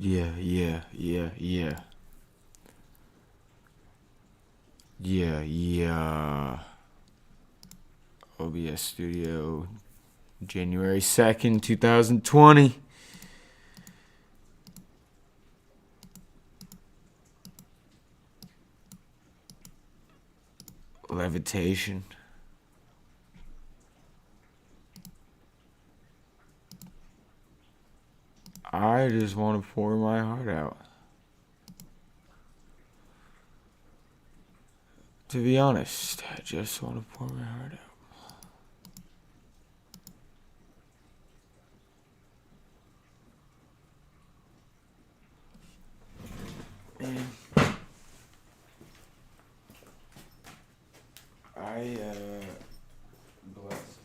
Yeah, yeah, yeah, yeah. Yeah, yeah. OBS Studio, January 2nd, 2020. Levitation. I just want to pour my heart out. To be honest, I just want to pour my heart out. Man, bless.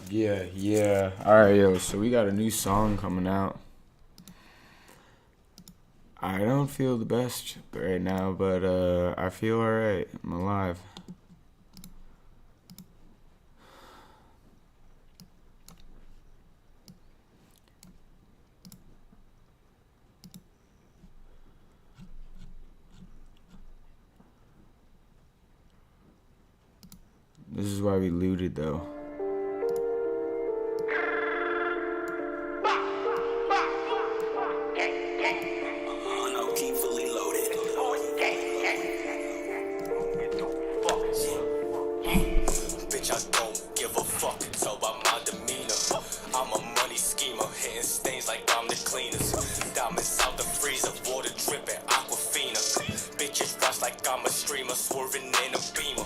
Yeah. Alright, yo, so we got a new song coming out. I don't feel the best right now, but I feel alright. I'm alive. This is why we looted, though. Bitch, I don't give a fuck. Tell about my demeanor. I'm a money schemer, hitting stains like I'm the cleaners. Diamonds out the freezer, water dripping, Aquafina. Bitches rush like I'm a streamer, swerving in a beamer.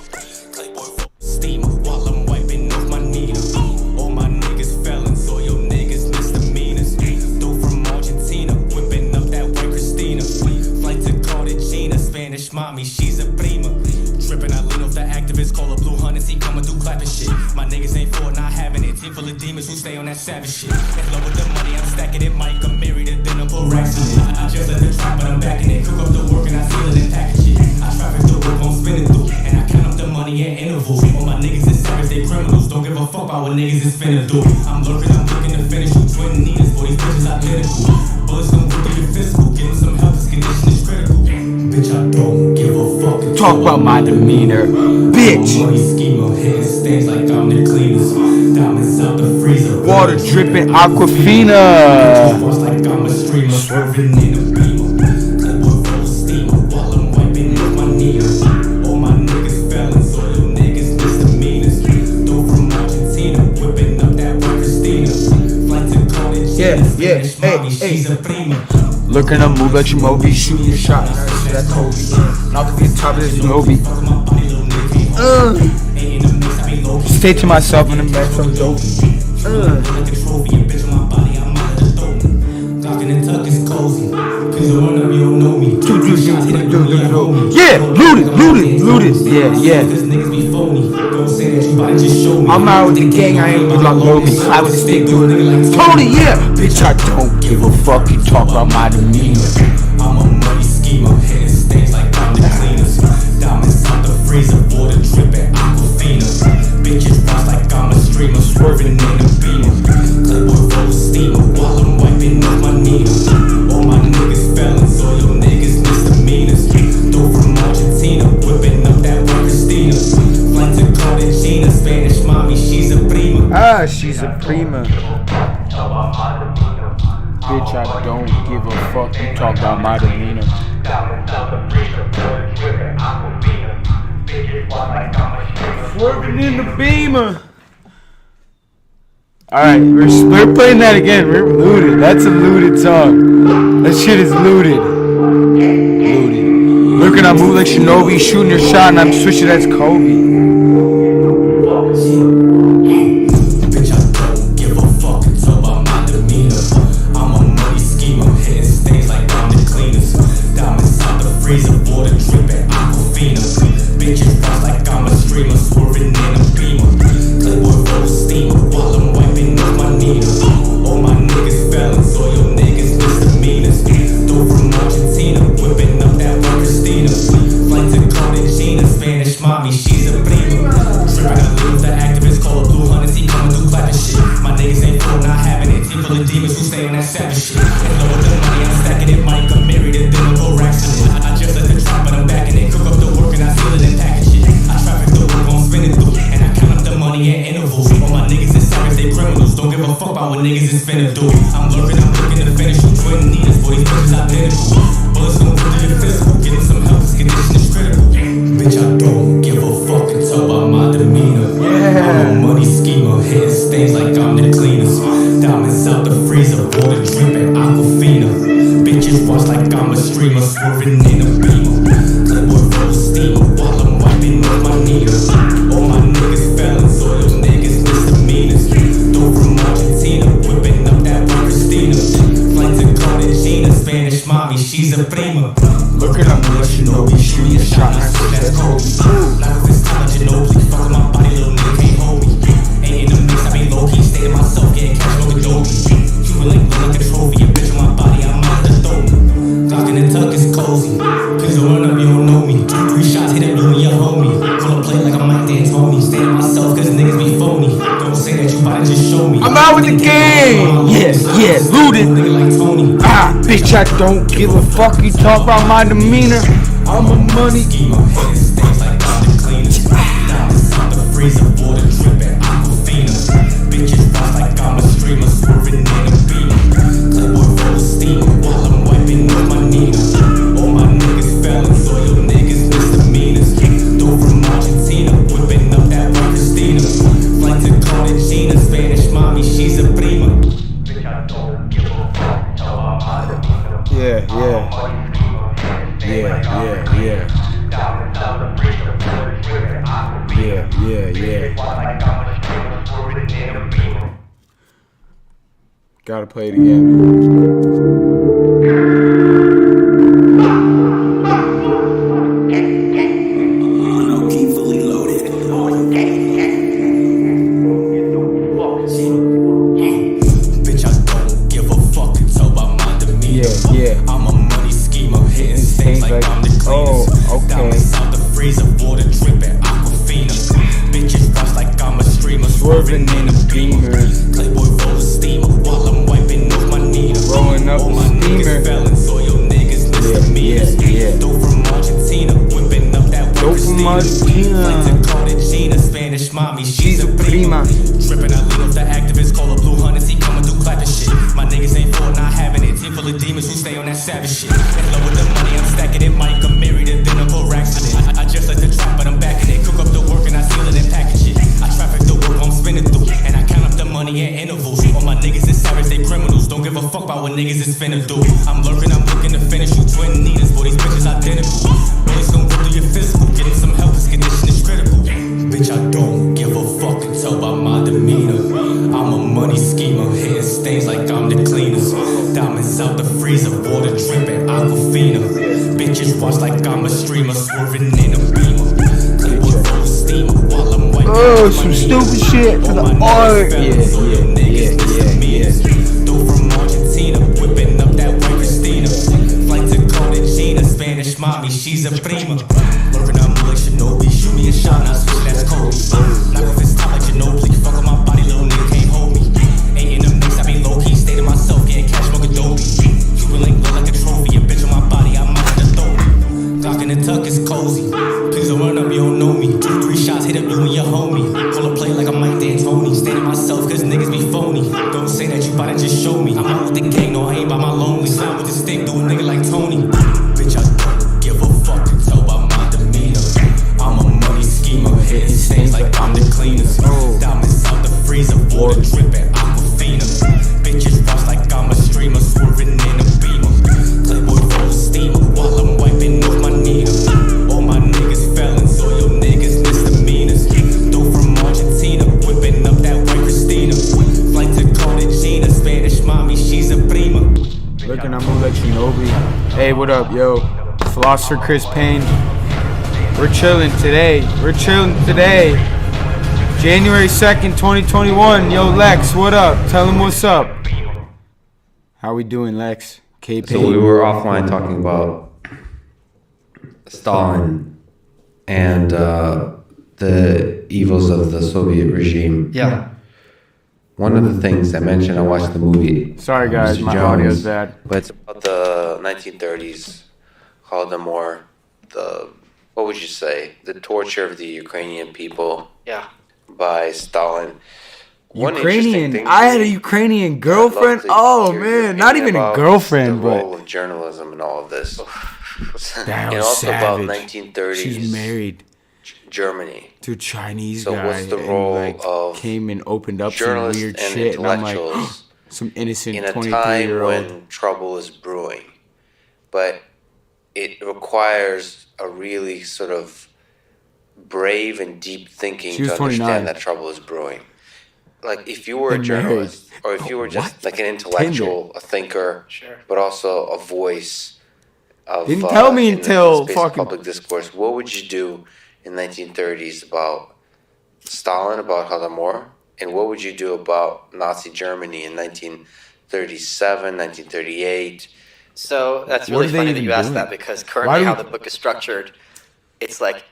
Playboy steamer while I'm wiping off my Nina. All my niggas felons, all your niggas misdemeanors. Dope from Argentina, whipping up that white Christina. Flight to Cartagena, Spanish mommy, she's a prima. Tripping, I lean off the activists, call her Blue Hunters, he coming through clapping shit. My niggas ain't for not having it. Team full of demons who stay on that savage shit. In love with the money, I'm stacking it. Mike, I'm married to dinner for racks in it. I just let the trap, but I'm backing it. Cook up the work and I seal it and package it. I traffic the work, I'm spinning through. And I count up the money at intervals. All my niggas is savage, they criminals. Don't give a fuck about what niggas is finna do. I'm lurking, I'm looking to finish you. Twin needles, for these bitches identical. Bullets gon' go through your physical. Give them some help, this condition is critical. Bitch, I don't give a fuck. Talk about my demeanor, bitch. Money schemer, hitting stains like I'm the cleaners. Diamonds out the freezer, Water dripping, Aquafina. like I'm a streamer, swerving in a beamer. Playboy full of steamer while I'm wiping off my Nina. All my niggas felons, all your niggas misdemeanors. Dope from Argentina, whipping up that white Christina. Flight to Cartagena, Spanish mommy, she's a prima. Looking to move like your Moby, shoot your shot. That Kobe. Knock off your top of this Moby. Stay to myself in the mess, I'm dope. Yeah, looted. Yeah. I'm out with the gang, I ain't with like Moby. I with the stick, do it like Tony, yeah. Bitch, I don't give a fuck, you talk about my demeanor. I'm a money schemer, hitting stains like I'm the cleaners. Diamonds out the freezer, water dripping, Aquafina. Bitches rise like I'm a streamer, swerving in a beamer. Playboy full of steamer while I'm wiping off my Nina. All my niggas felons, all your niggas misdemeanors. Dope from Argentina, whipping up that white Christina. Flight to Cartagena, Spanish mommy, she's a prima. Ah, she's a prima. Bitch, I don't give a fuck, you talk about my demeanor. Swerving in the beamer. Alright, we're playing that again. We're looted. That's a looted song. That shit is looted. Looking, I move like Shinobi, shooting your shot, and I'm switching as Kobe. Freezer, water dripping, Aquafina. Bitches rise like I'm a streamer, swerving in a beamer. Playboy full of steamer while I'm wiping off my Nina. All my niggas felons, all your niggas misdemeanors. Dope from Argentina, whipping up that white Christina. Flight to Cartagena, Spanish mommy, she's a prima. Tripping, I lose the activists, call her Blue Hunters, he coming through clapping shit. My niggas ain't for not having it. Team full of demons who stay on that savage shit. And low with the money, I'm stacking it. Mike, I'm married to dinner, go racks in it. Just let the trap, but I'm backing it. Cook up the work and I seal it and package it. I traffic the work, I'm spinning through. And I count up the money at intervals. All my niggas is savage, they criminals. Don't give a fuck about what niggas is finna do. I'm lurking, I'm looking to finish you. Twin needles, for these bitches identical. Bullets gon' go through your physical. Give them some help, this condition is critical. Bitch, I don't give a fuck and talk about my demeanor. I'm a money schemer, hitting stains like I'm the cleaners. Diamonds out the freezer, water dripping, Aquafina. Bitches watch like I'm a streamer, swerving in a beamer. Playboy full of steamer while I'm wiping off my Nina. All my niggas felons, all your niggas misdemeanors. Dope from Argentina, whipping up that white Christina. Flight to Cartagena, Spanish mommy, she's a prima. Looking up to Shinobi, shooting a shot, I switch as Kobe. Like this time, Ginobili, fuck my body, little nigga can't hold me. Ain't in the mix, I be low key. Bitch, I don't give a fuck. You talk about my demeanor. I'm a money schemer, hitting stains like I'm the cleanest. Diamonds out the freezer, water dripping, Aquafina. Bitches rise like I'm a streamer, swerving in a beamer. Playboy full of steam while I'm wiping off my Nina. All my niggas felons, all your niggas misdemeanors. Though from Argentina, whipping up that white Christina. Flight to Cartagena, Spanish mommy, she's a prima. Bitch, I don't give a fuck, tell my mother. Yeah. Gotta play it again. Bitch, I don't give a fuck, it's all about my demeanor. Yeah. I'm a money schemer, hitting stains like I'm the cleanest. Oh, okay. Diamonds out the freezer, water dripping, Aquafina. Bitches watch like I'm a streamer, swerving in a beamer. Playboy roll a steamer while I'm wiping off my Nina. Rolling up all the my steamer. niggas felons, all your niggas misdemeanors. Yeah. Dope from Argentina, whipping up that white Dope from Christina. Argentina. Flight to Cartagena, Spanish mommy, she's a prima. Trippin', I lead off the activists, call a blue hunters, he coming through clapping shit. My niggas ain't for not having it, team full of demons who stay on that savage shit. In love with the money, I'm stacking it, Mike, I'm married and then I'm accident. I just like the trap, but I'm back in it. Cook up the work and I seal it and package it. I traffic the work, I'm spinning through, and I count up the money in intervals. All my niggas is savage, they criminals, don't give a fuck about what niggas is finna do. I'm lurking, I'm looking to finish you, twin needers, boy, these bitches identical. Boys gon' go through your physical, getting some help, this condition is critical. Bitch, I don't give a fuck, it's all about my demeanor. I'm a money schemer, hitting stains like I'm the cleanest. Diamonds out the freezer, water dripping, Aquafina. Bitches watch like I'm a streamer, swerving in a beamer. Playboy full of steamer while I'm wiping Oh, off my some Nina. stupid shit for the All my art. niggas felons, all your niggas misdemeanors. Though from Argentina, whipping up that white Christina. Flight to Cartagena, Spanish mommy, she's a prima. Lurking, I'm like Shinobi, shoot me a shot, I switch, that's Kobe. Knock off his top like Ginobili, fuck on my body, little nigga can't hold me. Ain't in the mix, I be low-key, stay to myself, getting cash, smoke Adobe. Cuban link look like a trophy, a bitch on my body, I'm out the throat. Glock in the tuck is cozy, please don't run up, you don't know me. 2-3 shots, hit up you and your homie. Pull a play like I'm Mike D'Antoni, stay to myself, cause niggas be phony. Don't say that you bout to just show me. I'm out with the gang, no I ain't by my lonely. Slide with the stick, do a nigga like Tony. Bitch, I don't give a fuck, it's all about my demeanor. I'm a money schemer, hitting stains like I'm the cleanest. Diamonds out the freezer, water dripping, Aquafina. Bitches watch like I'm a streamer, swerving in a beamer. Playboy full of steamer while I'm wiping off my Nina. All my niggas felons, all your niggas misdemeanors. Though from Argentina, whipping up that white Christina. Flight to Cartagena, Spanish mommy, she's a prima. Looking, I'm gonna let you know. Hey, what up, yo? Philosopher Chris Payne. We're chilling today. January 2nd, 2021. Yo, Lex, what up? Tell him what's up. How we doing, Lex? K So we were offline talking about Stalin and the evils of the Soviet regime. Yeah. One of the things I mentioned, I watched the movie. Sorry, guys, Mr. my Jones, audio's bad. But it's about the 1930s, Holodomor, what would you say? The torture of the Ukrainian people Yeah. by Stalin. One Ukrainian. interesting thing I to had a me, Ukrainian I'd girlfriend. love to Oh hear your man, not opinion even a about girlfriend, the but role of journalism and all of this. that And was also about savage. 1930s She's married Germany. to a Chinese So guy. what's the and, role like, of came and opened up some journalists weird and shit, and I'm intellectuals like, some innocent in a 23-year-old. time when trouble is brewing, but it requires a really sort of brave and deep thinking She was to 29. understand that trouble is brewing. Like if you were a And married. journalist, or if you were just What? like an intellectual, a thinker, Sure. but also a voice of Didn't tell me in the until space of fucking- public discourse, what would you do in 1930s about Stalin, about Holodomor, and what would you do about Nazi Germany in 1937, 1938? So that's What really are they funny that even you asked doing? that because Why currently do how we- the book is structured, it's like,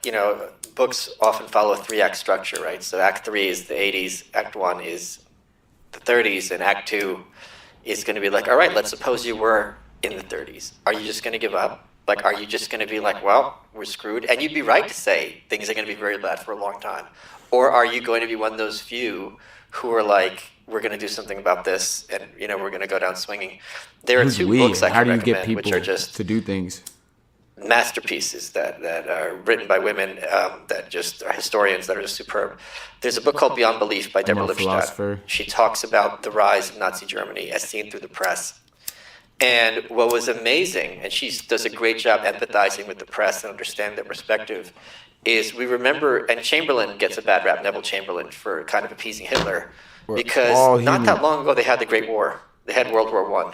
books often follow a 3-act structure, right? So Act 3 is the 80s, Act 1 is the 30s, and Act 2 is going to be like, all right, let's suppose you were in the 30s? Are you just going to give up? Like, are you just going to be like, well, we're screwed? And you'd be right to say things are going to be very bad for a long time. Or are you going to be one of those few who are like, we're going to do something about this, and we're going to go down swinging? There are Who's 2 we? books I How can do you get recommend, which people are just to do things? masterpieces that are written by women that just are historians that are just superb. There's a book called Beyond Belief by Deborah a philosopher. Lipstadt. She talks about the rise of Nazi Germany as seen through the press. And what was amazing, and she does a great job empathizing with the press and understand their perspective, is we remember, and Chamberlain gets a bad rap, Neville Chamberlain, for kind of appeasing Hitler, because not that long ago they had the Great War. They had World War I.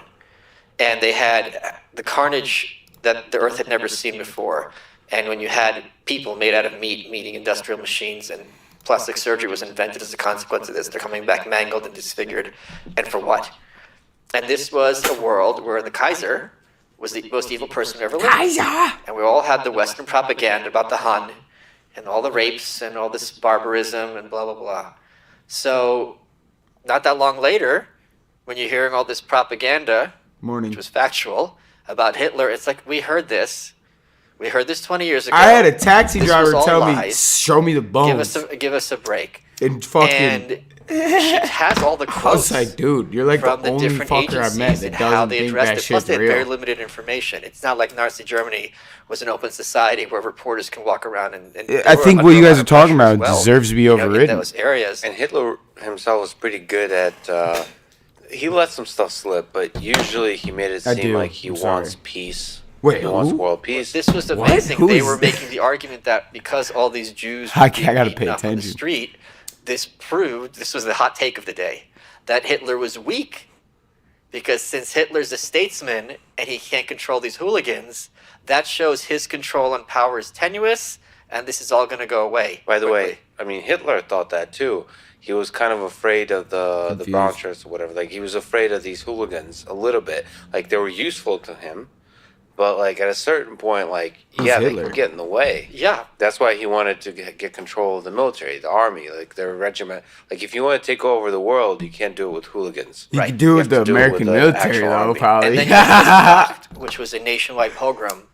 And they had the carnage that the earth had never seen before. And when you had people made out of meat, meeting industrial machines, and plastic surgery was invented as a consequence of this, they're coming back mangled and disfigured. And for what? And this was a world where the Kaiser was the most evil person who ever lived. Kaiser! And we all had the Western propaganda about the Hun and all the rapes and all this barbarism and blah, blah, blah. So not that long later, when you're hearing all this propaganda, which was factual, about Hitler, it's like, we heard this. We heard this 20 years ago. I had a taxi This driver was all tell me, lies. show me the bones. Give us a break. And fucking... And she has all the I quotes was like, dude, you're like the from the only different fucker I've met agencies that and how doesn't they think addressed that it. shit's Plus, they had very real. limited information. It's not like Nazi Germany was an open society where reporters can walk around and I think what you guys are talking about deserves to be in overridden. those areas. And Hitler himself was pretty good at. He let some stuff slip, but usually he made it I seem do. like he I'm sorry. wants peace. Wait, he wants who? world peace. This was amazing. Who They is were that? making the argument that because all these Jews I were being gotta beaten pay up on the attention. street, this proved, this was the hot take of the day, that Hitler was weak. Because since Hitler's a statesman and he can't control these hooligans, that shows his control and power is tenuous, and this is all going to go away. By the quickly. way, I mean Hitler thought that too. He was kind of afraid of the Confused. brown shirts or whatever. Like he was afraid of these hooligans a little bit. Like they were useful to him, but like at a certain point, like Who's yeah, they Hitler? could get in the way. Yeah. That's why he wanted to get control of the military, the army, like their regiment. Like if you want to take over the world, you can't do it with hooligans. You Right. could do it with have the to do it with American the military, actual though, army. And probably. then you had Kristallnacht, which was a nationwide pogrom.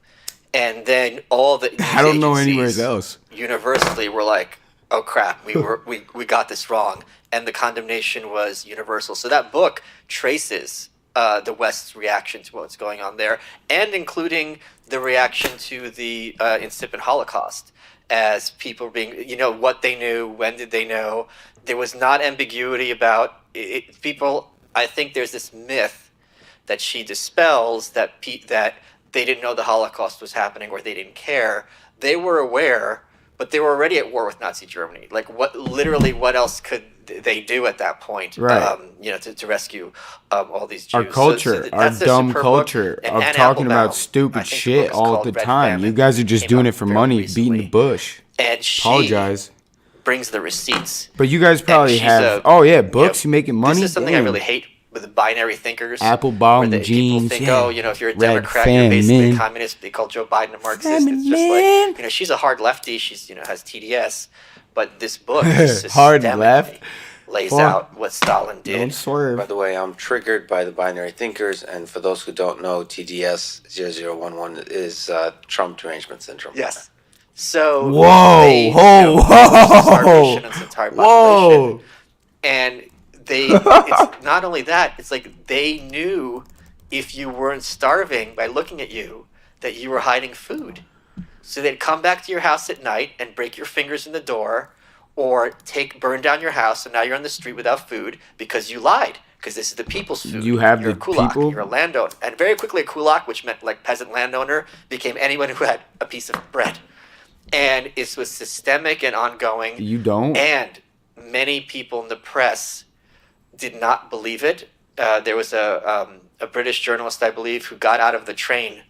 And then all the news I don't know anywhere agencies else. universally were like, oh crap, we got this wrong. And the condemnation was universal. So that book traces the West's reaction to what's going on there, and including the reaction to the incipient Holocaust, as people being, what they knew, when did they know. There was not ambiguity about it. People, I think there's this myth that she dispels that that they didn't know the Holocaust was happening or they didn't care. They were aware, but they were already at war with Nazi Germany. Like what else could they do at that point? Right. To rescue all these Jews. Our culture, our that's a dumb superb culture book. And of Anne talking Applebaum, about stupid I think the shit book is all called the Red time. Famine, You guys are just came doing out it for very money, recently. beating the bush. And she Apologize. brings the receipts. But you guys probably she's have. Books. You making money? This is something I Damn. really hate with the binary thinkers. Applebaum where jeans, People think, yeah. if you're a Red Democrat, you're basically famine. a communist. They call Joe Biden a Marxist. It's Famine. just like, she's a hard lefty. She's, has TDS. But this book just Hard systemically left? lays Fuck. out what Stalin did. Don't swerve. By the way, I'm triggered by the binary thinkers, and for those who don't know, TDS 0011 is Trump derangement syndrome. Yes. So Whoa, they, whoa, reduced starvation whoa. in its entire Whoa. population. And it's not only that, it's like they knew if you weren't starving by looking at you, that you were hiding food. So they'd come back to your house at night and break your fingers in the door, or burn down your house, and now you're on the street without food because you lied. Because this is the people's food. You have you're the a kulak, people- You're a landowner. And very quickly, a kulak, which meant like peasant landowner, became anyone who had a piece of bread. And it was systemic and ongoing. You don't? And many people in the press did not believe it. There was a British journalist, I believe, who got out of the train,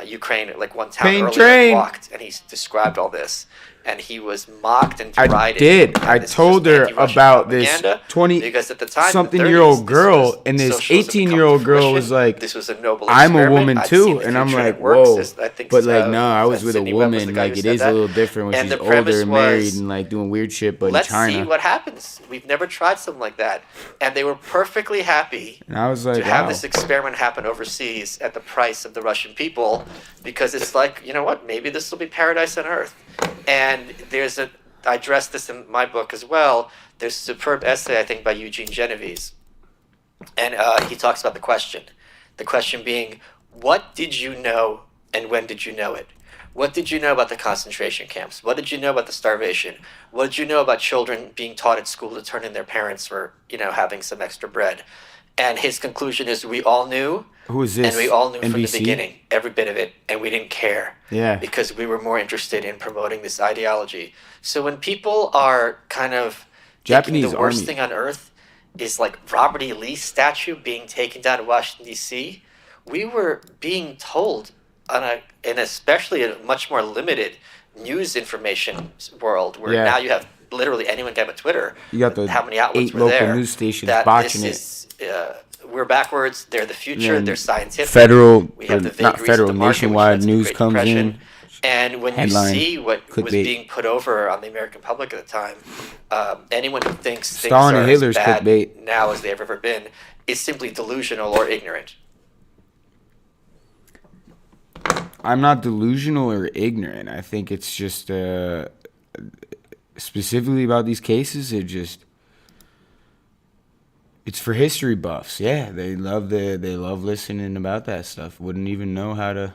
Ukraine, like one town Pain earlier, train. and walked, and he described all this. and he was mocked and I derided. did. And I this is told just her anti-Russian about this propaganda, because at the time, in the 20-something-year-old 30s, girl, this and this socialism come to 18-year-old girl was fruition. like, This was a noble I'm a experiment. woman I'd seen too. the And I'm future and like, it works. whoa. I think, But like, no, I was with a Sidney Webb was the woman. guy Like, who it said is a that. little different when And she's the premise older and married was, and like doing weird shit, but in let's see China. what happens. We've never tried something like that. And they were perfectly happy And I was like, to have wow. this experiment happen overseas at the price of the Russian people, because it's like, you know what, maybe this will be paradise on earth. And I addressed this in my book as well. There's a superb essay, I think, by Eugene Genovese. And he talks about the question. The question being, what did you know and when did you know it? What did you know about the concentration camps? What did you know about the starvation? What did you know about children being taught at school to turn in their parents for, having some extra bread? And his conclusion is, we all knew. Who is this? And we all knew from the NBC? beginning, every bit of it, and we didn't care. Yeah. Because we were more interested in promoting this ideology. So when people are kind of Japanese thinking the worst army. thing on earth is like Robert E. Lee's statue being taken down in Washington, D.C., we were being told, and especially in a much more limited news information world, where Yeah. now you have literally anyone can have a Twitter. You got the how many outlets 8 were local there, news stations that botching this is, we're backwards. They're the future. Then They're scientific. federal, We have the not vagaries of federal, the market, which nationwide led to the news Great comes Depression. in. And when Headline, you see what was clickbait. being put over on the American public at the time, anyone who thinks things Stalin are and as Hitler's bad clickbait. now as they've ever been is simply delusional or ignorant. I'm not delusional or ignorant. I think it's just specifically about these cases. It's for history buffs. Yeah, they love listening about that stuff. Wouldn't even know how to.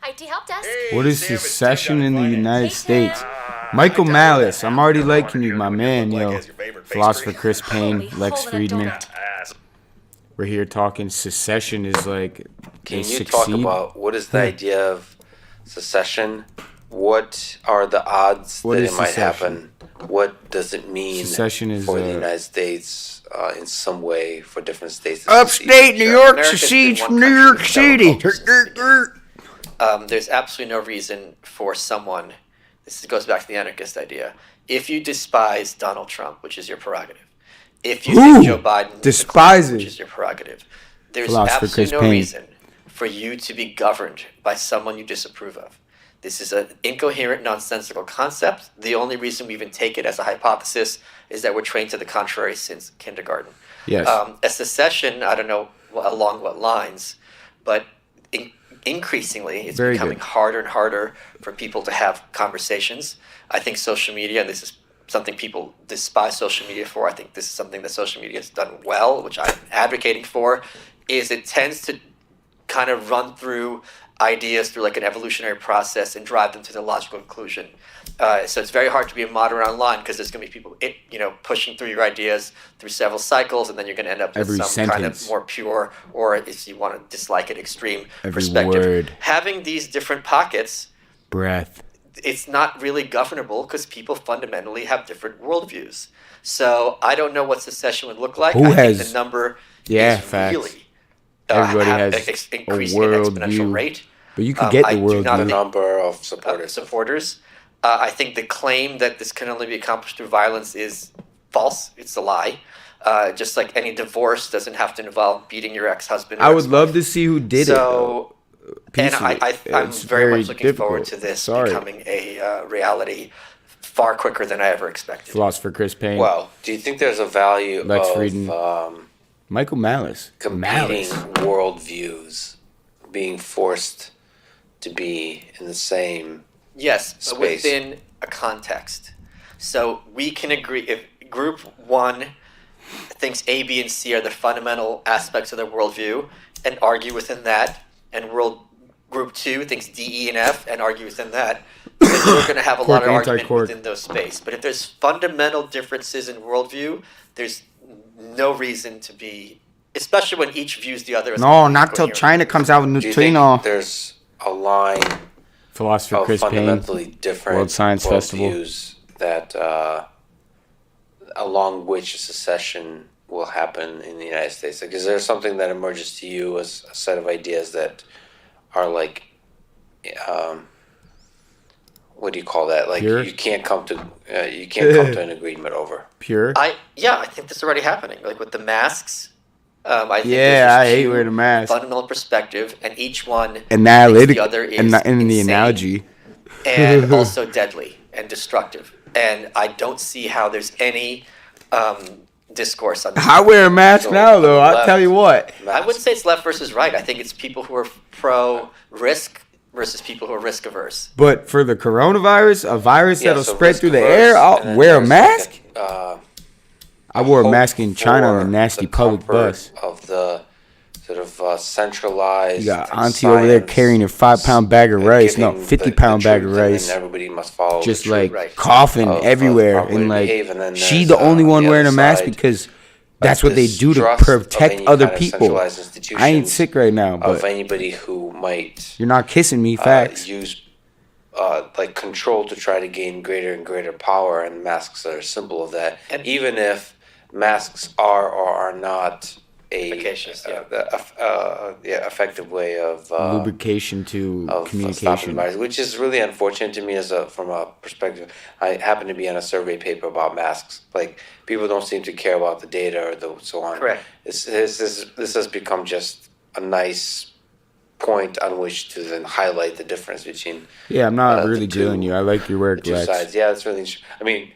IT help desk. What is secession in the United States? Michael Malice. I'm already liking you, my man, yo. Philosopher Chris Payne, Holy Lex hole in a Friedman. donut. We're here talking secession is like Can they you succeed. talk about what is the idea of secession? What are the odds What that is it might secession? happen? What does it mean Secession is, for the United States in some way for different states? to Upstate New succeed? York America's secedes been from one New York country with City. several cultures. There's absolutely no reason for someone, this goes back to the anarchist idea, if you despise Donald Trump, which is your prerogative, if you Who think Joe Biden despises? which is your prerogative, there's Philosopher absolutely Chris no Payne. reason for you to be governed by someone you disapprove of. This is an incoherent, nonsensical concept. The only reason we even take it as a hypothesis is that we're trained to the contrary since kindergarten. Yes. A secession, I don't know along what lines, but increasingly it's Very becoming good. harder and harder for people to have conversations. I think social media, and this is something people despise social media for, I think this is something that social media has done well, which I'm advocating for, is it tends to kind of run through ideas through like an evolutionary process and drive them to the logical conclusion. So it's very hard to be a moderate online because there's going to be people, pushing through your ideas through several cycles, and then you're going to end up with Every some kind sentence. of more pure, or if you want to dislike it, extreme Every perspective. word. Having these different pockets, Breath. it's not really governable because people fundamentally have different worldviews. So I don't know what secession would look like. Who I think has- the number Yeah, is facts. really Everybody have has a increasing at an exponential worldview. rate. But you could get the I do world not The view. think number of supporters. supporters. I think the claim that this can only be accomplished through violence is false. It's a lie. Just like any divorce doesn't have to involve beating your ex-husband. Or I would love ex-wife. to see who did it. though. And Peacefully. I'm It's very much looking forward difficult. to this Sorry. becoming a reality far quicker than I ever expected. Philosopher Chris Payne. Well, do you think there's a value Lex of Friedman. Michael Malice. competing Malice. worldviews being forced to be in the same? Yes, but Space. within a context. So we can agree if group one thinks A, B, and C are the fundamental aspects of their worldview and argue within that, and group two thinks D, E, and F and argue within that, then we're going to have a lot of Cork, argument anti-cork. within those space. But if there's fundamental differences in worldview, there's no reason to be especially when each views the other as No, not till coherent. China comes out with Do you think neutrino. there's a line Philosopher of Chris Payne. fundamentally different World Science Festival. worldviews that along which secession will happen in the United States? Like, is there something that emerges to you as a set of ideas that are like, what do you call that? Like, Pure? you can't come to an agreement over. Pure. I think this is already happening. Like with the masks. I think Yeah, there's just I hate two wearing a mask. fundamental perspective, and each one Analytic. thinks the other is In the insane analogy. and also deadly and destructive. And I don't see how there's any discourse on this. I wear a mask So, now, though. I'll left- tell you what. I wouldn't say it's left versus right. I think it's people who are pro risk versus people who are risk averse. But for the coronavirus, a virus Yeah, that'll so spread through the risk-averse, air, and I'll then wear a there's mask. like I wore a hope mask in China on for the nasty the public comfort bus. of the sort of centralized. You got auntie over there science carrying a 5-pound bag of and rice. No, giving 50-pound the bag of truth, and rice. then everybody must follow. Just the like truth. Right. coughing Of everywhere, how to and like behave, and then she there's, the only one the wearing a other mask side, because that's what they do to distrust of protect any other kind of people. centralized I ain't institutions, sick right now, of but anybody who might you're not kissing me. Facts. use like control to try to gain greater and greater power, and masks are a symbol of that. And- Even if masks are or are not a Efficacious, yeah. effective way of Lubrication to stopping the communication. virus, which is really unfortunate to me from a perspective. I happen to be on a survey paper about masks. Like, people don't seem to care about the data or so on. Correct. This has become just a nice point on which to then highlight the difference between Yeah, I'm not the really two- grilling you. I like your the work, two Lex. sides. Yeah, it's really interesting. I mean,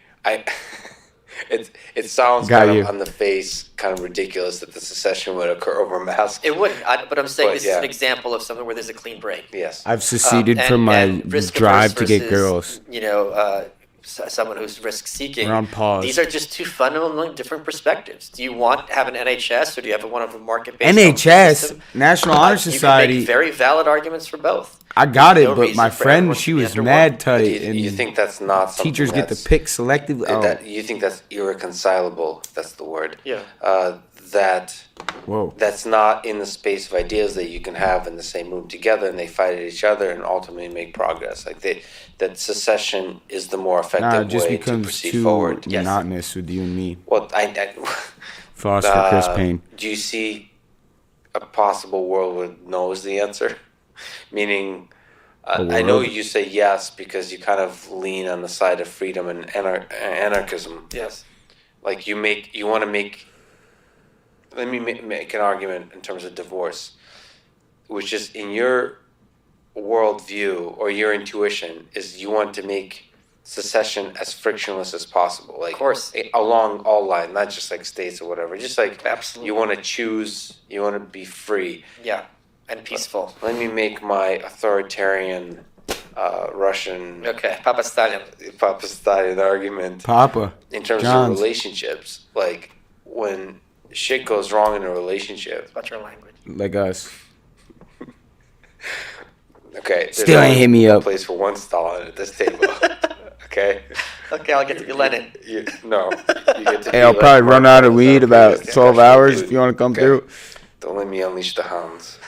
it sounds Got kind you. of on the face kind of ridiculous that the secession would occur over masks. It wouldn't, but I'm saying But, this yeah. is an example of something where there's a clean break. Yes. I've seceded from my risk drive to averse get versus, girls. You know, someone who's risk seeking. We're on pause. These are just two fundamentally different perspectives. Do you have an NHS or do you have one of a market-based NHS, system? National Honor You can Society. make very valid arguments for both. I got it, No but reason my for friend, everyone she to be was under mad one. tight, You and think that's not something teachers get to that's- pick selectively. Oh, that you think that's irreconcilable, if that's the word. Yeah. That whoa. that's not in the space of ideas that you can have in the same room together, and they fight at each other and ultimately make progress. Like that secession is the more effective Nah, it just way to becomes proceed too forward. Yes. monotonous with you and me. Well, Philosopher Chris Payne. do you see a possible world where knows the answer? Meaning, I know world? you say yes because you kind of lean on the side of freedom and anarchism. Yes. Like you want to make. Let me make an argument in terms of divorce, which is in your worldview or your intuition is you want to make secession as frictionless as possible, like Of course. along all lines, not just like states or whatever. Just like Absolutely. you want to choose, you want to be free. Yeah. And peaceful. Let me make my authoritarian Russian Okay. Papa Stalin. Papa Stalin argument Papa. in terms Johns. of relationships. Like when shit goes wrong in a relationship. What's your language? Like us. Okay. there's Still ain't only hit me a up. place for one Stalin at this table. Okay. Okay, I'll get to be Lenin. No. You get to Hey, be I'll like probably run out of Marcos weed on about previous 12 discussion, hours dude. if you want to come Okay. through. Don't let me unleash the hounds.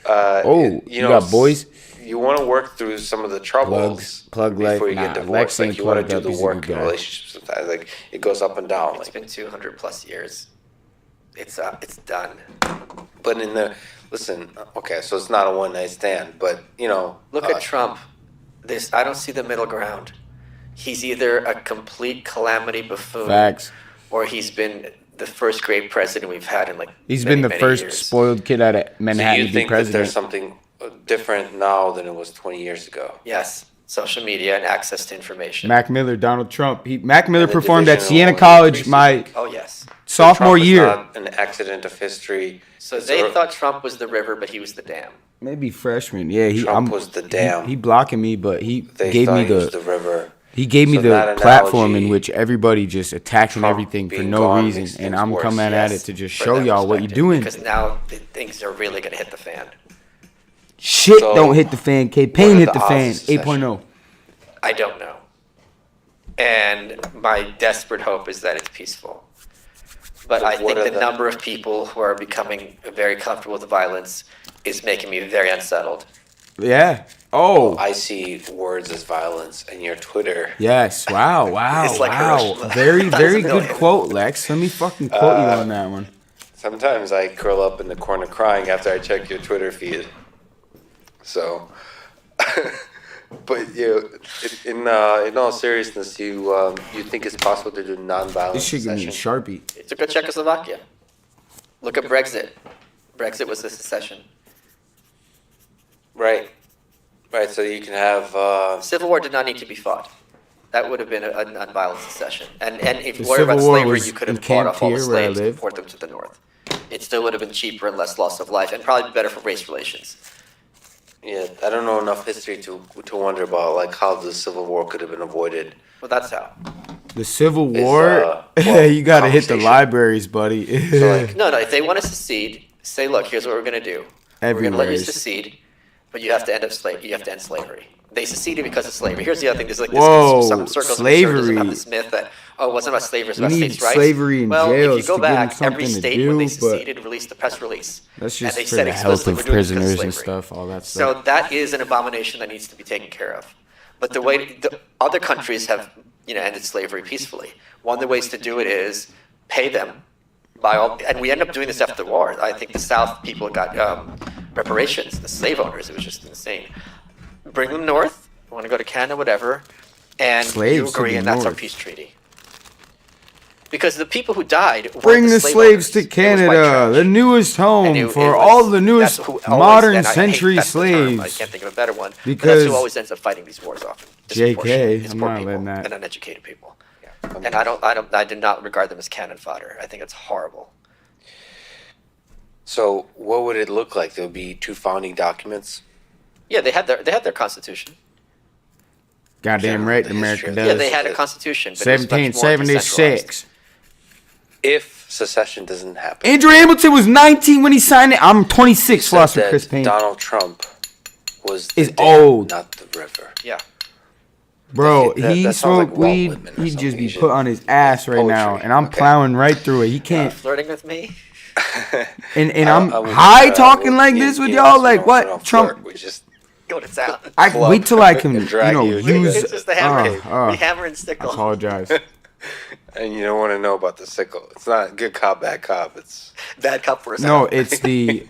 Oh, you got boys? You want to work through some of the troubles Plug before life. you Nah, get divorced. Lex Like ain't you want to plugged do up. the He's a work good in guy. relationships sometimes. Like it goes up and down. It's Like, been 200 plus years. It's done. but in the listen, okay, so it's not a one night stand, but you know, Look at Trump. I don't see the middle ground. He's either a complete calamity buffoon, Facts. or he's been the first great president we've had in like. He's many, been the many first years. spoiled kid out of So Manhattan you to be think that president. there's something different now than it was 20 years ago? Yes, social media and access to information. Mac Miller, Donald Trump. Mac Miller And the performed at division Siena only College increases. my Oh yes. sophomore Trump is year. not an accident of history. So It's they a- thought Trump was the river, but he was the dam. Maybe freshman. Yeah, Trump was the dam. He blocking me, but he they gave thought me he was the the river. he gave me So the that platform in analogy, which everybody just attacking Trump everything for being no gone reason, makes and things I'm worse. coming at it Yes, to just for show that y'all what you perspective, doing. Because now things are really gonna hit the fan. Shit So, don't hit the fan. K what Payne are hit the the odds fan. of secession? 8.0. I don't know. And my desperate hope is that it's peaceful. But I what think are the the- number of people who are becoming very comfortable with violence is making me very unsettled. Yeah. Oh. I see words as violence in your Twitter. Yes. Wow. Wow. It's like wow. Hiroshima. Very, very good 1,000,000,000. quote, Lex. Let me fucking quote you on that one. Sometimes I curl up in the corner crying after I check your Twitter feed. So, but in all seriousness, you think it's possible to do nonviolent This should give me a secession? Sharpie. Look at Czechoslovakia. Look at Brexit. Brexit was a secession. Right. So you can have. Civil War did not need to be fought. That would have been a nonviolent secession. And if The you worry about Civil War slavery, was you could in have bought Camp off all the Fear, where I slaves and live. poured them to the north. It still would have been cheaper and less loss of life, and probably better for race relations. Yeah, I don't know enough history to wonder about like how the Civil War could have been avoided. Well, that's how. The Civil It's, War. well, You gotta hit the conversation. libraries, buddy. So, like, No, if they want to secede, say, look, here's what we're going to do. We're going to let you Everywhere is- secede, but you have to end slavery. They seceded because of slavery. Here's the other thing. There's like Whoa, this some circles slavery. of conservatism have this myth that it wasn't about slavery, it was We about need states' rights. slavery in well, if jails you go to give them back, every something to state when they do, but seceded released a press release. That's and just they for said the health explicitly, of we're doing this because prisoners of and slavery. stuff. All that stuff. So that is an abomination that needs to be taken care of. But the way the other countries have, ended slavery peacefully. One of the ways to do it is pay them by all, and we end up doing this after the war. I think the South people got reparations, the slave owners. It was just insane. Bring them north. Want to go to Canada, whatever, and Slaves you to agree, the and that's our north. peace treaty. Because the people who died weren't Bring the slave slaves owners. to It was white Canada, trash. the newest And home it for was- all the newest that's who always- modern and I hate century that's the term, I slaves. can't think of a better one. But Because- that's who always ends up fighting these wars often. JK, It's I'm poor not people letting that. and uneducated people. And I do not regard them as cannon fodder. I think it's horrible. So what would it look like? There would be two founding documents. Yeah, they had their constitution. Goddamn right, The America history of- does. Yeah, they had a constitution. But it was much more 1776. If secession doesn't happen, Andrew Hamilton was 19 when he signed it. I'm 26. said Lost with that Chris Payne. Donald Trump was the Is dam, old. not the river. Yeah. Bro, That he sounds smoked like Walt weed. Whitman or He'd just something. be He should- put on his ass right now, Poetry. and I'm Okay. plowing right through it. He can't. Flirting with me? And I I'm would, high talking like you- this with you y'all. also Like don't- what? we don't Trump. flirt, we just Go to town. I club wait till I can, and drag you. use. It's just the hammer. uh, We hammer and I stickle. apologize. and you don't want to know about the sickle. It's not good cop, bad cop. It's Bad cup for us. No, it's the.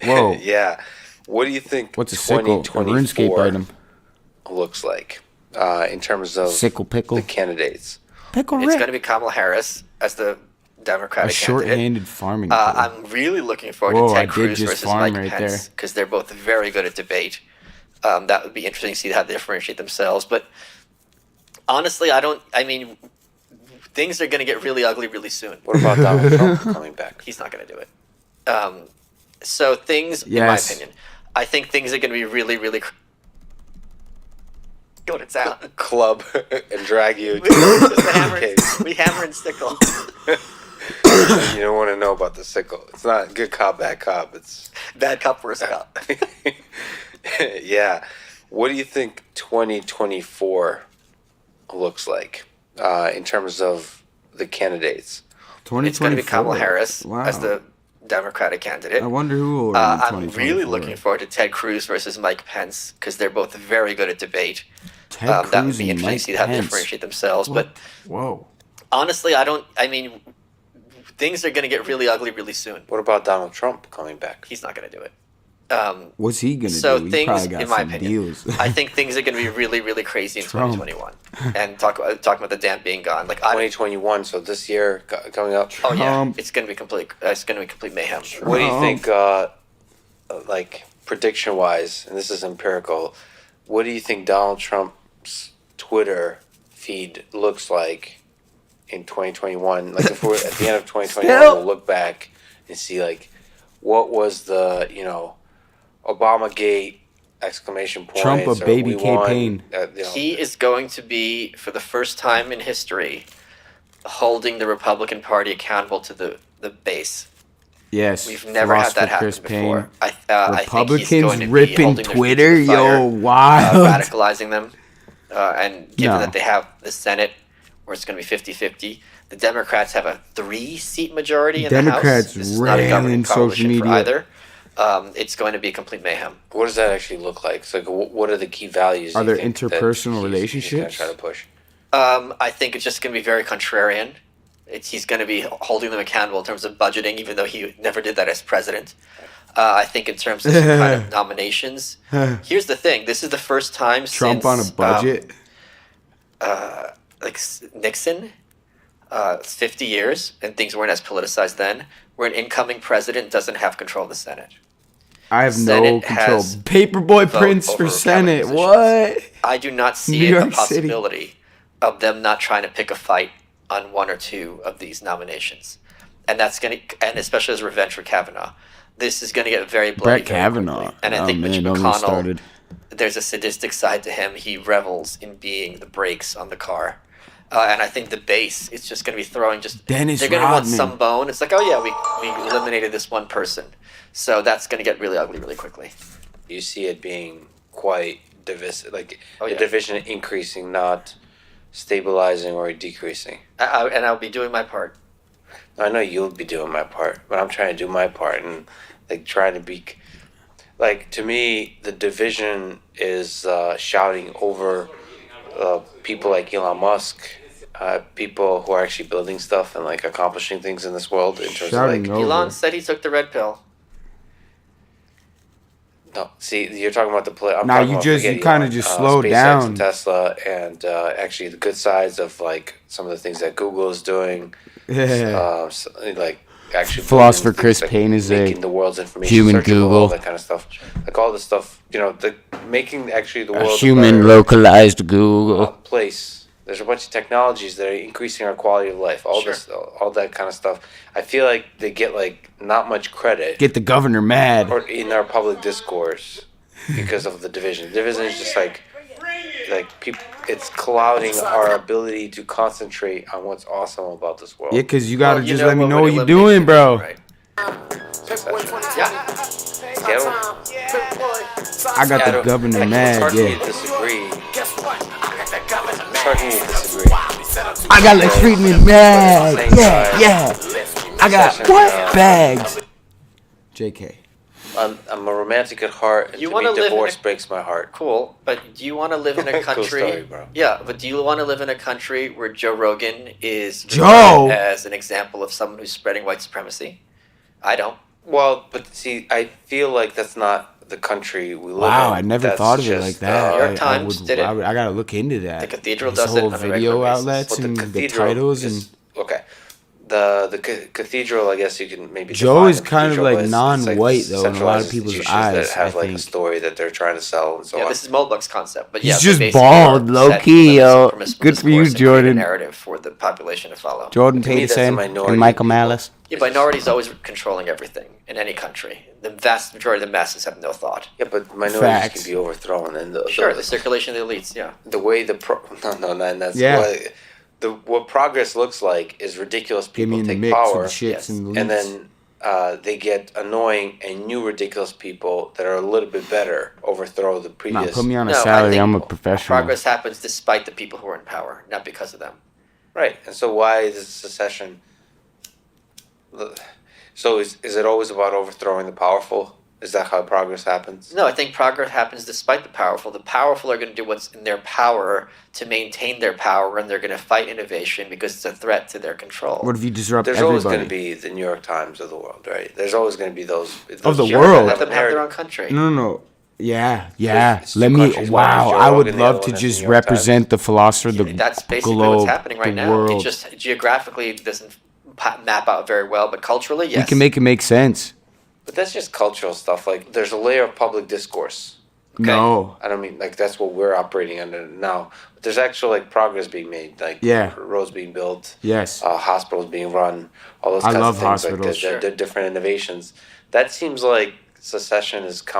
Whoa. yeah. What do you think? What's a sickle? A RuneScape 2024 item. looks like in terms of Sickle pickle. the candidates. Pickle It's Rick. going to be Kamala Harris as the A Democratic candidate. short-handed farming. tool. I'm really looking forward Whoa, to I Ted did Cruz just versus farm Mike right Pence there. because they're both very good at debate. That would be interesting to see how they differentiate themselves. But honestly, I mean, things are going to get really ugly really soon. What about Donald Trump coming back? He's not going to do it. So things, in my Yes. opinion, I think things are going to be really, really. Go to town. Club and drag you. We just the hammer, Okay. we hammer and stickle. You don't want to know about the sickle. It's not good cop, bad cop. It's Bad cup, worse cup. yeah. What do you think 2024 looks like in terms of the candidates? It's going to be 2024. Kamala Harris Wow. as the Democratic candidate. I wonder who will win in I'm really 2024. looking forward to Ted Cruz versus Mike Pence because they're both very good at debate. Ted That would Cruz be and interesting Mike to see how they Pence. differentiate themselves. What? But Whoa. honestly, I mean, things are going to get really ugly really soon. What about Donald Trump coming back? He's not going to do it. What's he gonna So do? He things, probably got in my some opinion, deals. I think things are going to be really, really crazy in Trump. 2021. And talking about the dam being gone. Like 2021. So this year coming up. oh yeah, Trump. it's going to be complete mayhem. What do you Trump. think? Like prediction wise, and this is empirical. What do you think Donald Trump's Twitter feed looks like in 2021? Like if we're at the end of 2021, Still- we'll look back and see like what was the Obamagate exclamation point. Trump a baby campaign. He is going to be, for the first time in history, holding the Republican Party accountable to the base. Yes. We've never had Lost that with happen Chris before. Payne. I think he's going Republicans to be ripping holding their feet Twitter, to the fire, yo, wild. radicalizing them, and given No. that they have the Senate where it's going to be 50-50. The Democrats have a 3-seat majority in the Democrats House. This is not a ran government social coalition for media. either. It's going to be complete mayhem. What does that actually look like? It's like, what are the key values? Are you there think that interpersonal he's relationships? gonna try to push. I think it's just going to be very contrarian. He's going to be holding them accountable in terms of budgeting, even though he never did that as president. I think in terms of some kind of nominations. Here's the thing: this is the first time Trump since, on a budget. Nixon, 50 years, and things weren't as politicized then, where an incoming president doesn't have control of the Senate. I have no Senate control. has Paperboy vote Prince over for Senate. cabinet What? I do not see New a York City. possibility of them not trying to pick a fight on one or two of these nominations, and that's going to, and especially as revenge for Kavanaugh, this is going to get very bloody. Brett very Kavanaugh. quickly. And I Oh, think Mitch man, don't get me McConnell. started. There's a sadistic side to him. He revels in being the brakes on the car. And I think the base is just going to be throwing just. Dennis they're going to want Rodman. some bone. It's like, oh yeah, we eliminated this one person, so that's going to get really ugly really quickly. You see it being quite divisive, like Oh, the yeah. division increasing, not stabilizing or decreasing. And I'll be doing my part. I know you'll be doing my part, but I'm trying to do my part and like trying to be, like, to me the division is shouting over people like Elon Musk, people who are actually building stuff and like accomplishing things in this world in terms Shouting of over. like Elon said he took the red pill. no. See, you're talking about the play. Nah, you kinda just slow SpaceX down. and Tesla, and actually the good sides of like some of the things that Google is doing. Like actually Philosopher building Chris things, like Payne is making a the world's information human searchable, Google. all that kind of stuff, like all the stuff, the making actually the A world human better, localized Google. place. There's a bunch of technologies that are increasing our quality of life. All Sure. this, all that kind of stuff. I feel like they get like not much credit Get the governor mad. or in our public discourse because of the division. Division is just like people. It's clouding our ability to concentrate on what's awesome about this world. Yeah, because you gotta Well, you just let me what know what would you're eliminate doing, bro. Right. Yeah. Ghetto. I got the governor It's mad, hard for me yeah. to disagree. It's hard for me to disagree. I got Lex Friedman mad. Same Yeah, guy. yeah. I got Session, what? Bags. JK. I'm a romantic at heart, and You to wanna me, live in divorce a- breaks my heart. Cool, but do you want to live in a Cool country? story, bro. Yeah, but do you want to live in a country where Joe Rogan is Joe? regarded as an example of someone who's spreading white supremacy? I don't. Well, but see, I feel like that's not the country we live in. Wow, I never That's thought of it just, like that. New York I Times would, did it. I gotta look into that. The Cathedral This does it whole on a video regular basis. outlets Well, and the cathedral titles is- and okay. The cathedral, I guess you can maybe. Joe define is a kind of cathedral, like but it's non-white, though, in a lot of centralized people's institutions eyes, that have I like think. a story that they're trying to sell and so Yeah, on. this is Moldbuck's concept, but He's yeah, just basically bald, set low-key, limits on yo. permissible Good for you, discourse and create a Jordan. narrative for the population to follow. Jordan To me, that's a Peterson minority and Michael of people. Malice. Yeah, minorities always controlling everything in any country. The vast majority of the masses have no thought. Yeah, but minorities Facts. can be overthrown, and Sure, the circulation of the elites. Yeah. the way no, and that's Yeah. what progress looks like is ridiculous Get me people in the take mix power, with the shits yes. and the and leaks. then they get annoying and new ridiculous people that are a little bit better overthrow the Nah, previous. put me on a No, I salary. think I'm a professional. Progress happens despite the people who are in power, not because of them. Right, and so why is secession? So is it always about overthrowing the powerful? Is that how progress happens? No, I think progress happens despite the powerful. The powerful are going to do what's in their power to maintain their power, and they're going to fight innovation because it's a threat to their control. What if you disrupt There's always going to everybody? be the New York Times of the world, right? There's always going to be those Of the Sure, world. Let them have their narrative. own country. No. Yeah. It's Let two me. countries, one is Wow, Joe I would Rogan, the love other to one is the just New York Times. represent the philosopher, the That's basically globe, what's happening right the now. world. It just geographically doesn't map out very well, but culturally, yes. We can make it make sense. But that's just cultural stuff. Like, there's a layer of public discourse. No. I don't mean like that's what we're operating under now. But there's actual like progress being made, like Yeah. roads being built, Yes. hospitals being run, all those I kinds love of things. hospitals. Like Sure. the different innovations. That seems like secession is Not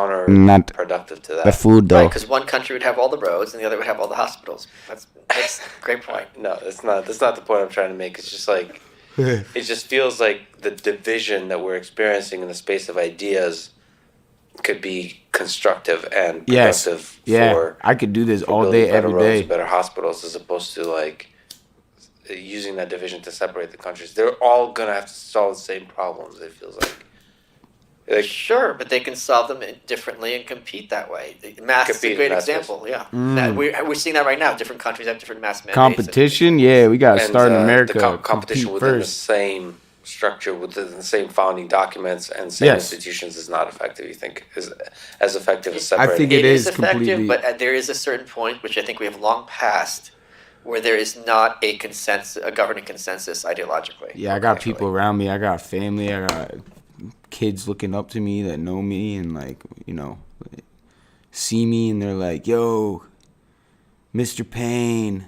counterproductive to that. The food, Right, though. because one country would have all the roads and the other would have all the hospitals. That's a great point. No, that's not the point I'm trying to make. It's just like it just feels like the division that we're experiencing in the space of ideas could be constructive and Yes. productive Yeah. for I could do this for all building day, better every roads, day. better hospitals, as opposed to like using that division to separate the countries. They're all gonna have to solve the same problems. It feels like Sure, but they can solve them differently and compete that way. Mass is a Compete great in mass example. Yeah, we're seeing that right now. Different countries have different mass mandates. Competition, yeah, we gotta start in America. The competition compete within the first. same structure, within the same founding documents and same Yes. institutions is not effective. You think is as effective as I separating? think It it is is effective, completely. but there is a certain point which I think we have long passed, where there is not a consensus, a governing consensus ideologically. Yeah, I got actually. people around me. I got family. I got kids looking up to me that know me and like, see me and they're like, "Yo, Mr. Payne."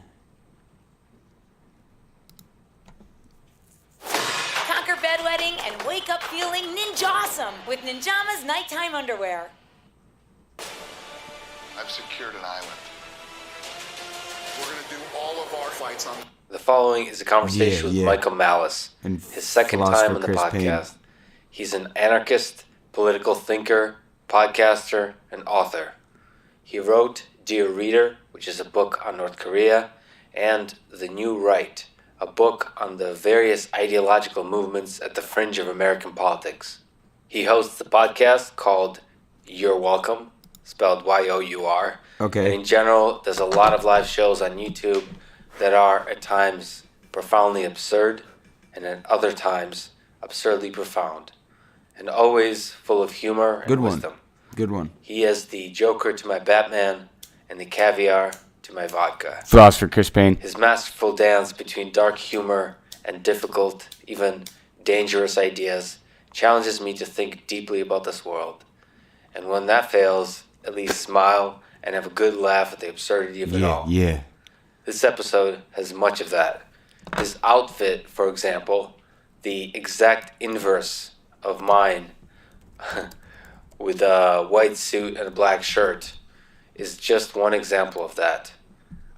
Conquer bedwetting and wake up feeling ninja-awesome with Ninjama's nighttime underwear. I've secured an island. We're gonna do all of our fights on. The following is a conversation Yeah, with yeah. Michael Malice, And his second philosopher time on the Chris Payne. podcast. He's an anarchist, political thinker, podcaster, and author. He wrote Dear Reader, which is a book on North Korea, and The New Right, a book on the various ideological movements at the fringe of American politics. He hosts a podcast called You're Welcome, spelled Y-O-U-R. Okay. And in general, there's a lot of live shows on YouTube that are at times profoundly absurd and at other times absurdly profound, and always full of humor and Good one. wisdom. Good one. He is the Joker to my Batman and the caviar to my vodka. Philosopher Chris Payne. His masterful dance between dark humor and difficult, even dangerous ideas challenges me to think deeply about this world. And when that fails, at least smile and have a good laugh at the absurdity of it Yeah, all. yeah. This episode has much of that. His outfit, for example, the exact inverse of mine, with a white suit and a black shirt, is just one example of that.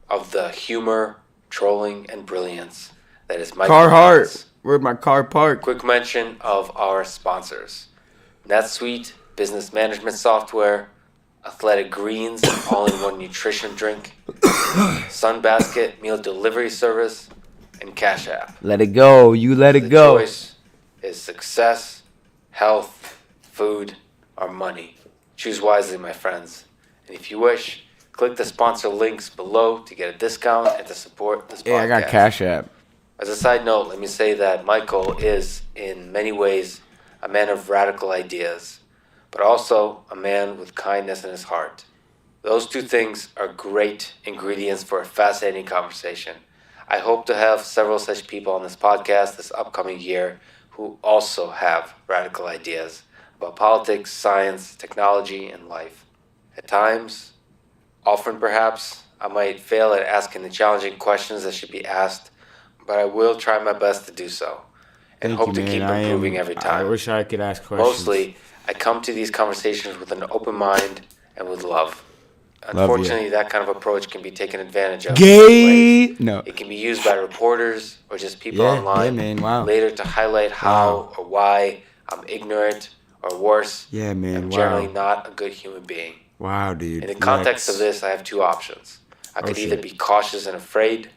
Of the humor, trolling, and brilliance that is Michael Malice. Carhartt. Where'd my car parked? Quick mention of our sponsors: NetSuite, business management software; Athletic Greens, all-in-one nutrition drink; Sunbasket, meal delivery service; and Cash App. Let it go. You let it The go. choice is success, health, food, or money. Choose wisely, my friends. And if you wish, click the sponsor links below to get a discount and to support this podcast. Yeah, I got Cash App. As a side note, let me say that Michael is, in many ways, a man of radical ideas, but also a man with kindness in his heart. Those two things are great ingredients for a fascinating conversation. I hope to have several such people on this podcast this upcoming year who also have radical ideas about politics, science, technology, and life. At times, often perhaps, I might fail at asking the challenging questions that should be asked, but I will try my best to do so, and Thank hope you, to man. keep improving every I time. wish I could ask questions. Mostly, I come to these conversations with an open mind and with love. you. Unfortunately, that kind of approach can be taken advantage of. in Gay. ways. No. It can be used by reporters or just people Yeah, online yeah, man, wow. later to highlight how or why I'm ignorant or worse. Yeah, man, I'm wow. generally not a good human being. Wow, dude. In the context of this, I have two options. I could either shit. be cautious and afraid,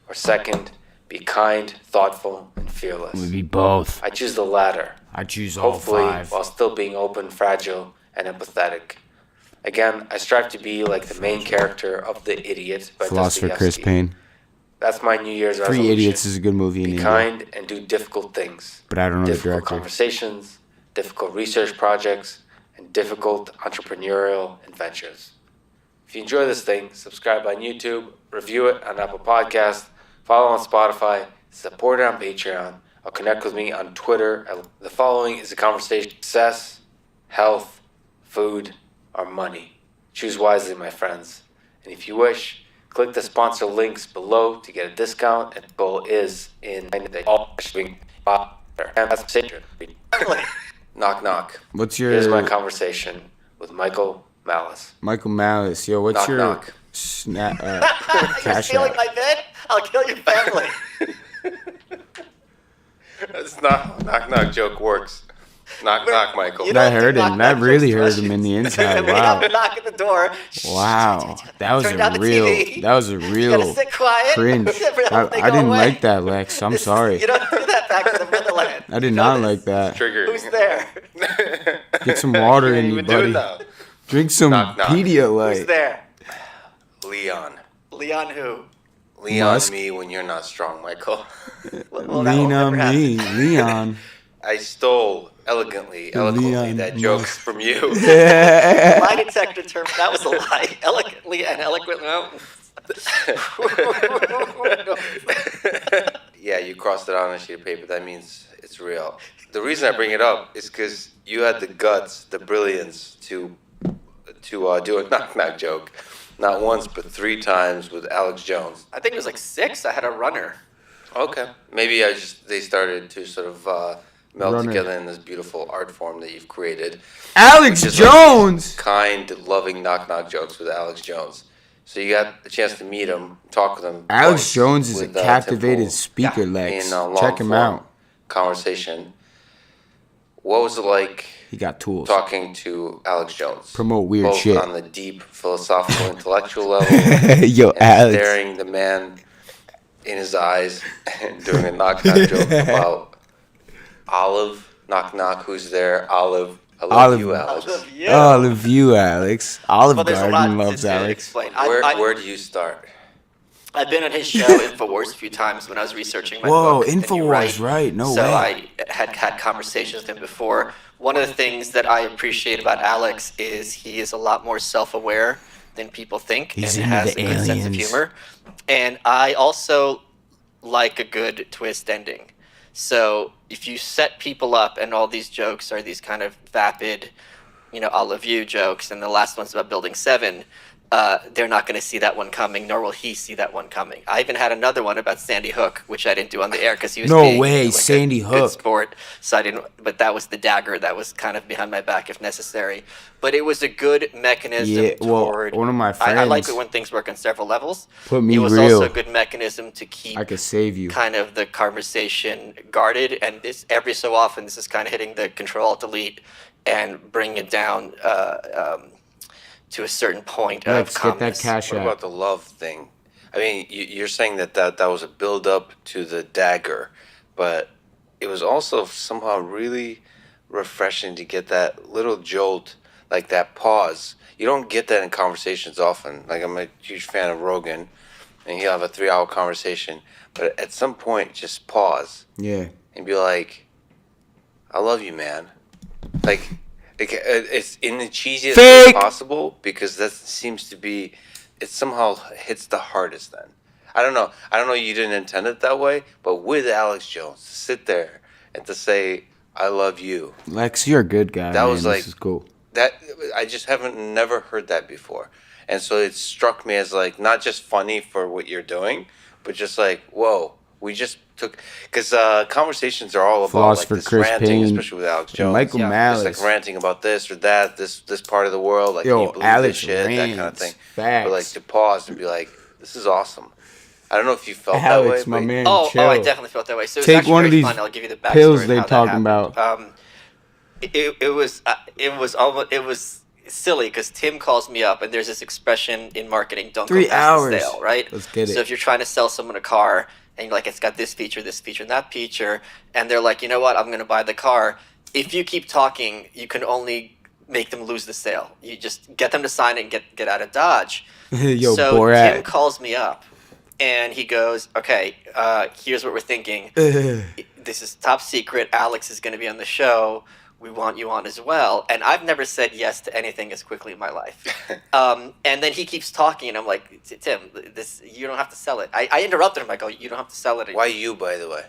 or second, be kind, thoughtful, and fearless. Would be both. I choose the latter. I choose all Hopefully, five. while still being open, fragile, and empathetic. Again, I strive to be like the main character of The Idiot by Philosopher Chris Dostoevsky. Payne. That's my New Year's resolution. Three Idiots is a good movie in Be India. kind and do difficult things. But I don't know the Difficult director. conversations, difficult research projects, and difficult entrepreneurial adventures. If you enjoy this thing, subscribe on YouTube, review it on Apple Podcasts, follow on Spotify, support it on Patreon, or connect with me on Twitter. The following is a conversation: success, health, food, or money. Choose wisely, my friends. And if you wish, click the sponsor links below to get a discount. And the goal is in the all shipping. Knock knock. What's your Here's my conversation with Michael Malice. Michael Malice? Yo, what's Knock, your knock. You're Cash stealing App? my bed? I'll kill your family. That's not knock knock joke works. Knock, knock, Michael. You That don't do hurt him. knock, That knock really jokes hurt to him in the Russians. inside. We Wow. have to knock at the door. Wow. That was Turn down a the real. TV. That was a You real gotta sit quiet. cringe. Everyone, they I go didn't away. like that, Lex. I'm sorry. You don't do that back in the motherland. I did You know not this. like that. Trigger. Who's there? Get some water in you, even do it buddy. now. Drink some Knock, knock. Who's Pedialyte. there? Leon. Leon who? Leon Musk. me when you're not strong, Michael. Well, that Lean will on never me, happen. Leon. I stole elegantly Leon that joke Musk. from you. Lie detector term. That was a lie. Elegantly and eloquently. Yeah, you crossed it out on a sheet of paper. That means it's real. The reason I bring it up is because you had the guts, the brilliance to do a knock knock joke, not once but 3 times with Alex Jones. I think it was like 6. I had a runner. Okay, maybe they started to sort of meld Runner. together in this beautiful art form that you've created. Alex Which is like Jones. kind, loving knock knock jokes with Alex Jones. So you got the chance to meet him, talk with him. Alex twice Jones is a with, Tim captivated Pool speaker, Lex. in long Check him form out. conversation. What was it like He got tools. talking to Alex Jones? Promote weird both shit. on the deep philosophical, intellectual level, Yo, and Alex. staring the man in his eyes doing a knock knock joke about Olive. Knock knock. Who's there? Olive. I love Olive. you, Alex. Olive you, Alex. Olive Well, there's a lot Garden to loves Alex. explain. Where do you start? I've been on his show Infowars a few times when I was researching my Whoa, book. and you Infowars, write. right, no so way. I had conversations with him before. One of the things that I appreciate about Alex is he is a lot more self-aware than people think, He's and into has the a good sense of aliens. humor. And I also like a good twist ending. So if you set people up and all these jokes are these kind of vapid, I love you jokes, and the last one's about building 7, they're not going to see that one coming, nor will he see that one coming. I even had another one about Sandy Hook, which I didn't do on the air because he was No being, way, like, Sandy a Hook. good sport. So I didn't. But that was the dagger that was kind of behind my back if necessary. But it was a good mechanism Yeah, well, toward. one of my I like friends it when things work on several levels. put me It was real. also a good mechanism to keep I could save you. kind of the conversation guarded, and this every so often this is kind of hitting the Control-Alt-Delete and bring it down to a certain point Lex, of get that calmness. cash What out. about the love thing? I mean, you're saying that was a build up to the dagger, but it was also somehow really refreshing to get that little jolt, like that pause. You don't get that in conversations often. Like, I'm a huge fan of Rogan, and he'll have a 3-hour conversation, but at some point, just pause Yeah. and be like, "I love you, man." Like it's in the cheesiest way Fake! possible, because that seems to be, it somehow hits the hardest. Then I don't know. You didn't intend it that way, but with Alex Jones to sit there and to say, "I love you," Lex, you're a good guy. That man. was like- This is cool. that I just never heard that before, and so it struck me as like not just funny for what you're doing, but just like, whoa. We just took, because conversations are all about Philosopher like this Chris ranting, Payne especially with Alex and Jones. Michael Just Malice. like ranting about this or that, this part of the world. Like, Yo, can you believe Alex this shit, that kind of rants. thing. Facts. But like to pause and be like, this is awesome. I don't know if you felt Alex, that way. my but man. Oh, chill. I definitely felt that way. So it's Take actually one of very these fun. I'll give you the backstory pills of they how that talking happened. about. It was silly because Tim calls me up and there's this expression in marketing: "Don't 3 go past hours. the sale," right? Let's get it. So if you're trying to sell someone a car and you're like, "It's got this feature, and that feature," and they're like, "You know what? I'm going to buy the car." If you keep talking, you can only make them lose the sale. You just get them to sign it and get out of Dodge. Yo, so Borat. Tim calls me up and he goes, "Okay, here's what we're thinking. This is top secret. Alex is going to be on the show. We want you on as well." And I've never said yes to anything as quickly in my life. And then he keeps talking, and I'm like, "Tim, this you don't have to sell it." I interrupted him. I go, "You don't have to sell it." Why you, by the way?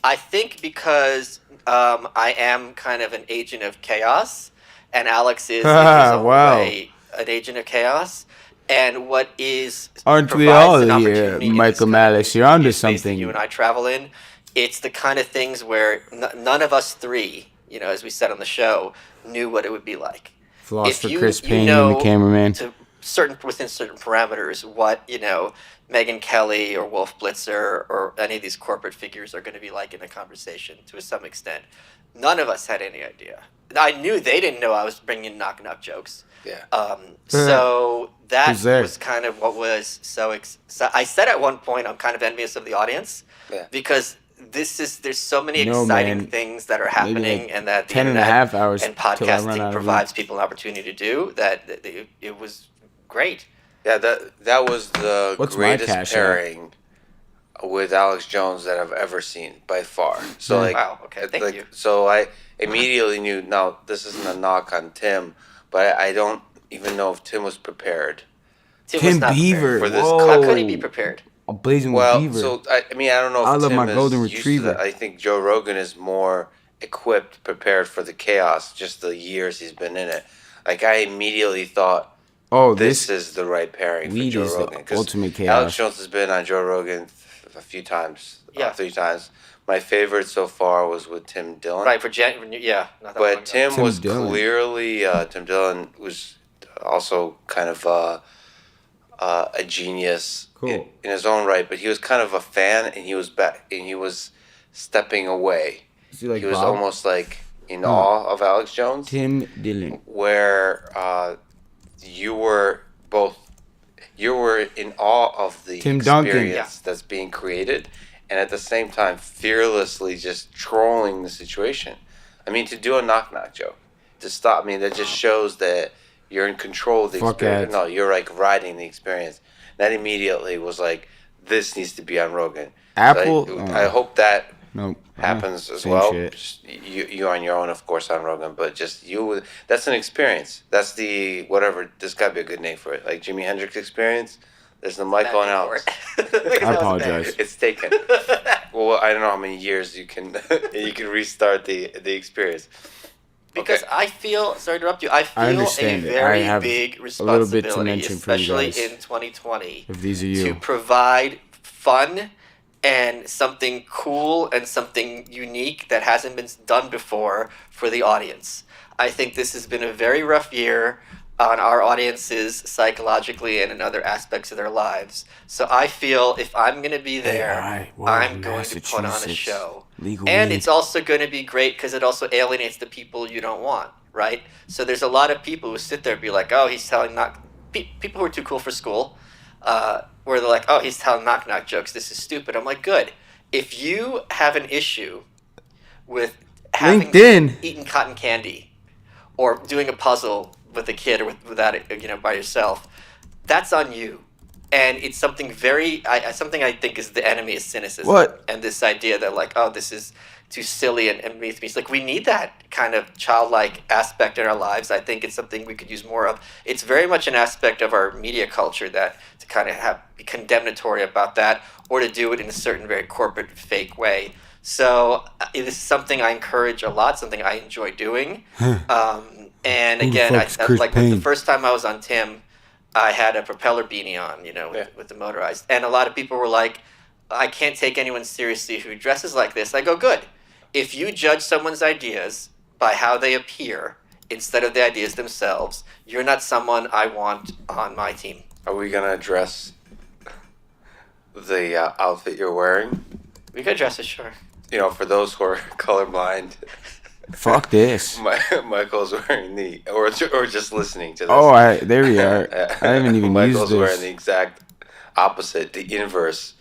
I think because I am kind of an agent of chaos, and Alex is in his own Wow. way an agent of chaos. And what is Aren't we provides all an here, opportunity in this Michael kind of Malice? You're onto space that something. You and I travel in. It's the kind of things where none of us three, as we said on the show, knew what it would be like. Philosopher If you- Chris you Payne know and the cameraman. To within certain parameters what Megyn Kelly or Wolf Blitzer or any of these corporate figures are going to be like in a conversation to some extent. None of us had any idea. I knew they didn't know I was bringing knock knock jokes. Yeah. So that Who's there? was kind of what was so. I said at one point I'm kind of envious of the audience Yeah. because there's so many No, exciting man. things that are Maybe happening like and that the 10 and a internet half hours and till I run out podcasting of provides people an opportunity to do that. It was great. Yeah, that was the What's my greatest cash app? pairing with Alex Jones that I've ever seen by far. So like, Wow, okay, thank you. So I immediately knew. Now this isn't a knock on Tim, but I don't even know if Tim was prepared. Tim was Tim not prepared. Beaver. for this Whoa. How could he be prepared? I'm blazing with Well, Beaver. so I mean, I don't know if I love Tim my is golden used to retriever. that. I think Joe Rogan is more equipped, prepared for the chaos. Just the years he's been in it. Like I immediately thought. This is the right pairing for weed Joe is the Rogan. 'Cause ultimate chaos. Alex Jones has been on Joe Rogan a few times, Yeah. 3 times. My favorite so far was with Tim Dillon. Right for yeah. Not that long ago. But Tim Tim was Dillon. clearly Tim Dillon was also kind of a genius Cool. in his own right. But he was kind of a fan, and he was stepping away. Is he like He was Bob? almost like in awe of Alex Jones, Tim Dillon. where you were in awe of the Tim Duncan. experience that's being created, and at the same time fearlessly just trolling the situation. I mean, to do a knock knock joke, to stop me, that just shows that you're in control of the Fuck experience. that. No, you're like riding the experience. That immediately was like, this needs to be on Rogan. Apple? So I hope that No. happens as same well. shit. Just you on your own, of course, on Rogan, but just you. That's an experience. That's the whatever. There's got to be a good name for it, like Jimi Hendrix experience. There's the Michael and Alex. I apologize. It's taken. Well, I don't know how many years you can restart the experience. Because Okay. I feel, sorry to interrupt you, I feel understand a it. very I have big a responsibility, little bit to mention for you especially guys. in 2020, If these are to you. provide fun and something cool and something unique that hasn't been done before for the audience. I think this has been a very rough year on our audiences psychologically and in other aspects of their lives. So I feel if I'm going to be there, alright, well, I'm going to put on a Massachusetts, show. legal And weed. it's also going to be great because it also alienates the people you don't want, right? So there's a lot of people who sit there and be like, oh, he's telling people who are too cool for school, where they're like, oh, he's telling knock-knock jokes. This is stupid. I'm like, good. If you have an issue with having LinkedIn. eaten cotton candy or doing a puzzle with a kid or without it, by yourself, that's on you. And it's something something I think is the enemy is cynicism. What? And this idea that like, oh, this is too silly and makes me like we need that kind of childlike aspect in our lives. I think it's something we could use more of. It's very much an aspect of our media culture that to kind of be condemnatory about that or to do it in a certain very corporate fake way. So it is something I encourage a lot, something I enjoy doing. And Who the again, fuck's Chris with the Payne? first time I was on Tim, I had a propeller beanie on, with the motorized. And a lot of people were like, I can't take anyone seriously who dresses like this. I go, good. If you judge someone's ideas by how they appear instead of the ideas themselves, you're not someone I want on my team. Are we gonna address the outfit you're wearing? We could address it, sure. For those who are colorblind, Fuck this. Michael's wearing or just listening to this. Oh, there we are. I haven't even Michael's used wearing the this. exact opposite, the inverse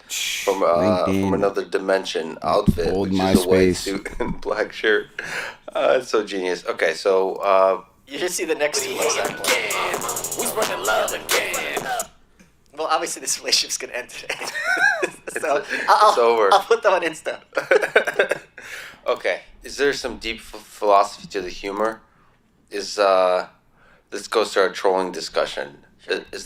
from LinkedIn. another dimension outfit, Old which is a white MySpace. suit and black shirt. It's so genius. Okay, so You should see the next two example. Well, obviously this relationship's gonna end today. So it's over. I'll put them on Insta. Okay, is there some deep philosophy to the humor? This goes to our trolling discussion. Is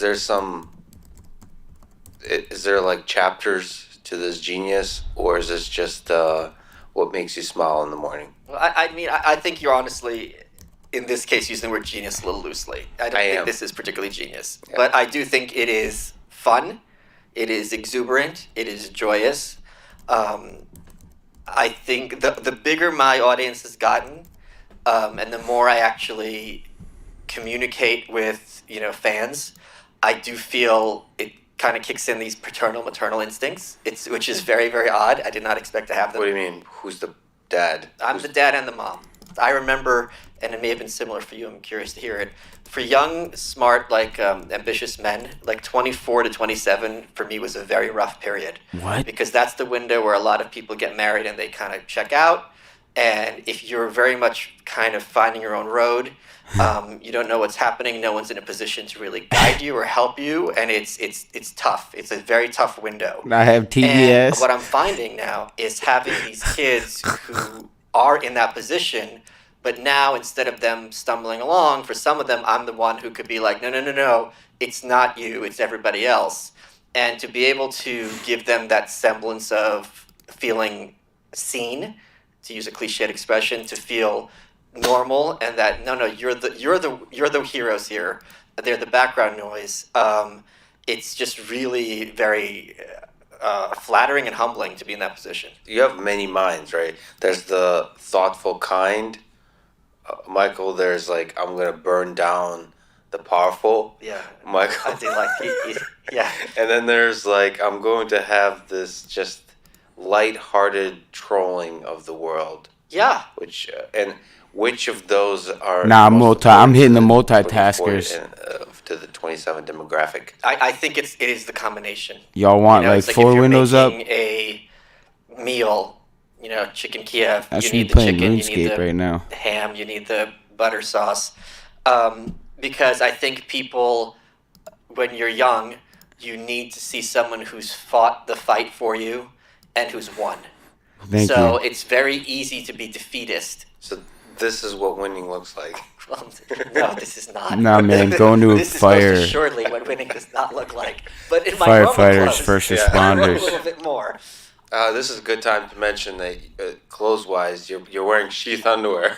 there like chapters to this genius, or is this just what makes you smile in the morning? Well, I think you're honestly, in this case, using the word genius a little loosely. I don't I think am. this is particularly genius. Yeah. But I do think it is fun. It is exuberant. It is joyous. I think the bigger my audience has gotten, and the more I actually communicate with fans, I do feel it kind of kicks in these paternal maternal instincts. Which is very, very odd. I did not expect to have them. What do you mean? Who's the dad? I'm the dad and the mom. I remember, and it may have been similar for you. I'm curious to hear it. For young, smart, ambitious men, 24 to 27 for me was a very rough period. What? Because that's the window where a lot of people get married and they kind of check out. And if you're very much kind of finding your own road, you don't know what's happening. No one's in a position to really guide you or help you, and it's tough. It's a very tough window. I have TBS. And what I'm finding now is having these kids who are in that position, but now instead of them stumbling along, for some of them, I'm the one who could be like, no, it's not you, it's everybody else. And to be able to give them that semblance of feeling seen, to use a cliched expression, to feel normal, and that no, you're the heroes here. They're the background noise. It's just really very flattering and humbling to be in that position. You have many minds, right? There's the thoughtful kind, Michael. There's I'm gonna burn down the powerful. Yeah, Michael. I think yeah. And then there's I'm going to have this just light-hearted trolling of the world. Yeah. Which of those are? Nah, I'm hitting the putting forward multitaskers. to the 27 demographic. I think it is the combination. Y'all want it's four if you're windows up? making a meal, chicken Kiev. I You should be need the playing chicken. You need RuneScape the right now. ham. You need the butter sauce. Because I think people, when you're young, you need to see someone who's fought the fight for you and who's won. Thank So you. it's very easy to be defeatist. So this is what winning looks like. Well, no, this is not. Nah, man, go into a this fire. This is most assuredly what winning does not look like. But in my normal Firefighters, clothes, first I wrote a responders. little bit more. This is a good time to mention that clothes-wise, you're wearing sheath underwear,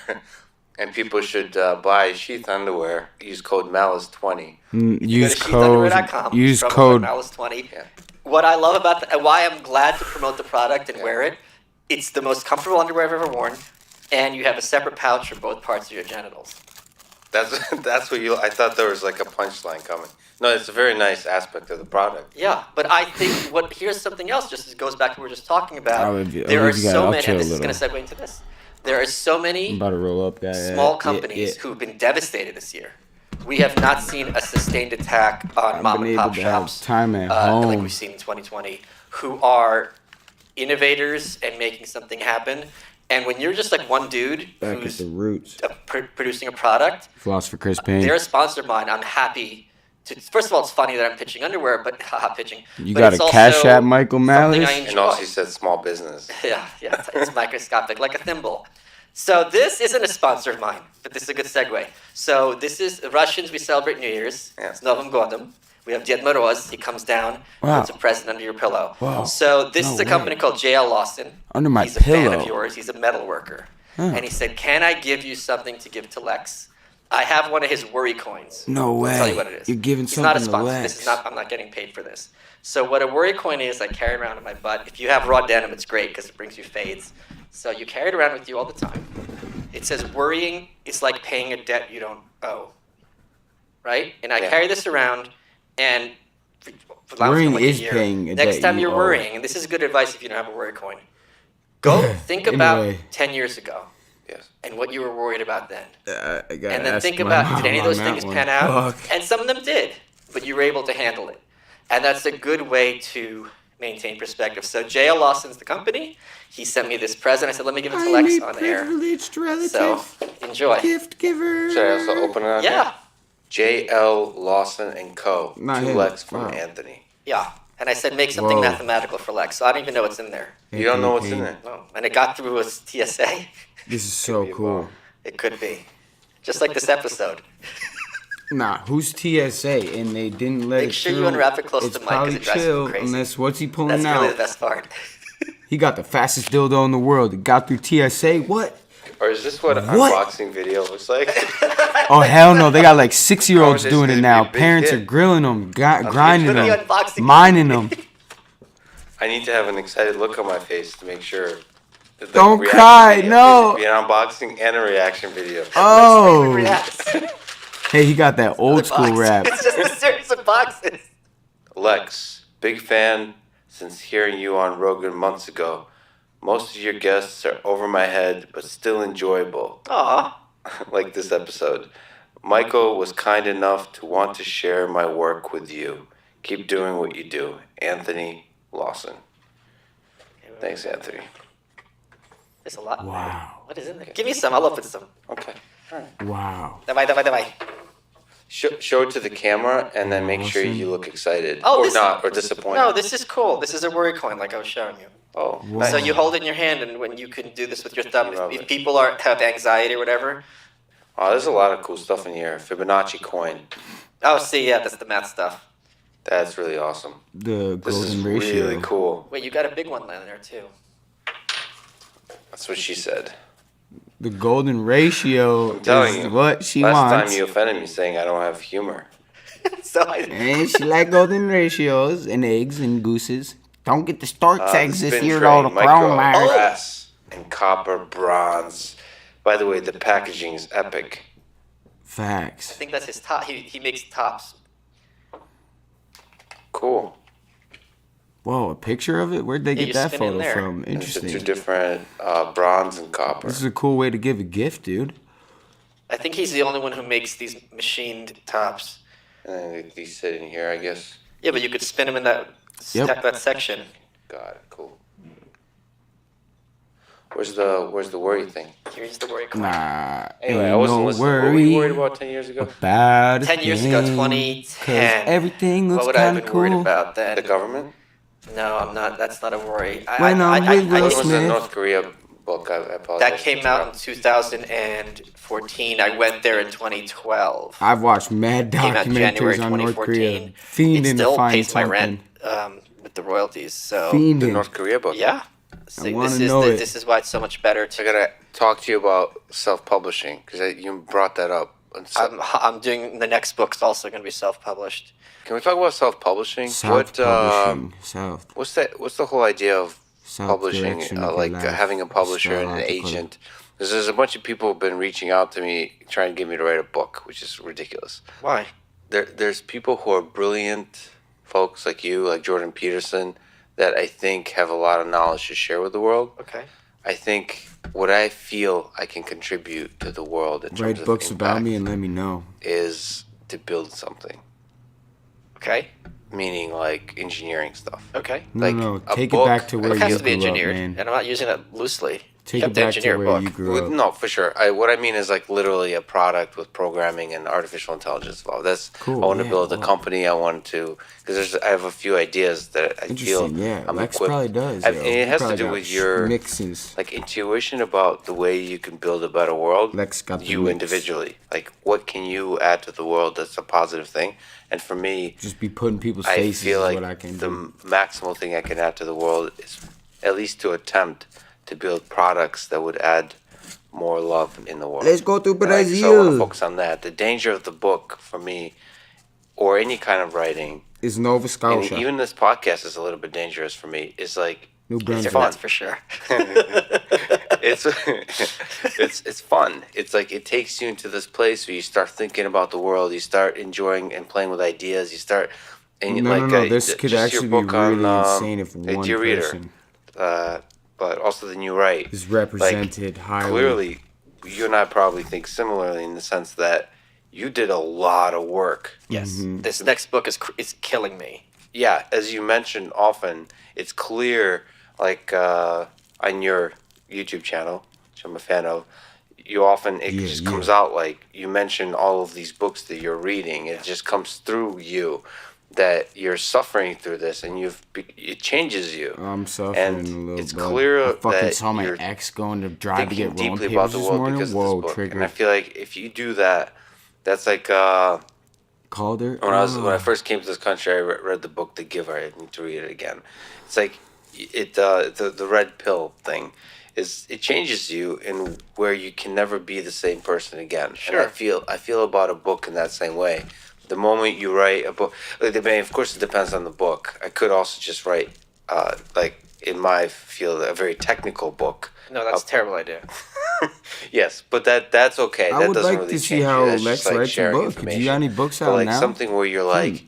and people should buy sheath underwear. Use code Malice20. Use Go to code. sheathunderwear.com, Use promo code. Malice20. What I love about and why I'm glad to promote the product and wear it, it's the most comfortable underwear I've ever worn, and you have a separate pouch for both parts of your genitals. That's what you. I thought there was a punchline coming. No, it's a very nice aspect of the product. Yeah, but I think here's something else. Just goes back to what we were just talking about. I'll leave you so I'll many, chill and a this is going to little. segue into this. There are so many I'm about to roll up, guys. small companies who've been devastated this year. We have not seen a sustained attack on I've mom been and pop able to have shops time at like home. we've seen in 2020, who are innovators and making something happen. And when you're just one dude Back at who's the roots. producing a product, Philosopher Chris Payne. they're a sponsor of mine. I'm happy to. First of all, it's funny that I'm pitching underwear, but pitching. You but got it's a Cash also App, Michael something Malice? I And enjoy. also, you said small business. Yeah, it's microscopic, like a thimble. So this isn't a sponsor of mine, but this is a good segue. So this is Russians. We celebrate New Year's. Yeah. It's Novym Godom. We have Ded Moroz. He comes down, Wow. puts a present under your pillow. Wow. So this No is a way. company called JL Lawson. Under my He's a fan pillow. of yours. He's a metal worker. Huh. And he said, "Can I give you something to give to Lex? I have one of his worry coins. No way. I'll tell you what it is. You're giving He's not a something to sponsor. Lex. This is not. I'm not getting paid for this. So what a worry coin is, I carry around in my butt. If you have raw denim, it's great because it brings you fades. So you carry it around with you all the time. It says worrying is like paying a debt you don't owe. Right? And I Yeah. carry this around, and for Worrying like a is year. paying a Next debt time you you're owe. worrying, and this is good advice if you don't have a worry coin. Go think about Anyway. 10 years ago Yes. and what you were worried about then. I gotta And then ask think my about, mom did any of those on that things one. pan out? Fuck. And some of them did, but you were able to handle it. And that's a good way to maintain perspective. So JL Lawson's the company. He sent me this present. I said, let me give it to Lex on air. So enjoy. gift giver. Should I also open it up? Yeah, JL Lawson and Co. Not Two him. Lex from Wow. Anthony. yeah. And I said, make something Whoa. mathematical for Lex. So I don't even know what's in there. You don't know what's in there. No. And it got through a TSA. This is so cool. It could be. Just like this episode. Nah, who's TSA? And they didn't let Make it sure you through. unwrap it close it's to Mike 'cause probably it drives him chill, crazy. unless what's he pulling That's out? really the best part. He got the fastest dildo in the world. It got through TSA. What? Or is this what an What? unboxing video looks like? Oh hell no! They got like 6-year-olds Oh, this doing is it gonna now. be a big Parents hit. are grilling them, grinding gonna be them, unboxing. mining them. I need to have an excited look on my face to make sure. that the Don't reaction cry, video no. needs to be an unboxing and a reaction video. Oh, Reacts. hey, he got that old school Unboxing. rap. It's just a series in boxes. Lex, big fan since hearing you on Rogan months ago. Most of your guests are over my head, but still enjoyable. Aw. Like this episode. Michael was kind enough to want to share my work with you. Keep doing what you do. Anthony Lawson. Thanks, Anthony. There's a lot in there. Wow. What is in there? Give me some. I'll open some. Okay. All right. Wow. Davai. Show it to the camera and then make sure you look excited. Oh, or this- not, or disappointed. No, this is cool. This is a worry coin, like I was showing you. Oh, Wow. So you hold it in your hand, and when you can do this with your thumb, Love if it. people have anxiety or whatever. Oh, there's a lot of cool stuff in here. Fibonacci coin. Oh, see, yeah, that's the math stuff. That's really awesome. The This is golden ratio. really cool. Wait, you got a big one in there too. That's what she said. The golden ratio telling is you. what she Last wants. time you offended me saying I don't have humor. So I, And she like golden ratios and eggs and gooses. Don't get the stork's eggs The this spin year, tray, though. The micro, crown mark. brass, and copper, bronze. By the way, the packaging is epic. I Facts. think that's his top. He makes tops. Cool. Whoa, a picture of it? Where'd they Yeah, get you that spin in photo there. from? And it's the two Interesting. different bronze and copper. This is a cool way to give a gift, dude. I think he's the only one who makes these machined tops. And then these sit in here, I guess. Yeah, but you could spin them in that Yep. that section. Got it. Cool. Where's the worry thing? Here's the worry coin. Nah, Anyway, ain't I wasn't no listening. What were you worried worry about 10 years ago? about a 10 years ago, thing, 2010. 'cause everything What looks would I have kind of been cool. worried about then? The government? No, I'm not. That's not a worry. When I'm with Will What was the Smith. North Korea book? I apologize. That came out in 2014. I went there in 2012. I've watched mad Came out January documentaries on North 2014. Korea. Fiending It still to find pays my something. rent with the royalties. So The Fiending. North Korea book. yeah. So wanna this is know it. this is why it's so much better I to. gotta talk to you about self-publishing because you brought that up. And so- I'm doing the next book's also going to be self-published. Can we talk about self-publishing? Self-publishing. South. What's that? What's the whole idea of publishing? Self-direction of Like your life. having a publisher and Style an to put it. agent. Because there's a bunch of people who've been reaching out to me trying to get me to write a book, which is ridiculous. Why? There's people who are brilliant folks like you, like Jordan Peterson, that I think have a lot of knowledge to share with the world. Okay. I think what I feel I can contribute to the world in terms Write of books about impact me and let me know. is to build something, Okay. meaning like engineering stuff. Okay. No, Like, no, a take book, it back to where It has you to be grew up, engineered, man. and I'm not using it loosely. Take you it have to back to engineer a where book. you grew up. No, for sure. What I mean is like literally a product with programming and artificial intelligence involved. That's Cool, I want to yeah, build a wow. company. I want to because I have a few ideas that I feel Interesting, yeah. I'm Lex equipped. probably does. And yo. it He has to probably do got with your mixins. like intuition about the way you can build a better world. Lex got the you mix. individually, like what can you add to the world that's a positive thing? And for me, Just be putting people's I faces feel is like what I can the do. maximal thing I can add to the world is at least to attempt to build products that would add more love in the world. Let's go to So I want to Brazil. focus on that. The danger of the book for me, or any kind of writing, It's Nova and Scotia. even this podcast is a little bit dangerous for me. Is like New Brunswick. fun. That's for sure. it's it's fun. It's like it takes you into this place where you start thinking about the world. You start enjoying and playing with ideas. You start and No, like no, no. This could just your actually be book really on, insane if one Dear Reader, person but also the new right is represented highly. Clearly, you and I probably think similarly in the sense that you did a lot of work. Yes. Mm-hmm. This next book is killing me. Yeah, as you mentioned often, it's clear, like on your YouTube channel, which I'm a fan of, you often, it Yeah, just yeah. comes out like you mention all of these books that you're reading. It just comes through you that you're suffering through this and it changes you. I'm suffering And a little it's bit. clear I fucking that saw my you're ex going to drive to thinking get rolling deeply about papers the this world morning. because Whoa, of this book. trigger. And I feel like if you do that, that's like Called her. when I first came to this country, I read the book The Giver. I need to read it again. It's like the red pill thing is it changes you in where you can never be the same person again. Sure. And I feel about a book in that same way. The moment you write a book, like, of course, it depends on the book. I could also just write, like in my field, a very technical book. No, that's a terrible idea. Yes, but that's okay. I that would doesn't like really to see change you. how That's Lex just, like, writes a sharing book. Do you got information. any books But out like now? something where you're like,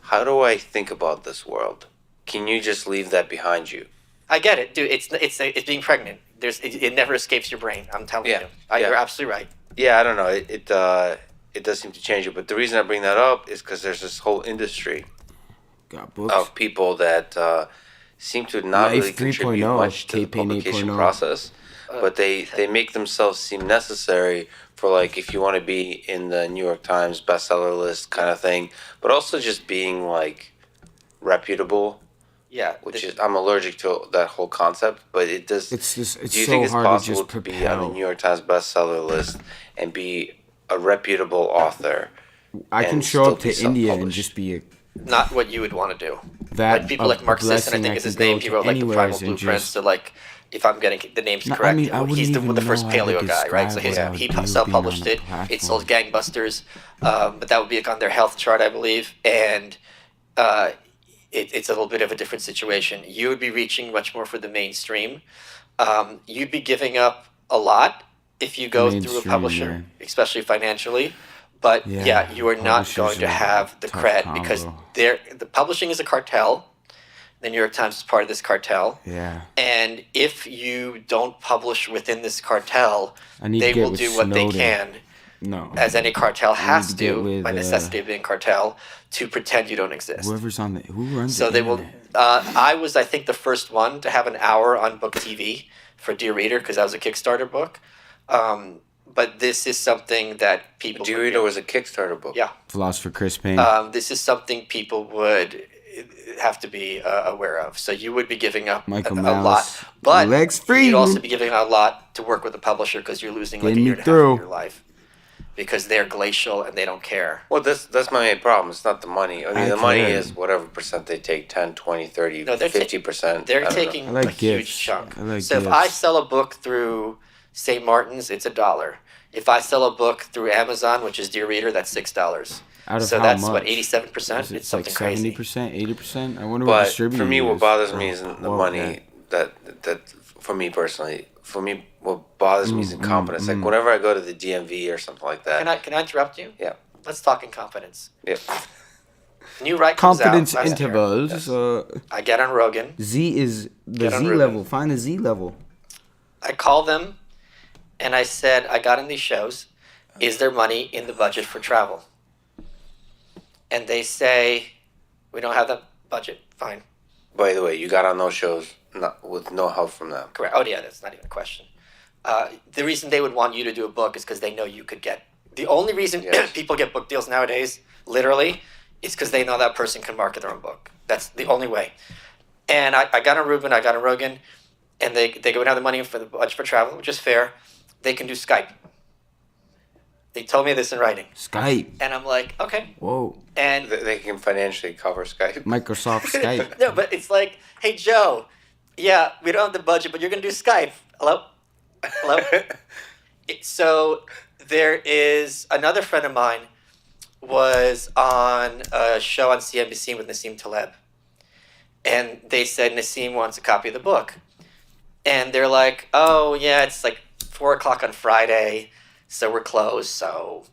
how do I think about this world? Can you just leave that behind you? I get it, dude. It's being pregnant. It never escapes your brain. I'm telling Yeah, you. yeah. You're absolutely right. Yeah, I don't know. It does seem to change it, but the reason I bring that up is because there's this whole industry Got books. of people that seem to not Life really contribute 3.0, much to the K-Pain publication 8.0. process, but they make themselves seem necessary for, like, if you want to be in the New York Times bestseller list kind of thing, but also just being like reputable. Yeah. Which is, I'm allergic to that whole concept, but it does. It's just it's Do you so think it's hard possible to to just be on propel. the New York Times bestseller list and be a reputable author? I can and show still up be to India and self-published? just be a Not what you would want to do. that Like people a- like Mark a Sisson, I blessing think is can his go name. He to wrote like the anywheres Primal and Blueprints. just- So like, if I'm getting the names No, I correct, mean, I wouldn't he's the even first know how to paleo guy, right? So describe what I would he do being self-published on a it. It platform. sold gangbusters, but that would be like on their health chart, I believe. And it's a little bit of a different situation. You would be reaching much more for the mainstream. You'd be giving up a lot if you go through a Mainstream, publisher, yeah. especially financially. But Yeah, yeah, you are not publishers going to are have the tough cred because combo. the publishing is a cartel. The New York Times is part of this cartel. Yeah. And if you don't publish within this cartel, I need to they get will with do what they Snowden. can, No. as any cartel has to get to, with, by necessity of being cartel, to pretend you don't exist. Whoever's on the who runs So the they will. internet? I was, I think, the first one to have an hour on Book TV for Dear Reader because that was a Kickstarter book. But this is something that people. Dear Reader was a Kickstarter book. Yeah. Philosopher Chris Payne. This is something people would have to be aware of. So you would be giving up Michael a Malice. lot, but Lex you'd Friedman. also be giving out a lot to work with the publisher because you're losing like a Getting year me and a half through. of your life because they're glacial and they don't care. Well, that's my main problem. It's not the money. I mean, I the money care. is whatever percent they take, 10, 20, 30, No, they're 50%. They're I don't know. taking I like a huge gifts. chunk. I like So if I gifts. sell a book through St. Martin's, it's $1. If I sell a book through Amazon, which is Dear Reader, that's $6. Out of So how that's much? what 87%. Is it It's something like crazy. 70%, 80%? I wonder what But distributor for me, you what use. bothers me isn't the Well, money. That for me personally, for me, what bothers me is Mm, incompetence. Like whenever I go to the DMV or something like that. Can I interrupt you? Yeah. Let's talk incompetence. Yeah. New right comes out Confidence last year. intervals. I get on Rogan. Z is the Get on Z Ruben. level. Find the Z level. I called them and I said, I got in these shows. Is there money in the budget for travel? And they say, we don't have that budget. Fine. By the way, you got on those shows with no help from them. Correct. Oh, yeah, that's not even a question. The reason they would want you to do a book is because they know you could get. The only reason Yes. people get book deals nowadays, literally, is because they know that person can market their own book. That's the only way. And I got on Ruben, I got on Rogan, and they go and have the money for the budget for travel, which is fair. They can do Skype. They told me this in writing. Skype. And I'm like, okay. Whoa. And They can financially cover Skype. Microsoft Skype. no, but it's like, hey, Joe, yeah, we don't have the budget, but you're going to do Skype. Hello? Hello? So there is another friend of mine was on a show on CNBC with Nassim Taleb. And they said Nassim wants a copy of the book. And they're like, oh, yeah, it's like 4 o'clock on Friday, so we're closed. So,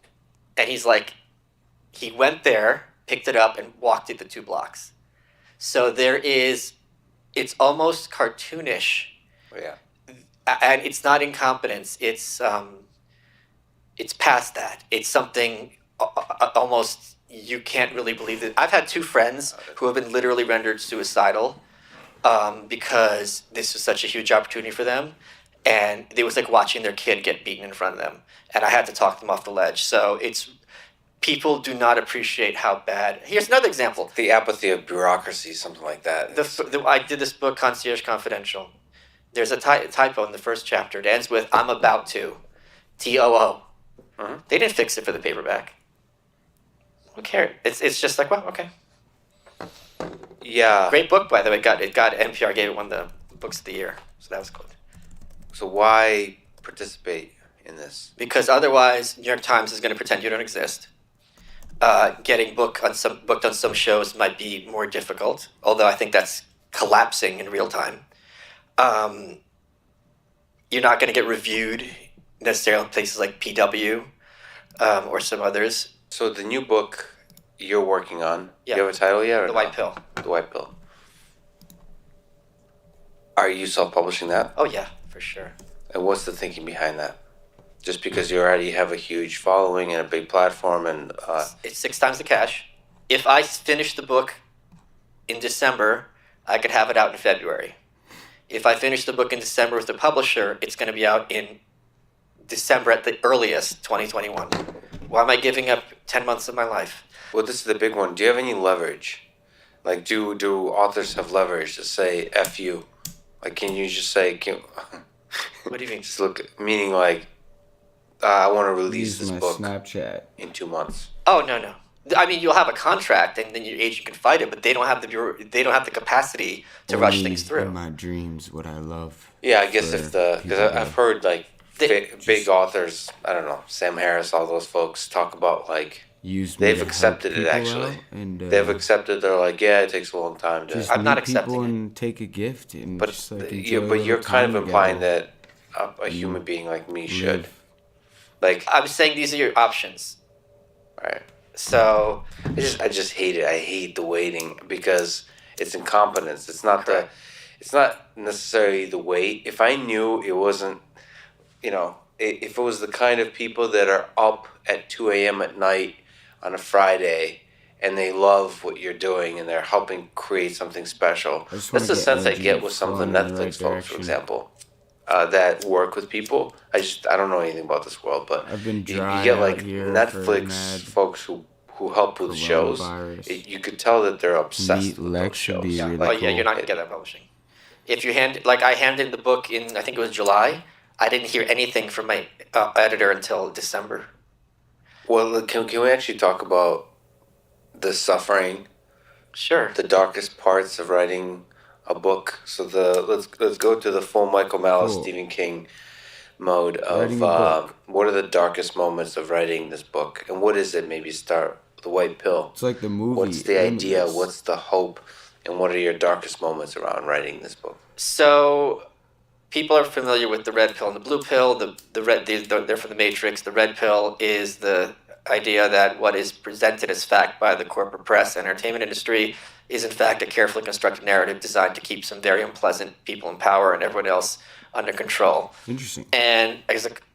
and he's like, he went there, picked it up, and walked it the 2 blocks. So there is, it's almost cartoonish, Yeah. and it's not incompetence. It's past that. It's something almost you can't really believe it. I've had 2 friends who have been literally rendered suicidal because this was such a huge opportunity for them, and it was like watching their kid get beaten in front of them. And I had to talk them off the ledge. So it's people do not appreciate how bad. Here's another example. The apathy of bureaucracy, something like that. I did this book, Concierge Confidential. There's a typo in the first chapter. It ends with "I'm about to," TOO. Mhm. They didn't fix it for the paperback. Who cares? It's just like, well, okay. Yeah. Great book, by the way. It got NPR gave it one of the books of the year, so that was cool. So why participate in this? Because otherwise, New York Times is going to pretend you don't exist. Getting booked on some shows might be more difficult, although I think that's collapsing in real time. You're not going to get reviewed necessarily in places like PW or some others. So the new book, you're working on. Yeah. You have a title yet? Or The no? White Pill. The White Pill. Are you self-publishing that? Oh yeah, for sure. And what's the thinking behind that? Just because you already have a huge following and a big platform, and It's 6 times the cash. If I finish the book in December, I could have it out in February. If I finish the book in December with the publisher, it's going to be out in December at the earliest, 2021. Why am I giving up 10 months of my life? well, this is the big one. Do you have any leverage? Like, do authors have leverage to say "F you"? Like, can you just say, What do you mean? just look, meaning like, I want to release Use this my book Snapchat. in 2 months. Oh, no. I mean, you'll have a contract, and then your agent can fight it, but they don't have the capacity to rush Only things through. In my dreams, what I love. Yeah, I guess for because people I've to- heard like They- big authors, I don't know, Sam Harris, all those folks talk about like use me they've to help accepted it people actually. out and, They've accepted. They're like, yeah, it takes a long time to. Just I'm not meet people accepting it. and take a gift and But just like you, enjoy but a you're little kind of time implying together. that a human being like me should, Live. like, I'm saying these are your options. right. So, I just hate it. I hate the waiting because it's incompetence. It's not Correct. it's not necessarily the wait. If I knew it wasn't, if it was the kind of people that are up at 2 a.m. at night on a Friday and they love what you're doing and they're helping create something special. I just That's wanna the get sense I energy get with some of the flowing in the Netflix right folks, for direction. example, that work with people. I don't know anything about this world, but I've been you dry get out like here for Netflix mad folks who help with shows. coronavirus. You could tell that they're obsessed Meet with Lex those shows. would be really oh yeah, cool. you're not gonna get that publishing. If you I handed the book in, I think it was July. I didn't hear anything from my editor until December. Well, can we actually talk about the suffering, Sure. the darkest parts of writing a book? So let's go to the full Michael Malice, Cool. Stephen King mode of Writing a book. what are the darkest moments of writing this book, and what is it? Maybe start with the White Pill. It's like the movie. What's the idea? Limitless. What's the hope? And what are your darkest moments around writing this book? So, people are familiar with the red pill and the blue pill. They're from the Matrix. The red pill is the idea that what is presented as fact by the corporate press and entertainment industry is in fact a carefully constructed narrative designed to keep some very unpleasant people in power and everyone else under control. Interesting. And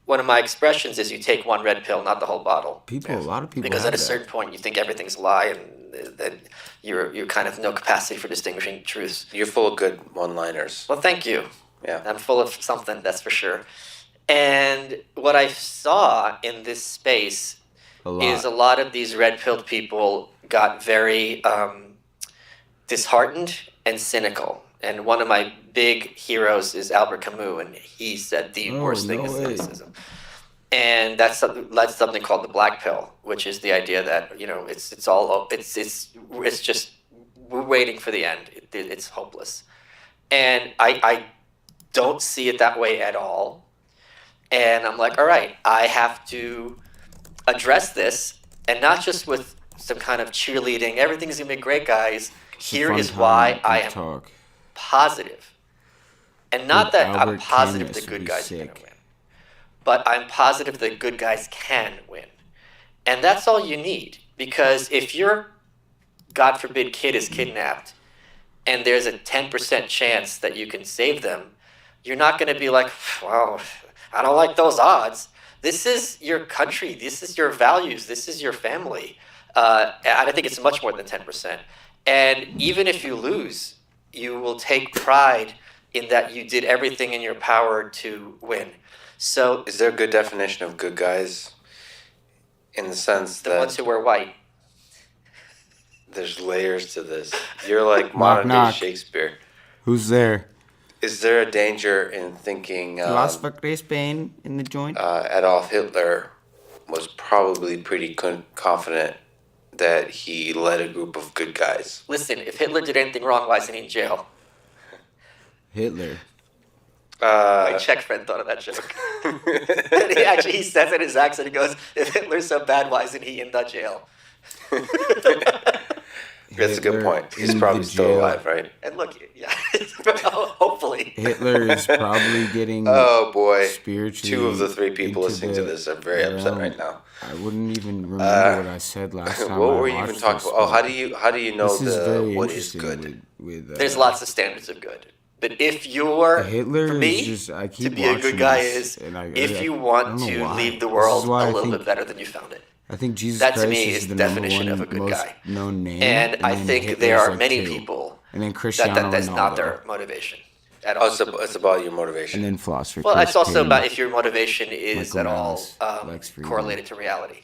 one of my expressions is you take one red pill, not the whole bottle. A lot of people Because have at a that. certain point you think everything's a lie and then you're kind of no capacity for distinguishing truths. You're full of good one-liners. Well, thank you. Yeah. I'm full of something, that's for sure. And what I saw in this space is a lot of these red-pilled people got very disheartened and cynical. And one of my big heroes is Albert Camus, and he said the Oh, worst thing no is way. cynicism. And that's something called the black pill, which is the idea that it's just we're waiting for the end. It's hopeless, and I don't see it that way at all. And I'm like, all right, I have to address this, and not just with some kind of cheerleading. Everything's gonna be great, guys. It's a Here fun is time why to I am talk. positive, and not With that I'm Albert positive Camus the would good be guys are gonna sick. win, but I'm positive the good guys can win, and that's all you need. Because if your, God forbid, kid is kidnapped, and there's a 10% chance that you can save them, you're not going to be like, well, I don't like those odds. This is your country. This is your values. This is your family. I think it's much more than 10%. And even if you lose, you will take pride in that you did everything in your power to win. So Is there a good definition of good guys? In the sense the ones that who wear white. there's layers to this. You're like Knock, modern day knock. Shakespeare. Who's there? Is there a danger in thinking Philosopher Spain in the joint? Adolf Hitler was probably pretty confident that he led a group of good guys? Listen, if Hitler did anything wrong, why isn't he in jail? Hitler. My Czech friend thought of that joke. He says in his accent, he goes, if Hitler's so bad, why isn't he in the jail? That's a good Hitler point. He's in probably the still jail. alive, right? And look, yeah, hopefully. Hitler is probably getting Oh boy, spiritually. two of the three people into listening to the this are very upset realm. right now. I wouldn't even remember what I said last time. What I were you even watched talking this, about? Oh, but how do you know this is very what is interesting good? With There's lots of standards of good. But if you're, Hitler for is me, just- I to keep be a good watching guy this, is and if you I want don't know to why. leave the This is world why a I little think- bit better than you found it. I think Jesus That to Christ me is is the the number definition one of a good most guy. known name, And I then think Hitler's there are like many two. people And then Cristiano that's not Ronaldo. their motivation at Oh, all. it's about your motivation. And then philosopher. Well, Chris it's also Payne. about if your motivation is Michael at all Malice, Lex Friedman. correlated to reality.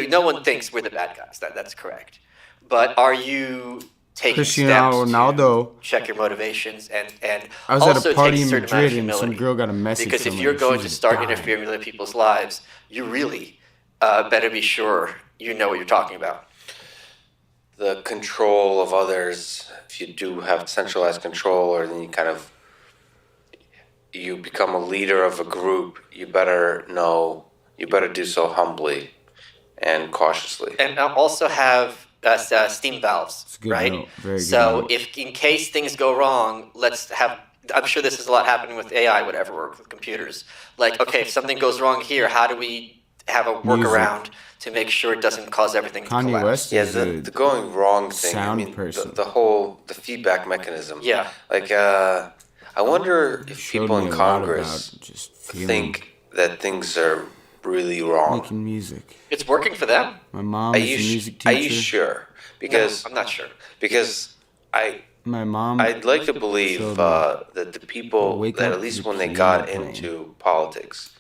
No one thinks we're the bad guys. That's correct. But are you taking Cristiano steps Ronaldo. to check your motivations and I was at also a party take in certain amount of Madrid and some humility? girl got a message Because from if her, you're going she to was start dying. interfering with other people's lives, you really better be sure you know what you're talking about. The control of others, if you do have centralized control, or then you become a leader of a group, you better do so humbly and cautiously. And also have steam valves, a good right? note, very good So note. if in case things go wrong, let's have. I'm sure this is a lot happening with AI, whatever, or with computers. Like, okay, if something goes wrong here, how do we have a workaround to make sure it doesn't cause everything to Kanye collapse? West Yeah, is the going wrong thing. sound I mean, person. the feedback mechanism. Yeah. Like, I wonder if showed people me in a lot Congress about just feeling, think that things are really wrong. making music. It's working for them. My mom Are is you a music are teacher. you sure? No, Because I'm not sure. My mom. I'd like to believe showed me that the people wake that up at least to when they piano got playing. into politics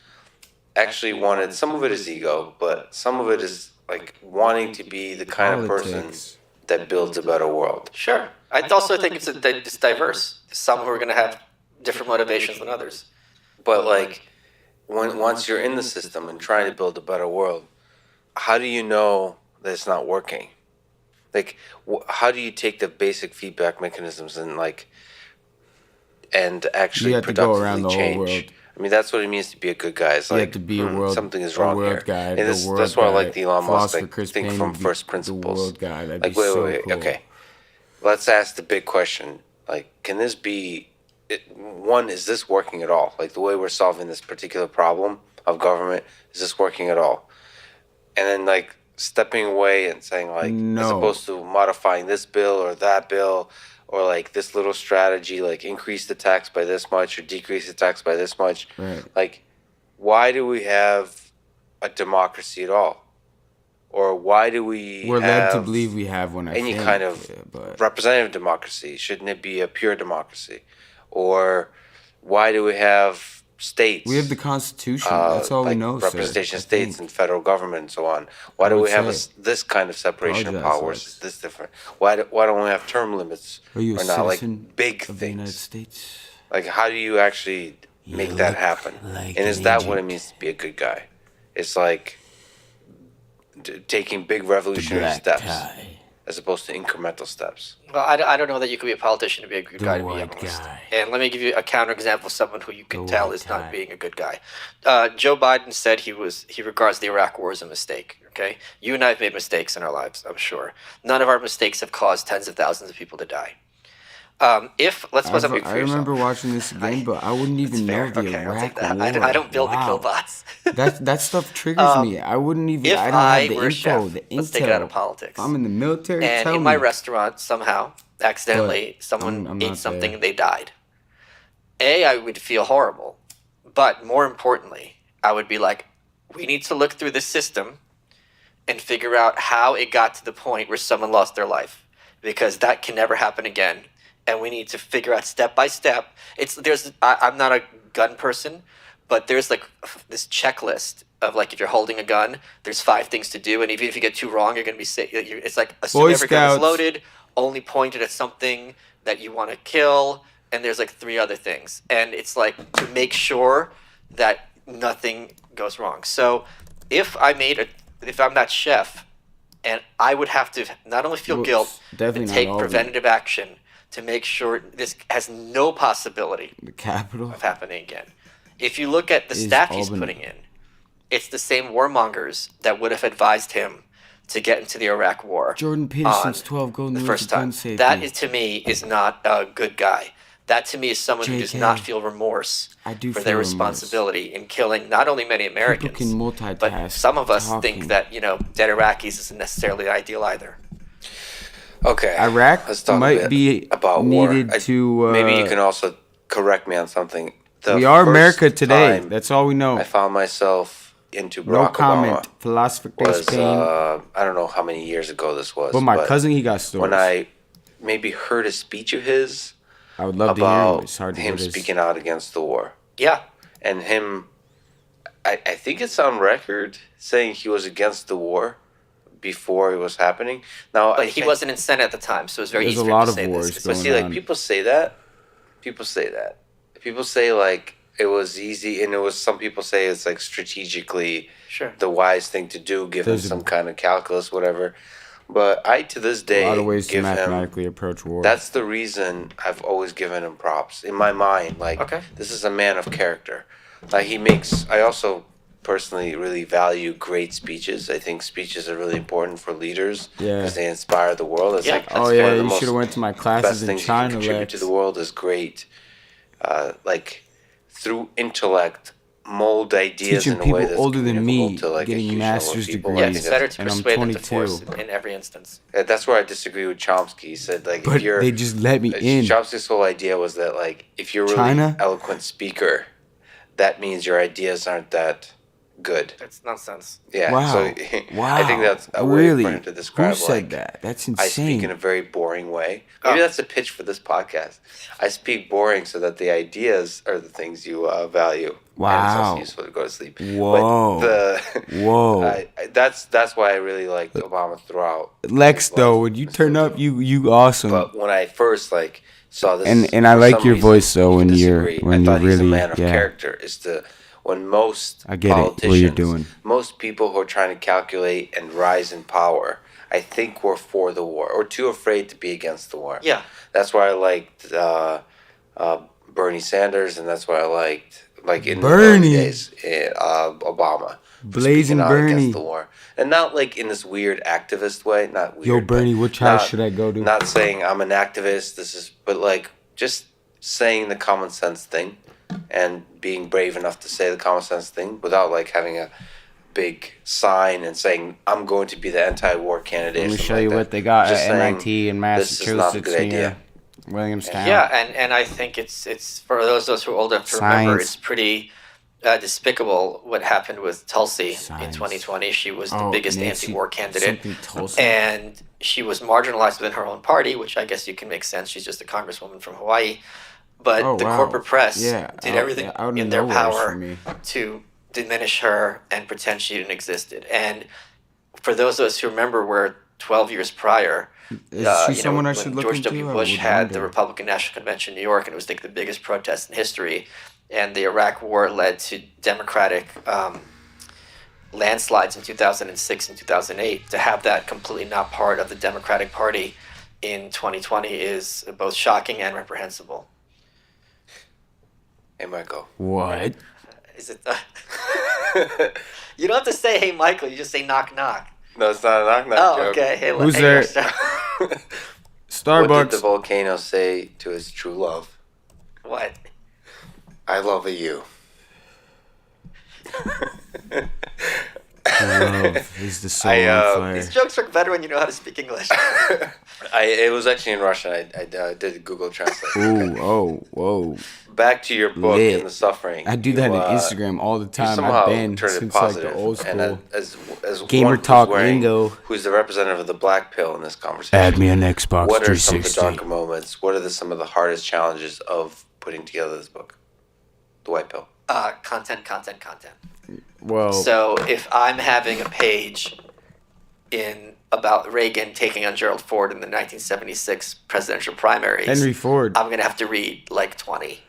actually wanted, some of it is ego, but some of it is like wanting to be the kind of person Politics. that builds a better world. Sure. I also think it's diverse. Some who are going to have different motivations than others. But like once you're in the system and trying to build a better world, how do you know that it's not working? Like, how do you take the basic feedback mechanisms and actually You have to go productively around the whole change? world. I mean, that's what it means to be a good guy. It's You like have to be a world, something is a wrong world here. guide. And the world that's why I like guide. the Elon Musk, Philosopher like, Chris think Payne from would be first The principles. world guide. That'd Like, be so wait, cool. okay. Let's ask the big question. Like, can this be? One, is this working at all? Like the way we're solving this particular problem of government, is this working at all? And then like stepping away and saying like, No. as opposed to modifying this bill or that bill, or like this little strategy, like increase the tax by this much or decrease the tax by this much. Right. Like, why do we have a democracy at all? Or why do we We're led to have believe we have one. I any think, kind of yeah, but representative democracy? Shouldn't it be a pure democracy? Or why do we have states? we have the Constitution. That's all like we know, representation sir. of states and federal government and so on. Why do would we have say- this kind of separation of Apologize, powers? Lex. Is this different? Why don't we have term limits Are you a or not? Like citizen big of the United things. States? Like, how do you actually make that look happen? like And is an that what it agent. means to be a good guy? It's like taking big revolutionary steps as opposed to incremental steps. Well, I don't know that you could be a politician to be a good The guy to be white honest. guy. And let me give you a counterexample of someone who you can The tell white is not guy. being a good guy. Joe Biden said he regards the Iraq War as a mistake. Okay, you and I have made mistakes in our lives, I'm sure. None of our mistakes have caused tens of thousands of people to die. Let's suppose I'm I remember watching this again, but I wouldn't even know fair. the Okay, I'll take Iraq that. War. I don't build the Wow. killbots. That stuff triggers me. I wouldn't even. if I don't I have the were a info, chef, the intel. let's take it out of politics. If I'm in the military. And tell in my me. restaurant, somehow, accidentally, But someone I'm ate not something there. and they died. I would feel horrible. But more importantly, I would be like, we need to look through the system and figure out how it got to the point where someone lost their life. Because that can never happen again. And we need to figure out step by step. I'm not a gun person, but there's like this checklist of like if you're holding a gun, there's 5 things to do, and even if you get 2 wrong, you're gonna be safe. It's like assume Boy every gun is Scouts. loaded, only pointed at something that you want to kill, and there's like 3 other things, and it's like to make sure that nothing goes wrong. So if I'm that chef, and I would have to not only feel Well, guilt, definitely but not take all of them. preventative action to make sure this has no possibility The capital. of happening again. If you look at the Is staff he's Albany. putting in, it's the same warmongers that would have advised him to get into the Iraq War. Jordan on Peterson's 12 golden the rules first of gun time. safety. That is, to me, is not a good guy. That to me is someone who does JK. not feel remorse I do for feel their remorse. responsibility in killing not only many Americans, can multitask but some of us talking. think that dead Iraqis isn't necessarily ideal either. Okay. Iraq Let's talk might a bit be about needed war. to. Maybe you can also correct me on something. The We are first America today. time That's all we know. I found myself into No Barack comment. Obama Philosophic was Spain. I don't know how many years ago this was. But my cousin, he got stories. when I maybe heard a speech of his I would love to hear him. about It's hard to him hear this. speaking out against the war, Yeah, and him, I think it's on record saying he was against the war before it was happening. Now, but he wasn't in Senate at the time, so it was very There's easy a for him lot to of say wars this. But going see, like on. people say that. People say like it was easy, and it was. Some people say it's like strategically Sure. the wise thing to do, given There's a- some kind of calculus, whatever. But I, to this day, A lot of ways to give him. mathematically approach war. That's the reason I've always given him props in my mind. Like, Okay. this is a man of character. Like he makes. I also personally really value great speeches. I think speeches are really important for leaders Yeah. because they inspire the world. It's Yeah. like Oh that's yeah, one of the you most should have went to my best classes in things you China, can contribute to Lex. the world is great. Like through intellect, mold ideas Teaching in a way people that's older than me, communicable to, like, a getting huge number of master's people. degrees. Yeah, I it's think better that's- to and I'm persuade them to 22. force in every instance. That's where I disagree with Chomsky. He said like But if you're they just let me in. Chomsky's whole idea was that like if you're really China? eloquent speaker, that means your ideas aren't that good. That's nonsense. Yeah. Wow. So Wow. I think that's a way really? for him to describe Who said like that? That's I speak insane. in a very boring way. Maybe Oh. that's a pitch for this podcast. I speak boring so that the ideas are the things you value. And it's Wow. also useful to go to sleep. Whoa. But Whoa. that's why I really liked Obama throughout. Lex, his though, life. when you turn up, you awesome. But when I first like saw this, And I for like some your reason, voice, though, you when can you're- disagree. when I thought you're he's a really- man of yeah. character. Is the when most I get it, what politicians, you're doing. most people who are trying to calculate and rise in power, I think were for the war or too afraid to be against the war. Yeah. That's why I liked Bernie Sanders, and that's why I liked like in Bernie. the early days Obama. for Blazing speaking out Bernie. against the war, and not like in this weird activist way. Not weird. Yo, but Bernie, which house not- should I go to? Not saying I'm an activist. This is, but like just saying the common sense thing, and being brave enough to say the common sense thing without like having a big sign and saying I'm going to be the anti-war candidate. Let or me something show like you that. what they got Just at saying, MIT in this is not a Massachusetts good near idea. Williamstown. Yeah, and I think it's for those of us who are old enough to remember, Science. it's pretty despicable what happened with Tulsi in Science. 2020. She was the Oh, biggest Nancy, anti-war candidate, something Tulsi. and she was marginalized within her own party, which I guess you can make sense. She's just a congresswoman from Hawaii, but Oh, the wow. corporate press Yeah, did out- everything yeah, out of in their nowhere for power me. to diminish her and pretend she didn't existed. And for those of us who remember where 12 years prior, Is she someone I when should look George into? W. I Bush would had the wonder. Republican National Convention in New York, and it was like the biggest protest in history. And the Iraq War led to Democratic landslides in 2006 and 2008. To have that completely not part of the Democratic Party in 2020 is both shocking and reprehensible. Hey, Michael. What? Is it? You don't have to say "Hey, Michael." You just say "Knock, knock." No, it's not a knock knock Oh, joke. okay. Hey, Who's hey, there? Star- What did the Starbucks. volcano say to his true love? What? I love you. Love is the soul I, on fire. These jokes work better when you know how to speak English. It was actually in Russian. I did Google Translate. Ooh, oh, whoa. Back to your book Lit. and the suffering. I do that You, on Instagram all the You time. somehow I've been turned it since like positive. the old And school. as Gamer one who's talk wearing- lingo. Who's the representative of the black pill in this conversation? Add me an Xbox What are some of the 360. darker moments? What are some of the hardest challenges of putting together this book? The white pill. Content. Well, So if I'm having a page about Reagan taking on Gerald Ford in the 1976 presidential primaries, Henry Ford. I'm gonna have to read like 20.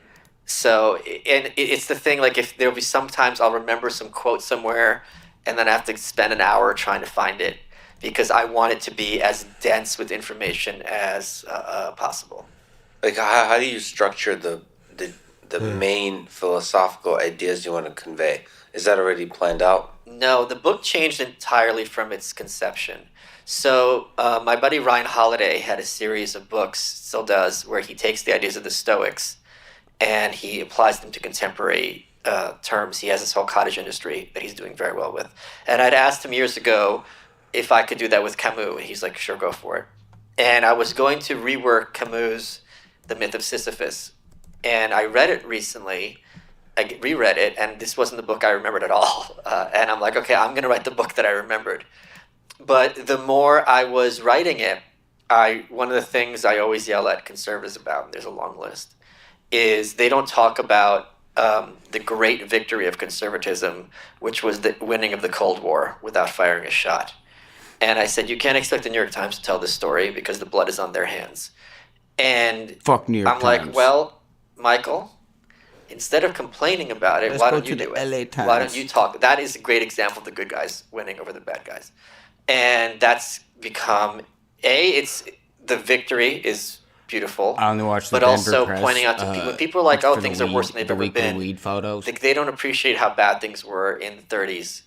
So it's the thing. Like if there'll be sometimes I'll remember some quote somewhere, and then I have to spend an hour trying to find it because I want it to be as dense with information as possible. Like how do you structure the main philosophical ideas you want to convey? Is that already planned out? No, the book changed entirely from its conception. So, my buddy Ryan Holiday had a series of books, still does, where he takes the ideas of the Stoics and he applies them to contemporary terms. He has this whole cottage industry that he's doing very well with. And I'd asked him years ago if I could do that with Camus, and he's like, sure, go for it. And I was going to rework Camus' The Myth of Sisyphus, and I read it recently. I reread it, and this wasn't the book I remembered at all. And I'm like, okay, I'm going to write the book that I remembered. But the more I was writing it, one of the things I always yell at conservatives about, and there's a long list, is they don't talk about the great victory of conservatism, which was the winning of the Cold War without firing a shot. And I said, you can't expect the New York Times to tell this story because the blood is on their hands. And Fuck New York I'm Times. like, well, Michael, instead of complaining about it, Let's why go don't you to do the it? LA Times. Why don't you talk? That is a great example of the good guys winning over the bad guys. And that's become, it's the victory is beautiful. I only watched the but Denver also Press, pointing out to people, when people are like, it's oh, for the things are worse than they've the ever week of the been. weed photos. They don't appreciate how bad things were in the 30s,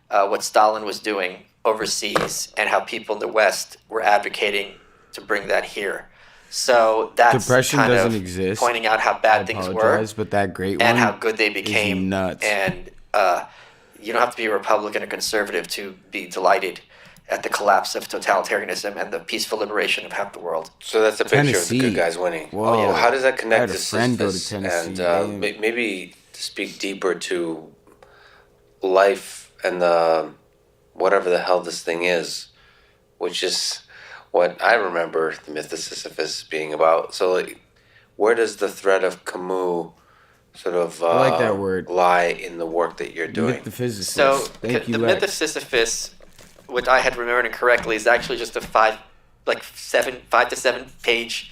what Stalin was doing overseas, and how people in the West were advocating to bring that here. So that's Depression kind doesn't of exist. pointing out how bad I things were apologize, but that great and one how good they became. nuts. And you don't have to be a Republican or conservative to be delighted at the collapse of totalitarianism and the peaceful liberation of half the world. So that's a picture of the Tennessee. good guys winning. Whoa. How does that I connect had a to friend go to Sisyphus? Tennessee, And damn. maybe to speak deeper to life and the whatever the hell this thing is, which is what I remember the myth of Sisyphus being about. So, like, where does the thread of Camus sort of I like that word. lie in the work that you're doing? Myth the physicist. So Thank you, the Lex. myth of Sisyphus, which I had remembered incorrectly, is actually just a 5 to 7 page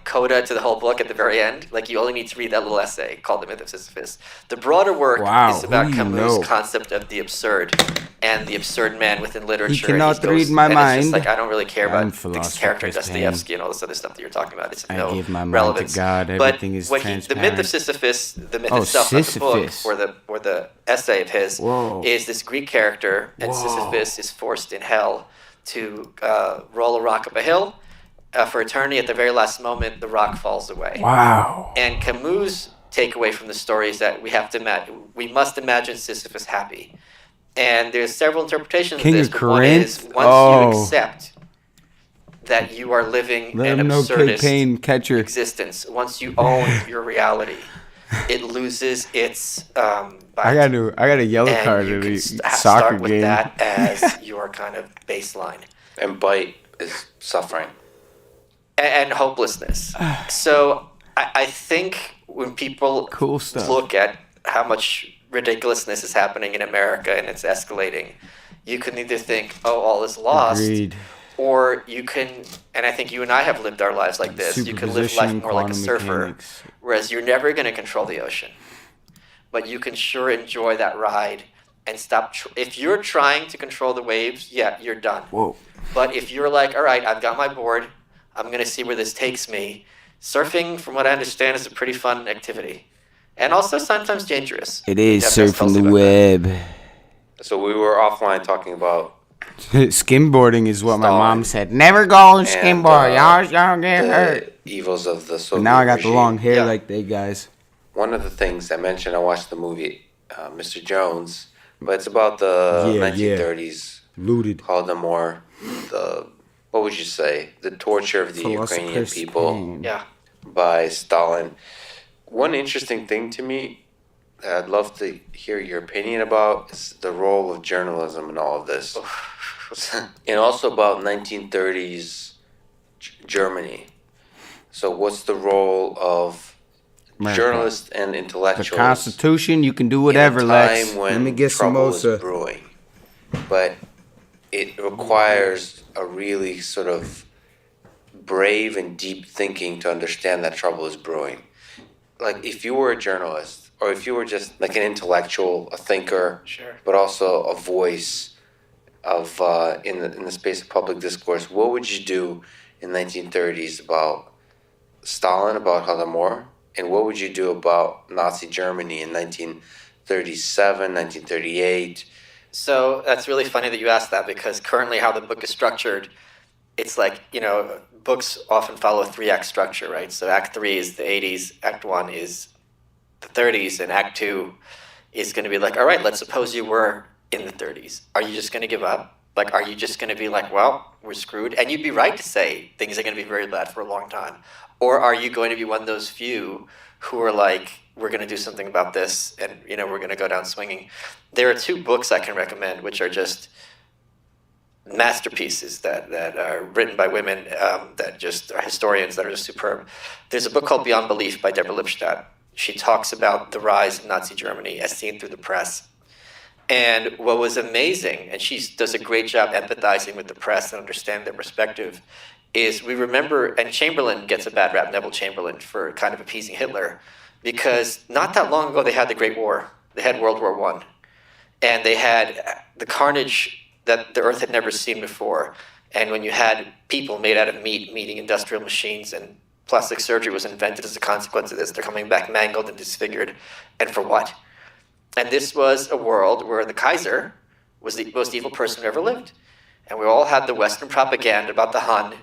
coda to the whole book at the very end. Like, you only need to read that little essay called The Myth of Sisyphus. The broader work Wow, is about who do you Camus' know? concept of the absurd and the absurd man within literature. cannot And he read my and It's just mind. like, I don't really care I'm about this philosopher character Chris Dostoevsky and all this other stuff that you're talking about. It's of I no give my mind to relevance. God. But Everything is when the myth transparent. of Sisyphus, the myth Oh, itself, not the book, Sisyphus. or the essay of his, Whoa. is this Greek character, and Whoa. Sisyphus is forced in hell to roll a rock up a hill. For eternity, at the very last moment, the rock falls away. Wow. And Camus' takeaway from the story is that we must imagine Sisyphus happy. And there's several interpretations King of this, of but one is, Corinth? once Oh. you accept that you are living Let an him know absurdist Kane Catcher. existence, once you own your reality, it loses its I got a yellow and card you in can a start soccer with game. that as your kind of baseline. And Bite is suffering. And hopelessness. So I think when people Cool stuff. look at how much ridiculousness is happening in America and it's escalating, you can either think, oh, all is lost, Agreed. or you can, and I think you and I have lived our lives like this, you can live life Superposition, more like a quantum surfer, mechanics. whereas you're never going to control the ocean. But you can sure enjoy that ride and stop. If you're trying to control the waves, yeah, you're done. Whoa. But if you're like, all right, I've got my board, I'm going to see where this takes me. Surfing, from what I understand, is a pretty fun activity. And also sometimes dangerous. It is Jeff Best tells surfing the me about that. web. So we were offline talking about Skimboarding is what my Stalin. mom said. Never go on And, skimboard. Y'all get hurt. the evils of the Soviet But now I got the regime. long hair Yeah. like they guys. One of the things I mentioned, I watched the movie Mr. Jones, but it's about the Yeah, 1930s Looted. Holodomor, what would you say, the torture of the Ukrainian Philosopher's people Pain. Yeah. by Stalin. One interesting thing to me that I'd love to hear your opinion about is the role of journalism in all of this. And also about 1930s Germany. So what's the role of America. journalists and The intellectuals Constitution, you can do in whatever, a Lex. time when Let me get trouble is samosa. brewing? But it requires a really sort of brave and deep thinking to understand that trouble is brewing. Like, if you were a journalist, or if you were just like an intellectual, a thinker, Sure. but also a voice of in the space of public discourse, what would you do in 1930s about Stalin, about Holodomor, and what would you do about Nazi Germany in 1937, 1938. So that's really funny that you asked that, because currently how the book is structured, it's like, books often follow a 3-act structure, right? So Act 3 is the 80s, Act 1 is the 30s, and Act 2 is going to be like, all right, let's suppose you were in the 30s. Are you just going to give up? Like, are you just going to be like, well, we're screwed? And you'd be right to say things are going to be very bad for a long time. Or are you going to be one of those few who are like, we're going to do something about this, and, we're going to go down swinging? There are 2 books I can recommend, which are just masterpieces that are written by women that just are historians that are just superb. There's a book called Beyond Belief by Deborah Lipstadt. She talks about the rise of Nazi Germany as seen through the press. And what was amazing, and she does a great job empathizing with the press and understanding their perspective, is we remember, and Chamberlain gets a bad rap, Neville Chamberlain, for kind of appeasing Hitler, because not that long ago they had the Great War. They had World War I. And they had the carnage that the earth had never seen before. And when you had people made out of meat, meeting industrial machines, and plastic surgery was invented as a consequence of this, they're coming back mangled and disfigured. And for what? And this was a world where the Kaiser was the most evil person who ever lived. And we all had the Western propaganda about the Hun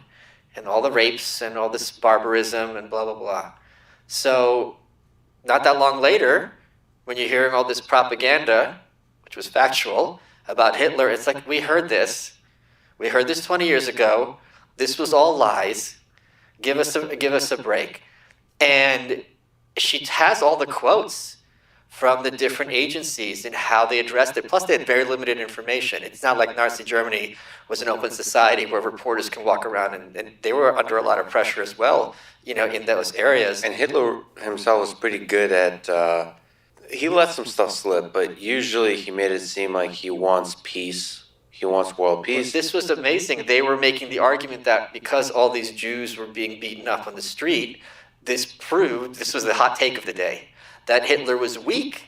and all the rapes and all this barbarism and blah, blah, blah. So not that long later, when you're hearing all this propaganda, which was factual, about Hitler, it's like, we heard this. We heard this 20 years ago. This was all lies. Give us a break. And she has all the quotes from the different agencies and how they addressed it. Plus, they had very limited information. It's not like Nazi Germany was an open society where reporters can walk around, and they were under a lot of pressure as well, in those areas. And Hitler himself was pretty good at, he let some stuff slip, but usually he made it seem like he wants peace. He wants world peace. This was amazing. They were making the argument that because all these Jews were being beaten up on the street, this was the hot take of the day, that Hitler was weak.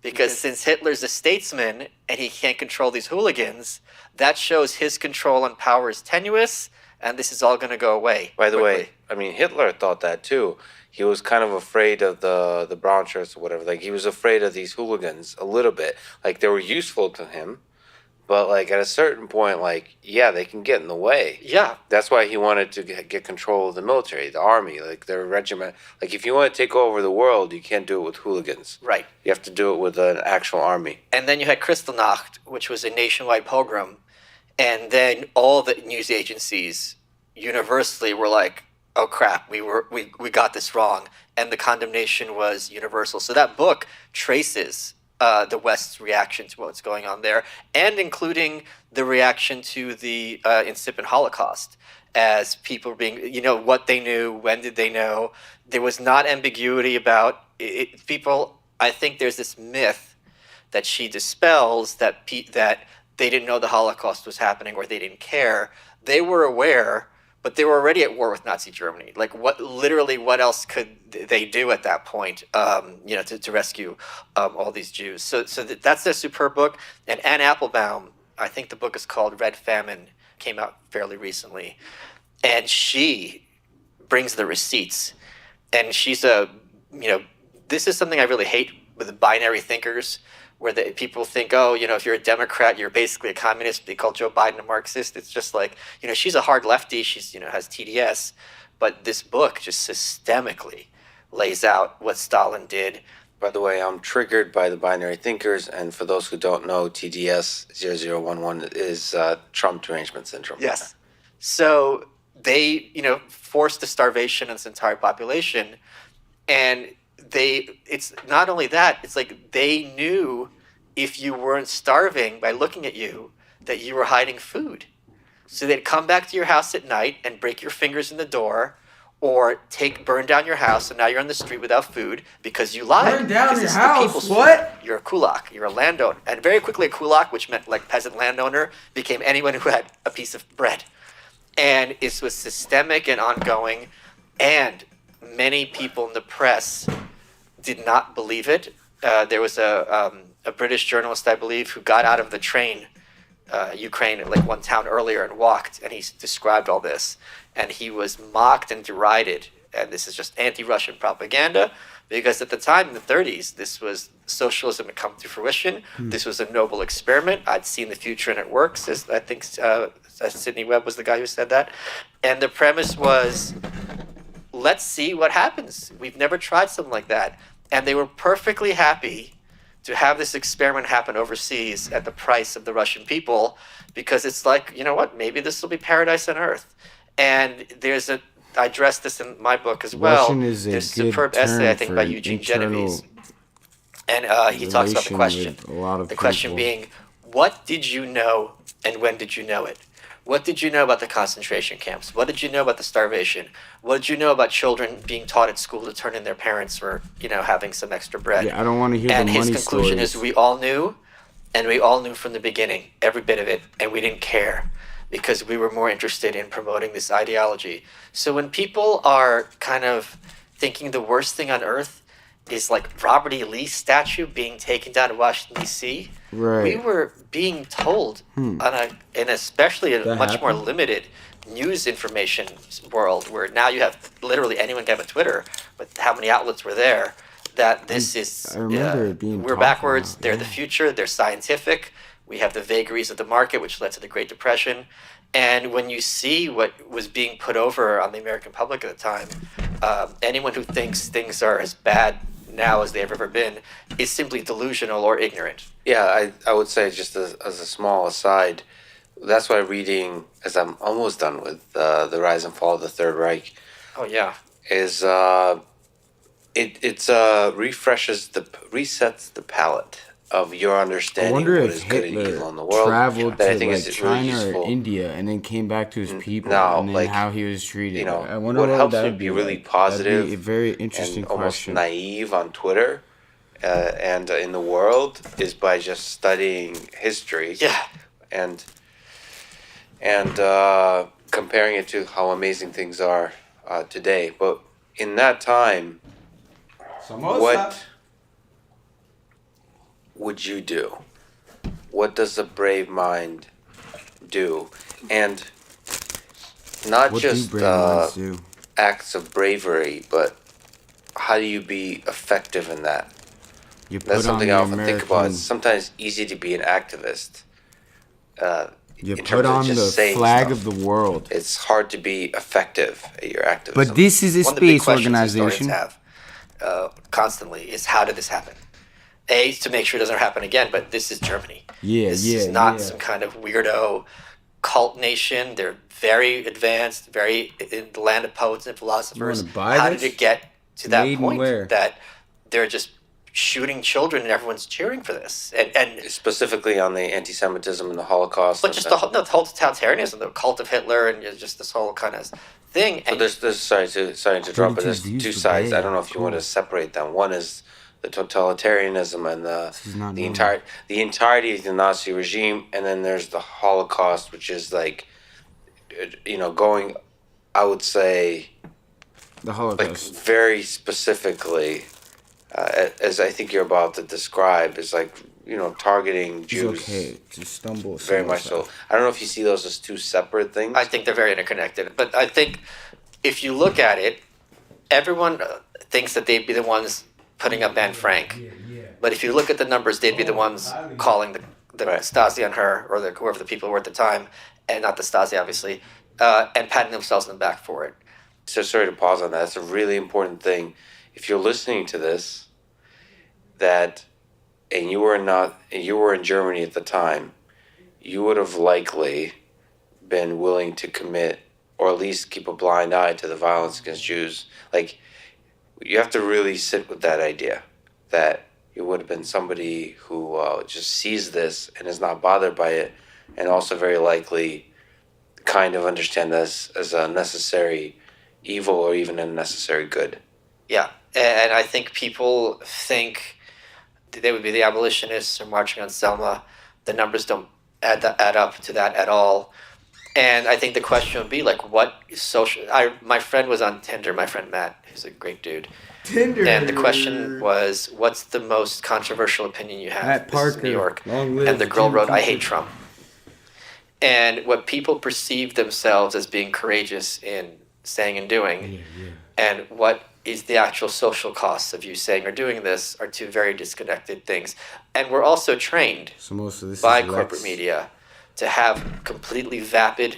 Because since Hitler's a statesman and he can't control these hooligans, that shows his control and power is tenuous, and this is all going to go away. By the quickly. way, Hitler thought that too. He was kind of afraid of the brown shirts or whatever. Like, he was afraid of these hooligans a little bit. Like, they were useful to him, but like at a certain point, like, yeah, they can get in the way. Yeah. That's why he wanted to get control of the military, the army, like their regiment. Like, if you want to take over the world, you can't do it with hooligans. Right. You have to do it with an actual army. And then you had Kristallnacht, which was a nationwide pogrom. And then all the news agencies universally were like, oh crap, we got this wrong. And the condemnation was universal. So that book traces the West's reaction to what's going on there, and including the reaction to the incipient Holocaust, as people being, what they knew, when did they know. There was not ambiguity about it. People, I think there's this myth that she dispels that they didn't know the Holocaust was happening or they didn't care. They were aware, but they were already at war with Nazi Germany. Like, what else could they do at that point, to rescue all these Jews? So that's a superb book. And Anne Applebaum, I think the book is called Red Famine, came out fairly recently. And she brings the receipts. And she's this is something I really hate with the binary thinkers, where people think, if you're a Democrat, you're basically a communist. They call Joe Biden a Marxist. It's just like, she's a hard lefty. She's, has TDS. But this book just systemically lays out what Stalin did. By the way, I'm triggered by the binary thinkers. And for those who don't know, TDS 0011 is Trump derangement syndrome. Yes. So they, forced the starvation of this entire population. And it's not only that, it's like they knew if you weren't starving by looking at you, that you were hiding food. So they'd come back to your house at night and break your fingers in the door, or burn down your house, and now you're on the street without food because you lied. Burn down because your it's the house? people's What? food. You're a kulak. You're a landowner. And very quickly a kulak, which meant like peasant landowner, became anyone who had a piece of bread. And it was systemic and ongoing, and many people in the press did not believe it. There was a British journalist, I believe, who got out of the train, Ukraine, like one town earlier, and walked, and he described all this. And he was mocked and derided. And this is just anti-Russian propaganda. Because at the time in the 30s, this was socialism had come to fruition. This was a noble experiment. I'd seen the future and it works. As I think Sidney Webb was the guy who said that. And the premise was, let's see what happens. We've never tried something like that. And they were perfectly happy to have this experiment happen overseas at the price of the Russian people, because it's like, you know what, maybe this will be paradise on earth. And I address this in my book as well. Russian is a There's a good superb essay, I think, term by for Eugene internal Genovese. And he talks about the relation question. with a lot of The question people. being, what did you know and when did you know it? What did you know about the concentration camps? What did you know about the starvation? What did you know about children being taught at school to turn in their parents for, having some extra bread? Yeah, I don't want to hear And the his money conclusion stories. is we all knew, and we all knew from the beginning, every bit of it, and we didn't care because we were more interested in promoting this ideology. So when people are kind of thinking the worst thing on earth is like Robert E. Lee's statue being taken down in Washington, D.C., Right. we were being told, and especially in a That much more happened? limited news information world, where now you have literally anyone can have a Twitter, but how many outlets were there, that this is, I remember it being we're talked backwards, about, they're yeah. the future, they're scientific, we have the vagaries of the market, which led to the Great Depression. And when you see what was being put over on the American public at the time, anyone who thinks things are as bad now as they've ever been is simply delusional or ignorant. Yeah, I would say, just as a small aside, that's why reading, as I'm almost done with The Rise and Fall of the Third Reich, Oh yeah. is resets the palette of your I understanding wonder of what if is good and Hitler evil in the world. traveled that I to think like is really China useful. or India and then came back to his people, no, and then like, how he was treated. I wonder what helps that me would be really like. positive That'd be a very interesting and almost question. naive on Twitter and in the world is by just studying history. Yeah. and comparing it to how amazing things are today. But in that time, what would you do? What does a brave mind do? And not What do just brave minds do? acts of bravery, but how do you be effective in that? You put That's something I on often the think about. American. It's sometimes easy to be an activist. You in put terms of on just the saying flag stuff. of the world. It's hard to be effective at your activism. But this is a One of the big space questions organization. historians have constantly is, how did this happen? A, to make sure it doesn't happen again, but this is Germany. Yeah, This yeah, is not yeah. some kind of weirdo cult nation. They're very advanced, very in the land of poets and philosophers. wanna buy How this? did it get to that Made and point where? that they're just shooting children and everyone's cheering for this? And specifically on the anti-Semitism and the Holocaust. but and just the- the whole totalitarianism, the cult of Hitler, and just this whole kind of thing. So And there's sorry to interrupt, but 32 there's views two per sides. day. I don't know if you want to separate them. One is the totalitarianism and is not the normal. entirety of the Nazi regime, and then there's the Holocaust, which is like, going, I would say, The like Holocaust. very specifically, as I think you're about to describe, is like targeting It's Jews. okay to stumble. Very much so. I don't know if you see those as two separate things. I think they're very interconnected. But I think if you look at it, everyone thinks that they'd be the ones putting up Anne Frank. But if you look at the numbers, they'd be the ones calling the Right. Stasi on her, or whoever the people were at the time, and not the Stasi, obviously, and patting themselves on the back for it. So sorry to pause on that. That's a really important thing. If you're listening to this, and you were in Germany at the time, you would have likely been willing to commit, or at least keep a blind eye to the violence against Jews. Like, you have to really sit with that idea that you would have been somebody who just sees this and is not bothered by it, and also very likely kind of understand this as a necessary evil or even a necessary good. Yeah, and I think people think they would be the abolitionists or marching on Selma. The numbers don't add up to that at all. And I think the question would be like, what social? My friend was on Tinder. My friend Matt, who's a great dude. Tinder. And the question was, what's the most controversial opinion you have? Matt This is Parker. New York. Long live And the girl Jim wrote, I Cooper. hate Trump. And what people perceive themselves as being courageous in saying and doing, and what is the actual social costs of you saying or doing this are two very disconnected things. And we're also trained So most of this by is corporate Lex. media to have completely vapid,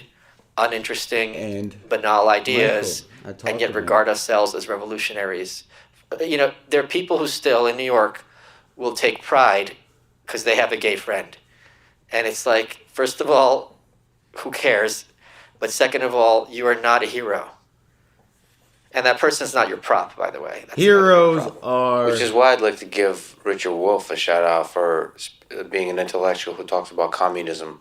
uninteresting, And banal ideas, Michael, I talked and yet about regard ourselves as revolutionaries. You know, there are people who still in New York will take pride because they have a gay friend. And it's like, first of all, who cares? But second of all, you are not a hero. And that person's not your prop, by the way. That's Heroes not your prop. are. Which is why I'd like to give Richard Wolff a shout out for being an intellectual who talks about communism.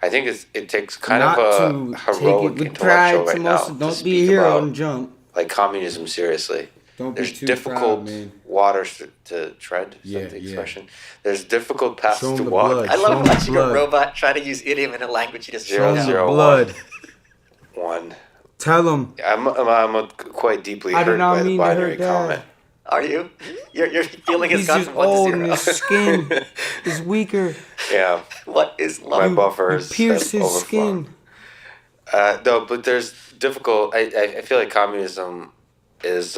I think it takes kind not of to a take heroic it with pride. intellectual right now Don't to be a speak hero about and jump. like communism seriously. Don't be There's too difficult proud, man. waters to tread. Is Yeah, that the yeah. expression? There's difficult paths Show 'em to the walk. blood. I Show love 'em the watching a blood. robot try to use idiom in a language he doesn't Zero, know. Show 'em zero, the one. blood. One. Tell them. I'm quite deeply I did hurt not by the mean to binary hurt Dad. comment. Are you? Your feeling has He's gone just from 1 to old and 0. his skin is weaker. Yeah, What is my love? You buffers pierce have his overflown. skin. No, but there's difficult. I feel like communism is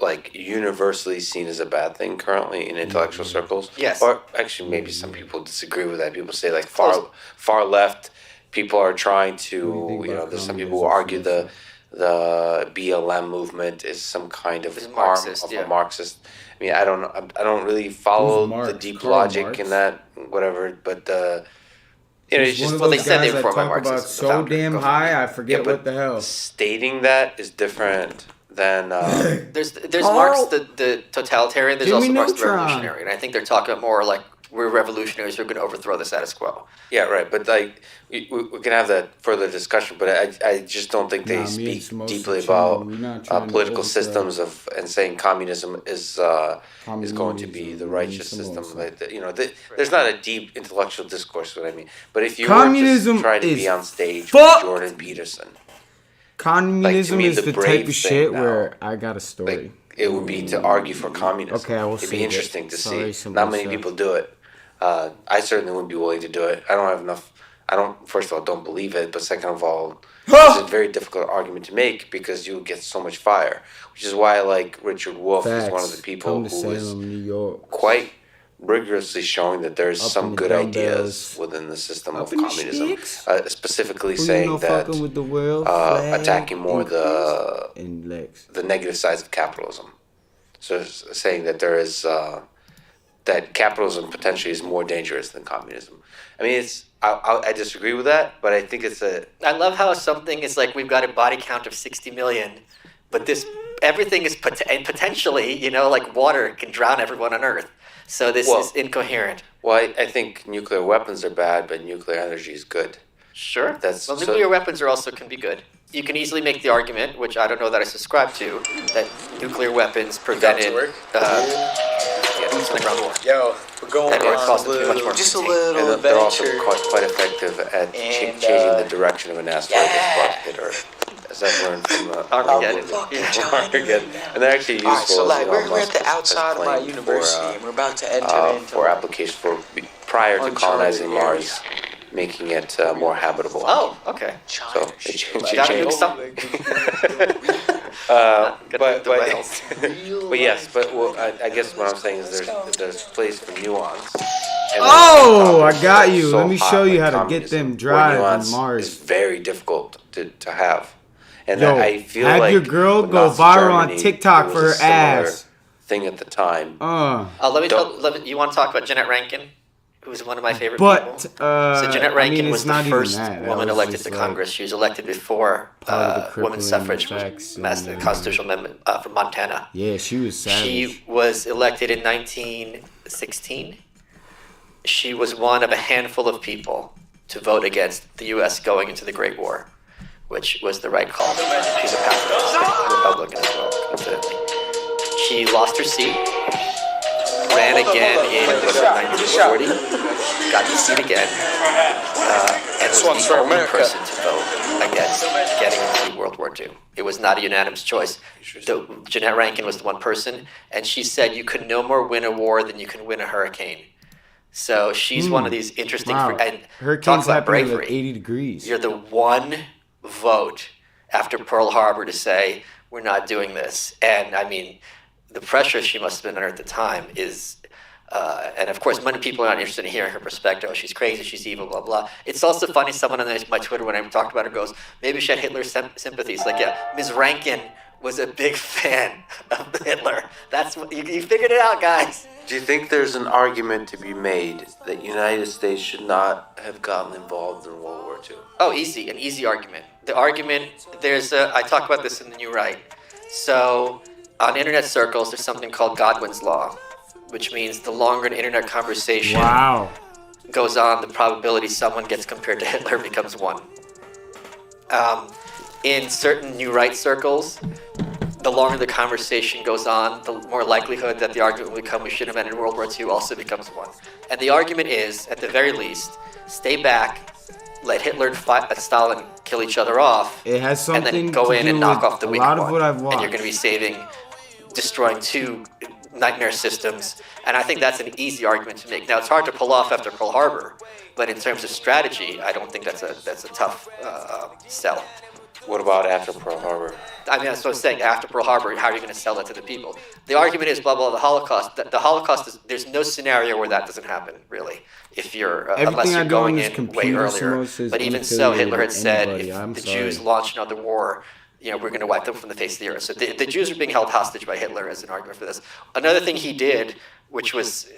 like universally seen as a bad thing currently in intellectual circles. Yes. Or actually, maybe some people disagree with that. People say like Close. far left people are trying What do you think to. about There's some people who communism, argue the BLM movement is some kind of It's arm Marxist, of yeah. a Marxist. I mean, I don't really follow Who's Marx? the deep Karl logic Marx? in that, whatever. But it's He's just one of well, they those said they guys were that formed by talk about Marxists, the so founder. damn Go high, I forget but what the hell. stating that is different than. There's Carl- Marx the totalitarian. There's Jimmy also Marx the Neutron. revolutionary, and I think they're talking about more like we're revolutionaries who are going to overthrow the status quo. Yeah, right. But like, we can have that further discussion. But I just don't think they Nah, me and speak Samosa deeply chilling. about We're not trying to political overthrow. systems and saying communism is going to be Communism, the righteous Samosa. system. Like there's not a deep intellectual discourse. What I mean, but if you Communism were to try to is be on stage fuck- with Jordan Peterson, Communism me, is the the brave type of thing shit now, where I got a story. like it would be to argue for communism. Okay, I will It'd say be that. interesting to Sorry, see. Not many Samosa. people do it. I certainly wouldn't be willing to do it. I don't have enough. I don't. First of all, don't believe it. But second of all, it's a very difficult argument to make because you get so much fire. Which is why I like Richard Wolff is one of the Facts. people Come to who is Salem, New York. quite rigorously showing that there's Up some in the good dumbbells. ideas within the system Up of in the communism. sticks. Specifically Who you saying know that fucking with the world flag attacking more and the and Lex. the negative sides of capitalism. So it's saying that there is that capitalism potentially is more dangerous than communism. I mean, I disagree with that, but I think it's a I love how something is like we've got a body count of 60 million, but this everything is and potentially like water can drown everyone on Earth. So this Well- is incoherent. well. I think nuclear weapons are bad, but nuclear energy is good. Sure. That's- well, so- nuclear weapons are also can be good. You can easily make the argument, which I don't know that I subscribe to, that nuclear weapons prevented work? boots on the ground war. Yo, we're going And it on costs a them too much little, more just a to take. little And they're also adventure. quite effective at And, changing the direction of an asteroid that's about to hit Earth. As I've learned from Armageddon. fucking Yeah. John. Armageddon. And they're actually useful. All right, so as like Elon we're Musk at the has outside of my claimed university, and we're about to enter into for application prior to uncharted colonizing area. Mars, making it more habitable. Oh, okay. So China it shit, should Gotta change. do something. But the rails. but yes, but I guess what I'm saying is there's place for nuance. And Oh, topics I got that are you. so Let me hot show you like how to get communism, them where drive on nuance Mars. is very difficult to have. And Yo, I feel have like your girl with go Nazi viral on Germany, TikTok it for was her a similar ass. thing at the time. Let me Don't- tell. You want to talk about Jeanette Rankin, who was one of my favorite But people? so Jeanette Rankin was it's the not even first that. That woman was elected just, to like, Congress. She was elected before part of the women's crippling suffrage effects was and, the constitutional amendment from Montana. Yeah, she was savage. She was elected in 1916. She was one of a handful of people to vote against the U.S. going into the Great War, which was the right call. She's a pacifist, Republican as well, coincidentally. She lost her seat, ran again in 1940, got the seat again, and was one's the for only America. person to vote against getting into World War II. It was not a unanimous choice. Jeanette Rankin was the one person, and she said you can no more win a war than you can win a hurricane. So she's one of these interesting Wow. and talk Hurricanes about happen at bravery. like 80 degrees. You're the one vote after Pearl Harbor to say we're not doing this. And I mean, the pressure she must have been under at the time is, and of course, many people are not interested in hearing her perspective. Oh, she's crazy, she's evil, blah, blah. It's also funny, someone on my Twitter, when I talked about her, goes, maybe she had Hitler's sympathies. Like, yeah, Ms. Rankin was a big fan of Hitler. That's what, you figured it out, guys. Do you think there's an argument to be made that United States should not have gotten involved in World War II? Oh, easy, an easy argument. The argument, I talk about this in the New Right. So, on internet circles, there's something called Godwin's Law, which means the longer an internet conversation goes on, the probability someone gets compared to Hitler becomes 1. In certain New Right circles, the longer the conversation goes on, the more likelihood that the argument will become we should have ended World War II also becomes 1. And the argument is, at the very least, stay back, let Hitler and Stalin kill each other off, It has and something then go to in do and knock with off the a weak lot one. of what I've And watched. you're going to be destroying 2 nightmare systems. And I think that's an easy argument to make. Now, it's hard to pull off after Pearl Harbor, but in terms of strategy, I don't think that's a tough sell. What about after Pearl Harbor? I mean, that's what I'm saying. After Pearl Harbor, how are you going to sell that to the people? The argument is, blah, blah, the Holocaust. The Holocaust is, there's no scenario where that doesn't happen, really, if you're, unless you're going in way earlier. But even so, Hitler had said, if the Jews launch another war, we're going to wipe them from the face of the earth. So the Jews are being held hostage by Hitler as an argument for this. Another thing he did, which was,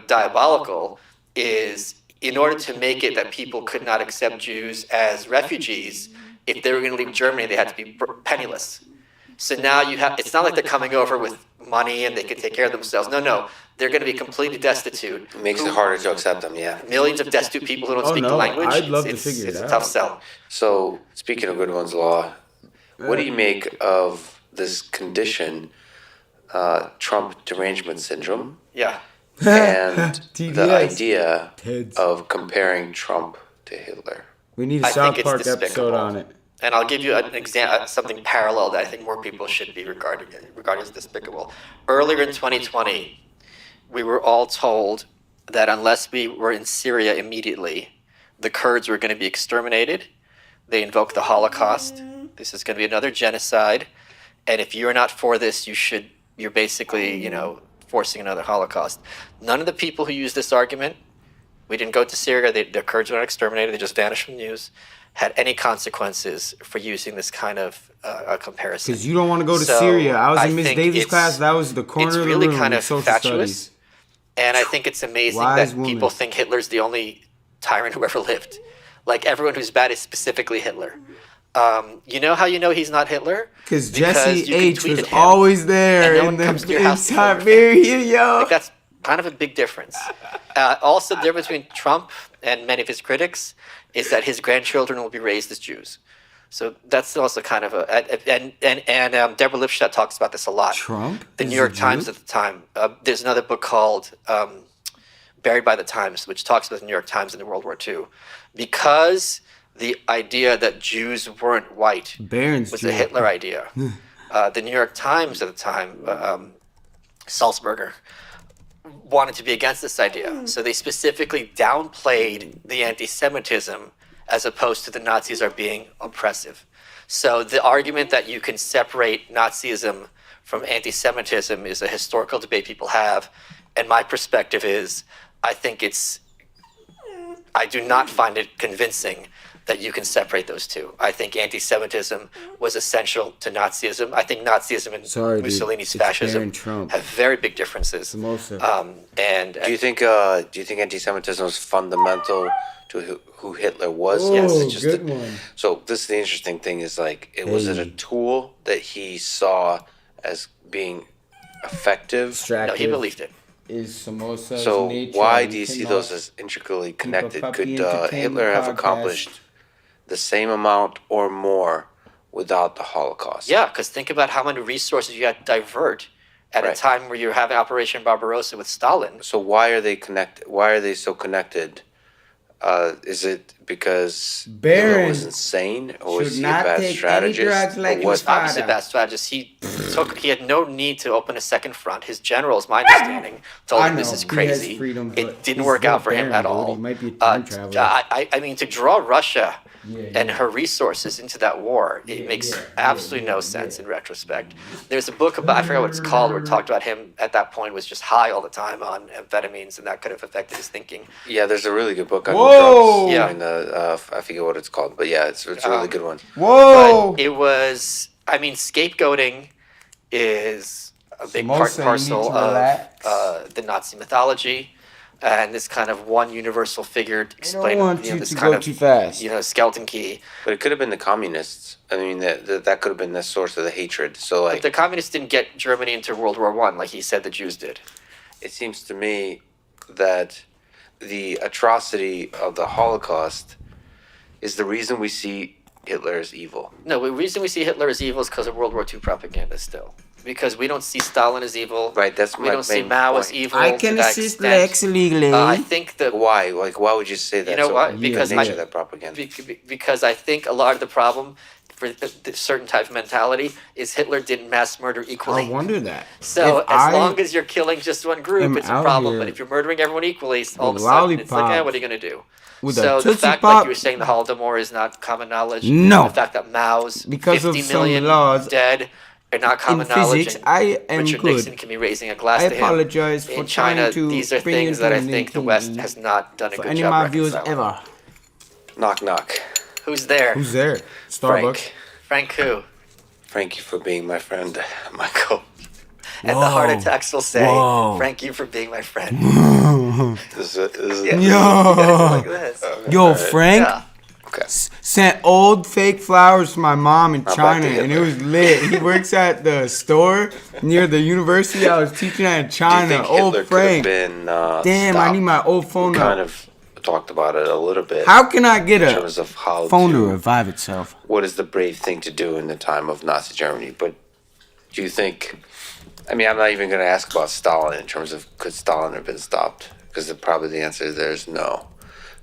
diabolical, is in order to make it that people could not accept Jews as refugees, if they were going to leave Germany, they had to be penniless. So now it's not like they're coming over with money and they can take care of themselves. No, they're going to be completely destitute. It makes it harder to accept them, yeah. Millions of destitute people who don't speak the language. I'd love to figure it It's out. a tough sell. So, speaking of Goodwin's Law, what do you make of this condition, Trump derangement syndrome, Yeah. and the TDS. idea Teds. of comparing Trump to Hitler? We need a I South think it's Park episode despicable. on it. And I'll give you an example, something parallel that I think more people should be regarding as despicable. Earlier in 2020, we were all told that unless we were in Syria immediately, the Kurds were going to be exterminated. They invoked the Holocaust. This is going to be another genocide. And if you're not for this, you're basically, forcing another Holocaust. None of the people who use this argument, we didn't go to Syria, the Kurds were not exterminated, they just vanished from the news, had any consequences for using this kind of comparison. Because you don't want to go to So, Syria. I was I in Miss think Davis' it's- class. That was the corner it's of the really room kind in of social fatuous. studies. And I think it's amazing Wise that woman. people think Hitler's the only tyrant who ever lived. Like, everyone who's bad is specifically Hitler. You know how you know he's not Hitler? Because Because Jesse you can H tweet was at him, always there and no in one the comes to your house to photograph him. Siberia, yo. Like, that's kind of a big difference. Also, the difference between Trump and many of his critics is that his grandchildren will be raised as Jews. So that's also kind of and Deborah Lipstadt talks about this a lot. Trump The is New York a Jew? Times at the time. There's another book called Buried by the Times, which talks about the New York Times in the World War II, because the idea that Jews weren't white Barron's was Jew. a Hitler idea. The New York Times at the time, Salzburger, wanted to be against this idea. So they specifically downplayed the anti-Semitism as opposed to the Nazis are being oppressive. So the argument that you can separate Nazism from anti-Semitism is a historical debate people have. And my perspective is, I do not find it convincing that you can separate those two. I think anti-Semitism was essential to Nazism. I think Nazism and Sorry, dude. Mussolini's It's fascism Barron Trump. have very big differences. Samosa. Do you think anti-Semitism was fundamental to who Hitler was? Oh, Yes, it's just good one. So this is the interesting thing is was it a Hey. tool that he saw as being effective? No, Extractive he believed it. is Samosa's So nature. why We do you see cannot those as intricately connected? puppy Could entertainment Hitler have podcast. accomplished the same amount or more without the Holocaust? Yeah, because think about how many resources you had to divert at a Right. time where you're having Operation Barbarossa with Stalin. So why are they connected? Why are they so connected? Is it because Barron Hitler was insane, or was should he a not bad take any strategist? drugs like or his what? father. Obviously, bad strategist. He had no need to open a second front. His generals, my understanding, told I him this know, is he has crazy. freedom, but It didn't he's work out still for him Baron, at dude. all. He might be a time traveler. I mean, to draw Russia and yeah. her resources into that war, it makes absolutely no sense in retrospect. There's a book about, I forget what it's called, where it talked about him at that point was just high all the time on amphetamines, and that could have affected his thinking. Yeah, there's a really good book on Whoa! drugs. Yeah. And, I forget what it's called, but yeah, it's a really good one. Whoa! But it was, I mean, scapegoating is a big part Samosa, and parcel you need to of relax. the Nazi mythology, and this kind of one universal figure I explaining, don't want you this to kind go of, too fast. skeleton key. But it could have been the communists. I mean, that could have been the source of the hatred. So, But like, the communists didn't get Germany into World War I like he said the Jews did. it seems to me that the atrocity of the Holocaust is the reason we see Hitler as evil. No, the reason we see Hitler as evil is because of World War II propaganda still. Because we don't see Stalin as evil. Right, that's We my don't see main Mao as point. evil. I to can that assist extent. Lex legally. I think that Why? Like, why would you say that? You know what? Because nature I- of that propaganda. because I think a lot of the problem for the certain type of mentality is Hitler didn't mass murder equally. I wonder that. So If as I long as you're killing just one group, am it's a out problem. here But if you're murdering everyone equally, all of a with sudden it's like, lollipop what are you gonna do? with a So the Tootsie fact, Pop, like you were saying, the Holodomor is not common knowledge. No. The fact that Mao's Because of 50 some million laws dead are not in common knowledge. physics, and I am Richard good. Nixon can be raising a glass I to him. apologize for In China, trying to these are bring things you that I to think the LinkedIn West has not done a for good any of job my viewers reconciling. ever. Knock, knock. Who's there? Who's there? Starbucks. Frank who? Thank you for being my friend, Michael. And the heart attacks will say, Whoa. "Thank you for being my friend." This is Yeah. Yo, Like this. yo, Frank Yeah. okay. sent old fake flowers to my mom in back to China, and it Hitler. was lit. He works at the store near the university I was teaching at in Do you China. think Old Hitler could have Frank. been Damn, I stopped? need my old phone We kind up. of talked about it a little bit. How can I get in a terms of how phone to to, revive itself? what is the brave thing to do in the time of Nazi Germany? But do you think? I mean, I'm not even going to ask about Stalin in terms of could Stalin have been stopped, because probably the answer there is no.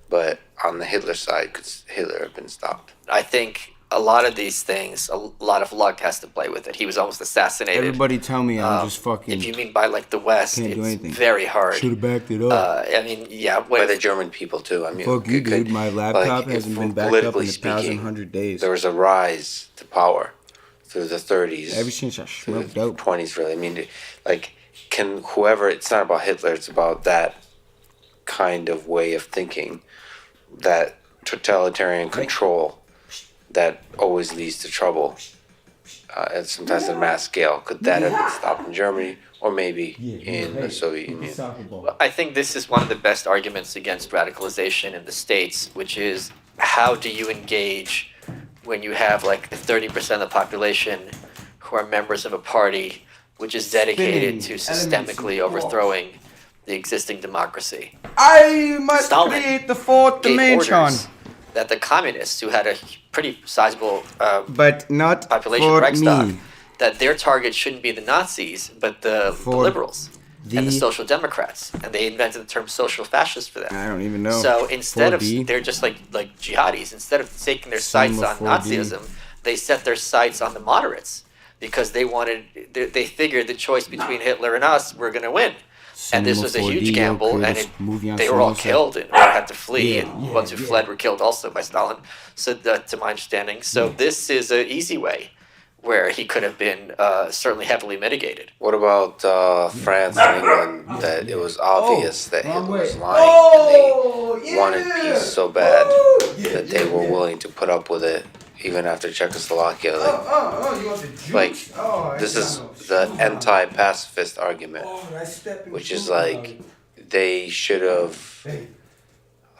But on the Hitler side, could Hitler have been stopped? I think a lot of these things, a lot of luck has to play with it. He was almost assassinated. Everybody tell me I'm just fucking If you mean by like the West, can't do it's anything. very hard. should have backed it up. I mean, yeah. By the German people too. I mean, Fuck you, could- dude. My like, laptop if hasn't been backed up politically in speaking, 1,100 days. There was a rise to power through the 30s. Ever since I through smoked the dope. 20s, really. I mean, like, can whoever, it's not about Hitler, it's about that kind of way of thinking, that totalitarian control that always leads to trouble, and sometimes on a mass scale. Could that have been stopped in Germany, or maybe in the Soviet Union? I think this is one of the best arguments against radicalization in the States, which is how do you engage when you have like 30% of the population who are members of a party which is dedicated to systemically overthrowing the existing democracy. I must Stalin create the fourth Gave dimension. orders that the communists, who had a pretty sizable But not population for Reichstag, me. that their target shouldn't be the Nazis, but the For liberals and the the- Social Democrats. And they invented the term social fascist for them. I don't even know. So instead 4D? of, they're just like jihadis, instead of taking their sights Sum on of 4D. Nazism, they set their sights on the moderates because they wanted, they figured the choice between Hitler and us, we're going to win. And this Cinema was a 4D, huge gamble, and greatest movie on they were all Samosa. killed and or had to flee, Yeah, and yeah, ones who yeah. fled were killed also by Stalin. So to my understanding, so this is an easy way where he could have been certainly heavily mitigated. What about France and England? That it was obvious that wrong Hitler was way. lying, Oh, and they wanted yeah. peace so bad Yeah, that they were willing to put up with it, even after Czechoslovakia. Like, you want the juice? like Oh, I this got is no the sugar. anti-pacifist argument, Oh, I stepped in which is sugar, like darling. they should have Hey.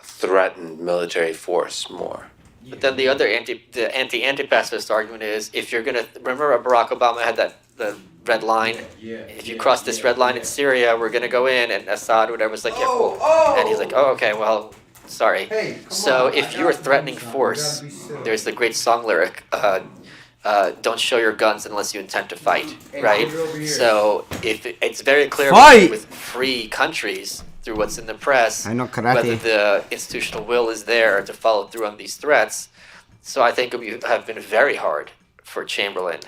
threatened military force more. But then the other anti-pacifist argument is if you're gonna remember Barack Obama had the red line. If you cross this red line in Syria, we're gonna go in, and Assad or whatever was like, yeah, cool. And he's like, oh, okay, well, sorry. Hey, come So on, if I you're got threatening you, son. force, You gotta be silly. there's the great song lyric, don't show your guns unless you intend to fight, Hey, right? put it over here. So if it's very clear Fight! with free countries through what's in the press, I know karate. whether the institutional will is there to follow through on these threats. So I think it would have been very hard for Chamberlain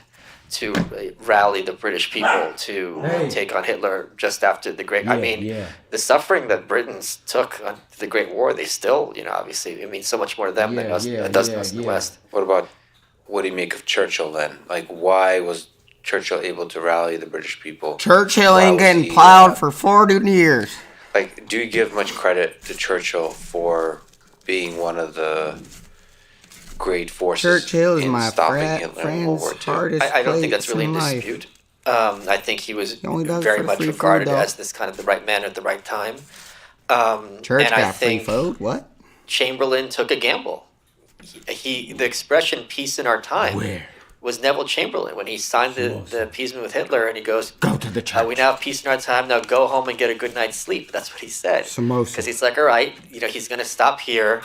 to rally the British people to take on Hitler just after the Great. I mean, the suffering that Britons took on the Great War, they still, obviously, I mean, so much more to them than us, us in the West. What do you make of Churchill then? Like, why was Churchill able to rally the British people? Churchill Why ain't was getting he, plowed for 40 years. Like, do you give much credit to Churchill for being one of the great forces Churchill is in my stopping Hitler in World friend's War II? hardest I don't think that's place really in in life. dispute. I think he was only does it very for much free food, regarded though. as this kind of the right man at the right time. Church and I got free think food? What? Chamberlain took a gamble. The expression "peace in our time" Where? was Neville Chamberlain when he signed the appeasement with Hitler, and he goes, Go to the church. "We now have peace in our time. Now go home and get a good night's sleep." That's what he said. Samosa. Because he's like, all right, he's going to stop here,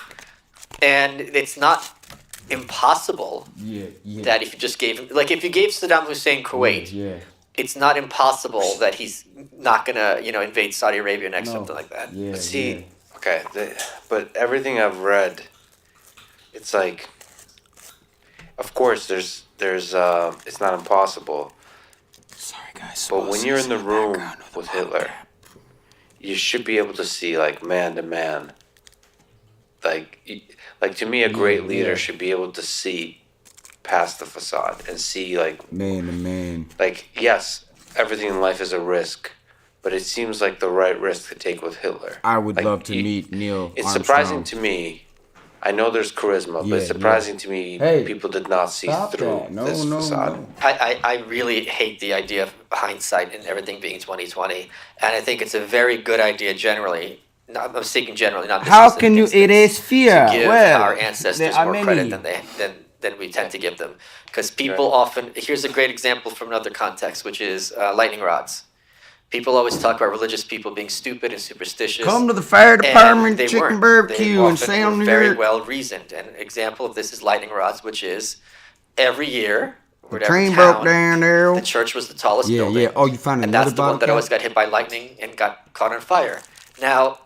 and it's not impossible that if you just gave him, like if you gave Saddam Hussein Kuwait, it's not impossible that he's not going to, invade Saudi Arabia next, something like that. But see, okay, but everything I've read, it's like, of course, there's, it's not impossible. Sorry, guys. But when you're in the room with Hitler, you should be able to see, like, man to man. Like to me, a great leader should be able to see past the facade and see, like, Man to man. like, yes, everything in life is a risk, but it seems like the right risk to take with Hitler. I would Like, love to meet Neil It's Armstrong. surprising to me. I know there's charisma, but it's surprising to me Hey, people did not see Stop through that. No, this no, facade. no. I really hate the idea of hindsight and everything being 2020, and I think it's a very good idea generally. I'm speaking generally, not. How this can you instance, erase fear? to give Well, our ancestors there are more credit many. than we tend to give them, because people often. Here's a great example from another context, which is lightning rods. People always talk about religious people being stupid and superstitious. Come to the fire and department they chicken weren't. barbecue They and often say I'm were very here. well reasoned. And an example of this is lightning rods, which is every year, The whatever train town, broke down there. the church was the tallest Yeah, building. yeah. Oh, you found And another that's the one that bottle always cap? got hit by lightning and got caught on fire. Now,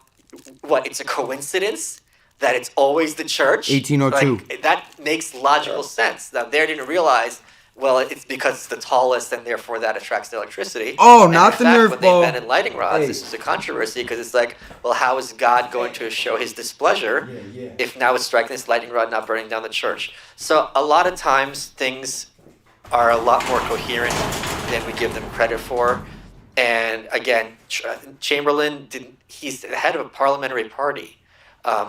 what? It's a coincidence that it's always the church. 1802. Like, that makes logical sense. Now, they didn't realize. Well, it's because it's the tallest, and therefore that attracts the electricity. Oh, And not in the fact, Nerf when ball. they invented lightning rods, Hey. this is a controversy because it's like, well, how is God going to show His displeasure if now it's striking this lightning rod, not burning down the church? So a lot of times things are a lot more coherent than we give them credit for. And again, Chamberlain he's the head of a parliamentary party.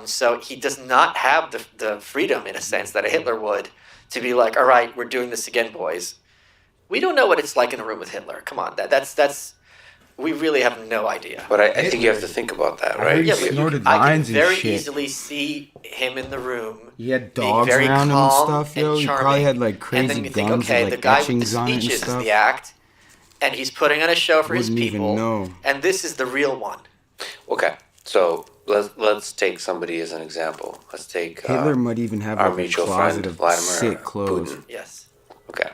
So he does not have the freedom, in a sense, that a Hitler would, to be like, all right, we're doing this again, boys. We don't know what it's like in a room with Hitler. Come on, that's we really have no idea. But I think you have to think about that, right? heard Yeah, he but snorted I can lines and very shit. easily see him in the room. He had being dogs very around him and calm stuff, yo. and He probably charming. had like And crazy then you think, guns okay, with the like guy with the etchings on it and speeches is stuff. the act, and he's putting on a show for his Wouldn't even people. know. And this is the real one. Okay, so let's take somebody as an example. Let's take Hitler might even have our like a mutual closet friend of Vladimir sick clothes. Putin. Yes. Okay.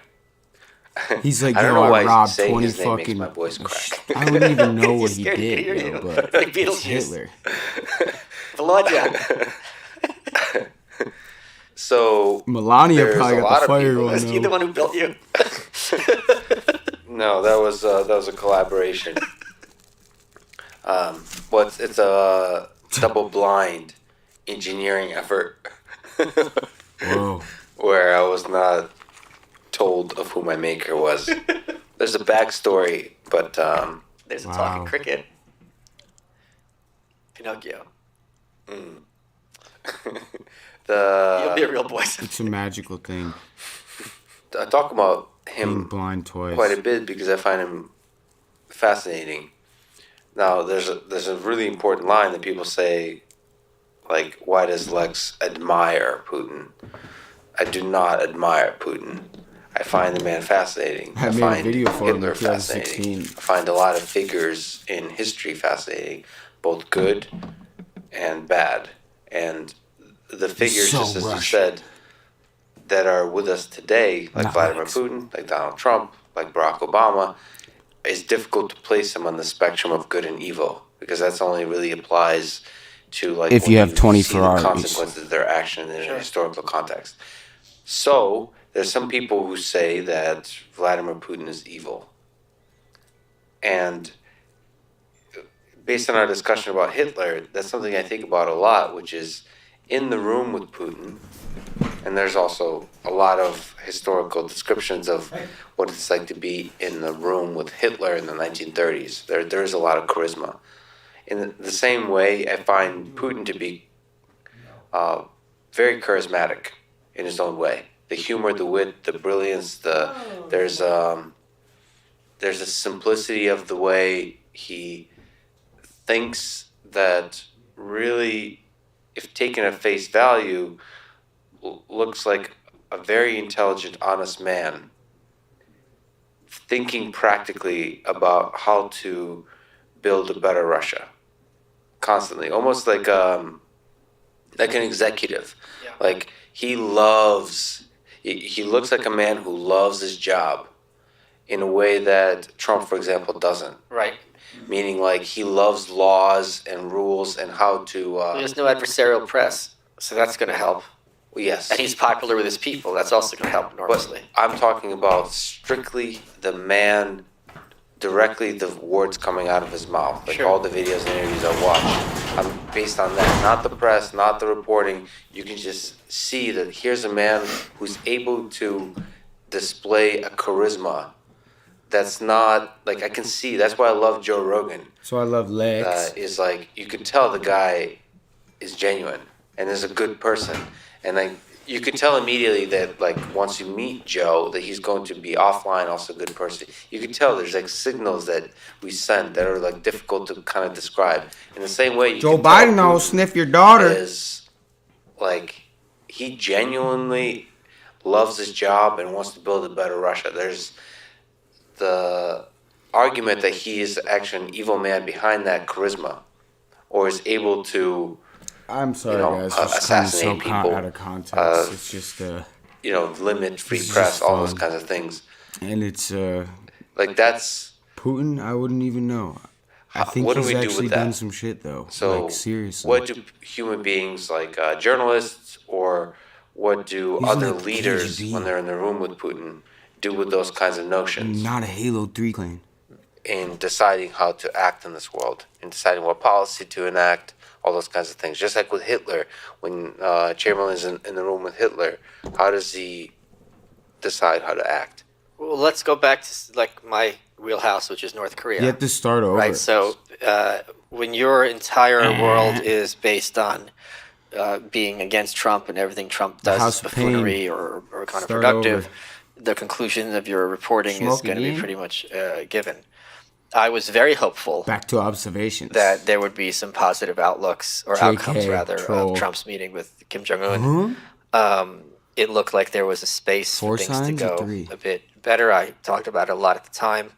He's like, I don't yo, know why I robbed saying 20 his name makes fucking. my voice crack. I wouldn't even know what He's he scared to did, hear yo, you. but Like it's Beetlejuice. Hitler. Volodya. So Melania There's probably a got lot the of fire people- going Was he the though. one who built you? no, that was a collaboration. It's a double-blind engineering effort Whoa. where I was not told of who my maker was. There's a backstory, but There's a Wow. talking cricket. Pinocchio. You'll be a real boy. It's a magical thing. I talk about Being him blind twice. quite a bit because I find him fascinating. Now, there's a really important line that people say, like, why does Lex admire Putin? I do not admire Putin. I find the man fascinating. I made a find video for him in Hitler fascinating. 2016. I find a lot of figures in history fascinating, both good and bad. And the figures, so just as you Russian. said, that are with us today, like Not Vladimir Lex. Putin, like Donald Trump, like Barack Obama, it's difficult to place them on the spectrum of good and evil. because that's only really applies to like If when you have 20 see the Ferraris. consequences of their action in a historical context. So there's some people who say that Vladimir Putin is evil, and based on our discussion about Hitler, that's something I think about a lot, which is in the room with Putin. And there's also a lot of historical descriptions of what it's like to be in the room with Hitler in the 1930s. There's a lot of charisma. In the same way, I find Putin to be very charismatic in his own way. The humor, the wit, the brilliance, there's a simplicity of the way he thinks that really, if taken at face value, looks like a very intelligent, honest man thinking practically about how to build a better Russia constantly, almost like an executive. Yeah. Like he looks like a man who loves his job in a way that Trump, for example, doesn't. Right. Meaning like he loves laws and rules and how to. There's no adversarial press, so that's going to help. Yes. And he's popular with his people. That's also going to help enormously. But I'm talking about strictly the man, directly the words coming out of his mouth. Like Sure. all the videos and interviews I watch. I'm based on that. Not the press, not the reporting. You can just see that here's a man who's able to display a charisma that's not, like I can see, that's why I love Joe Rogan. So I love Lex. Is like, you could tell the guy is genuine and is a good person. And like you could tell immediately that like once you meet Joe that he's going to be offline also a good person. You could tell there's like signals that we send that are like difficult to kind of describe. In the same way, you Joe can tell Biden will Putin sniff your daughter. is like he genuinely loves his job and wants to build a better Russia. There's the argument that he is actually an evil man behind that charisma, or is able to I'm sorry, you know, guys. It's kind of so assassinate people, out of context. It's just, limit free This is press, just all those fun. kinds of things. and it's Like that's Putin. I wouldn't even know. I think what do he's we do actually with that? done some shit though. so. Like seriously. What do human beings like journalists or what do He's other in the leaders KGB. when they're in the room with Putin do with those kinds of notions Not a Halo 3 claim. in deciding how to act in this world, in deciding what policy to enact, all those kinds of things. Just like with Hitler, when Chamberlain's in the room with Hitler, how does he decide how to act? Well, let's go back to like my wheelhouse, which is North Korea. You have to start over. Right. So when your entire world is based on being against Trump and everything Trump does House is of Pain. buffoonery or Start counterproductive, over. the conclusion of your reporting is Smoking going to be in. pretty much given. I was very hopeful Back to observations. that there would be some positive outlooks or JK, outcomes rather troll. of Trump's meeting with Kim Jong Un. It looked like there was a space Four for things to signs or go three? a bit better. I talked about it a lot at the time,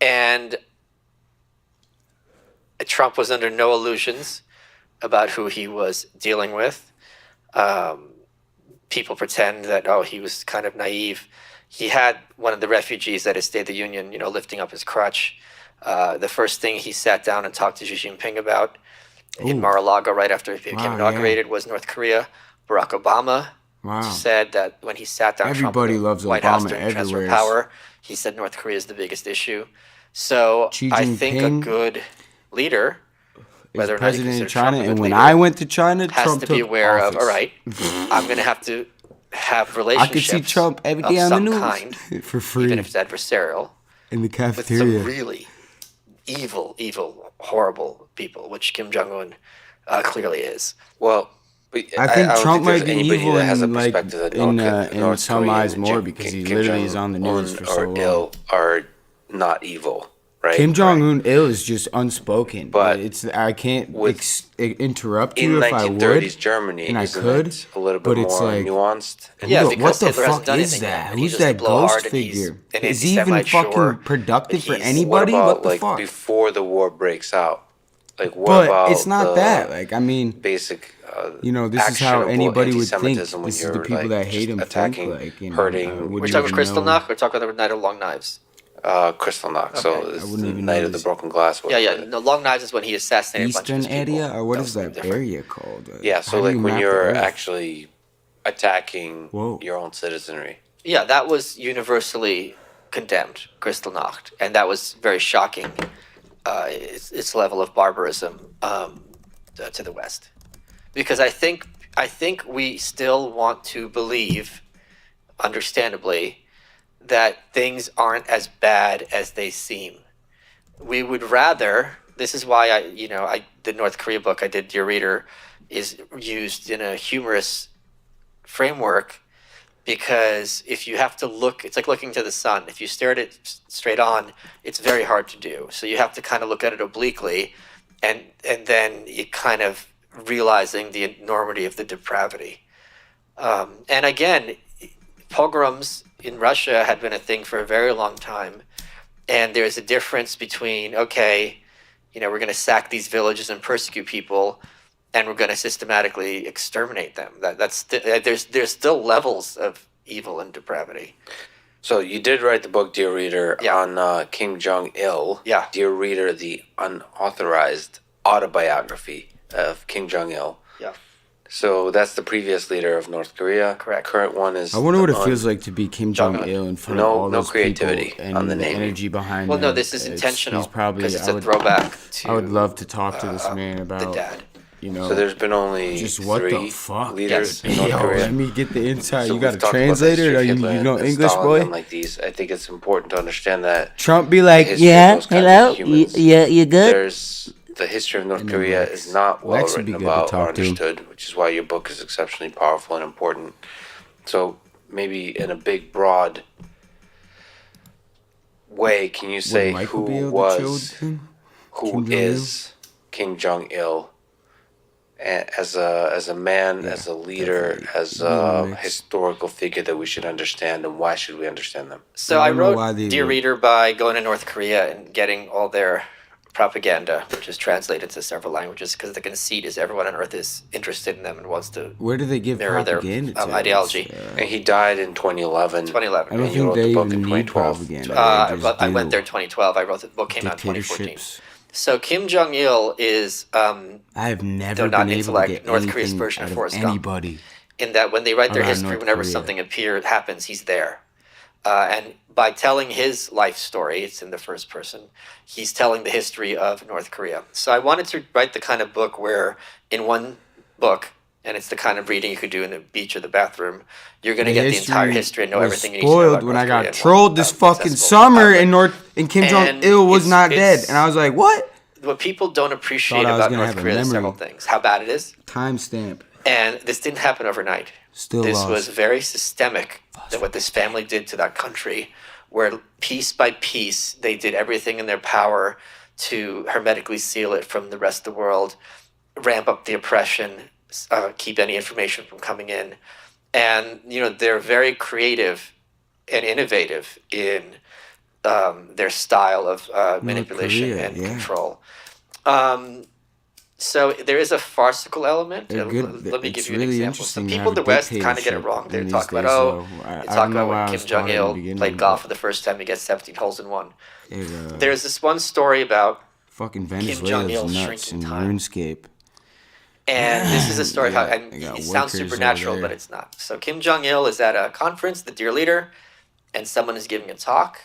and Trump was under no illusions about who he was dealing with. People pretend that he was kind of naive. He had one of the refugees at his State of the Union, lifting up his crutch. The first thing he sat down and talked to Xi Jinping about in Mar-a-Lago right after he became Wow, inaugurated was North Korea. Barack Obama Wow. said that when he sat down Everybody Trump in the loves White House Obama during the transfer of everywhere. power, he said North Korea is the biggest issue. So Xi I think a Jinping good leader, Is whether or not you president in consider Trump China, a good and when leader, I went to China, has Trump to be took aware of, office. all right, I'm going to have to have I relationships could see Trump every of day on the some news kind, for free even if it's adversarial, in the with some cafeteria. really evil, horrible people, which Kim Jong-un clearly is. Well, but I think don't Trump there's might be anybody evil that has a in like perspective that in North some Korea eyes and more Kim- because he Kim literally is on the news Jong-un for so or long. ill are not evil, right? Kim Jong Un ill is just unspoken. But it's I can't with- interrupt in you if I 1930s would. Germany, and I isn't could, it a little but bit it's more like- nuanced? And Yeah, What because the Hitler hasn't fuck done is anything yet. that? He's Who's just a that blowhard ghost and he's figure? an Is he even anti-Semite, sure, fucking productive for but he's- anybody? What What about the like fuck? before the war breaks out? Like what But about it's not the that. Like I mean, basic? this is how actionable anybody would think. anti-Semitism when This is the you're, people like, that hate just him think attacking, like. hurting. I We're wouldn't We're talking even Crystal know. Kristallnacht. We're talking the Night of Long Knives. Kristallnacht. So Okay. it's wouldn't the even Night know of the this. Broken Glass. Yeah. No, Long Knives is when he assassinated a bunch of Eastern his people. area, or what That is was that different. area called? Yeah, so How do like you when map the you're Earth? actually attacking Whoa. your own citizenry. Yeah, that was universally condemned, Kristallnacht, and that was very shocking. Its level of barbarism to the West, because I think we still want to believe, understandably, that things aren't as bad as they seem. We would rather. This is why the North Korea book I did, Dear Reader, is used in a humorous framework, because if you have to look, it's like looking to the sun. If you stare at it straight on, it's very hard to do. So you have to kind of look at it obliquely, and then you kind of realizing the enormity of the depravity. And again, pogroms in Russia had been a thing for a very long time, and there's a difference between, okay, we're going to sack these villages and persecute people, and we're going to systematically exterminate them. There's still levels of evil and depravity. So you did write the book, Dear Reader, Yeah. on Kim Jong-il. Yeah. Dear Reader, the unauthorized autobiography of Kim Jong-il. Yeah. So that's the previous leader of North Korea. Correct. Current one is. I wonder what it un- feels like to be Kim Jong Il in front of No- all no those creativity people and on the the naming. energy behind Well, no, him. this is intentional He's probably. because it's I a would, throwback to. I would love to talk to this man the about. dad. So there's been only just what three the fuck? leaders Yes. in North Yo, Korea. let me get the inside. So You got we've a talked about the translator? history Or of you Hitler know and English, Stalin boy? and like these. I think it's important to understand that Trump be like, history of yeah, those kinds hello, of humans. you good? there's the history of North And then Korea Lex. is not well Lex would be written good to about or talk to. understood, which is why your book is exceptionally powerful and important. So maybe in a big, broad way, can you say Would who Michael be able to was, chill him? who Kim Jong-il? is Kim Jong-il as a man, as a leader, definitely. as Yeah, a Lex. historical figure that we should understand, and why should we understand them? So I I don't know wrote why they Dear would- Reader by going to North Korea and getting all their propaganda, which is translated to several languages, because the conceit is everyone on Earth is interested in them and wants to Where do they give mirror their propaganda to? ideology. And he died in 2011. 2011. I don't And you think wrote the they book even in need 2012. propaganda. I went there in 2012. I wrote the book, came out in 2014. Dictatorships. So Kim Jong Il is I have never Though not been able to intellect, get North Korea's anything version out of of Forrest Gump. anybody. in that when they write their About history, North whenever Korea. something happens, he's there. And by telling his life story, it's in the first person, he's telling the history of North Korea. So I wanted to write the kind of book where in one book, and it's the kind of reading you could do in the beach or the bathroom, you're going to get the entire history and know was everything you need to know about spoiled when North I got Korea in trolled one, this fucking accessible summer outlet. and Kim And Jong Il was it's- not dead, it's- and I was like, what? What people don't appreciate Thought I was about gonna North have a Korea is memory. several things. How bad it is. Timestamp. And this didn't happen overnight. Still This lost. was very systemic, that what this family did to that country, where piece by piece they did everything in their power to hermetically seal it from the rest of the world, ramp up the oppression, keep any information from coming in. And, they're very creative and innovative in their style of manipulation Korea, and yeah. control. So there is a farcical element. They're good. Let me It's give you an really example. interesting Some to people have in the a West kind of get it dictatorship wrong. They in talk these about, days, though. they I talk don't know about why I when was Kim taught in the Jong-il beginning, played but golf for the first time, he gets 17 holes in one. It, There's this one story about, fucking Jong-il Venezuela's nuts shrinking in time. RuneScape. and this is a story They how, got- and they got it sounds workers supernatural, over but there. it's not. So Kim Jong-il is at a conference, the Dear Leader, and someone is giving a talk.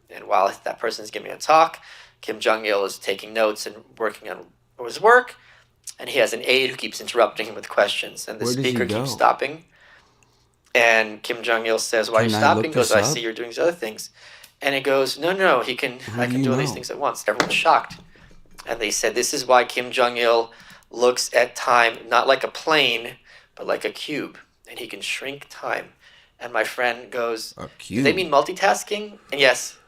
And while that person is giving a talk, Kim Jong-il is taking notes and working on his work. And he has an aide who keeps interrupting him with questions. And the Where does he speaker go? keeps stopping. And Kim Jong-il says, why are you Can I stopping? look He goes, this I up? see you're doing these other things. And it goes, no, I can do you do all these know? things at once. Everyone's shocked. And they said, this is why Kim Jong-il looks at time not like a plane, but like a cube. And he can shrink time. And my friend goes, A do cube. they mean multitasking? And yes,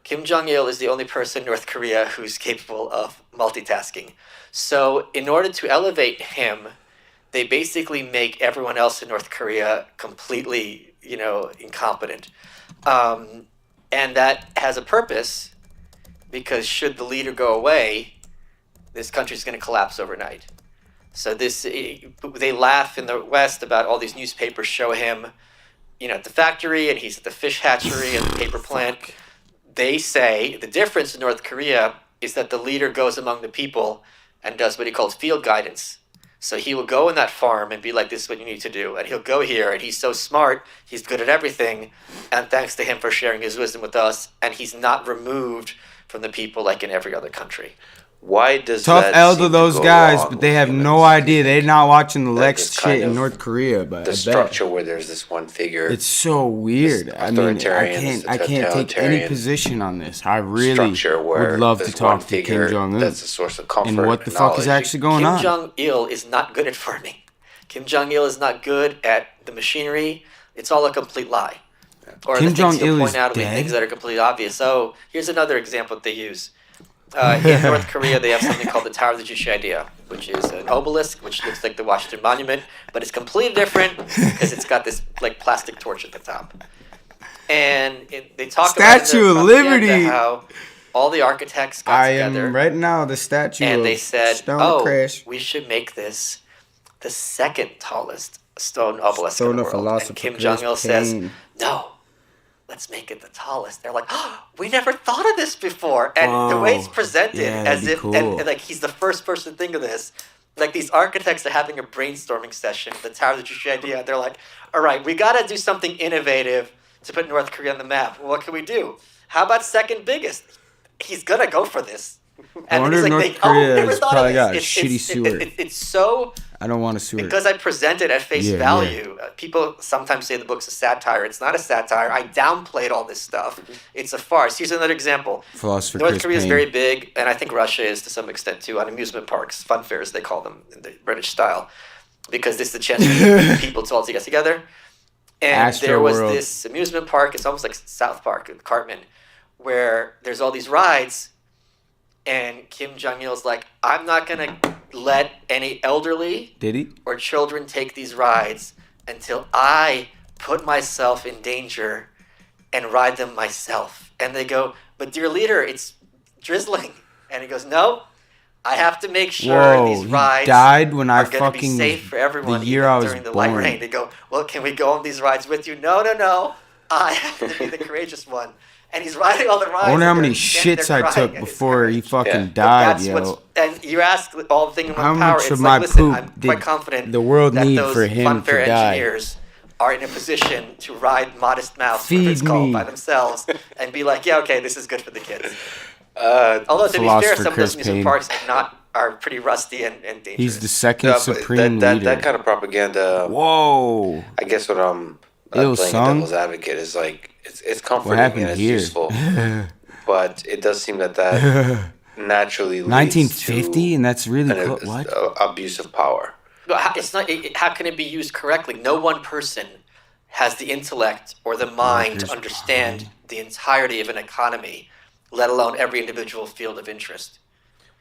Kim Jong-il is the only person in North Korea who's capable of multitasking. So in order to elevate him, they basically make everyone else in North Korea completely, incompetent. And that has a purpose, because should the leader go away, this country's going to collapse overnight. So they laugh in the West about all these newspapers show him, at the factory, and he's at the fish hatchery and the paper plant, they say the difference in North Korea is that the leader goes among the people and does what he calls field guidance. So he will go in that farm and be like, this is what you need to do. And he'll go here, and he's so smart, he's good at everything. And thanks to him for sharing his wisdom with us. And he's not removed from the people like in every other country. Why does Tough that L seem to those go guys, wrong but they with have humans? no idea. They're not watching the Lex this kind shit in of North Korea, but I The bet. structure where there's this one figure. It's so weird. I mean, authoritarian, I can't take any totalitarian position on this. I really structure where would love to there's one talk to Kim figure Jong Un that's a source of comfort and what the and fuck is knowledge. actually going Kim on. Jong-il is not good at farming. Kim Jong-il is not good at the machinery. It's all a complete lie. Or Kim the things Jong-il he'll is point out will be dead? things that are completely obvious. So here's another example that they use. In North Korea, they have something called the Tower of the Juche idea, which is an obelisk, which looks like the Washington Monument, but it's completely different because it's got this like plastic torch at the top. And they talk about Statue in of the propaganda Liberty. how all the architects got I together am right now the statue and of they said, Stone "Oh, Crash. we should make this the second tallest stone obelisk Stone in the of world." philosopher And Kim Chris Jong-il says, Payne. "No, let's make it the tallest." They're like, "Oh, we never thought of this before." And the way it's Whoa. presented, Yeah, as that'd be if cool. and like he's the first person to think of this. Like these architects are having a brainstorming session, the Tower of the Juche idea. They're like, "All right, we got to do something innovative to put North Korea on the map. What can we do? How about second biggest?" He's gonna go for this. I wonder he's if North we Korea never has thought of probably this." got a shitty sewer. It's so I don't want to sewer. because I present it at face Yeah, value. People sometimes say the book's a satire. It's not a satire. I downplayed all this stuff. It's a farce. Here's another example. Philosopher North Chris Korea is Payne. very big, and I think Russia is to some extent too, on amusement parks, fun fairs they call them in the British style, because this is the chance for people to all get together. And there was Astroworld. this amusement park. It's almost like South Park in Cartman, where there's all these rides, and Kim Jong-il's like, "I'm not gonna let any elderly Did he? or children take these rides until I put myself in danger and ride them myself." And they go, "But dear leader, it's drizzling." And he goes, "No, I have to make sure Whoa, these he rides died when I are going to be fucking- safe for everyone the year even I was during the light born. rain." They go, "Well, can we go on these rides with you?" No. I have to be the courageous one. And he's riding all the rides. I wonder how and many they're standing shits there I crying, took and it's before he courage. fucking Yeah. died, That's yo. what's, and you ask all the thing in How one power. much It's of like, my listen, poop I'm did quite confident the world that need those for him funfair to die? engineers are in a position to ride Modest Mouse, Feed whatever it's called, me. by themselves, and be like, "Yeah, okay, this is good for the kids." Uh, Although to be Philosopher fair, some of Chris those amusement Payne. parks are pretty rusty and dangerous. He's the second no, but supreme that leader. that kind of propaganda. Whoa. I guess what I'm Ill playing sung? devil's advocate is like it's comforting What happened and it's here? useful, but it does seem that naturally leads 1950, to and that's really an what? abuse of power. But it's not. How can it be used correctly? No one person has the intellect or the mind to Workers' understand the entirety of an economy, let alone every individual field of interest.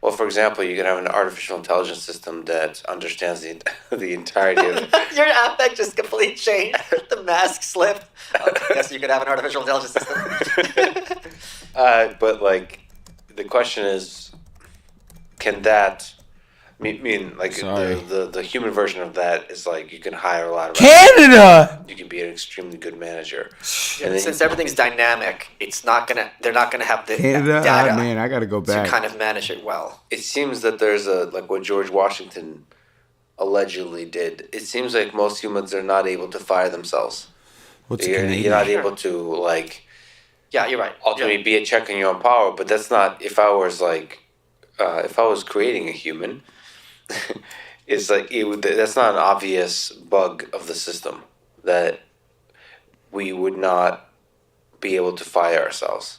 Well, for example, you can have an artificial intelligence system that understands the entirety of Your affect just completely changed. The mask slipped. Okay, yes, you could have an artificial intelligence system. but like, the question is, can that mean like Sorry. the human version of that is like you can hire a lot of Canada! you can be an extremely good manager, and then Since everything's dynamic, they're not gonna have the Canada? data Ah, man, I gotta go to back. kind of manage it well. it seems that there's a like what George Washington allegedly did. It seems like most humans are not able to fire themselves. What's a You're Canadian? not able to like Yeah, you're right. ultimately be a check on your own power. But that's not if I was creating a human. It's like that's not an obvious bug of the system that we would not be able to fire ourselves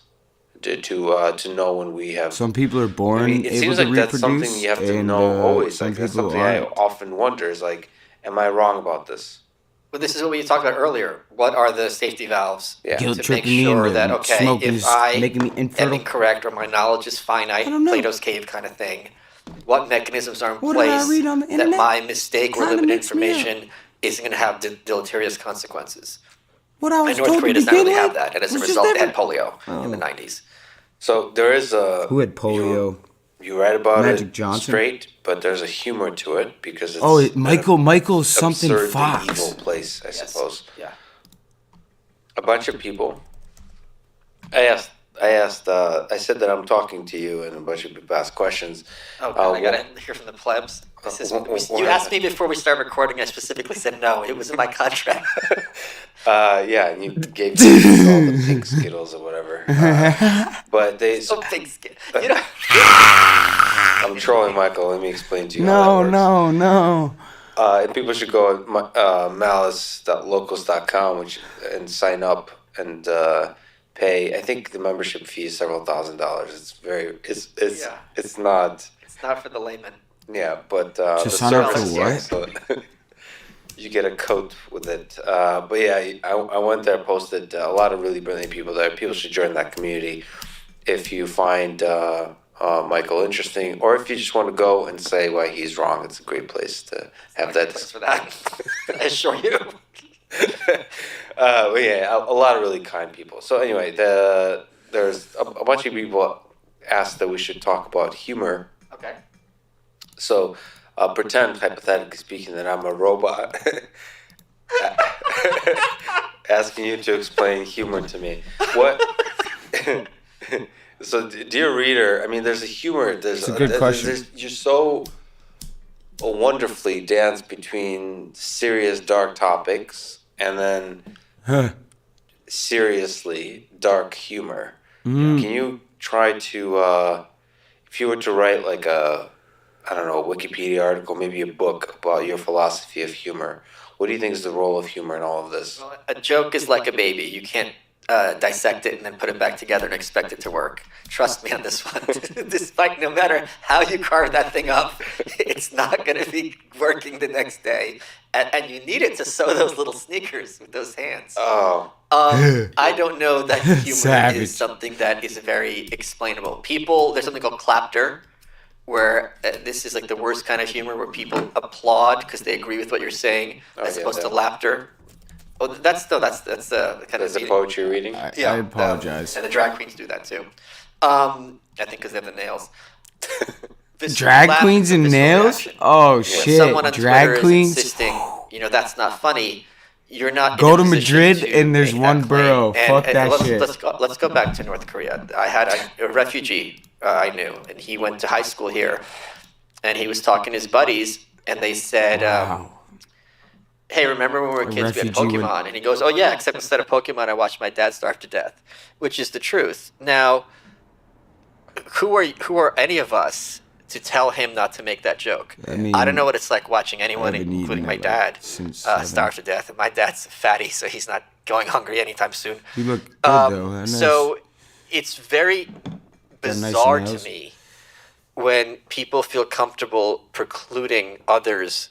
to know when we have. Some people are born I mean, it able seems to like reproduce. that's something you have to and, know always. Some Like that's people something I aren't. often wonder is like, am I wrong about this? But this is what we talked about earlier. What are the safety valves Yeah. Guilt to make tripping me sure into that, okay, smoking if is I making me am infertile. incorrect or my knowledge is finite, I don't know. Plato's cave kind of thing, what mechanisms are in What did I place read on the that internet? my mistake or Kinda limited mixed me up. information isn't going to have deleterious consequences? What I And was North told Korea to does not really begin have with that. And as a was just result, they had different. polio in the 90s. So there is a. Who had polio? You write about Magic it Johnson? straight, but there's a humor to it because it's Oh, an Michael something absurdly Fox. evil place, I Yes. suppose. Yeah. A bunch of people. I asked I said that I'm talking to you, and a bunch of people asked questions. Oh, God, I what- gotta hear from the plebs. This is, what- you asked me before we started recording. I specifically said no. It was in my contract. Yeah, and you gave me all the pink Skittles or whatever. But they, So big skin. You know, I'm trolling Michael. Let me explain to you. how that No, works. no. And people should go at malice.locals.com and sign up and pay. I think the membership fee is several $1,000s. Yeah. It's not. it's not for the layman. Yeah, but To the sign up service for is so you get a coat with it. But yeah, I went there, posted a lot of really brilliant people there. People should join that community if you find Michael interesting, or if you just want to go and say why he's wrong. It's a great place to have that. Thanks for that. I assure you. But yeah, a lot of really kind people. So anyway, there's a bunch of people asked that we should talk about humor. Okay. So pretend, hypothetically speaking, that I'm a robot asking you to explain humor to me. What? So, dear reader, I mean, there's a humor. There's It's a good question. you so wonderfully dance between serious, dark topics and then seriously dark humor. Can you try to, if you were to write like a Wikipedia article, maybe a book about your philosophy of humor, what do you think is the role of humor in all of this? Well, a joke is like a baby. You can't dissect it and then put it back together and expect it to work. Trust me on this one. Despite no matter how you carve that thing up, it's not going to be working the next day. And you need it to sew those little sneakers with those hands. Oh, I don't know that humor Savage. is something that is very explainable. There's something called clapter, where this is like the worst kind of humor, where people applaud because they agree with what you're saying, as yeah, opposed to that- laughter. Oh, that's the kind that's of the poetry reading. I Yeah, apologize. and the drag queens do that too. I think because they have the nails. Visceral Drag laugh queens is a and visceral nails? reaction. Oh When shit! someone on Drag Twitter queens. is insisting, that's not funny. You're not in Go a to position Madrid to and there's make one that claim. borough. Fuck that shit. Let's go back to North Korea. I had a refugee I knew, and he went to high school here, and he was talking to his buddies, and they said, "Hey, remember when we were kids? We had refugee would- Pokemon." And he goes, "Oh yeah, except instead of Pokemon, I watched my dad starve to death," which is the truth. Now, who are any of us to tell him not to make that joke? I mean, I don't know what it's like watching anyone, haven't eaten including it, my like, dad, since starve to death. And my dad's fatty, so he's not going hungry anytime soon. You look good though. Nice. So it's very nice bizarre to nails. me when people feel comfortable precluding others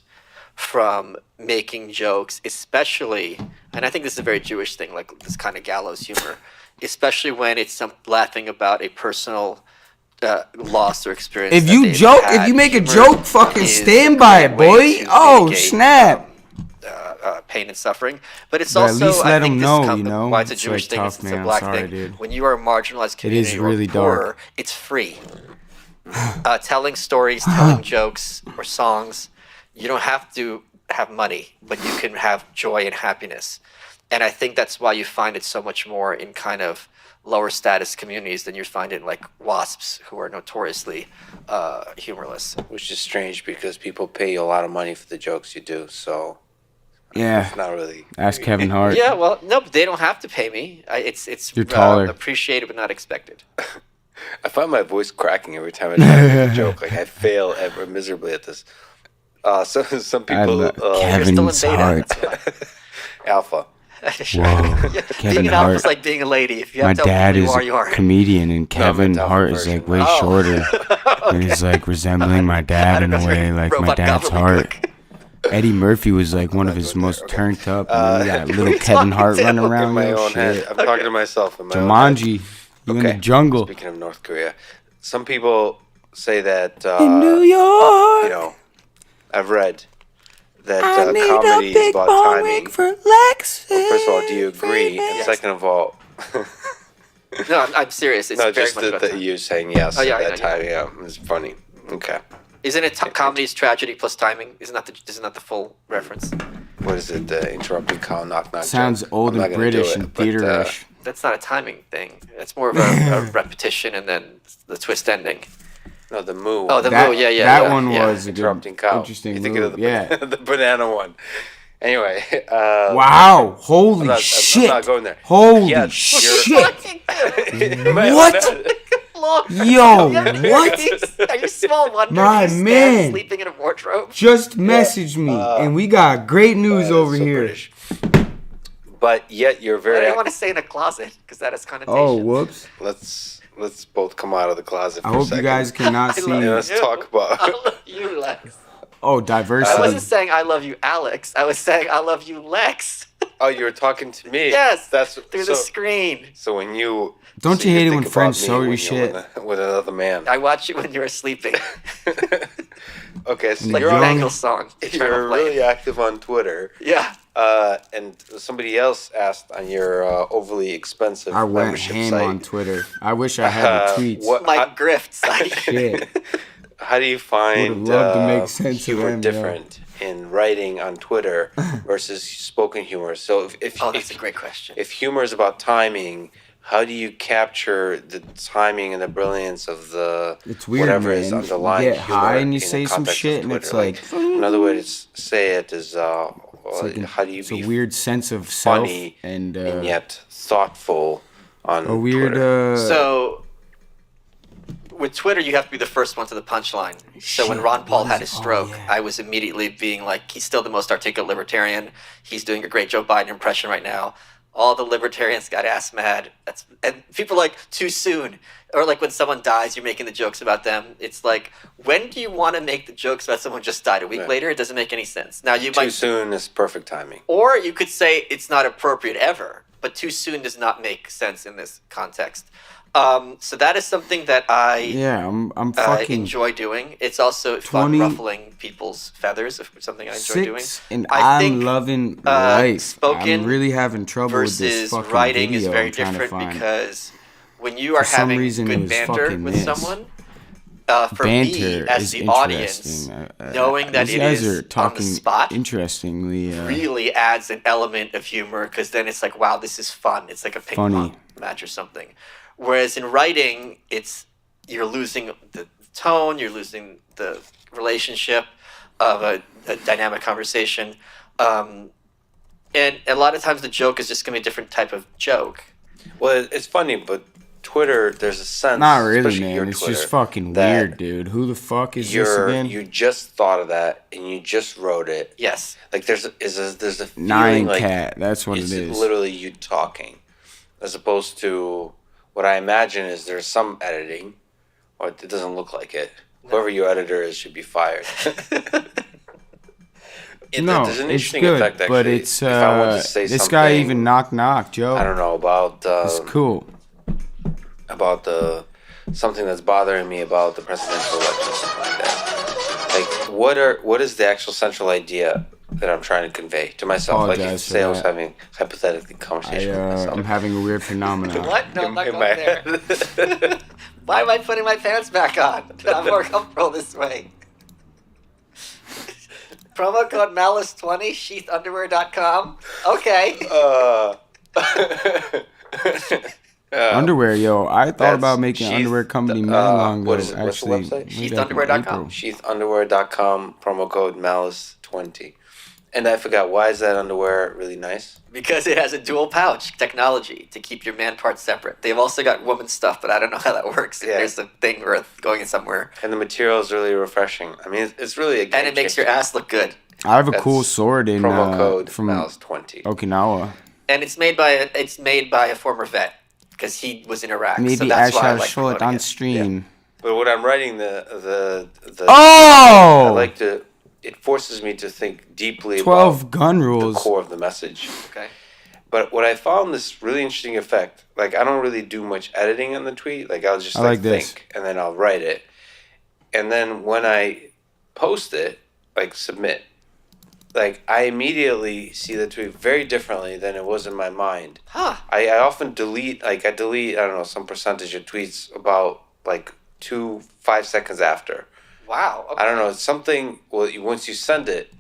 from making jokes, especially, and I think this is a very Jewish thing, like this kind of gallows humor, especially when it's laughing about a personal loss or experience. If that you they've joke, had. if you make a Humor joke, fucking is stand a by it, great way boy. to Oh mitigate, snap! pain and suffering, but it's But at also least I let think 'em this know, com- you know? why it's a It's, Jewish like, thing, tough, it's a man. black Sorry, thing. dude. When you are a marginalized community really or poorer, dark. it's free. Telling stories, telling jokes or songs, you don't have to have money, but you can have joy and happiness. And I think that's why you find it so much more in kind of lower status communities than you find in like WASPs, who are notoriously humorless. Which is strange because people pay you a lot of money for the jokes you do, so Yeah. it's not really. Ask Kevin Hart. Yeah, well, no, but they don't have to pay me. It's You're taller. appreciated but not expected. I find my voice cracking every time I try to make a joke. Like I fail ever miserably at this. So some people. You're still Kevin's in beta. Hart. That's why. Alpha. Sure. Whoa, Yeah, Kevin being an alpha Hart. is like being a lady. If you My have to tell dad people is you are, you a are. comedian, and Kevin the Hart alpha is like version. way Oh. shorter. And he's like resembling my I dad don't in know a if way, you're like my robot dad's gobbledygook. heart. Eddie Murphy was like one of his most turned up. And then you got who are little you Kevin talking Hart to? running In around. my yo, own head. shit. I'm talking to myself in my own head. Jumanji, you in the jungle. Speaking of North Korea, some people say that In New York, you know, I've read that I need comedy a is big about bong timing. rig for Lexus. Well, first of all, do you agree? Yes. And second of all, No, I'm serious. It's no, very just much about that time. you saying yes Oh, yeah, at I that know, time. Yeah, it's funny. Okay, Isn't it comedy's tragedy plus timing? Isn't that the full reference? what is it? The interrupting call, knock knock. Sounds joke? old I'm not and gonna do British it, and but, theaterish. That's not a timing thing. That's more of a repetition and then the twist ending. No, the moo. Oh, the That, moo. Yeah. that one was a good, interrupting cow. interesting You thinking move. of the, Yeah. the banana one. Anyway. Wow. Holy I'm not, shit. I'm not going there. Holy Yeah, shit. What? Yo, what? Are you small wonder? My you stand man. sleeping in a wardrobe. Just messaged me, and we got great news over so here. British. But yet you're I very. didn't want to say in a closet because that has connotations. Oh, whoops. Let's both come out of the closet. For I a hope second. you guys cannot I see. love Yeah, let's talk about. I love you, Lex. Oh, I diversity. wasn't saying I love you, Alex. I was saying I love you, Lex. Oh, you were talking to me. Yes. That's Through so. the screen. So when you Don't so you hate it think when about friends me show you when you're shit? with another man? I watch you when you were sleeping. Okay, so Like you're Your young- Bangle song. you're really active on Twitter. Yeah. And somebody else asked on your overly expensive I went membership ham site. on Twitter. I wish I had the tweets. what- My grift site. Shit. How do you find Would've loved to make sense of humor them, yeah. different in writing on Twitter versus spoken humor? So if Oh, that's a great question. if humor is about timing, how do you capture the timing and the brilliance of the It's weird, whatever is man. underlying You get humor high and you in the say some context of shit and it's Twitter? like- another way to say it is It's like how do you it's be a weird sense of self funny and yet thoughtful on a weird. Twitter? So with Twitter, you have to be the first one to the punchline. So when Shit, Ron Paul what had is his it? Oh, stroke, yeah. I was immediately being like, he's still the most articulate libertarian. He's doing a great Joe Biden impression right now. All the libertarians got ass mad. And people are like, too soon. Or like when someone dies, you're making the jokes about them. It's like, when do you want to make the jokes about someone who just died? A week Right. later? It doesn't make any sense. Now you Too might, soon is perfect timing. or you could say it's not appropriate ever, but too soon does not make sense in this context. So that is something that I Yeah, I'm fucking enjoy doing. It's also fun 20 ruffling people's feathers, something I enjoy doing. 6, and I I'm think, loving life. spoken I'm really having trouble with this versus fucking writing video is very I'm trying to different find. because when you are For some having reason, it good was banter fucking with this. someone, for Banter me as is the audience, interesting. knowing that these it guys is are on the talking spot interestingly. really adds an element of humor because then it's like, wow, this is fun. It's like a ping Funny. pong match or something. Whereas in writing, you're losing the tone, you're losing the relationship of a dynamic conversation, and a lot of times the joke is just gonna be a different type of joke. Well, it's funny, but Twitter, there's a sense. Not really, especially your man. It's Twitter, just fucking that weird, dude. Who the fuck is this again? You just thought of that and you just wrote it. Yes. Like there's a feeling Nine like Cat. That's what it it's is. literally you talking, as opposed to what I imagine is there's some editing, or it doesn't look like it. Whoever your editor is should be fired. No, there's an it's interesting good, effect, but actually, it's if I wanted to say this guy something, even knock Joe. I don't know about It's cool. about the something that's bothering me about the presidential election, something like that. Like, what is the actual central idea that I'm trying to convey to myself? Like, Apologize say I for was that. having hypothetically conversation with myself. I'm having a weird phenomenon. What? No, I'm not in going my there. head. Why am I putting my pants back on? I'm more comfortable this way. Promo code Malice20, sheathunderwear.com. Okay. Underwear, yo. I thought That's about making an Sheath- underwear company mad long ago. what is it? What's the Actually, website? way back in Sheathunderwear.com. April. Sheathunderwear.com, promo code Malice20. And I forgot, why is that underwear really nice? Because it has a dual pouch technology to keep your man parts separate. They've also got woman stuff, but I don't know how that works. Yeah. There's a thing where going in somewhere. And the material is really refreshing. I mean, it's really a game And it makes your changer. ass look good. I have a That's cool sword in promo code from Malice20. Okinawa. And it's made by a former vet because he was in Iraq. so Maybe I that's why I shall like show it promoting on stream. But when I'm writing I Oh! like to. It forces me to think deeply 12 about gun the rules. core of the message. Okay. But what I found this really interesting effect. Like, I don't really do much editing on the tweet. Like, I'll just I like this. think and then I'll write it. And then when I post it, like submit, like I immediately see the tweet very differently than it was in my mind. Huh. I often delete, I don't know, some percentage of tweets about like 5 seconds after. Wow. Okay. I don't know, it's something, well, once you send it,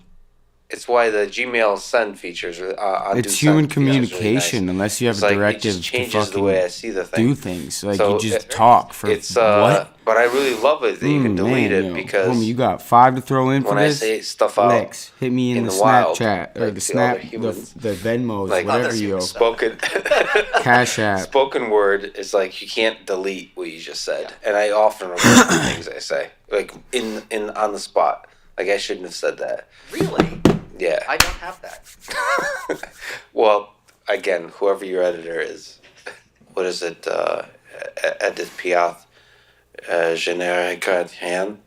It's why the Gmail send features on It's Do human Send features really communication nice. unless you have It's a like, it directive just to changes the way I fucking see the thing. do things. Like So you just it- talk for It's what? but I really love it that you can delete Man, it yo, because homie, you got 5 to throw in for when I this. say stuff out Lex, hit me in in the the wild, Snapchat or like the to other Snap, humans, the Venmos, like whatever Other yo. humans. spoken Cash App. spoken word is like you can't delete what you just said, and I often regret the things I say, like in on the spot. Like I shouldn't have said that. Really? Yeah. I don't have that. Well, again, whoever your editor is, what is it? Edith Piaf, générique hand.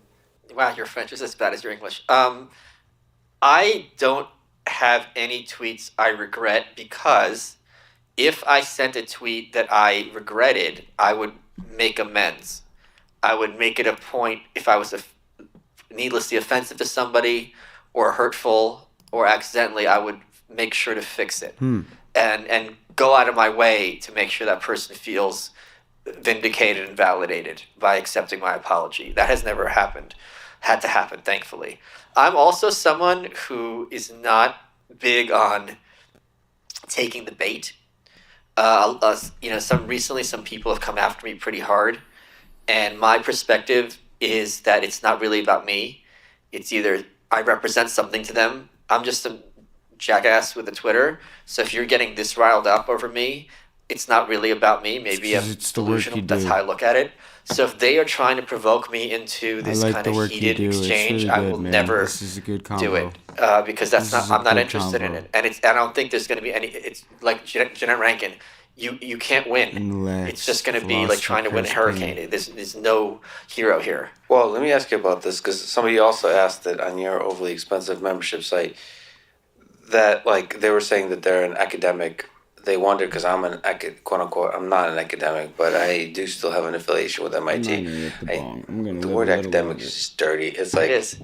Wow, your French is as bad as your English. I don't have any tweets I regret because if I sent a tweet that I regretted, I would make amends. I would make it a point if I was needlessly offensive to somebody or hurtful or accidentally, I would make sure to fix it and go out of my way to make sure that person feels vindicated and validated by accepting my apology. That has never happened. Had to happen, thankfully. I'm also someone who is not big on taking the bait. Some people have come after me pretty hard, and my perspective is that it's not really about me. It's either I represent something to them. I'm just a jackass with a Twitter. So if you're getting this riled up over me, it's not really about me. Maybe I'm It's the work you delusional. That's do. how I look at it. So if they are trying to provoke me into I this like kind the of work you heated do. It's exchange, really I good, will man. never This is a good combo. do it because that's This is not. I'm a not good interested in combo. it, and I don't think there's going to be any. It's like Jeanette Rankin. You can't win. Lex, It's just going to be like trying to win a philosopher's hurricane. There's no hero here. Well, let me ask you about this because somebody also asked it on your overly expensive membership site that like they were saying that they're an academic. They wondered because I'm an quote unquote I'm not an academic, but I do still have an affiliation with MIT. I'm not gonna hit the bong. I'm gonna The live word a little academic longer. is just dirty. It's like It is.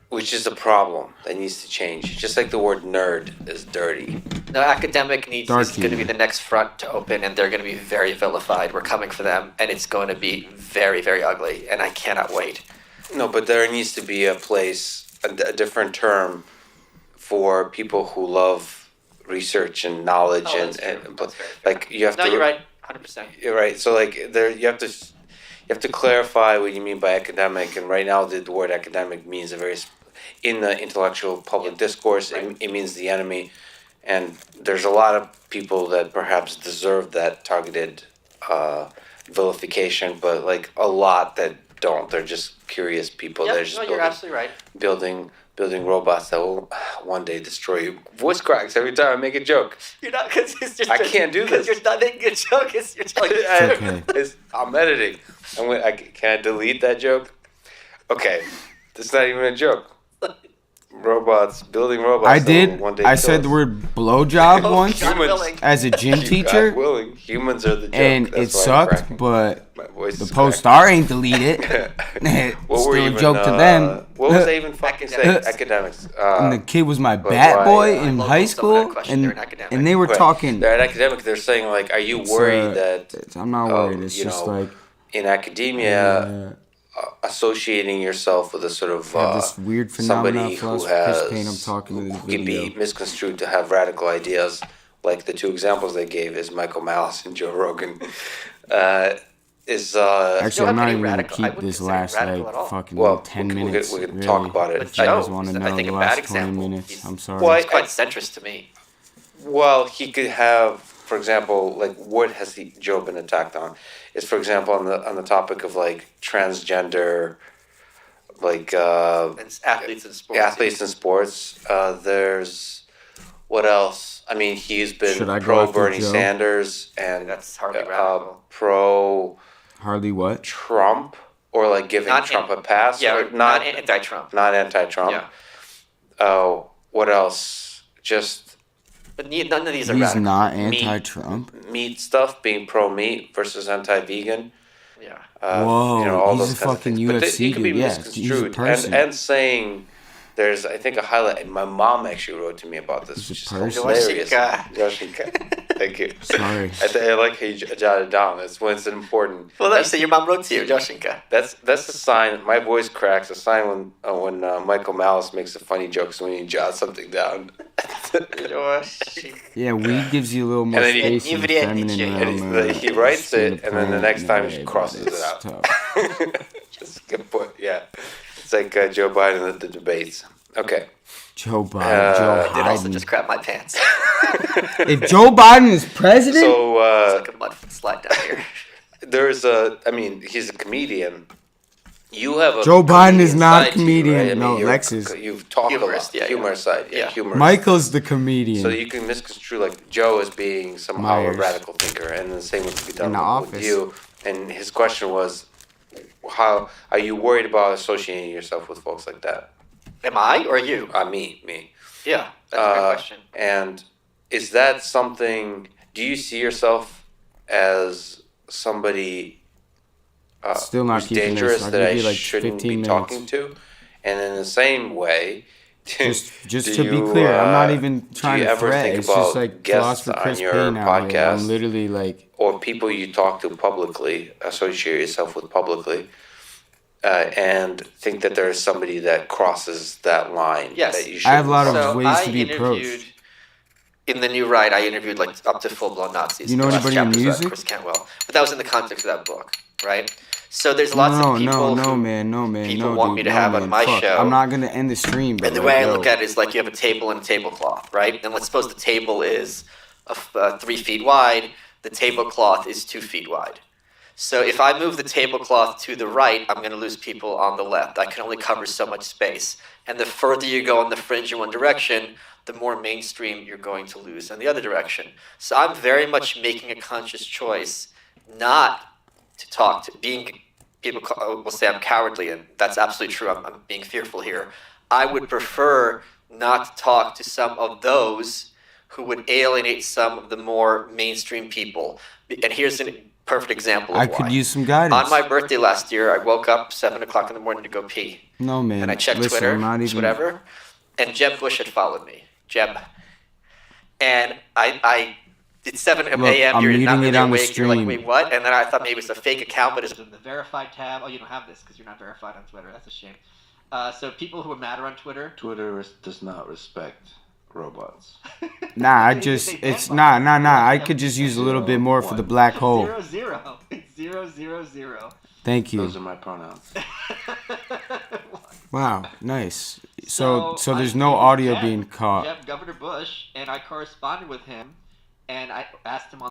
which is a problem that needs to change. Just like the word nerd is dirty. No, academic needs Dark is going to be humor. the next front to open, and they're going to be very vilified. We're coming for them, and it's going to be very, very ugly, and I cannot wait. No, but there needs to be a place, a different term for people who love research and knowledge Oh, and, that's true. and That's very fair. like you have No, to. you're right, 100%. You're right. So like there, you have to clarify what you mean by academic. And right now, the word academic means a very in the intellectual public discourse. It means the enemy, and there's a lot of people that perhaps deserve that targeted vilification, but like a lot that don't. They're just curious people. They're Yep, just no, you're building, absolutely right. building robots that will one day destroy you. Voice cracks every time I make a joke. You're not because I can't do this. You're not making a joke. You're telling the It's truth. okay. I'm editing. Can I delete that joke? Okay, that's not even a joke. Robots, building robots. I that did. will one day I kill said us. the word blowjob Oh, once God Humans. willing. as a gym God teacher, willing, humans are the joke. and That's it why I'm sucked. cracking. But My voice the is post cracking. star ain't delete it. It's What still were a even, joke to them. What was I even fucking saying? Academics. Academics. And the kid was my but bat why, boy uh, in local high someone school, had questioned and they're an academic. and they were right. talking. They're an academic. They're saying like, are you It's, worried that I'm not worried. It's you just know, like in academia, associating yourself with a sort of have this weird somebody phenomenon who for us has participating. I'm talking to this who can be video. misconstrued to have radical ideas. Like the two examples they gave is Michael Malice and Joe Rogan. Actually, I'm not any even gonna radical- I keep wouldn't this consider last it radical like at all. fucking Well, 10 we could- minutes. we could really. talk about it. But I Joe, just want to I know think the a bad last 20 example. minutes. He's- I'm sorry. Why- It's quite centrist to me. Well, he could have, for example, like what has Joe been attacked on? Is for example on the topic of like transgender, like And athletes in sports. athletes in sports. There's what else? I mean, he's Should been I go pro after Bernie Joe? Sanders and That's hardly radical. pro Hardly what? Trump, or like giving Not Trump an- a pass. Yeah, or not anti-Trump. not anti-Trump. Yeah. Oh, what else? Just But none of these are He's radical. not Meat. anti-Trump. meat stuff, being pro-meat versus anti-vegan. Yeah. Whoa, All he's those a kinds of fucking things. But UFC it can be dude. Yeah, he's a misconstrued. person. And saying there's, I think, a highlight. My mom actually wrote to me about this, He's a which is person. hilarious. Yoshika. Yoshika. Thank you. Sorry. I like how you jotted it down. That's when it's important. Well, that's your mom wrote to you, Joshinka. That's a sign. My voice cracks. A sign when Michael Malice makes a funny joke. So when you jot something down. Yeah, weed gives you a little more And then he- space in the Ivry feminine Nietzsche. And realm. he writes it, and then the next time he Yeah, crosses but it it's out. tough. That's a good point. Yeah, it's like Joe Biden at the debates. Okay. Joe Biden, Joe Did also Biden. just crap my pants. If Joe Biden is president, So It's like a mud slide down here. there's he's a comedian. You have a Joe Biden is comedian not a side to you, comedian. right? I mean, No, you're- Lexus. You've talked Humorist, a lot. yeah, Humor yeah. side, Yeah. humorist. Michael's the comedian. So you can misconstrue like Joe as being somehow Myers. a radical thinker, and the same would be done In the with office. you. And his question was, how are you worried about associating yourself with folks like that? Am I or you? Me. Yeah, that's a great question. And is that something? Do you see yourself as somebody Still not who's keeping this. dangerous I'll that give I you, like, shouldn't 15 be minutes. talking to? And in the same way, just do to be you, clear, I'm not even do trying you to ever threat. think It's about just like guests philosopher on Chris your Payne out here. podcast? I'm literally like, or people you talk to publicly, associate yourself with publicly, and think that there's somebody that crosses that line Yes. that you should. I have a lot of So ways I to be approached. interviewed in the new ride. I interviewed like up to full-blown Nazis. You know The last anybody in chapter's music? Chris Cantwell, but that was in the context of that book, right? So there's lots of people no, who man, people no, want dude, me to no, have on man, my fuck. show. I'm not gonna end the stream, but And the like, way I yo, look at it is like you have a table and a tablecloth, right? And let's suppose the table is 3 feet wide, the tablecloth is 2 feet wide. So if I move the tablecloth to the right, I'm going to lose people on the left. I can only cover so much space. And the further you go on the fringe in one direction, the more mainstream you're going to lose in the other direction. So I'm very much making a conscious choice not to talk to people will say I'm cowardly, and that's absolutely true. I'm being fearful here. I would prefer not to talk to some of those who would alienate some of the more mainstream people. And here's a perfect example of I why. could use some guidance. On my birthday last year, I woke up 7 o'clock in the morning to go pee. No, man. And I checked Listen, Twitter, I'm not even, whatever, and Jeb Bush had followed me. Jeb. And I did 7 a.m. Look, I'm You're not muting really it on the awake. You're like, stream. wait, what? And then I thought maybe it was a fake account, but it's The verified tab. Oh, you don't have this because you're not verified on Twitter. That's a shame. So people who are madder on Twitter. Twitter does not respect robots. Nah, They it's ban bots. I could just use a little bit more for the black hole. 0-0. It's 0-0-0. Thank you. Those are my pronouns. Wow, nice. So I there's no interviewed audio Jeb- being caught. Jeb, Governor Bush, and I corresponded with him, and I asked him on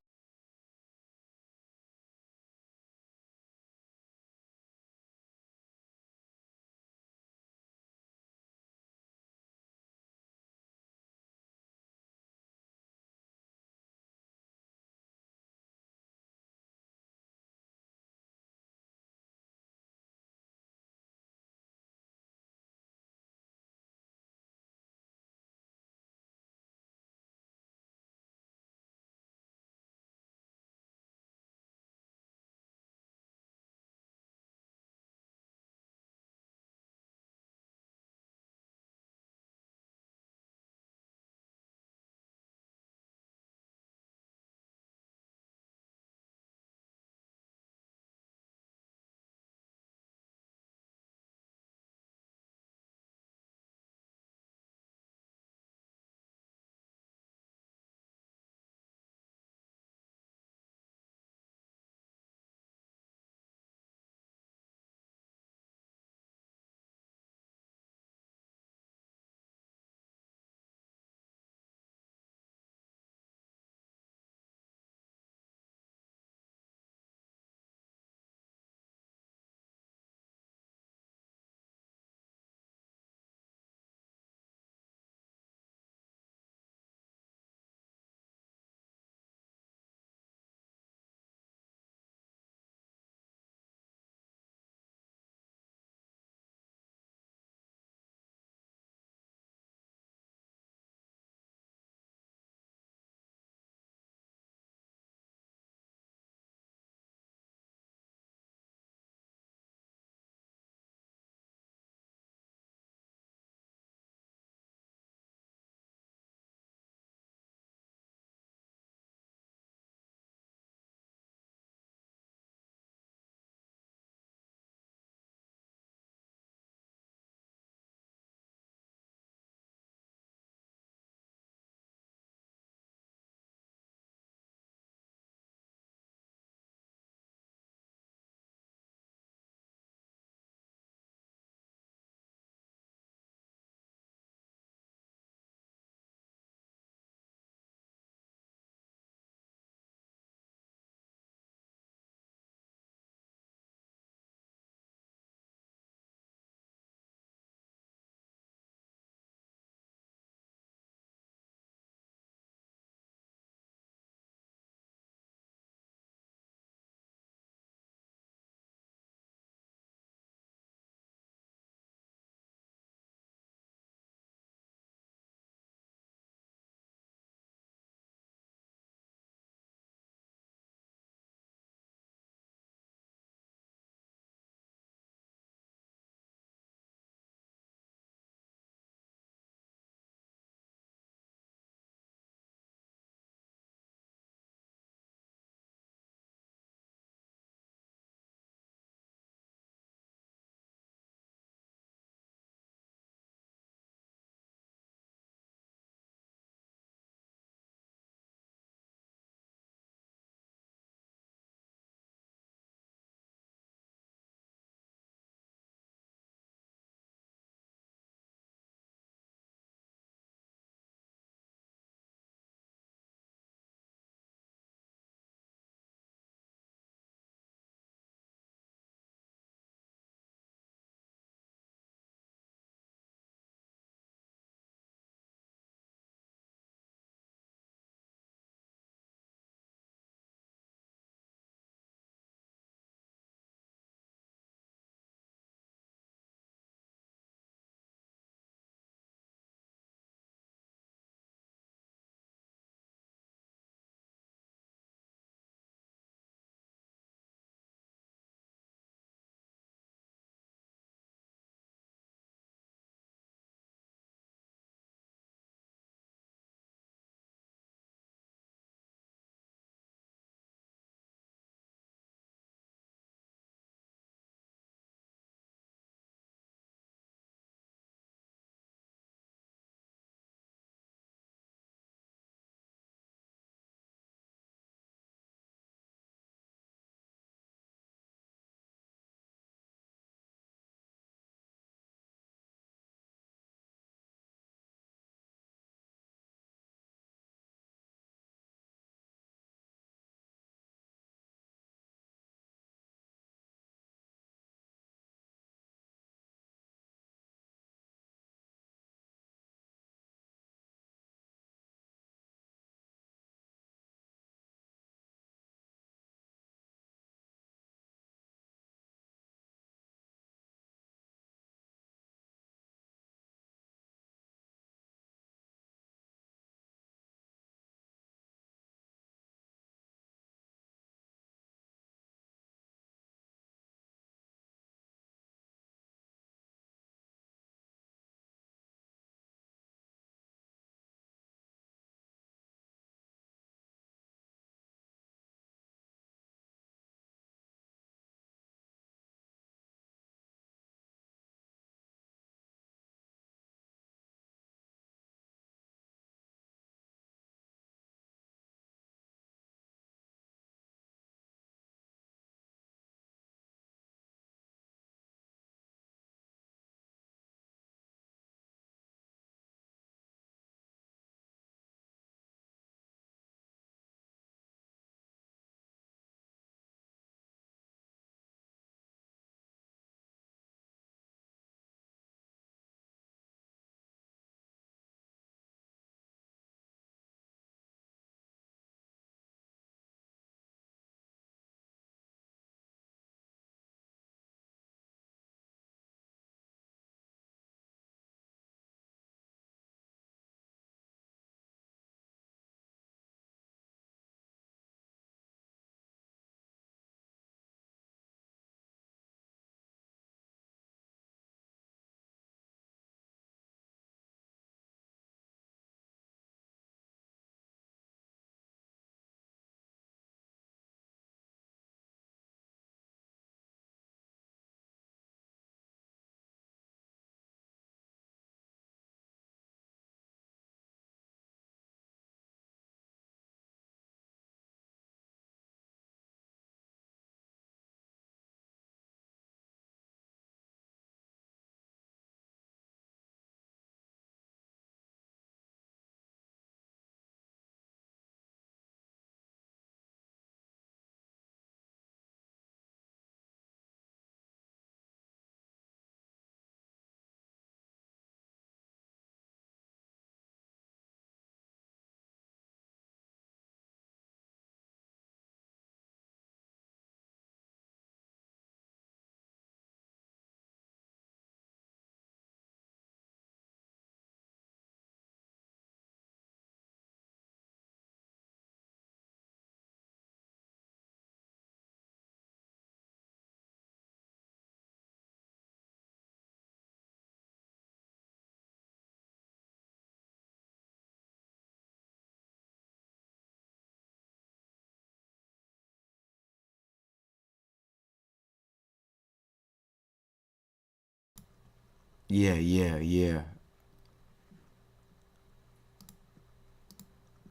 Yeah.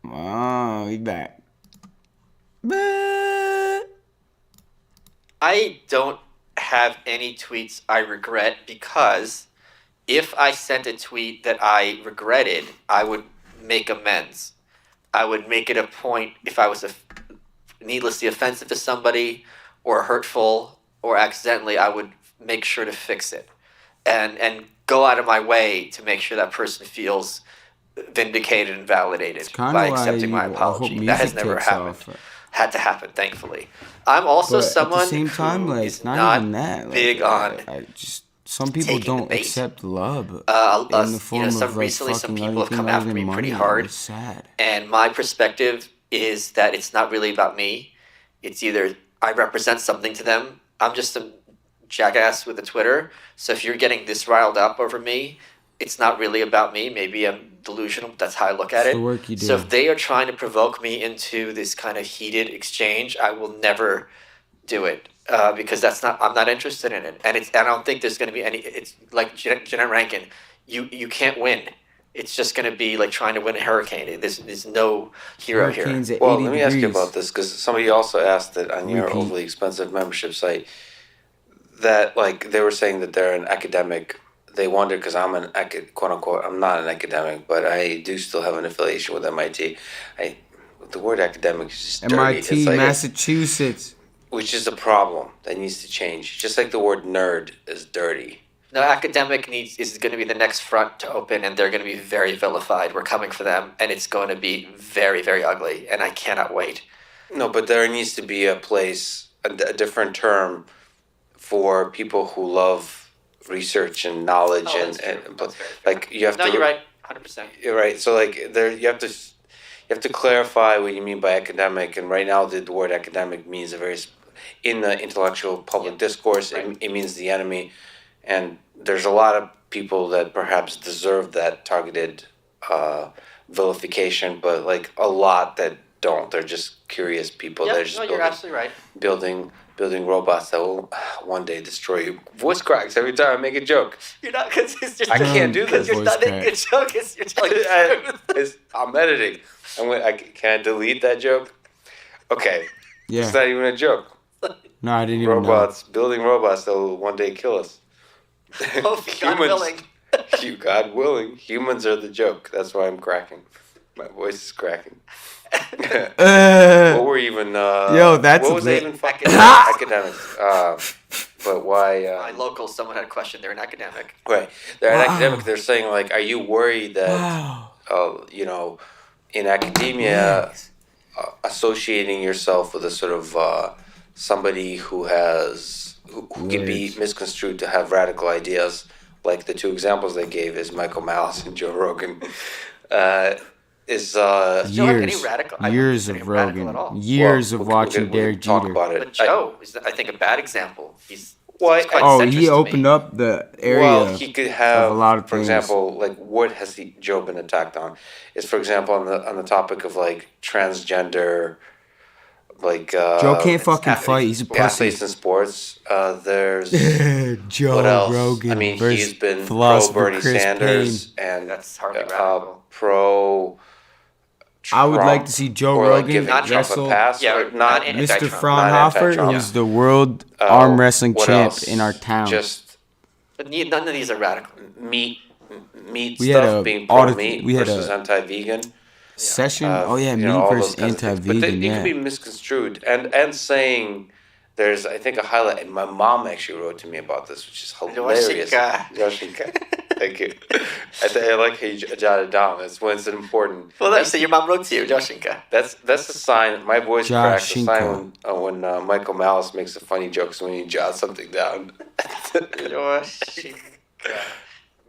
Oh, we back. I don't have any tweets I regret because if I sent a tweet that I regretted, I would make amends. I would make it a point if I was needlessly offensive to somebody or hurtful or accidentally, I would make sure to fix it and go out of my way to make sure that person feels vindicated and validated by accepting my apology. That has never happened. Had to happen, thankfully. I'm also someone at the same time, who like, is not even that. big on some people taking the don't bait. accept love in the form of like recently some fucking people have anything come other after than me pretty money. hard. It's sad. And my perspective is that it's not really about me. It's either I represent something to them. I'm just a jackass with a Twitter. So if you're getting this riled up over me, it's not really about me. Maybe I'm delusional. That's how I look at It's it. the work you do. So if they are trying to provoke me into this kind of heated exchange, I will never do it because I'm not interested in it. And I don't think there's going to be any. It's like Jeanette Rankin. You can't win. It's just going to be like trying to win a hurricane. There's no hero Hurricanes here. at Well, 80 let me ask you degrees. about this because somebody also asked it on your Repeat. overly expensive membership site that like they were saying that they're an academic. They wonder because I'm an quote unquote. I'm not an academic, but I do still have an affiliation with MIT. The word academic is just dirty. MIT, It's like Massachusetts. which is a problem that needs to change. Just like the word nerd is dirty. No, academic is going to be the next front to open, and they're going to be very vilified. We're coming for them, and it's going to be very, very ugly, and I cannot wait. No, but there needs to be a place, a different term for people who love research and knowledge That's and true. but That's very fair. like you have No, to. you're right, 100%. You're right. So like there, you have to clarify what you mean by academic. And right now, the word academic means in the intellectual public discourse, Right. it means the enemy. And there's a lot of people that perhaps deserve that targeted vilification, but like a lot that don't. They're just curious people. They're Yep, just no, you're building, absolutely right. building robots that will one day destroy you. Voice cracks every time I make a joke. You're not because I can't do this. You're not making a joke. You're telling the truth. I'm editing. Can I delete that joke? Okay. Yeah. It's not even a joke. No, I didn't even Robots, building robots that will one day kill us. Oh, God willing. God willing. Humans are the joke. That's why I'm cracking. My voice is cracking. know. What were even? Yo, that's what was lit. even fucking academics? But why? My local, someone had a question. They're an academic. Right. They're an Wow. academic. They're saying like, are you worried that Wow. in academia, associating yourself with a sort of somebody who can be Words. misconstrued to have radical ideas, like the two examples they gave is Michael Malice and Joe Rogan, is Joe have any Years. radical? I don't Years think of any radical at all. Rogan. Years well, of we watching could Derek talk Jeter. about it. But Joe is, I think, a bad example. He's Well, quite Oh, centrist he to me. opened up the area. Well, he could have, of a lot of for things. example, like what has Joe been attacked on? Is for example on the topic of like transgender, like Joe can't fucking athletes fight. He's a in pussy. athletes in sports. There's Joe what else? Rogan I mean, versus he's been pro philosopher Bernie Chris Sanders Payne. and That's hardly radical. pro. I would like Trump, to see Joe or, like, Rogan giving Trump wrestle a pass, Yeah, or not not. anti- Mr. Anti-Trump. Fraunhofer, anti-Trump. who's the world arm wrestling what champ else? in our town. Just But none of these are radical. meat We had stuff a being audit- pro meat we had versus a- anti-vegan. Session? Oh, yeah, You know, me all versus those kinds of things. anti-vegan, But it yeah. can be misconstrued. And saying there's, I think, a highlight. And my mom actually wrote to me about this, which is hilarious. Yoshinka. Thank you. I like how you jotted it down. It's when it's important. Well, that's so your mom wrote to you, Joshinka. That's a sign. My voice cracks. A Joshinka. sign when Michael Malice makes a funny joke. So when you jot something down,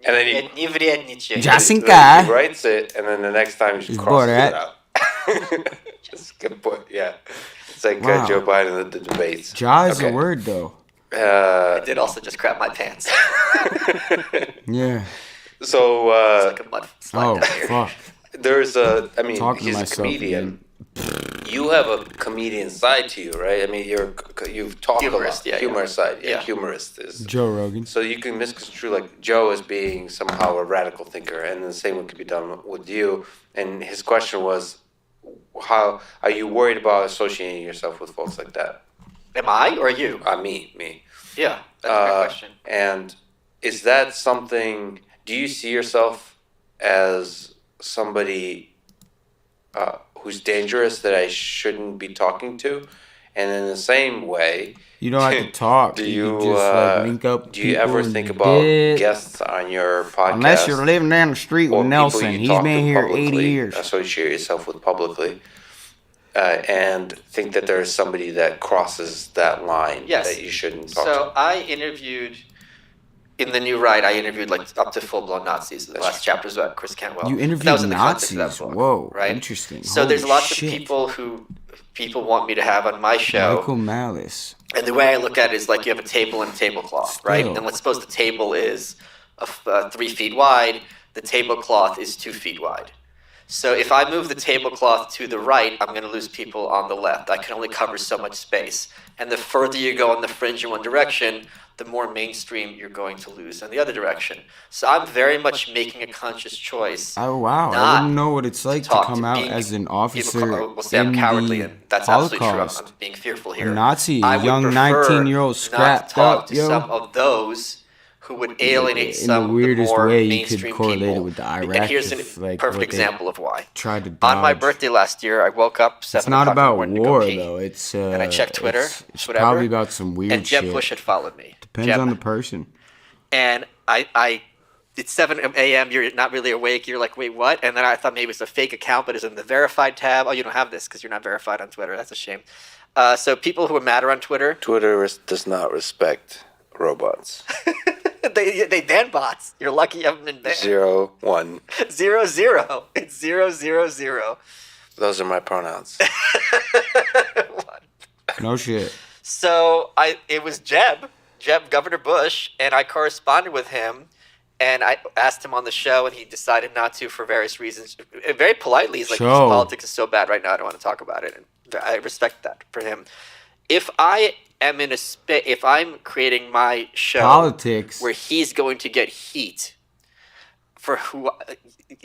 and then he Jasinka. he writes it, and then the next time he He's crosses it Borat. out. That's a good point. Yeah, it's like Wow. Joe Biden at the debates. Ja is Okay. a word, though. I did also just crap my pants. Yeah. So It's like a mud slide Oh, down here. fuck. there's a. I mean, Talking to he's a myself comedian. you have a comedian side to you, right? I mean, you've talked Humorist, a lot. yeah, Humorous side, yeah. humorist is. Joe Rogan. So you can misconstrue like Joe as being somehow a radical thinker, and the same could be done with you. And his question was, how are you worried about associating yourself with folks like that? Am I or you? Me. Yeah, that's a great question. And is that something? Do you see yourself as somebody who's dangerous that I shouldn't be talking to? And in the same way, You don't have to talk. do you you can just like link up. do you ever people think and about dip. guests on your podcast? Unless you're living down the street or with people Nelson, you he's talk been to here 80 publicly, years. Associate yourself with publicly, and think that there's somebody that crosses that line Yes. that you shouldn't talk So to. I interviewed, in the new right, I interviewed like up to full-blown Nazis. The last chapter was about Chris Cantwell. You But interviewed that was in the context of that Nazis? book, Whoa, right? interesting. So there's Holy lots shit. of people who people want me to have on my show. Michael Malice. And the way I look at it is like you have a table and a tablecloth, right? Still. And let's suppose the table is 3 feet wide, the tablecloth is 2 feet wide. So if I move the tablecloth to the right, I'm going to lose people on the left. I can only cover so much space. And the further you go on the fringe in one direction, the more mainstream you're going to lose in the other direction. So I'm very much making a conscious choice. Oh wow! I not wouldn't know what it's like to talk come to out being- as an People officer will say I'm in cowardly, the and that's absolutely true. Holocaust. I'm being fearful A here. Nazi, I a would young prefer 19-year-old not to scrapped talk up, to yo. some of those who would alienate In some the of weirdest the more way, you mainstream could correlate people. it with the And Iraq. here's a if, like, perfect what they example of why. Tried to On my dodge. birthday last year, I woke up 7 It's not o'clock in the about morning to war go pee. though. It's And I checked Twitter, It's whatever. probably about some weird And Jeb shit. Bush had followed me. Depends Jeb. on the person. And it's 7 a.m. You're not really awake. You're like, wait, what? And then I thought maybe it was a fake account, but it's in the verified tab. Oh, you don't have this because you're not verified on Twitter. That's a shame. So people who matter on Twitter, Twitter does not respect robots. they ban bots. You're lucky you haven't been banned. 0, 1. 0, 0. It's 0, 0, 0. Those are my pronouns. No shit. So it was Jeb, Governor Bush, and I corresponded with him, and I asked him on the show, and he decided not to for various reasons. Very politely, he's like, Show. politics is so bad right now, I don't want to talk about it. And I respect that for him. If I am in a space, if I'm creating my show Politics. where he's going to get heat for who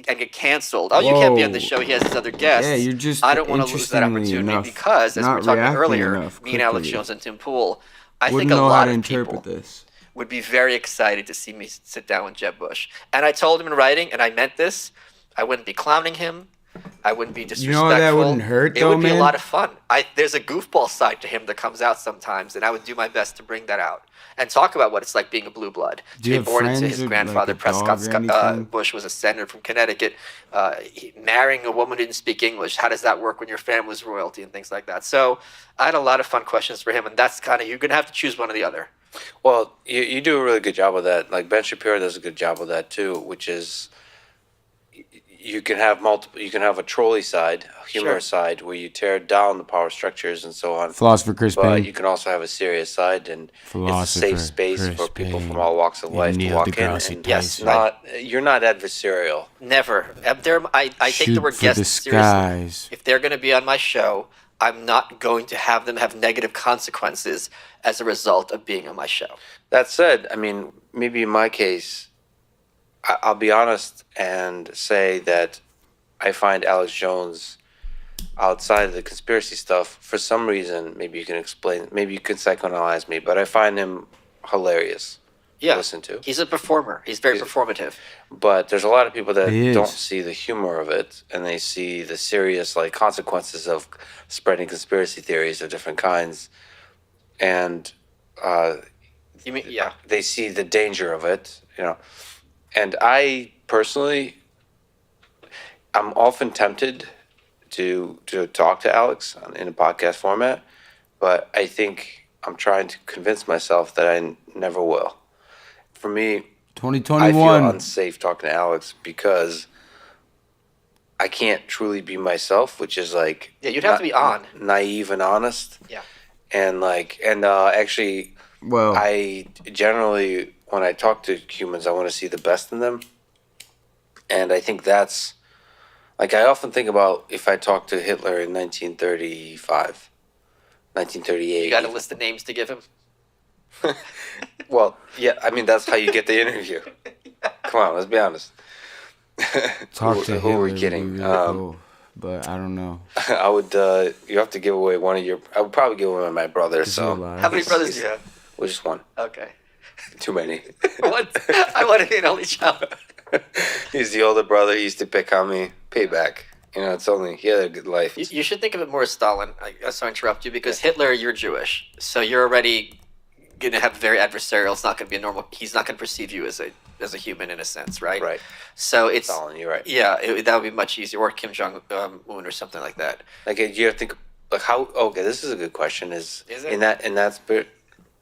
and get canceled. Oh, you can't be on the Whoa. show. He has his other guests. Yeah, you're just I don't want to lose that interestingly opportunity enough because, as we not were talking about reacting earlier, enough me and Alex quickly. Jones and Tim Pool, I Wouldn't think a know how lot to of interpret people this. would be very excited to see me sit down with Jeb Bush. And I told him in writing, and I meant this, I wouldn't be clowning him. I wouldn't be disrespectful. You know that wouldn't hurt, It though, would be man? a lot of fun. There's a goofball side to him that comes out sometimes, and I would do my best to bring that out and talk about what it's like being a blue blood. Do you To have be born into friends his or, grandfather, like, a dog Prescott or anything? Bush, was a senator from Connecticut. Marrying a woman who didn't speak English, how does that work when your family's royalty and things like that? So I had a lot of fun questions for him, and that's kind of, you're going to have to choose one or the other. Well, you do a really good job of that. Like Ben Shapiro does a good job of that too, which is you can have multiple. You can have a trolley side, a humorous side, where you tear down the power structures and so on. Philosopher Chris But Payne. you can also have a serious side, and it's a Philosopher safe space Chris for people Payne. from all walks of And life to Neil walk in. deGrasse And Tyson. you're not adversarial. Never. I take Shoot the word for guest the seriously. skies. If they're going to be on my show, I'm not going to have them have negative consequences as a result of being on my show. That said, I mean, maybe in my case, I'll be honest and say that I find Alex Jones outside of the conspiracy stuff, for some reason, maybe you can explain, maybe you can psychoanalyze me, but I find him hilarious Yeah. to listen to. He's a performer. He's very performative. But there's a lot of people that He is. don't see the humor of it, and they see the serious like consequences of spreading conspiracy theories of different kinds, and You mean, yeah. they see the danger of it, you know. And I personally, I'm often tempted to talk to Alex in a podcast format, but I think I'm trying to convince myself that I never will. For me, I feel 2021. unsafe talking to Alex because I can't truly be myself, which is like Yeah, you'd have to be on. naive and honest. Yeah. And actually, Well, I generally, when I talk to humans, I want to see the best in them. And I think that's Like, I often think about if I talked to Hitler in 1935, 1938. You got a list of names to give him? Well, yeah, I mean, that's how you get the interview. Come on, let's be honest. Talk to who are we Hitler kidding? would be really cool, but I don't know. I would, you have to give away one of your, I would probably give away my brother, Is he so. alive? How many brothers do you have? Well, just one. Okay. Too many. What? I want to be an only child. He's the older brother. He used to pick on me. Payback. You know, it's only, he had a good life. You should think of it more as Stalin. Sorry to interrupt you, because Hitler, you're Jewish, so you're already going to have very adversarial. It's not going to be a normal. He's not going to perceive you as a human in a sense, right? Right. So it's Stalin, you're right. Yeah, that would be much easier, or Kim Jong Un or something like that. Like, you have to think, like, how, okay, this is a good question. Is it? in that spirit,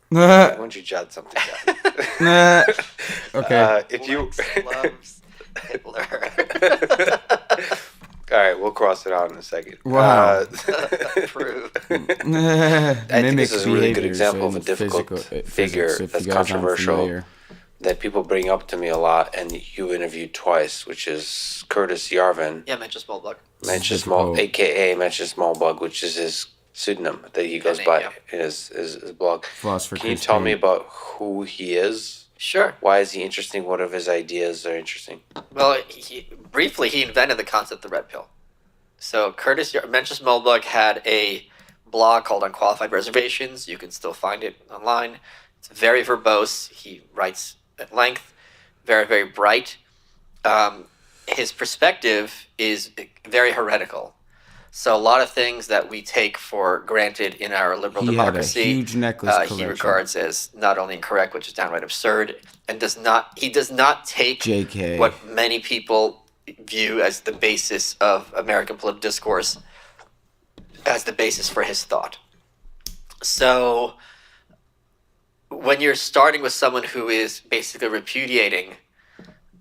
why don't you jot something down? Okay. If you, Loves Hitler. all right, we'll cross it out in a second. Wow. True. I think this is a really good behaviors example of a and difficult physics, figure if that's you guys aren't controversial familiar. that people bring up to me a lot, and you interviewed twice, which is Curtis Yarvin, Yeah, Manchester Smallbug. Manchester difficult. Small, aka Manchester Smallbug, which is his pseudonym that he goes name, by yeah. in his blog. Philosopher Can you Chris tell me Payne. about who he is? Sure. Why is he interesting? What of his ideas are interesting? Well, briefly, he invented the concept of the red pill. So Manchester Smallbug had a blog called Unqualified Reservations. You can still find it online. It's very verbose. He writes at length. Very, very bright. His perspective is very heretical. So a lot of things that we take for granted in our liberal He had a democracy, huge necklace he collection. regards as not only incorrect, which is downright absurd, and he does not take JK. what many people view as the basis of American political discourse as the basis for his thought. So when you're starting with someone who is basically repudiating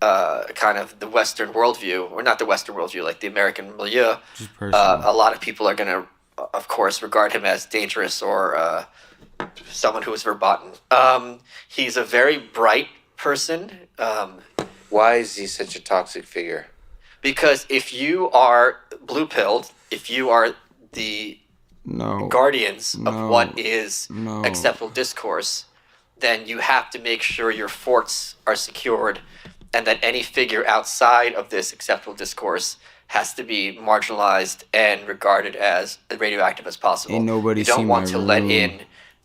kind of the Western worldview, or not the Western worldview, like the American milieu, Just personal. a lot of people are going to, of course, regard him as dangerous or someone who is verboten. He's a very bright person. Why is he such a toxic figure? Because if you are blue-pilled, if you are the No. guardians of No. what is No. acceptable discourse, then you have to make sure your forts are secured, and that any figure outside of this acceptable discourse has to be marginalized and regarded as radioactive as possible. Ain't nobody you don't seen want my to let room. in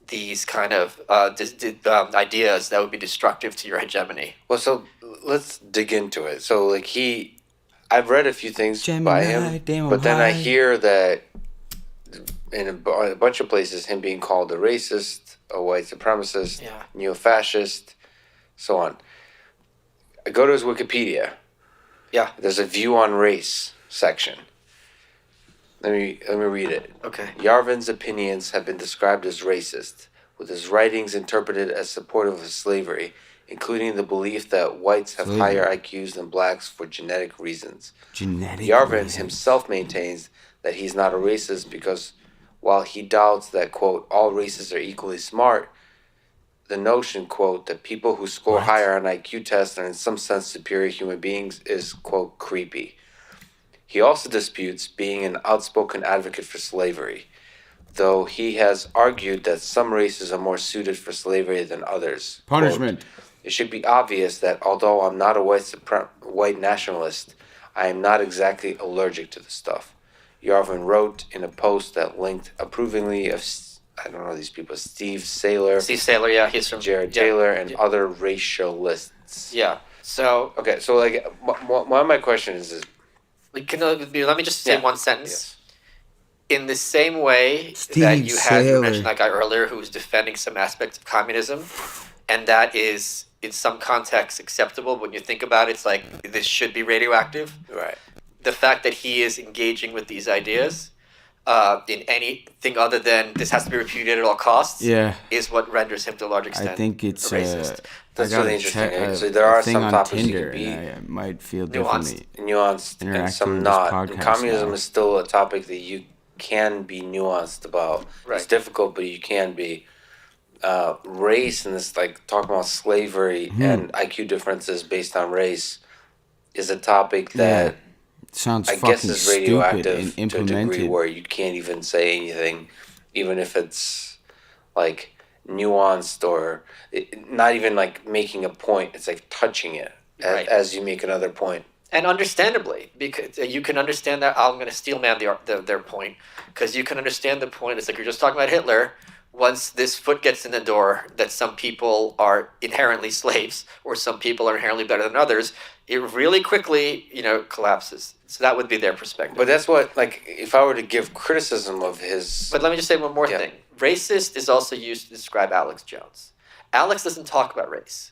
these kind of ideas that would be destructive to your hegemony. Well, so let's dig into it. So, like, I've read a few things by him, damn, but then I high. hear that in a bunch of places, him being called a racist, a white supremacist, Yeah. neo-fascist, so on. I go to his Wikipedia. Yeah. There's a view on race section. Let me read it. Okay. Yarvin's opinions have been described as racist, with his writings interpreted as supportive of slavery, including the belief that whites have Slavery. higher IQs than blacks for genetic reasons. Genetic Yarvin reasons. himself maintains that he's not a racist because while he doubts that, quote, all races are equally smart, the notion, quote, that people who score What? higher on IQ tests are in some sense superior human beings is, quote, creepy. He also disputes being an outspoken advocate for slavery, though he has argued that some races are more suited for slavery than others. Quote, Punishment. it should be obvious that although I'm not a white nationalist, I am not exactly allergic to the stuff. Yarvin wrote in a post that linked approvingly of, I don't know these people, Steve Saylor, Steve Saylor, yeah, he's from Jared yeah, Taylor, and yeah. other racialists. Yeah. So Okay, so like, one of my questions is, let me just say Yeah. one sentence. Yes. In the same way that Steve you had you Saylor. mentioned that guy earlier who was defending some aspects of communism, and that is in some contexts acceptable. When you think about it, it's like this should be radioactive. right, The fact that he is engaging with these ideas in anything other than this has to be repudiated at all costs Yeah. is what renders him to a large extent I think it's a racist. That's I got really a interesting. check- So there are thing some on topics you Tinder, could be and I might feel nuanced. differently. nuanced and Interacting some with this not. And podcast communism now. is still a topic that you can be nuanced about. Right. It's difficult, but you can be. Race and this, like, talking about slavery Hmm. and IQ differences based on race is a topic that Sounds I guess fucking is stupid radioactive and to a degree implemented. where you can't even say anything, even if it's like nuanced or not even like making a point. It's like touching it Right. as you make another point. And understandably, because you can understand that. I'm going to steel man their point, because you can understand the point. It's like you're just talking about Hitler. Once this foot gets in the door, that some people are inherently slaves, or some people are inherently better than others, it really quickly, collapses. So that would be their perspective. But that's what, like, if I were to give criticism of his. But let me just say one more Yeah. thing. Racist is also used to describe Alex Jones. Alex doesn't talk about race.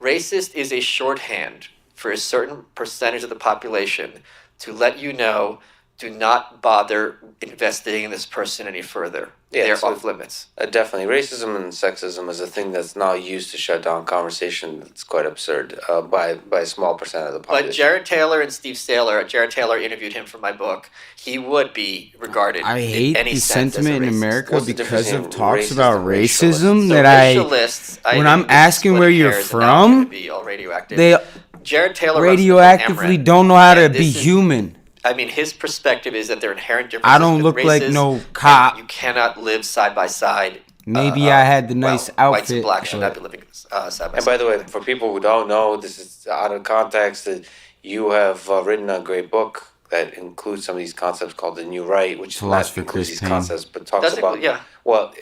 Racist is a shorthand for a certain percentage of the population to let you know, do not bother investigating this person any further. Yeah, They're so- off limits. Definitely, racism and sexism is a thing that's now used to shut down conversation. That's quite absurd by a small percent of the population. But Jared Taylor and Steve Saylor, Jared Taylor interviewed him for my book. He would be regarded. I in hate any the sense as a sentiment in racist. America What's the difference because of between talks racist about and racialist? racism So that I racialists, I when think, I'm is asking where splitting you're hairs. They're not gonna from, be all radioactive. they Jared Taylor runs the radioactively Amran, don't know how to and be this is- human. I mean, his perspective is that there are inherent differences. I don't with look like races, no and cop. You cannot live side by side. Maybe I had the nice Whites and outfit, blacks should not but- be living side by And side. by the way, for people who don't know, this is out of context. That you have written a great book that includes some of these concepts called the New Right, which Philosopher not includes Chris these Payne. concepts, but talks Does it about include- yeah. Well,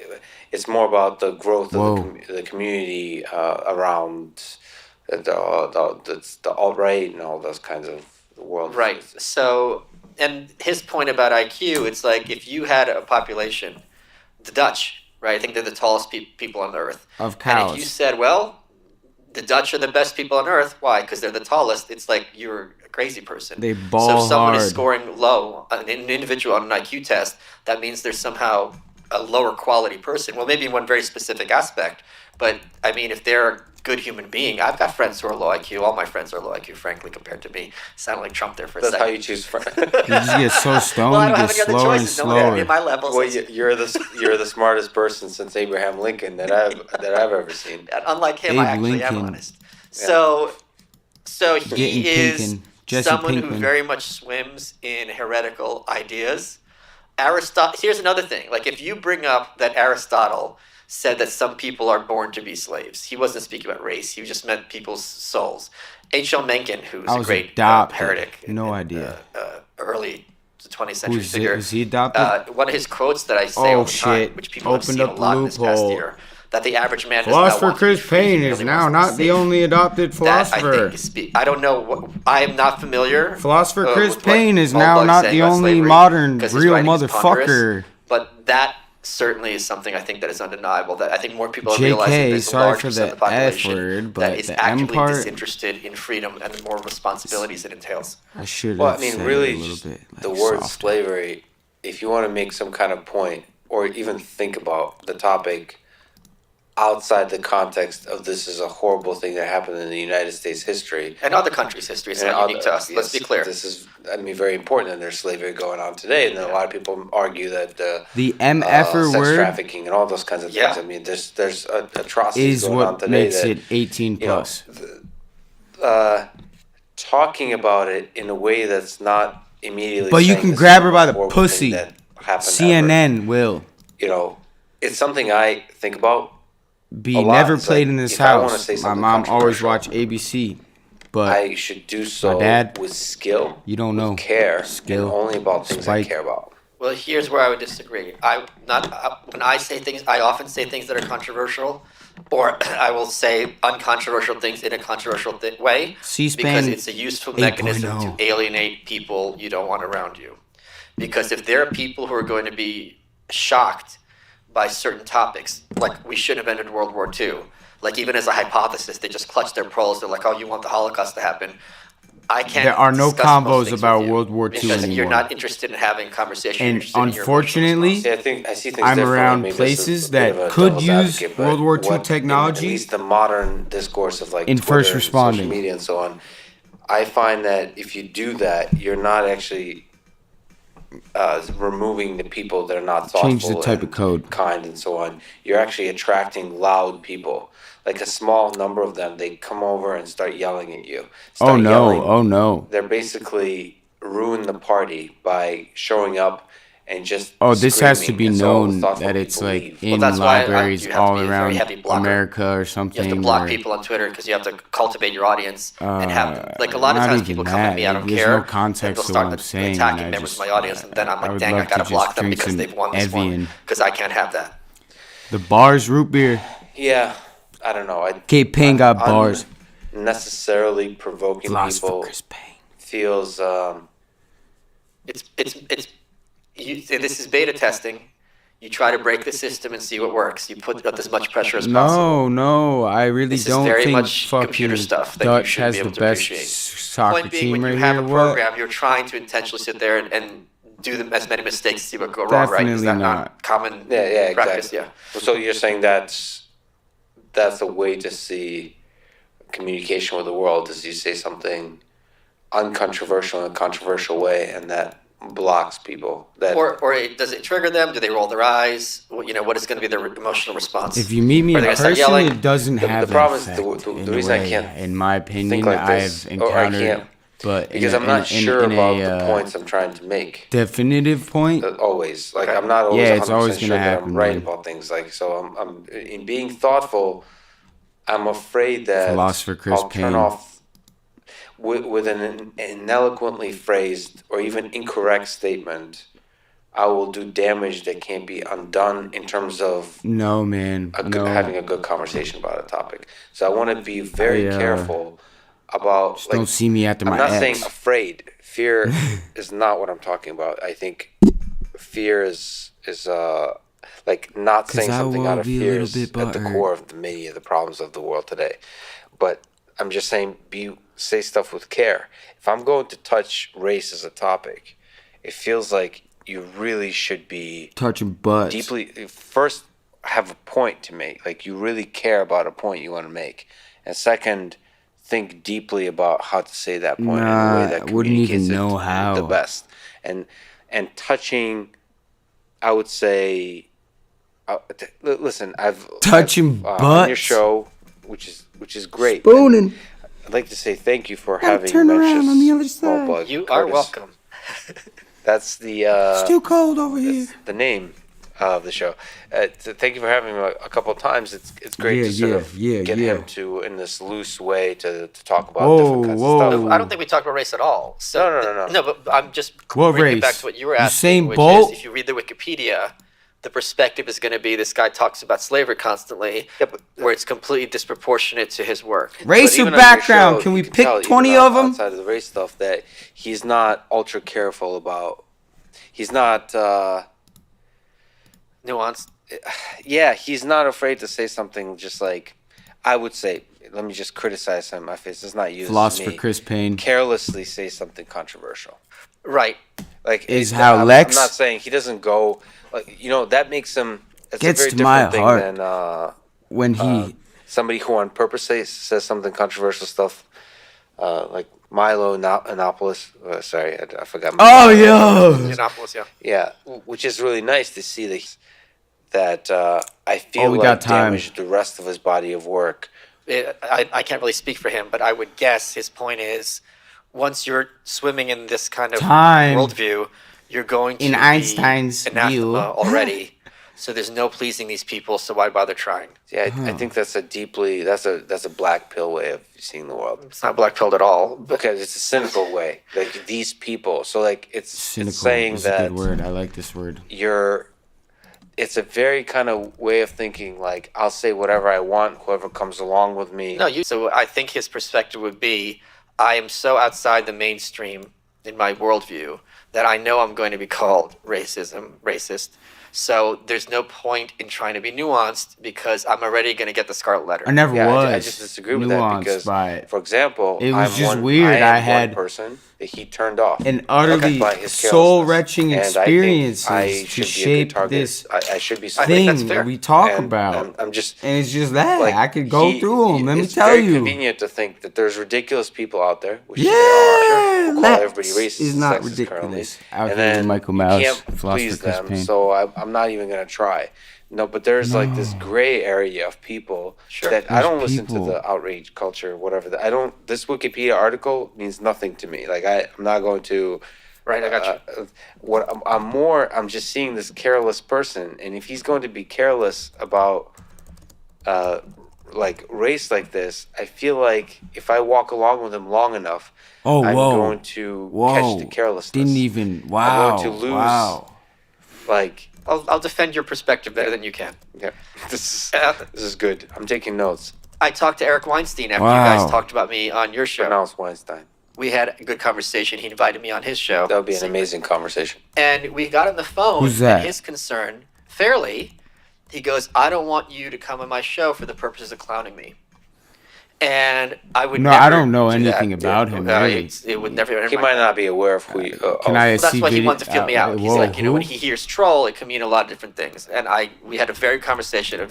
it's more about the growth Whoa. of the community around the alt right and all those kinds of world. Right. So, and his point about IQ, it's like if you had a population, the Dutch, right? I think they're the tallest people on Earth. Of And if you cows. said, well, the Dutch are the best people on Earth, why? Because they're the tallest. It's like you're a crazy person. They So ball if someone is hard. scoring low, an individual on an IQ test, that means there's somehow a lower quality person. Well, maybe in one very specific aspect. But I mean, if they're a good human being, I've got friends who are low IQ. All my friends are low IQ, frankly, compared to me. Sounded like Trump there for a That's second. how you choose friends. You just get so stoned, Well, I you don't get have any other slower and choices. No one at slower. my level. Well, So you're the smartest person since Abraham Lincoln that I've ever seen. unlike him, I Abe actually am Lincoln. honest. So Getting he is Pinkin. Jesse someone who Pinkman. very much swims in heretical ideas. Here's another thing. Like if you bring up that Aristotle said that some people are born to be slaves, he wasn't speaking about race. He just meant people's souls. H.L. Mencken, who's I a was great adopted. heretic, No idea. early 20th century Who's figure. is he adopted? One of his quotes that I say Oh, all the time, shit. which people have Opened seen up a the lot this past loophole. year, that the average man does not Philosopher want to be Chris free, he Payne is really now wants to not be the safe. only adopted That, I philosopher. think, I don't know what I am not familiar. Philosopher Chris with what Payne is Paul now Buck's not saying the about only slavery, modern 'cause his real writing is ponderous, motherfucker. But that certainly is something I think that is undeniable. That I think more people are realizing JK, there's a sorry large for percent the of the population F word, that but is the M actually part, disinterested in freedom and the moral responsibilities it entails. I should have Well, I mean, said really, it a little just bit the like, word softer. slavery, if you want to make some kind of point or even think about the topic outside the context of this is a horrible thing that happened in the United States history. And other countries' history is and not unique other- to us. Let's be yes, clear. This is, I mean, very important, and there's slavery going on today. And then a lot of people argue that The MFer sex word trafficking and all those kinds of Yeah. things. I mean, there's atrocities is going on what today makes that, it 18 you know, plus. talking about it in a way that's not immediately. But you saying can this grab is her the by the most horrible pussy. thing that happened ever. CNN will You know, it's something I think about. be a lot. never It's played like, in this if I wanna house. say My something mom always controversial, watched ABC, but I should do so dad, with skill, you don't know. care, Skill, and only about things I spike. care about. Well, here's where I would disagree. When I say things, I often say things that are controversial, or I will say uncontroversial things in a controversial way, C-SPAN because it's a useful mechanism 8.0. to alienate people you don't want around you. Because if there are people who are going to be shocked by certain topics, like we shouldn't have ended World War II, like even as a hypothesis, they just clutch their pearls. They're like, "Oh, you want the Holocaust to happen." I can't. There are no discuss most combos things about with you World War II because you're anymore. not interested in having a conversation. And you're interested in your emotional unfortunately, response. See, I see things I'm differently. around Maybe this places is a bit that of a could devil's use advocate, but World War II what- technology. at least the modern discourse of like In Twitter first and responding. social media and so on. I find that if you do that, you're not actually removing the people that are not thoughtful, Change the type and of code. kind, and so on. You're actually attracting loud people. Like a small number of them, they come over and start yelling at you. Oh Start no! yelling. Oh no! They're basically ruin the party by showing up and just Oh, this has to screaming, be and so known thoughtful that it's people like leave. in that's why, libraries you have to all be a very around heavy blocker. America or You have something. to block or, people on Twitter because you have to cultivate your audience and have like a lot of not times even people come at me, I that. don't There's care. no context and they'll to start what I'm saying, attacking and I members just- of my audience, and then I'm I like, would dang, I love to gotta just block them drink because some they've won this one Evian. because I can't have that. The bars root beer. Yeah, I don't know. Cape Payne got bars. Unnecessarily provoking Philosopher people Chris Payne. feels. It's you, and this is beta testing. You try to break the system and see what works. You put up as much pressure as possible. No, I really This is don't very think much fucking computer stuff that you Dutch should has be the able to best appreciate. soccer Point being, team when right you have here. a What? program, you're trying to intentionally sit there and do as many mistakes to see what go wrong, right? Is Definitely that not. common Yeah, practice? exactly. Yeah. So you're saying that's a way to see communication with the world, is you say something uncontroversial in a controversial way, and that blocks people. That Does it trigger them? Do they roll their eyes? What is going to be their emotional response? If you meet me Are in they gonna start person, yelling? it doesn't have the problem is an the effect in the a reason I way, can't in my opinion, think like this, I've or I encountered, can't, but because in I'm not sure in about a, the points I'm trying to make. definitive point. Always, like Okay. I'm not always Yeah, it's 100% always sure gonna that happen, I'm right man. about things. Like, so I'm in being thoughtful. I'm afraid that Philosopher Chris I'll turn Payne. off with an ineloquently phrased or even incorrect statement. I will do damage that can't be undone in terms of No, man. No. having a good conversation about a topic. So I want to be very I, careful about. Just don't see me after I'm my not ex. saying afraid. Fear is not what I'm talking about. I think fear is like not 'Cause saying I something will out of be a fear little is bit at the butthurt. core of many of the problems of the world today. But I'm just saying, say stuff with care. If I'm going to touch race as a topic, it feels like you really should be Touching butts. deeply first have a point to make, like you really care about a point you want to make, and second, think deeply about how to say that point in a way that I wouldn't even communicates it know how. the best. And touching, I would say, listen, Touching on your butts. show, which is great. Spooning. I'd like to say thank you for Gotta having turn around mentioned on the other Small side. Bug You are Curtis. welcome. That's the Still cold over here. the name of the show. Thank you for having me a couple of times. It's great Yeah, to sort yeah, of yeah, get yeah. him to in this loose way to talk about Whoa, different kinds whoa. of stuff. I don't think we talked about race at all. So, No. No, but I'm just What bringing it back race? to what you were asking, Usain which Bolt? is if you read the Wikipedia, the perspective is going to be this guy talks about slavery constantly, where it's completely disproportionate to his work. Race But or even on your background? show, Can we you pick tell, even 20 of them? outside of the race stuff, that he's not ultra careful about. He's not. Nuanced. Yeah, he's not afraid to say something just like, I would say, let me just criticize him in my face. It's not used Philosopher me. Chris Payne. Carelessly say something controversial. Right. Like Is how Lex- I'm not saying he doesn't go. Like, that makes him. It's Gets a very to my different thing heart. than When he somebody who on purpose says something controversial stuff, like Milo Yiannopoulos. Sorry, I forgot. Oh, yo. Indianapolis, yeah. Yeah, which is really nice to see that I feel we like got time. damaged the rest of his body of work. I can't really speak for him, but I would guess his point is once you're swimming in this kind of Time. worldview, you're going to In be Einstein's anathema view. already. So there's no pleasing these people, so why bother trying? Yeah, I think that's a black pill way of seeing the world. It's not black pilled at all. Because it's a cynical way, like these people. So like it's cynical saying is a that good word. I like this word. it's a very kind of way of thinking. Like I'll say whatever I want, whoever comes along with me. No, so I think his perspective would be, I am so outside the mainstream in my worldview that I know I'm going to be called racist. So there's no point in trying to be nuanced because I'm already going to get the scarlet letter. I never Yeah, was. I just disagree with that nuanced because, by it. for example, It was I'm just one, weird. I I am had one person that he turned off. an utterly by his soul-wrenching carelessness. And I think experiences I to should be a good shape target. this I should be think thing that's fair. that we talk And about. I'm just And it's just that. like I could go through them. Let me it's tell very you. convenient to think that there's ridiculous people out there, which Yeah, there are, who call Lex everybody racist is and not sexist ridiculous. currently. Nice. Out and here with then Michael you Mouse, can't Philosopher please Chris them. Payne. So I'm not even gonna try. No, but there's like this gray area of people that I There's don't listen to people. the outrage culture, whatever. I don't. This Wikipedia article means nothing to me. Like I'm not going to. Right, I got you. I'm just seeing this careless person, and if he's going to be careless about like race like this, I feel like if I walk along with him long enough, Oh, I'm whoa. going to Whoa. catch the carelessness. Didn't even. Wow. I'm going to lose. Wow. Like I'll defend your perspective better than you can. yeah, this is good. I'm taking notes. I talked to Eric Weinstein after you Wow. guys talked about me on your show. Pronounce Weinstein. We had a good conversation. He invited me on his show. That would be an amazing conversation. And we got on the phone. Who's that? And his concern, fairly, he goes, "I don't want you to come on my show for the purposes of clowning me." And I would No, never I don't know do anything that. about him, really. It would never. He might not be aware of who. Can I Well, that's see why he video? wanted to feel me out. He's whoa, like, you know, when who? he hears troll, it can mean a lot of different things. And we had a very conversation. It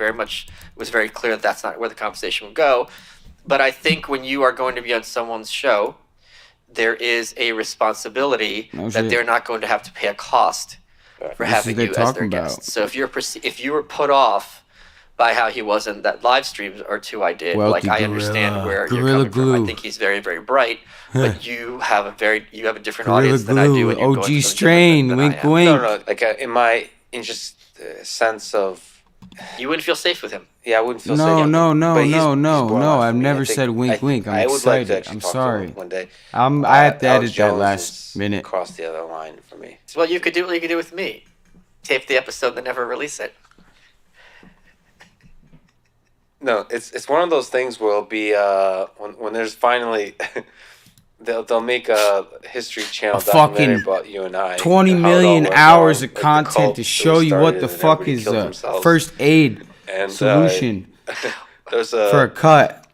was very clear that that's not where the conversation would go. But I think when you are going to be on someone's show, there is a responsibility No that shit. they're not going to have to pay a cost for This is having what you they're as their talking about. guest. So if you were put off by how he was in that live stream or two I did, Wealthy like I understand Gorilla. where Gorilla you're coming from. I Glue. think he's very, very bright, but you have a different Gorilla audience than I do. Glue, And you're going OG to something Strain, different than I wink, am. wink. No, like in just sense of. You wouldn't feel safe with him. Yeah, I wouldn't feel No, safe. no, But he's no, borderline for I've me. never I think- said wink, wink. I'm I would like to excited. actually I'm talk to sorry. him one day. I had to Alex edit that Jones last minute. Crossed the other line for me. Well, you could do what you could do with me. Tape the episode and never release it. No, it's one of those things where it'll be when there's finally they'll make a History Channel A documentary fucking about you and I. 20 and how it all million went hours wrong, of like the content cult to that show was you what started the and fuck everybody is killed a themselves. first aid And, solution there's for a cut.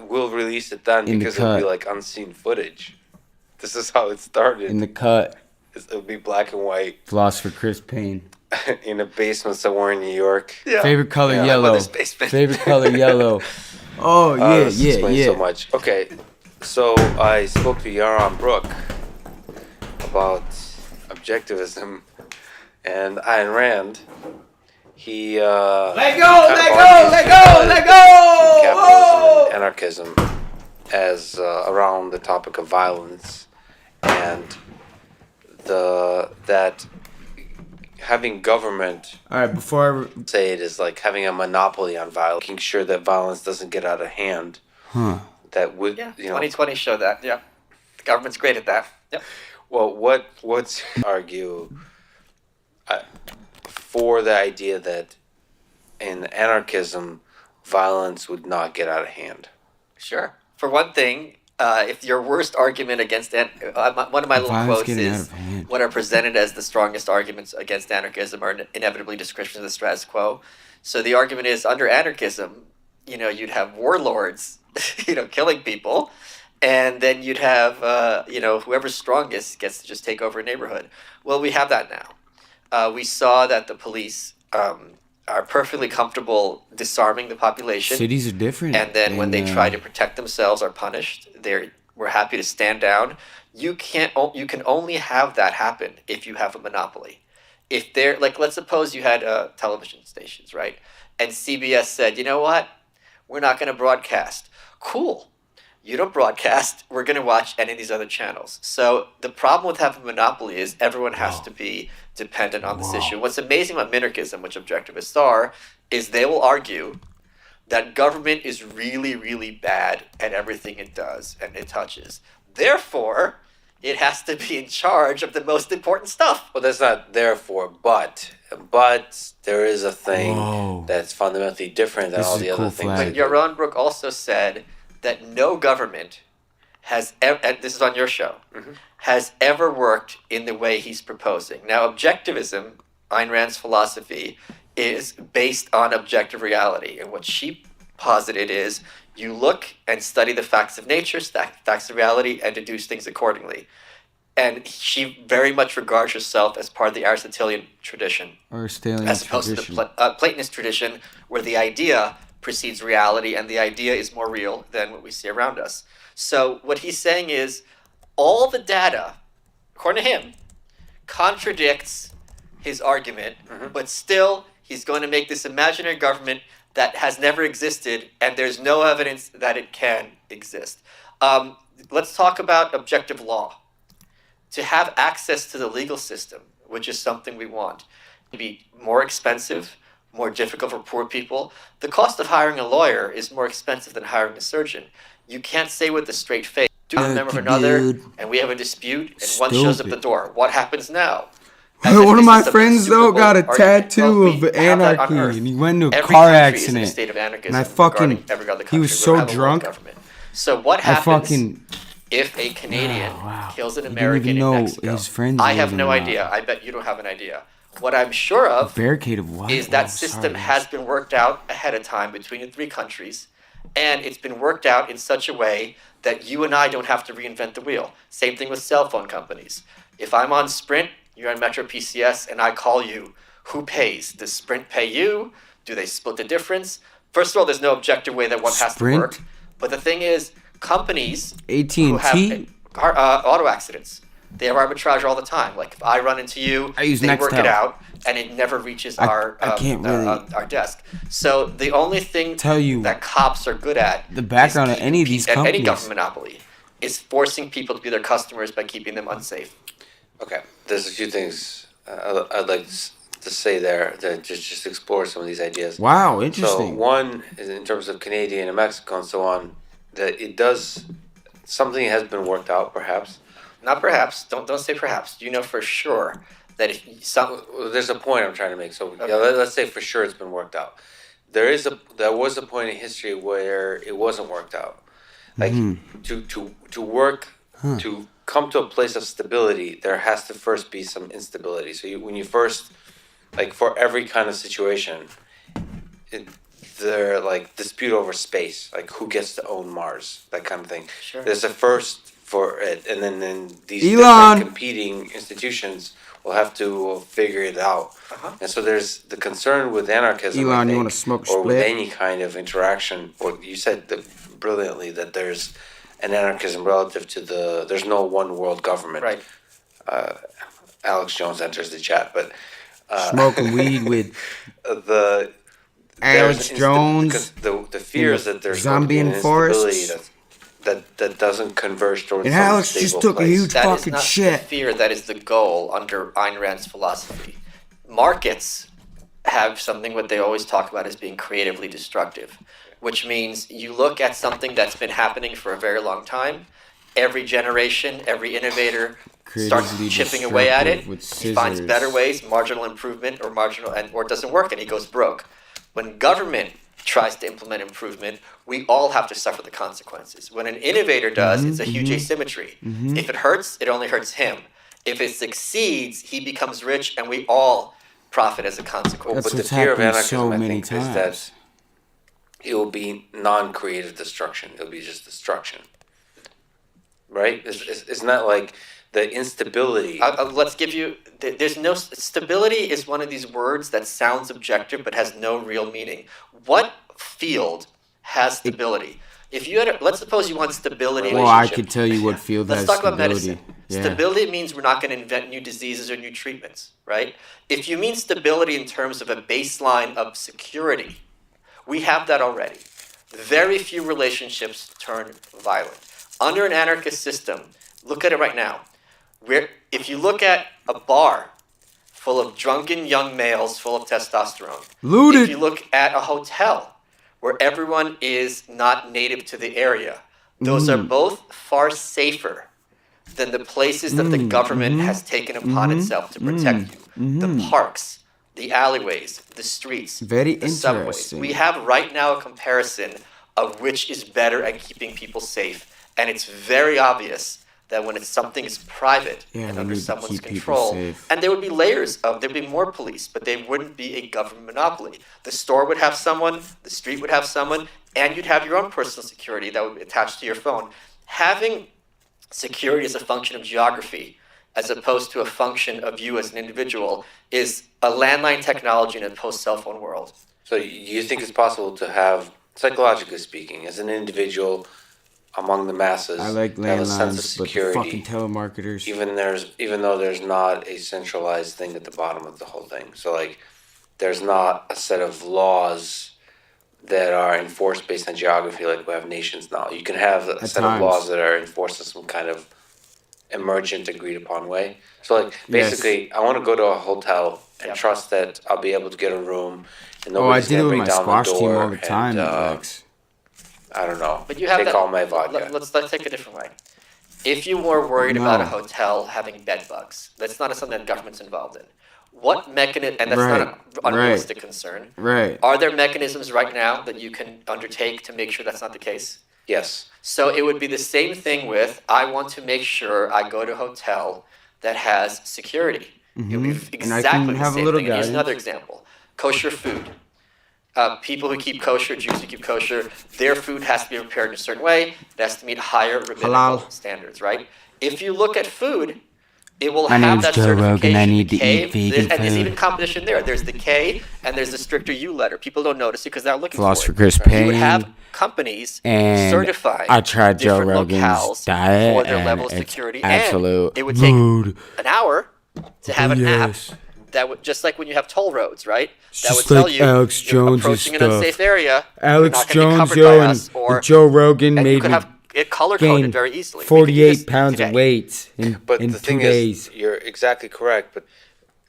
we'll release it then In the because it'll be cut. like unseen footage. This is how it started. In the cut. It'll be black and white Philosopher Chris Payne. in a basement somewhere in New York. Yeah. Favorite color Yeah, my yellow. mother's basement. Favorite color yellow. Oh yeah, This yeah, explains yeah. so much. Okay, so I spoke to Yaron Brook about objectivism and Ayn Rand. He Let go, let go, let go, let go. capitalism and anarchism as around the topic of violence and that having government All right, before say it is like having a monopoly on violence, making sure that violence doesn't get out of hand. That would Yeah, you know 2020 showed that. Yeah, the government's great at that. Yep. well what's argue for the idea that in anarchism violence would not get out of hand. Sure. For one thing, if your worst argument against one of my little Violence quotes getting out is of hand. what are presented as the strongest arguments against anarchism are inevitably descriptions of the status quo. So the argument is under anarchism, you know, you'd have warlords, you know, killing people, and then you'd have you know, whoever's strongest gets to just take over a neighborhood. Well, we have that now. We saw that the police are perfectly comfortable disarming the population. cities are different. And then when they try to protect themselves are punished, we're happy to stand down. You can only have that happen if you have a monopoly. If they're like, let's suppose you had television stations, right? And CBS said, you know what? We're not going to broadcast. Cool. You don't broadcast. We're going to watch any of these other channels. So the problem with having a monopoly is everyone has to be dependent on this issue. What's amazing about minarchism, which objectivists are, is they will argue that government is really, really bad at everything it does and it touches. Therefore, it has to be in charge of the most important stuff. Well, that's not therefore, but there is a thing Whoa. that's fundamentally different than This all is the a other cool things. flag. they But do. Yaron Brook also said that no government has ever, and this is on your show, has ever worked in the way he's proposing. Now, objectivism, Ayn Rand's philosophy, is based on objective reality. And what she posited is you look and study the facts of nature, facts of reality, and deduce things accordingly. And she very much regards herself as part of the Aristotelian tradition, Aristotelian as opposed tradition. to the Platonist tradition, where the idea precedes reality, and the idea is more real than what we see around us. So what he's saying is, all the data, according to him, contradicts his argument, but still he's going to make this imaginary government that has never existed, and there's no evidence that it can exist. Let's talk about objective law. To have access to the legal system, which is something we want, to be more expensive, more difficult for poor people. The cost of hiring a lawyer is more expensive than hiring a surgeon. You can't say with a straight face, do a member of another, dude. and we have a dispute, and one shows up the door. What happens now? One of my friends though got a tattoo of anarchy, and he went into a car accident. And I fucking, he was so drunk. So what happens if a Canadian kills an American in Mexico? I have no idea. I bet you don't have an idea. What I'm sure of barricade of what? Is that system has been worked out ahead of time between the three countries, and it's been worked out in such a way that you and I don't have to reinvent the wheel. Same thing with cell phone companies. If I'm on Sprint, you're on Metro PCS, and I call you, who pays? Does Sprint pay you? Do they split the difference? First of all, there's no objective way that one has to work. But the thing is, companies who have auto accidents, they have arbitrage all the time. Like if I run into you, they work it out, and it never reaches our desk. So the only thing that cops are good at, the background of any of these companies, any government monopoly, is forcing people to be their customers by keeping them unsafe. Okay, there's a few things I'd like to say there to just explore some of these ideas. Wow, interesting. So one is in terms of Canadian and Mexico and so on, that it does something has been worked out, perhaps. Not perhaps. Don't say perhaps. You know for sure that if there's a point I'm trying to make. So let's say for sure it's been worked out. There was a point in history where it wasn't worked out. Like to work to come to a place of stability, there has to first be some instability. So when you first, like for every kind of situation, they're like dispute over space, like who gets to own Mars, that kind of thing. Sure. There's a first for it, and then these different competing institutions will have to figure it out. And so there's the concern with anarchism, Elon, you want to smoke a or with split? any kind of interaction, or you said brilliantly that there's an anarchism relative to there's no one world government. Right. Alex Jones enters the chat, but smoking weed with the Alex Jones. The fear is that there's zombie an forests. instability that doesn't converge towards And some Alex stable just took place. a huge That is fucking not shit. the fear. That is the goal under Ayn Rand's philosophy. Markets have something what they always talk about as being creatively destructive, which means you look at something that's been happening for a very long time. Every generation, every innovator starts chipping away at it. He finds better ways, marginal improvement or or it doesn't work and he goes broke. When government tries to implement improvement, we all have to suffer the consequences. When an innovator does, it's a huge asymmetry. If it hurts, it only hurts him. If it succeeds, he becomes rich and we all profit as a consequence. That's But the what's fear of happened anarchism, so I many think, is times. that it will be non-creative destruction. It'll be just destruction. Right? Isn't that like the instability? Let's give you, there's no, stability is one of these words that sounds objective but has no real meaning. What field has stability? If you had, let's suppose you want stability in a Well, I relationship. could tell you what field Let's has talk about stability. medicine. Yeah. Stability means we're not going to invent new diseases or new treatments, right? If you mean stability in terms of a baseline of security, we have that already. Very few relationships turn violent. Under an anarchist system, look at it right now. If you look at a bar full of drunken young males full of testosterone, Looted. if you look at a hotel where everyone is not native to the area, those are both far safer than the places that the government has taken upon itself to protect you. The parks, the alleyways, the streets, Very the subways. interesting. We have right now a comparison of which is better at keeping people safe. And it's very obvious that when something is private Yeah, and we under need to someone's keep people control, safe. and there would be layers of, there'd be more police, but they wouldn't be a government monopoly. The store would have someone, the street would have someone, and you'd have your own personal security that would be attached to your phone. Having security as a function of geography, as opposed to a function of you as an individual, is a landline technology in a post-cell phone world. So you think it's possible to have, psychologically speaking, as an individual, among the masses I like have a sense of landlines, but the security. fucking telemarketers. Even though there's not a centralized thing at the bottom of the whole thing. So like, there's not a set of laws that are enforced based on geography like we have nations now. You can have a set of laws that are enforced in some kind of emergent, agreed upon way. So like, basically, I want to go to a hotel and trust that I'll be able to get a room, and Oh, I nobody's did it gonna with break my down the squash team door all the time, and, Alex. I don't know. But you have take that, all my vodka. Let's take a different way. If you were worried about a hotel having bed bugs, that's not something that government's involved in. What mechanism, and that's not an unrealistic concern. Right. Are there mechanisms right now that you can undertake to make sure that's not the case? Yes. So it would be the same thing with, I want to make sure I go to a hotel that has security. It would be exactly the same thing. And here's another example. Kosher food. People who keep kosher, Jews who keep kosher, their food has to be prepared in a certain way. It has to meet higher rabbinical standards, right? If you look at food, it will have that certification. I need to eat vegan and there's food. even competition there. There's the K and there's the stricter U letter. People don't notice it because they're not looking Philosopher for it. Chris You would have Payne, companies and certifying I tried Joe different Rogan's locales diet, for their and level of it's security. absolute And it would take mood. an hour to have an app Yes. that would, just like when you have toll roads, right? That Just would tell like you Alex you're Jones' approaching an stuff. unsafe area. Alex you're not gonna be Jones, covered yo, by and us, or, Joe Rogan and you made could me have it color coded gain very easily. We could do 48 this pounds today. of weight in But the 2 thing days. is, you're exactly correct. But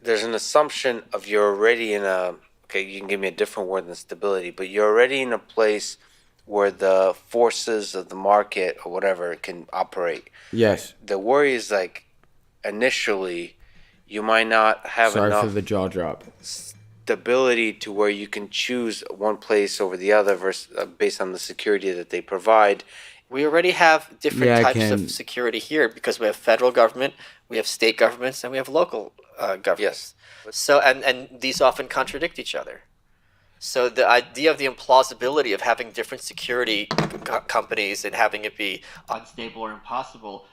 there's an assumption of you're already in a. Okay, you can give me a different word than stability, but you're already in a place where the forces of the market or whatever can operate. Yes. The worry is like, initially, you might not have Sorry enough for the jaw drop. stability to where you can choose one place over the other versus based on the security that they provide. We already have different Yeah, I types can- of security here because we have federal government, we have state governments, and we have local governments. So, and these often contradict each other. So the idea of the implausibility of having different security companies and having it be Unstable or impossible.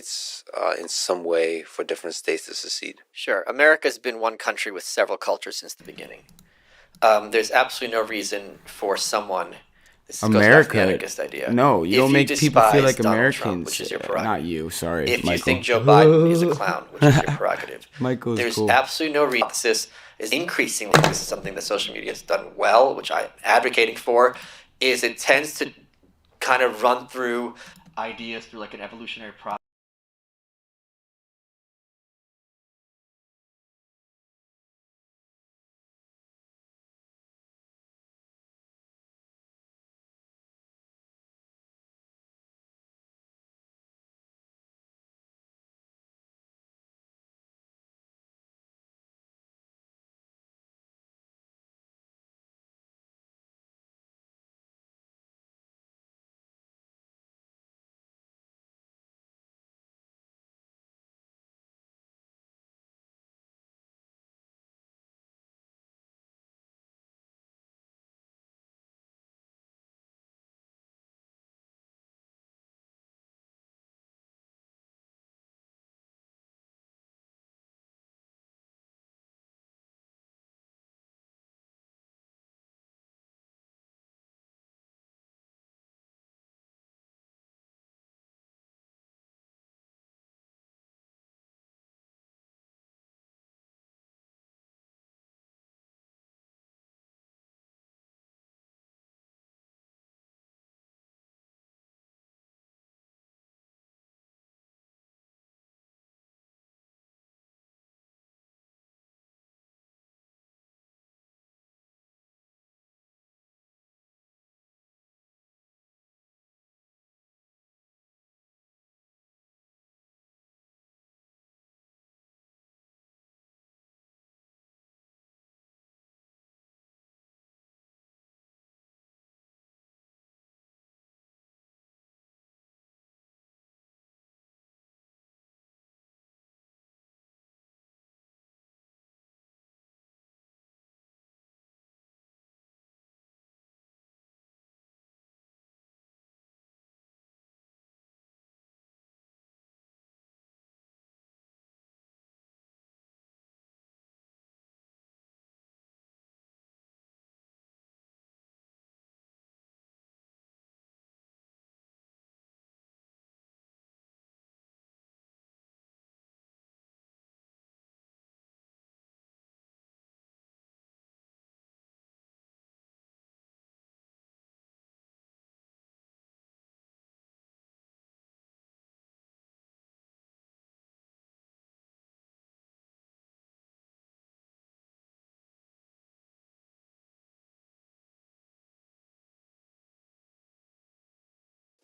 it's in some way for different states to secede? Sure. America's been one country with several cultures since the beginning. There's absolutely no reason for someone. This goes back to America. the anarchist idea. No, you don't make people feel like despise Donald Americans. Trump, which is your prerogative. Not you, sorry, If Michael. you think Joe Biden is a clown, which is your prerogative. Michael's There's cool. absolutely no reason. This is increasingly. This is something that social media has done well, which I'm advocating for. Is it tends to kind of run through Ideas through like an evolutionary process.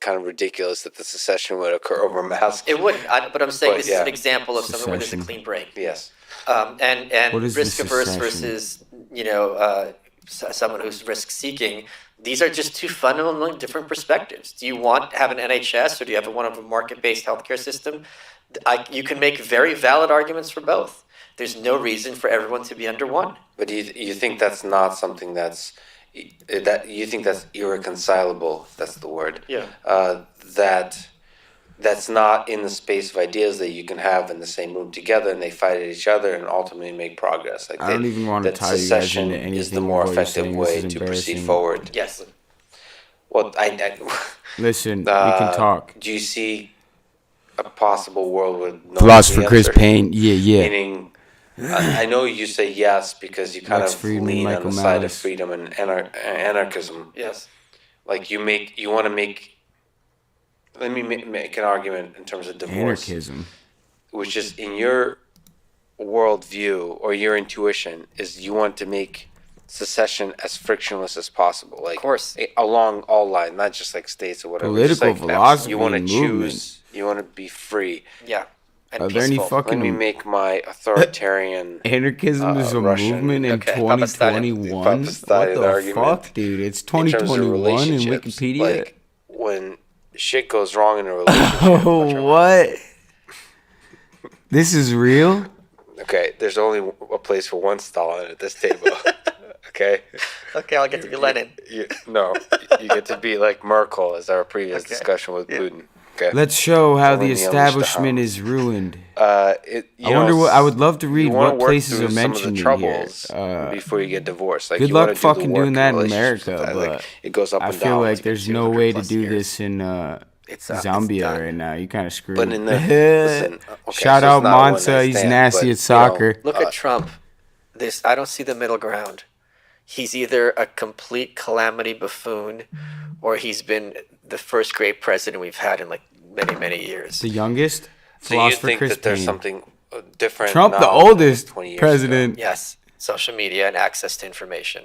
Kind of ridiculous that the secession would occur over masks. It wouldn't, but I'm saying But, this is yeah. an example of something where there's a Secession. clean break. Yes. And What is risk the averse secession? versus someone who's risk seeking. These are just two fundamentally different perspectives. Do you want to have an NHS or do you have one of a market based healthcare system? You can make very valid arguments for both. There's no reason for everyone to be under one. But you think that's not something that you think that's irreconcilable? That's the word. Yeah. That's not in the space of ideas that you can have in the same room together, and they fight at each other and ultimately make progress. Like I don't even want to tie you guys secession into anything. is the more what you're effective saying. way This is to proceed embarrassing. forward. Yes. Well, Listen, we can talk. Do you see a possible world with no Philosopher Chris answer? Payne, yeah. Meaning, I know you say yes because you kind Lex of Friedman, lean on Michael the side of Malice. freedom and anarchism. Yes. Like you want to make. Let me make an argument in terms of divorce, Anarchism. which is in your worldview or your intuition is you want to make secession as frictionless as possible, like Of course. along all lines, not just like states or whatever. Political just like philosophy You want to and choose. movement. You want to be free. Yeah. And Are there any peaceful. Let fucking me make my authoritarian. Anarchism is a Russian. movement in Okay, Papa Stalin. 2021? Papa What Stalin the argument. fuck, dude? It's in terms of 2021 in relationships, Wikipedia. Like when shit goes wrong in a relationship. Oh, what? This is real? Okay, there's only a place for one Stalin at this table. Okay. Okay, I'll get to be Lenin. No, you get to be like Merkel, as our previous Okay. discussion with Yeah. Putin. Okay. Let's show how So the let me unleash the establishment hounds. is ruined. I wonder what I would love to read you wanna what work places through are some of the mentioned in here. troubles before you get divorced. Like, Good you wanna luck do the fucking work doing that in relationships America, sometimes. but Like, it goes up I and feel down. like there's no way to do this in It's Zambia done. right now. You kind of screwed. But in the listen, okay, Shout so out it's not a one-night Monza. He's stand, nasty but, at soccer. Look at Trump. I don't see the middle ground. He's either a complete calamity buffoon, or he's been the first great president we've had in like many years. The youngest. So you Philosopher think Chris that there's Payne. something different? Trump, now the than oldest 20 years president. ago? Yes, social media and access to information.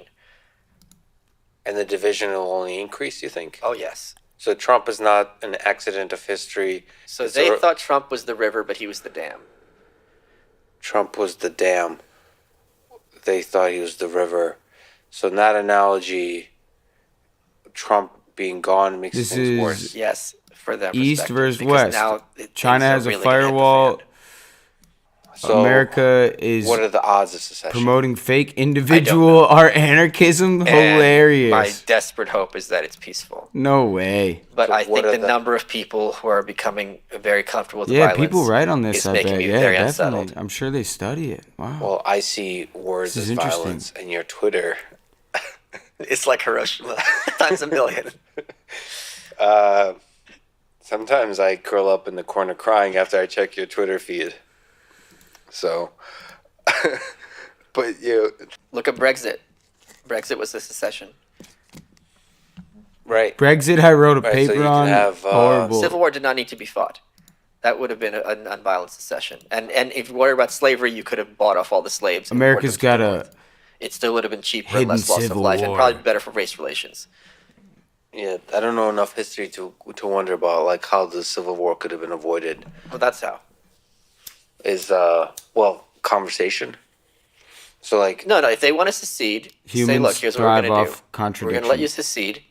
And the division will only increase, you think? Oh yes. So Trump is not an accident of history. So It's they a- thought Trump was the river, but he was the dam. Trump was the dam. They thought he was the river. So in that analogy, Trump being gone makes This things is worse. Yes, for them. East versus because West. now China things are has a really gonna hit the firewall. fan. So America is what are the odds of secession? promoting fake individual art anarchism. And Hilarious. my desperate hope is that it's peaceful. No way. But So I what think are the the- number of people who are becoming very comfortable with Yeah, violence people write on this. is I making bet. me Yeah, very definitely. unsettled. I'm sure they study it. Wow. Well, I see words This is as interesting. violence, and your Twitter. It's like Hiroshima times a million. Sometimes I curl up in the corner crying after I check your Twitter feed. So, but you Look at Brexit. Brexit was a secession. right. Brexit, I wrote a Right, so you paper can on. have, Horrible. Civil War did not need to be fought. That would have been an unviolent secession. And if you worry about slavery, you could have bought off all the slaves. and America's imported them got to the a North. It still would have been cheaper and hidden less loss of civil life, and war. probably better for race relations. Yeah, I don't know enough history to wonder about like how the Civil War could have been avoided. Well, that's how. Is well, conversation. So like No, if they want to secede, say, Humans look, here's what we're thrive going to do. off We're going to let you contradiction. secede,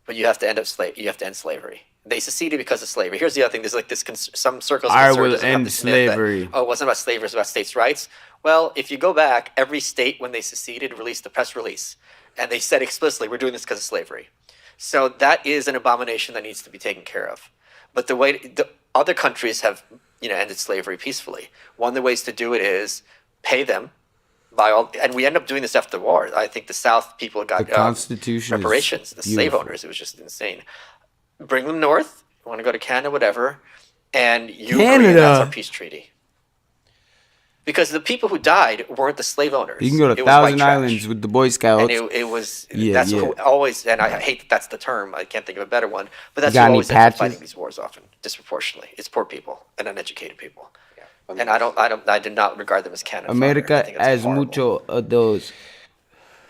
but you have to You have to end slavery. They seceded because of slavery. Here's the other thing. There's like this. Some circles. I concerned will doesn't have end this myth that, slavery. oh, it wasn't about slavery. It was about states' rights. Well, if you go back, every state when they seceded released a press release, and they said explicitly, "We're doing this because of slavery." So that is an abomination that needs to be taken care of. But the way the other countries have, ended slavery peacefully. One of the ways to do it is pay them by all, and we end up doing this after the war. I think the South people got The Constitution is reparations. The slave beautiful. owners, it was just insane. Bring them north. You want to go to Canada, whatever, and you agree, Canada? and that's our peace treaty. Because the people who died weren't the slave owners. You can go It to was white Thousand trash. Islands with the Boy Scouts. And it was Yeah, that's yeah. who always, and I hate that that's the term. I can't think of a better one. But that's got who any always ends up patches? fighting these wars often, disproportionately. It's poor people and uneducated people. And I do not regard them as cannon fodder. I America think it's has horrible. mucho of those.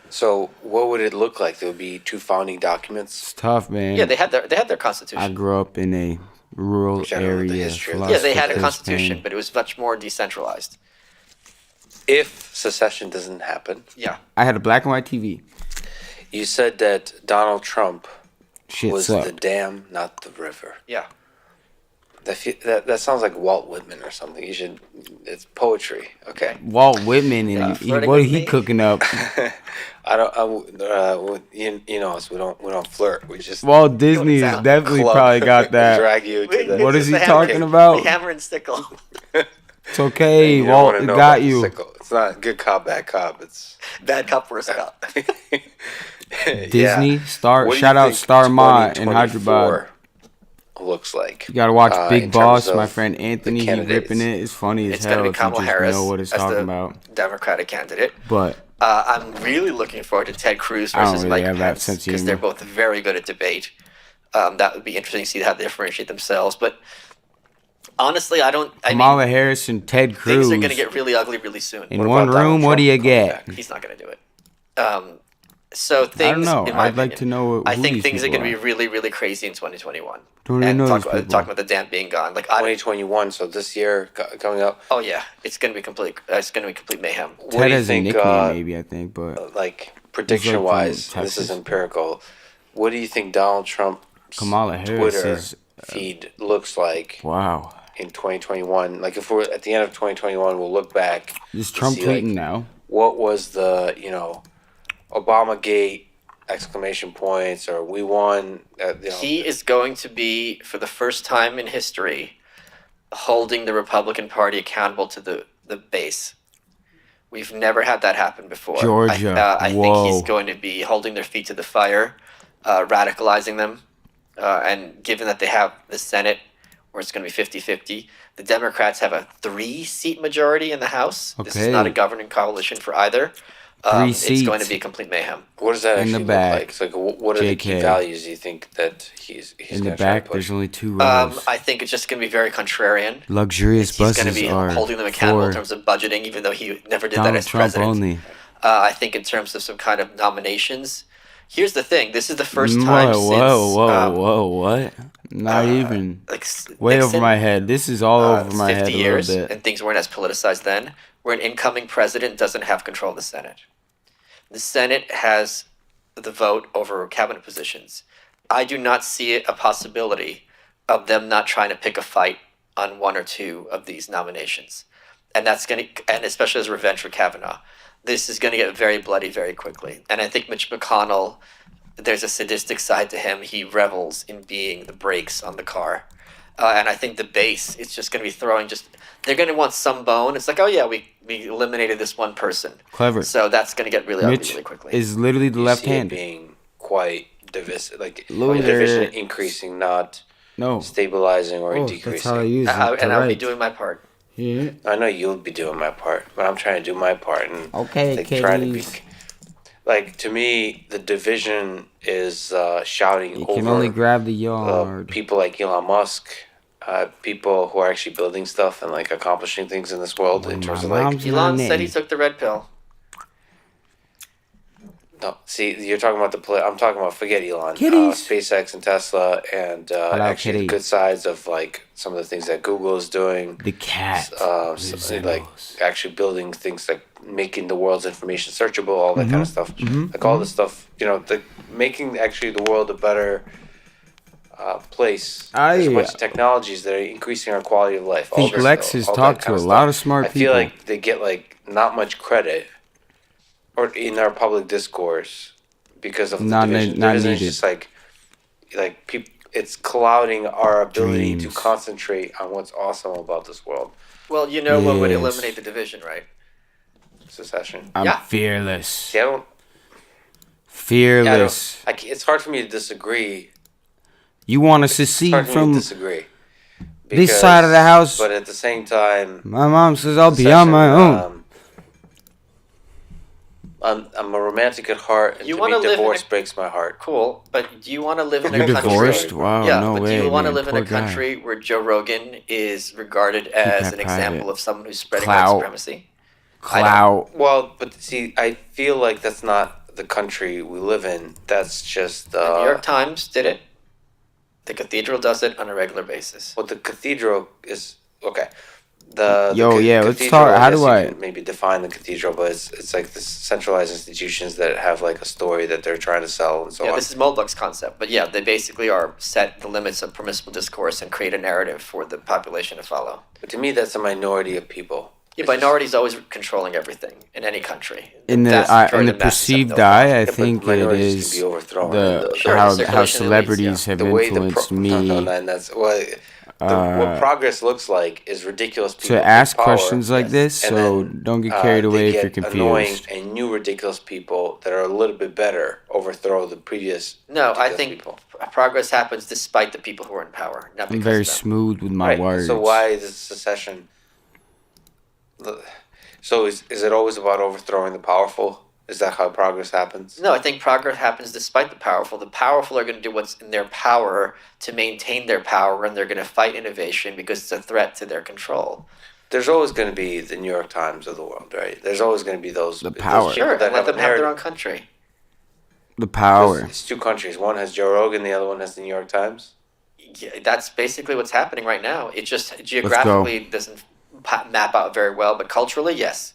So what would it look like? There would be two founding documents. It's tough, man. Yeah, they had their constitution. I grew up in a rural Which I don't know the area. history of that. Yeah, they had a Philosopher Chris constitution, Payne. but it was much more decentralized. If secession doesn't happen, Yeah. I had a black and white TV. you said that Donald Trump Shit was the sucked. dam, not the river. Yeah. That sounds like Walt Whitman or something. You should. It's poetry. Okay. Walt Whitman and Yeah, flirting what with he me. cooking up? I don't. You know us. We don't flirt. We just Walt Disney has sound. definitely club, probably got that. drag you to the. What is he The hammer- talking about? The hammer and sickle. It's okay, You don't Walt. wanna It know got about the you. sickle. It's not good cop, bad cop. It's Bad cop, worse cop. Disney, Star. What do you Shout out think Star Ma in 2024 Hyderabad. looks like. You gotta watch in Big terms Boss. of My friend the Anthony, he candidates? ripping it. It's funny as It's going hell to if be you Kamala just Harris know what it's as talking the about. Democratic candidate. But I'm really looking forward to Ted Cruz I don't versus really Mike have that Pence sense of because they're humor. both very good at debate. That would be interesting to see how they differentiate themselves. But honestly, I Kamala mean, Harris and Ted Cruz things are going to get really ugly really soon. in What one about Donald room. What do Trump you coming get? back? He's not going to do it. So things. know. In my I'd like opinion, to know I who think these things are people going to be are. really, really crazy in 2021. Don't even and know talk these about, people. talking about the dam being gone. Like, 2021. So this year coming up. oh yeah, it's going to be complete. It's going to be complete mayhem. What do Ted you has a think? nickname, maybe I think, but Like prediction wise, from this is Texas. empirical. What do you think Donald Trump's Kamala Harris Twitter is feed looks like wow. in 2021? Like if we're at the end of 2021, we'll look back. Is and Trump see, like, tweeting now? what was the Obamagate exclamation points or we won. He is going to be, for the first time in history, holding the Republican Party accountable to the base. We've never had that happen before. Georgia. I think he's going to be holding their feet to the fire, radicalizing them. And given that they have the Senate, where it's going to be 50-50, the Democrats have a 3-seat majority in the House. This is not a governing coalition for either. 3 seats. It's going to be complete mayhem. What does that In the actually look back. like? It's like, what are the key JK. values you think that he's In gonna the try to back, push? there's only 2 rows. I think it's just going to be very contrarian. Luxurious He's going to buses be are holding them accountable in for terms of budgeting, even though he never did that Donald as Trump president. only. I think in terms of some kind of nominations. Here's the thing. This is the first time since... What? Not even. Like Way Nixon, over my head. This is all over my 50 head a years, little bit. and things weren't as politicized then, where an incoming president doesn't have control of the Senate. The Senate has the vote over cabinet positions. I do not see a possibility of them not trying to pick a fight on 1 or 2 of these nominations. And that's going to, and especially as revenge for Kavanaugh, this is going to get very bloody very quickly. And I think Mitch McConnell, there's a sadistic side to him. He revels in being the brakes on the car. And I think the base is just going to be throwing they're going to want some bone. It's like, oh yeah, we eliminated this one person. Clever. So that's going to get really ugly Mitch really quickly. is literally the left see it hand. being quite divisive, like Look division at- increasing, not No. stabilizing or Oh, decreasing. that's how I use it. And I'll be Right. doing my part. Yeah. I know you'll be doing my part, but I'm trying to do my part and Okay, like, trying to be kiddies. like, to me, the division is shouting You over can only grab the yard. people like Elon Musk, people who are actually building stuff and like accomplishing things in this world in terms of like. mom's Elon my said he name. took the red pill. No, see, you're talking about I'm talking about forget Elon, Kitties. SpaceX and Tesla, and actually the kitties. good sides of like some of the things that Google is doing. The cat. Like actually building things like making the world's information searchable, all that kind of stuff. Like all this stuff, making actually the world a better place. There's a bunch of technologies that are increasing our quality of life. I think Lex has talked to a lot of smart I feel people. like they get like not much credit, or in our public discourse, because of the division. Not Division is needed. just like people. It's clouding our ability to Dreams. concentrate on what's awesome about this world. Well, you know what would Yes. eliminate the division, right? Secession. I'm Yeah. fearless. See, I don't. Fearless. It's hard for me to disagree. You want us to It's see hard for me from to disagree. this side of the house? But at the same time, My mom says I'll be on my own. I'm a romantic at heart, and You to wanna me, live in divorce a- breaks my heart. Cool, but do you want to live in You're a country? divorced? Wow, Yeah, no but way. do you want to man. live in Poor a guy. country where Joe Rogan is regarded as that an example private. of someone who's spreading Clout. white supremacy? Clout. Well, but see, I feel like that's not the country we live in. That's just The New York Times did it. The Cathedral does it on a regular basis. Well, the cathedral is okay. The Yeah, let's cathedral, talk. How guess do you I? can maybe define the cathedral? But it's like the centralized institutions that have like a story that they're trying to sell and so Yeah, on. this is Moldbug's concept, but yeah, they basically are set the limits of permissible discourse and create a narrative for the population to follow. But to me, that's a minority of people. Yeah, minorities always controlling everything in any country. In the vast majority in the of masses have perceived no eye, I but think it minorities is can be overthrown. the Sure, how circulation how elites, celebrities yeah. have The way influenced me and that's what progress looks like is ridiculous. People to with ask power, questions like this. and So then, don't get carried they away if get you're annoying confused. and new ridiculous people that are a little bit better overthrow the previous. No, I ridiculous think people. progress happens despite the people who are in power, not I'm because very of them. smooth with my Right. words. So why is secession? So is it always about overthrowing the powerful? Is that how progress happens? No, I think progress happens despite the powerful. The powerful are going to do what's in their power to maintain their power, and they're going to fight innovation because it's a threat to their control. There's always going to be the New York Times of the world, right? There's always going to be those. The those power. people Sure, that and let them a have their narrative. own country. The power. It's two countries. One has Joe Rogan, the other one has the New York Times. Yeah, that's basically what's happening right now. It just geographically doesn't map out very well, but culturally, yes.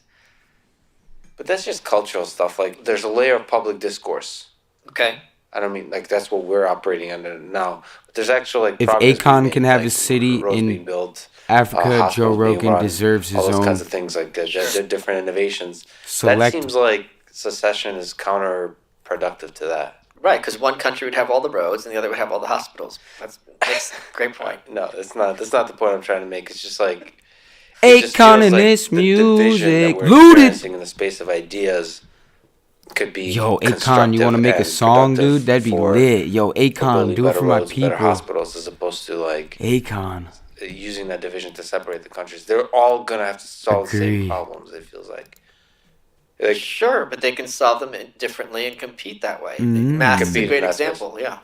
But that's just cultural stuff. Like, there's a layer of public discourse. Okay. I don't mean, like, that's what we're operating under now. But there's actual, like, If progress Akon being can made, have like, a city roads in being built, Africa, Joe hospitals being Rogan run, deserves his all those own. kinds of things. Like, they're different innovations. Select- That seems like secession is counterproductive to that. Right, because one country would have all the roads and the other would have all the hospitals. That's a great point. No, it's not. That's not the point I'm trying to make. It's just like Akon and this the division that music. we're Looted. experiencing in the space of ideas could be Yo, Akon, you want to make a song, dude? That'd be lit. Yo, Akon, do it for my people. Better hospitals, as opposed to like Akon. using that division to separate the countries. They're all gonna have to solve the Agreed. same problems. It feels like. Sure, but they can solve them differently and compete that way. Mm. Math is a Compete great in that space. example. Yeah,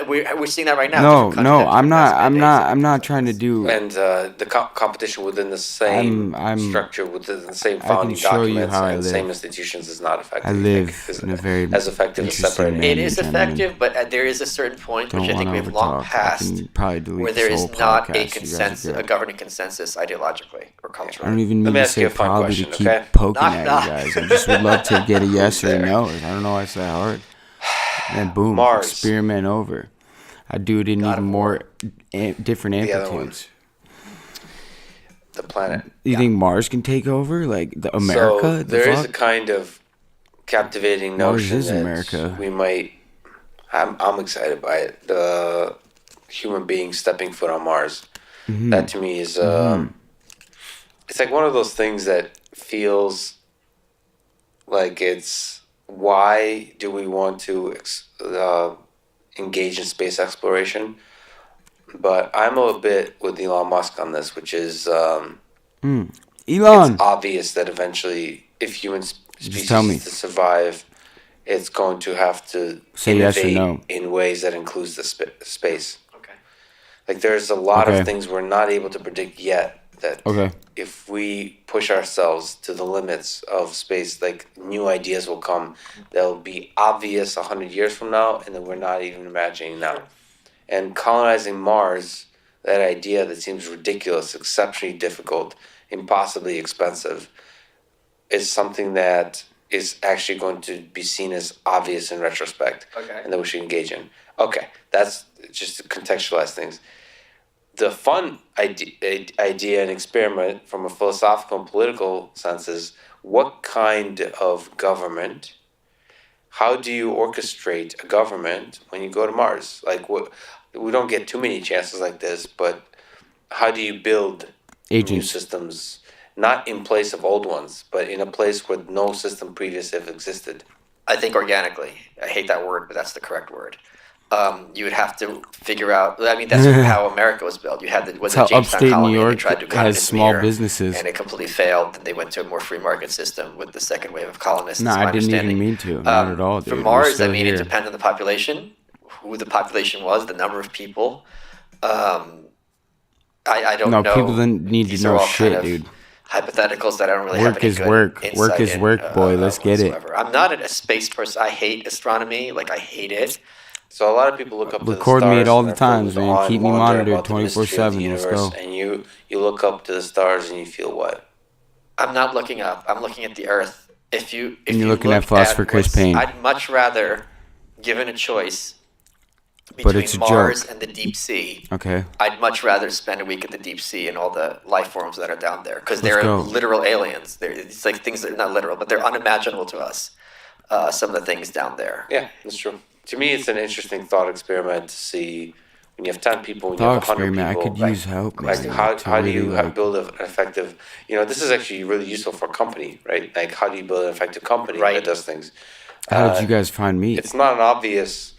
we're seeing that right now. No, Different no, countries, I'm not. different I'm mandates. not. I'm not trying to do. And the competition within the same I'm- structure, within the same I founding can show you documents how I and the live. same institutions is not effective. I live in a very as effective as interesting separating. manner. It is gentlemen. effective, but there is a certain point Don't which I think want to we've long overtalk. I passed, can probably delete where there this is whole not podcast. a You guys are consensus, good. a governing consensus ideologically or I culturally. don't even Let need me to ask you say a fun probably question, to keep okay? poking Knock, at knock. you guys. I just would love to get a yes or a no. I don't know why it's that hard. And then boom, Mars. experiment over. I do it in God even of more different The other one. amplitudes. The planet. You think Mars can take over, like America? So The there is fuck? a kind of captivating Mars notion is that America. we might. I'm excited by it. The human being stepping foot on Mars. Mm-hmm. That to me is. It's like one of those things that feels like it's. Why do we want to engage in space exploration? But I'm a bit with Elon Musk on this, which is Elon. it's obvious that eventually, if human species tell me. is to survive, it's going to have to Say yes or innovate no. in ways that includes the space. Okay. Like there's a lot Okay. of things we're not able to predict yet. That Okay. if we push ourselves to the limits of space, like new ideas will come that'll be obvious 100 years from now, and that we're not even imagining now. And colonizing Mars, that idea that seems ridiculous, exceptionally difficult, impossibly expensive, is something that is actually going to be seen as obvious in retrospect, Okay. and that we should engage in. Okay, that's just to contextualize things. The fun idea and experiment from a philosophical and political sense is what kind of government, how do you orchestrate a government when you go to Mars? Like, what, we don't get too many chances like this, but how do you build new Agents. systems, not in place of old ones, but in a place where no system previous have existed? I think organically. I hate that word, but that's the correct word. You would have to figure out. I mean, that's how America was built. You had the That's how Jamestown upstate New colony, and they York tried to cut has it in small there, businesses. and it completely failed. Then they went to a more free market system with the second wave of colonists. No, is my I didn't even understanding. mean to. Not at all, dude. For We're Mars, I still mean, here. it depends on the population, who the population was, the number of people. I don't No, know. people didn't need to These know are all shit, kind of dude. Hypotheticals that I don't really have Work any is good work. Work insight is in, work, boy. Let's get it. whatsoever. I'm not a space person. I hate astronomy. Like, I hate it. So a lot of people look up to Record the me stars at all and the they're filled times, with man. awe and Keep me wonder monitored about the mystery of the 24/7. Let's universe, go. And you look up to the stars and you feel what? I'm not looking up. I'm looking at the Earth. If And you're you looking at look Philosopher Chris what's- Payne. I'd much rather, given a choice But between it's a Mars joke. and the deep sea, Okay. I'd much rather spend a week at the deep sea and all the life forms that are down there, because Let's they're go. literal aliens. It's like things that are not literal, but they're unimaginable to us. Some of the things down there. Yeah, that's true. To me, it's an interesting thought experiment to see when you have 10 people, when you Thought have 100 experiment. I people. could use help, Like man. how to do really, you like, build an effective? You know, this is actually really useful for a company, right? Like how do you build an effective company Right. that does things? How did you guys find me? It's not an obvious,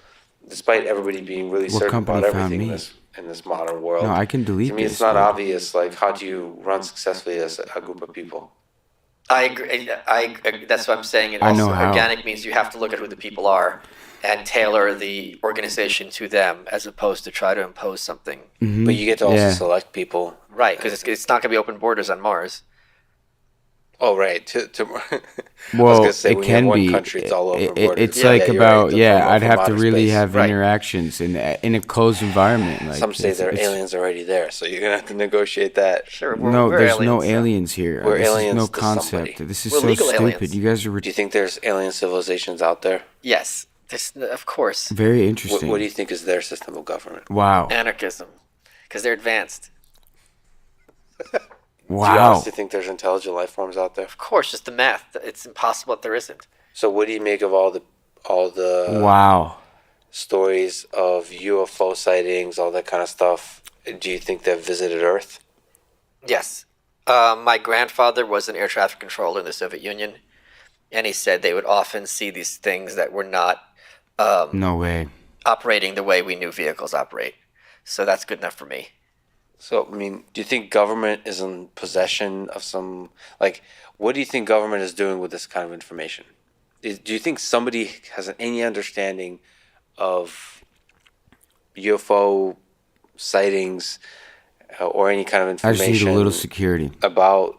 despite everybody being really What certain company about found everything me? in this modern world. No, I can delete To me, this, it's not dude. obvious. Like how do you run successfully as a group of people? I agree. That's what I'm saying. And I also, know how. organic means you have to look at who the people are and tailor the organization to them, as opposed to try to impose something. Mhm. But you get to also Yeah. select people. Right, because it's not going to be open borders on Mars. Oh, right. I was Well, gonna say, it when you have can one be. country, it's all open borders. It's Yeah, like yeah, you're about right. I'd From have to outer really space. have Right. interactions in a closed environment. Like Some say there are it's- aliens already there, so you're gonna have to negotiate that. Sure, No, we're there's no aliens, so- aliens here. We're This aliens is no to concept. somebody. This is We're so legal stupid. aliens. You guys are Do you think there's alien civilizations out there? Yes, of course. very What, interesting. what do you think is their system of government? Wow. Anarchism, because they're advanced. Do you Wow. honestly think there's intelligent life forms out there? Of course, just the math. It's impossible that there isn't. So what do you make of all the Wow. stories of UFO sightings, all that kind of stuff, do you think they've visited Earth? Yes. My grandfather was an air traffic controller in the Soviet Union, and he said they would often see these things that were not No way. operating the way we knew vehicles operate. So that's good enough for me. So, I mean, do you think government is in possession of some, like, what do you think government is doing with this kind of information? Do you think somebody has any understanding of UFO sightings or any kind of I information just need a little security. about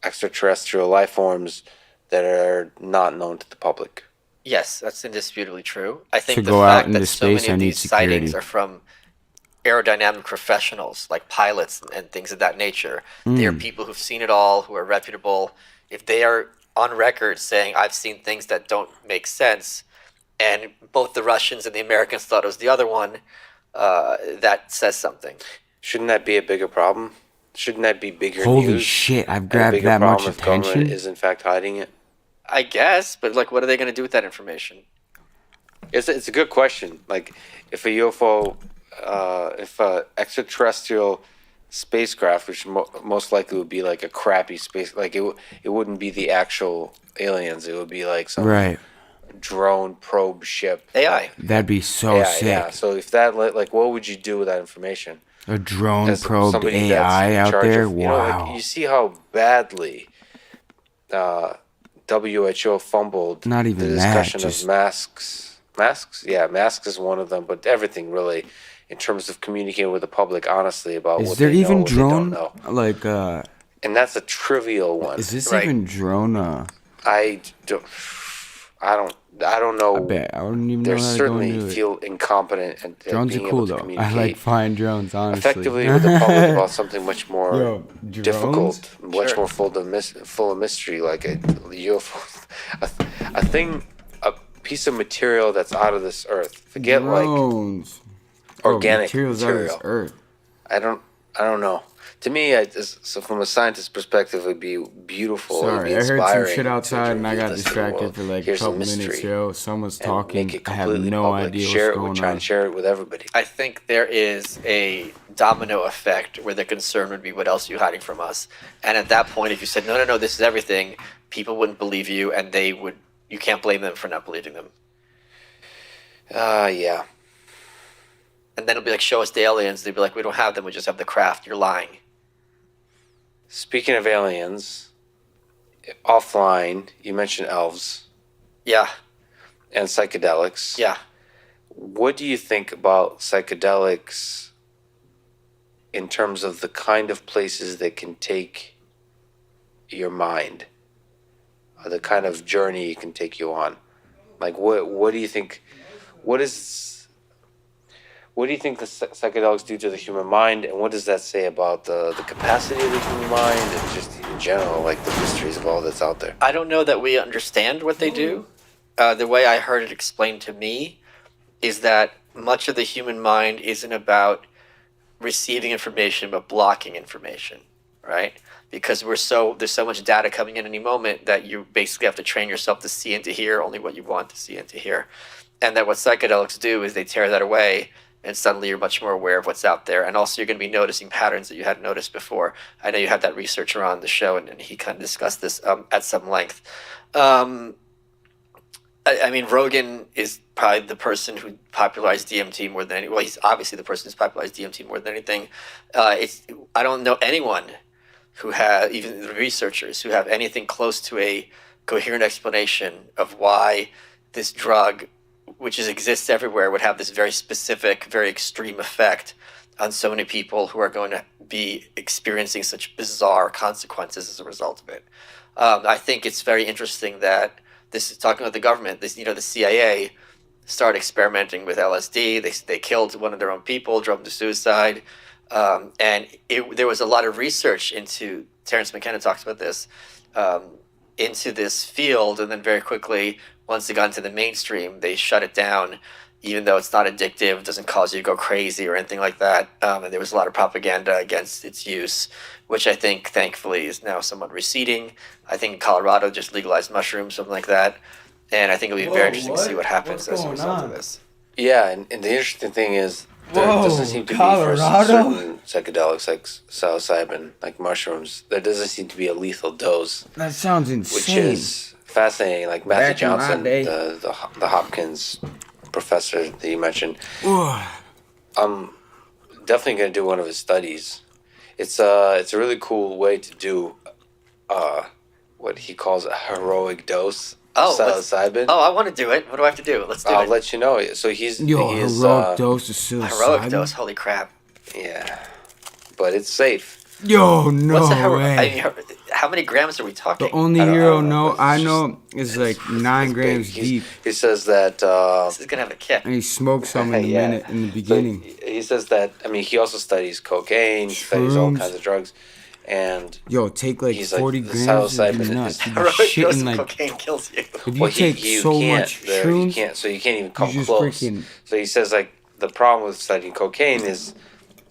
extraterrestrial life forms that are not known to the public? Yes, that's indisputably true. I think To the go out fact into that so space, many I of need these sightings security. are from aerodynamic professionals like pilots and things of that nature. They are people who've seen it all, who are reputable. If they are on record saying, I've seen things that don't make sense, and both the Russians and the Americans thought it was the other one, that says something. Shouldn't that be a bigger problem? Shouldn't that be bigger Holy news? shit, I've And a grabbed bigger that much problem if government attention. is in fact hiding it? I guess, but like, what are they going to do with that information? It's a good question. Like, if a UFO, if a extraterrestrial spacecraft, which most likely would be like a crappy space, like it wouldn't be the actual aliens. It would be like some Right. drone probe ship. AI. That'd be so Yeah, sick. yeah. So if that, like, what would you do with that information? A drone As probed somebody that's AI in out charge there? of- you know, Wow. like, you see how badly WHO fumbled Not even the that, discussion just- of masks. Masks? Yeah, masks is one of them, but everything really, in terms of communicating with the public honestly about Is what there they know, even what they don't drone, know. like, And that's a trivial one. is this Right. even drone, I don't know. I bet. I don't even They know how to go certainly into it. feel incompetent at Drones being are cool, able to though. I communicate like flying drones, honestly. effectively with the public about something much more Yo, difficult, drones? much Sure. more full of mystery, like a UFO, a thing, a piece of material that's out of this earth. Forget like drones. organic materials out of this material. earth. I don't know. To me, so from a scientist's perspective, it'd be beautiful. it'd Sorry, be I heard some inspiring shit to outside and I reveal got this to the distracted world. for like a Here's the couple minutes, mystery, yo. Someone's and talking. make it I have completely no public. idea Share what's it. going Try on. and share it with everybody. I think there is a domino effect where the concern would be, what else are you hiding from us? And at that point, if you said, no, this is everything, people wouldn't believe you, and you can't blame them for not believing them. Yeah. And then it'll be like, show us the aliens. They'd be like, we don't have them, we just have the craft. You're lying. Speaking of aliens, offline, you mentioned elves Yeah, and psychedelics. yeah. What do you think about psychedelics in terms of the kind of places they can take your mind, or the kind of journey it can take you on? Like, what do you think? What do you think the psychedelics do to the human mind, and what does that say about the capacity of the human mind, and just in general, like the mysteries of all that's out there? I don't know that we understand what they do. The way I heard it explained to me is that much of the human mind isn't about receiving information but blocking information, right? Because there's so much data coming in any moment that you basically have to train yourself to see and to hear only what you want to see and to hear. And that what psychedelics do is they tear that away, and suddenly you're much more aware of what's out there. And also you're going to be noticing patterns that you hadn't noticed before. I know you had that researcher on the show, and he kind of discussed this at some length. I mean, Rogan is probably the person who popularized DMT more than anyone. Well, he's obviously the person who's popularized DMT more than anything. I don't know anyone who has, even the researchers, who have anything close to a coherent explanation of why this drug, which exists everywhere, would have this very specific, very extreme effect on so many people who are going to be experiencing such bizarre consequences as a result of it. I think it's very interesting that this is talking about the government. The CIA started experimenting with LSD. They killed one of their own people, drove them to suicide. And there was a lot of research into, Terence McKenna talks about this, into this field. And then very quickly, once it got into the mainstream, they shut it down, even though it's not addictive, doesn't cause you to go crazy or anything like that. And there was a lot of propaganda against its use, which I think, thankfully, is now somewhat receding. I think Colorado just legalized mushrooms, something like that. And I think it'll be very interesting to see what happens as a result of this. Yeah, and the interesting thing is there Whoa, doesn't seem to be Colorado? for certain psychedelics like psilocybin, like mushrooms, there doesn't seem to be a lethal dose, That sounds which insane. is fascinating. Like Matthew Back in my Johnson, day. the Hopkins professor that you mentioned, Ugh. I'm definitely going to do one of his studies. It's a really cool way to do what he calls a heroic dose of psilocybin. I want to do it. What do I have to do? Let's do I'll it. let you know. So he's Heroic dose of psilocybin. Heroic dose. Holy crap. Yeah, but it's safe. Yo, no What's a way. I mean, how many grams are we talking? The only I don't hero know, but I it's know is like 9 grams He's- deep, He says that. This is gonna have a kick. and he smokes some in the Yeah. minute in the So beginning. he says that. I mean, he also studies cocaine, studies all Shrooms. kinds of drugs, and Yo, take like he's like, 40 the grams and psilocybin be nuts. is- You'd be Heroic dose shitting of like cocaine kills you. if you take you so can't, much there, shrooms. you can't. So you can't even come just close. freaking- So he says like the problem with studying cocaine is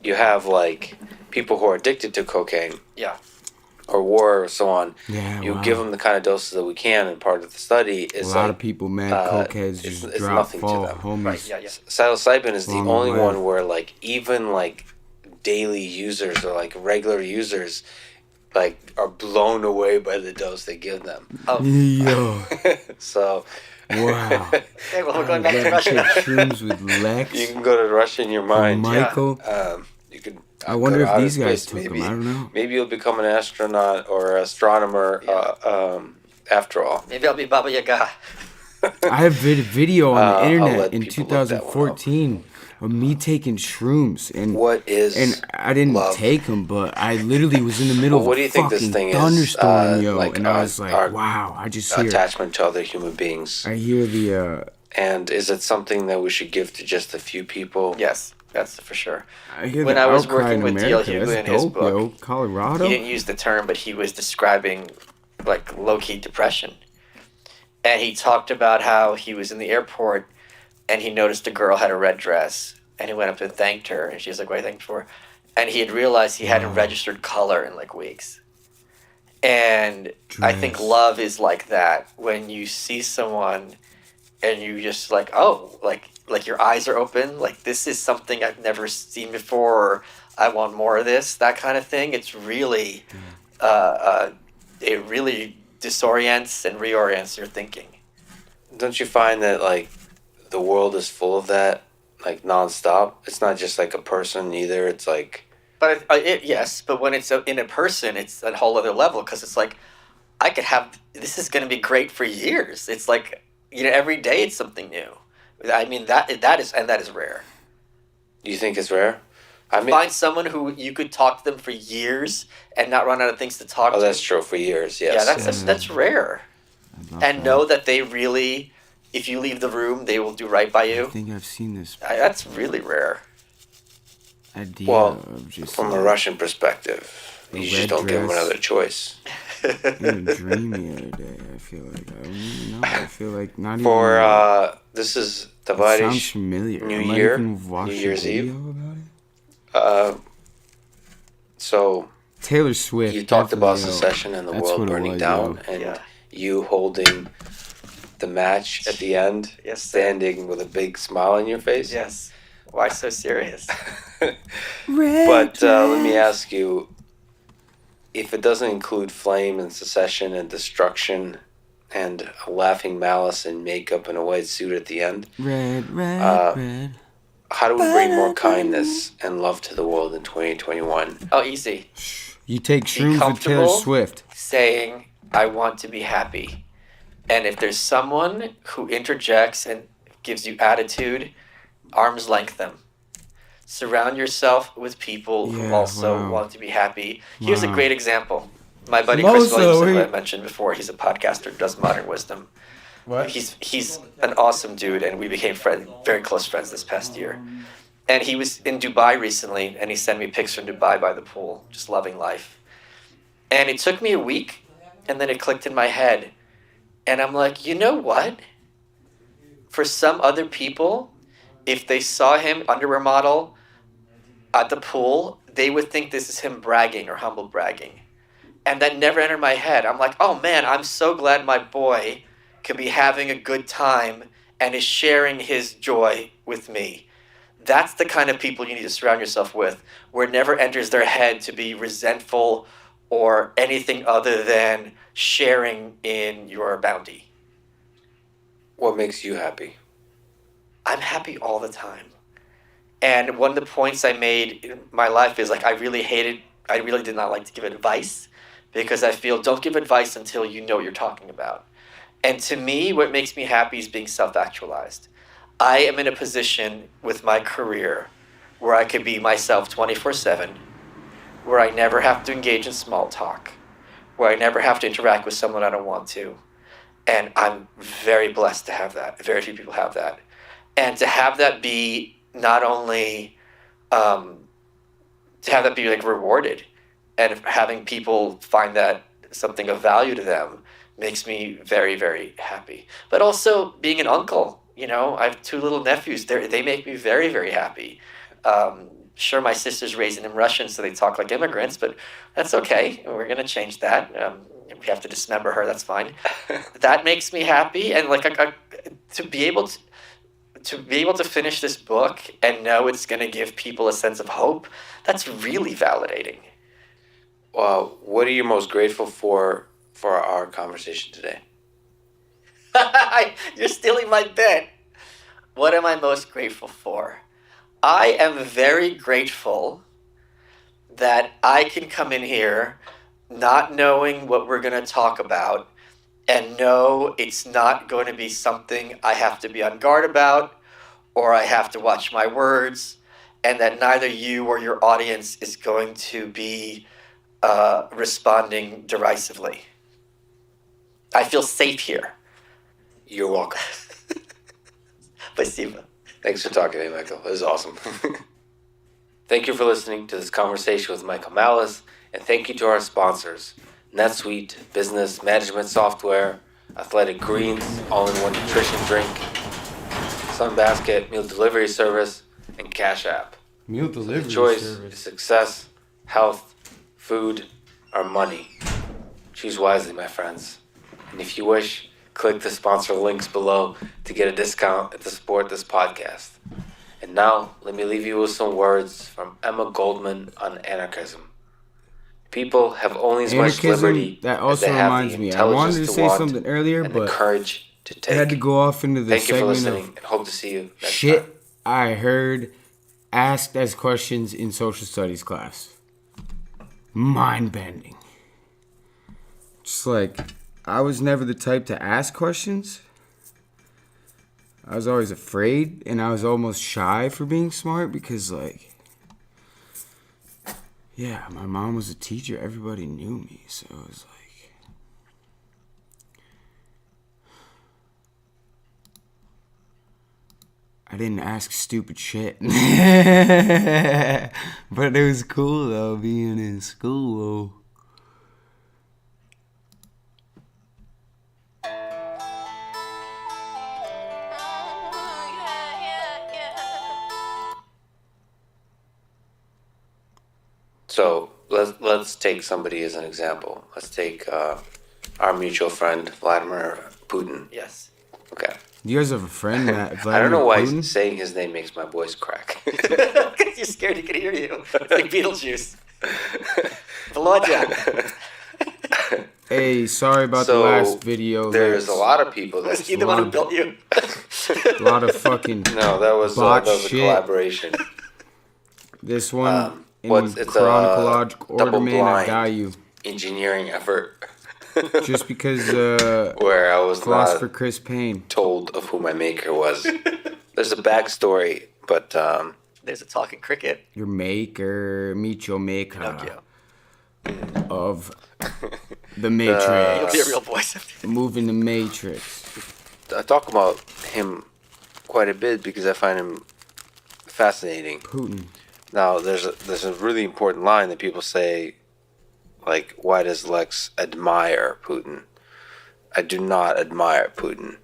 you have like people who are addicted to cocaine Yeah. or war or so on. Yeah, You wow. give them the kind of doses that we can, and part of the study A is lot like of people, man, cokeheads just it's drop, nothing to fall, them. homies. Right. Yeah. Yeah. psilocybin is the Long only way. one where like even like daily users or like regular users like are blown away by the dose they give them. Yo, So wow. Okay, well, we're going back to Let me Russia. take shrooms with Lex, you can go to Russia in your mind. Michael. You could. I wonder go if to outer these guys space, took maybe. them. I don't know. Maybe you'll become an astronaut or astronomer. After all, Maybe I'll be Baba Yaga. I have video on the I'll internet let in people look that one up. 2014 of me taking shrooms, and what is and I didn't love? take them, but I literally was in the middle Well, what of do a you think this fucking thing is, thunderstorm, yo, like and I was like, our wow, I just hear, attachment to other human beings? I hear the, And is it something that we should give to just a few people? Yes, that's for sure. I hear When the I was outcry working in with D.L. America. Hughley That's in his dope, book, yo. Colorado. He didn't use the term, but he was describing like low-key depression. And he talked about how he was in the airport and he noticed a girl had a red dress and he went up and thanked her and she was like, what are you thanking for? And he had realized he hadn't registered color in like weeks. And I think Dress. love is like that. When you see someone and you just like, oh, like your eyes are open, like this is something I've never seen before, or I want more of this, that kind of thing. It's really, it really disorients and reorients your thinking. Don't you find that like the world is full of that, like nonstop? It's not just like a person either. It's like But yes, but when it's in a person, it's a whole other level because it's like, I could have, this is going to be great for years. It's like, you know, every day it's something new. I mean, that is rare. you think it's rare. I mean, Find someone who you could talk to them for years and not run out of things to talk oh, to. that's true for years. Yes. Yeah, that's rare. And know that they really, if you leave the room, they will do right by I you. think I've seen this That's really rare. idea Well, of just from a like, Russian perspective, A you just red don't give them dress. another choice. in a dream the other day. I feel like I don't even know. I feel like not For even. this is It sounds Tavares familiar. New I might Year, even watch New a Year's Eve. video about it. So Taylor Swift. you talked about definitely, yo. secession and the That's world what it burning was, down, yo. and Yeah. you holding the match at the end, Yes, sir. standing with a big smile on your face. Yes. Why so serious? But let me ask you, if it doesn't include flame and secession and destruction and a laughing malice and makeup and a white suit at the end, Red, red, red. how do we bring more kindness and love to the world in 2021? Oh, easy. You take Be shrooms with Taylor comfortable. Swift. Saying, I want to be happy. And if there's someone who interjects and gives you attitude, arm's length them. Surround yourself with people who Yeah, also wow. want to be happy. Here's a Wow. great example. My buddy Chris Samosa, Williamson, who I wait. mentioned before, he's a podcaster, does Modern Wisdom. What? He's an awesome dude, and we became very close friends this past year. And he was in Dubai recently, and he sent me pics from Dubai by the pool, just loving life. And it took me a week, and then it clicked in my head. And I'm like, you know what? For some other people, if they saw him underwear model at the pool, they would think this is him bragging or humble bragging. And that never entered my head. I'm like, oh man, I'm so glad my boy could be having a good time and is sharing his joy with me. That's the kind of people you need to surround yourself with, where it never enters their head to be resentful or anything other than sharing in your bounty. What makes you happy? I'm happy all the time. And one of the points I made in my life is like I really did not like to give advice, because I feel don't give advice until you know what you're talking about. And to me, what makes me happy is being self-actualized. I am in a position with my career where I could be myself 24/7, where I never have to engage in small talk, where I never have to interact with someone I don't want to. And I'm very blessed to have that. Very few people have that. And to have that be not only, to have that be like rewarded, and having people find that something of value to them makes me very, very happy. But also being an uncle, you know, I have 2 little nephews. They make me very, very happy. Sure, my sister's raising them Russian, so they talk like immigrants, but that's okay. We're going to change that. If we have to dismember her, that's fine. That makes me happy. And like to be able to finish this book and know it's going to give people a sense of hope, that's really validating. What are you most grateful for our conversation today? You're stealing my bit. What am I most grateful for? I am very grateful that I can come in here not knowing what we're going to talk about and know it's not going to be something I have to be on guard about or I have to watch my words, and that neither you or your audience is going to be responding derisively. I feel safe here. You're welcome. Спасибо. Thanks for talking to me, Michael. It was awesome. Thank you for listening to this conversation with Michael Malice, and thank you to our sponsors, NetSuite, business management software, Athletic Greens, all-in-one nutrition drink, Sunbasket meal delivery service, and Cash App. Meal delivery The choice service. is success, health, food, or money. Choose wisely, my friends. And if you wish, click the sponsor links below to get a discount to support this podcast. And now, let me leave you with some words from Emma Goldman on anarchism. People have only as much liberty that as also they have reminds the me. I wanted intelligence to to say want something earlier, and the but courage to take. I had to go off into the Thank you for segment listening, and hope to see you next shit time. I heard asked as questions in social studies class. Mind-bending. Just like, I was never the type to ask questions. I was always afraid, and I was almost shy for being smart because, like, yeah, my mom was a teacher. Everybody knew me, so it was like, I didn't ask stupid shit. But it was cool, though, being in school. So let's take somebody as an example. Let's take our mutual friend Vladimir Putin. Yes. Okay. You guys have a friend that Vladimir I don't know why Putin? saying his name makes my voice crack. Because you're scared he can hear you. It's like Beetlejuice. Volodya. Hey, sorry about the So, last video. There's Lex. a lot of people Was that. he the one who built you? A lot of fucking No, that was bot a shit. collaboration. This one in It's a chronological order, man, I double-blind got you. engineering effort Just because where I was philosopher not Chris Payne. told of who my maker was. There's a backstory, but There's a talking cricket. Your maker, Micho Maker Pinocchio. of the You'll Matrix. be a real voice. Moving the Matrix. I talk about him quite a bit because I find him fascinating. Putin. Now, there's a really important line that people say, like, why does Lex admire Putin? I do not admire Putin.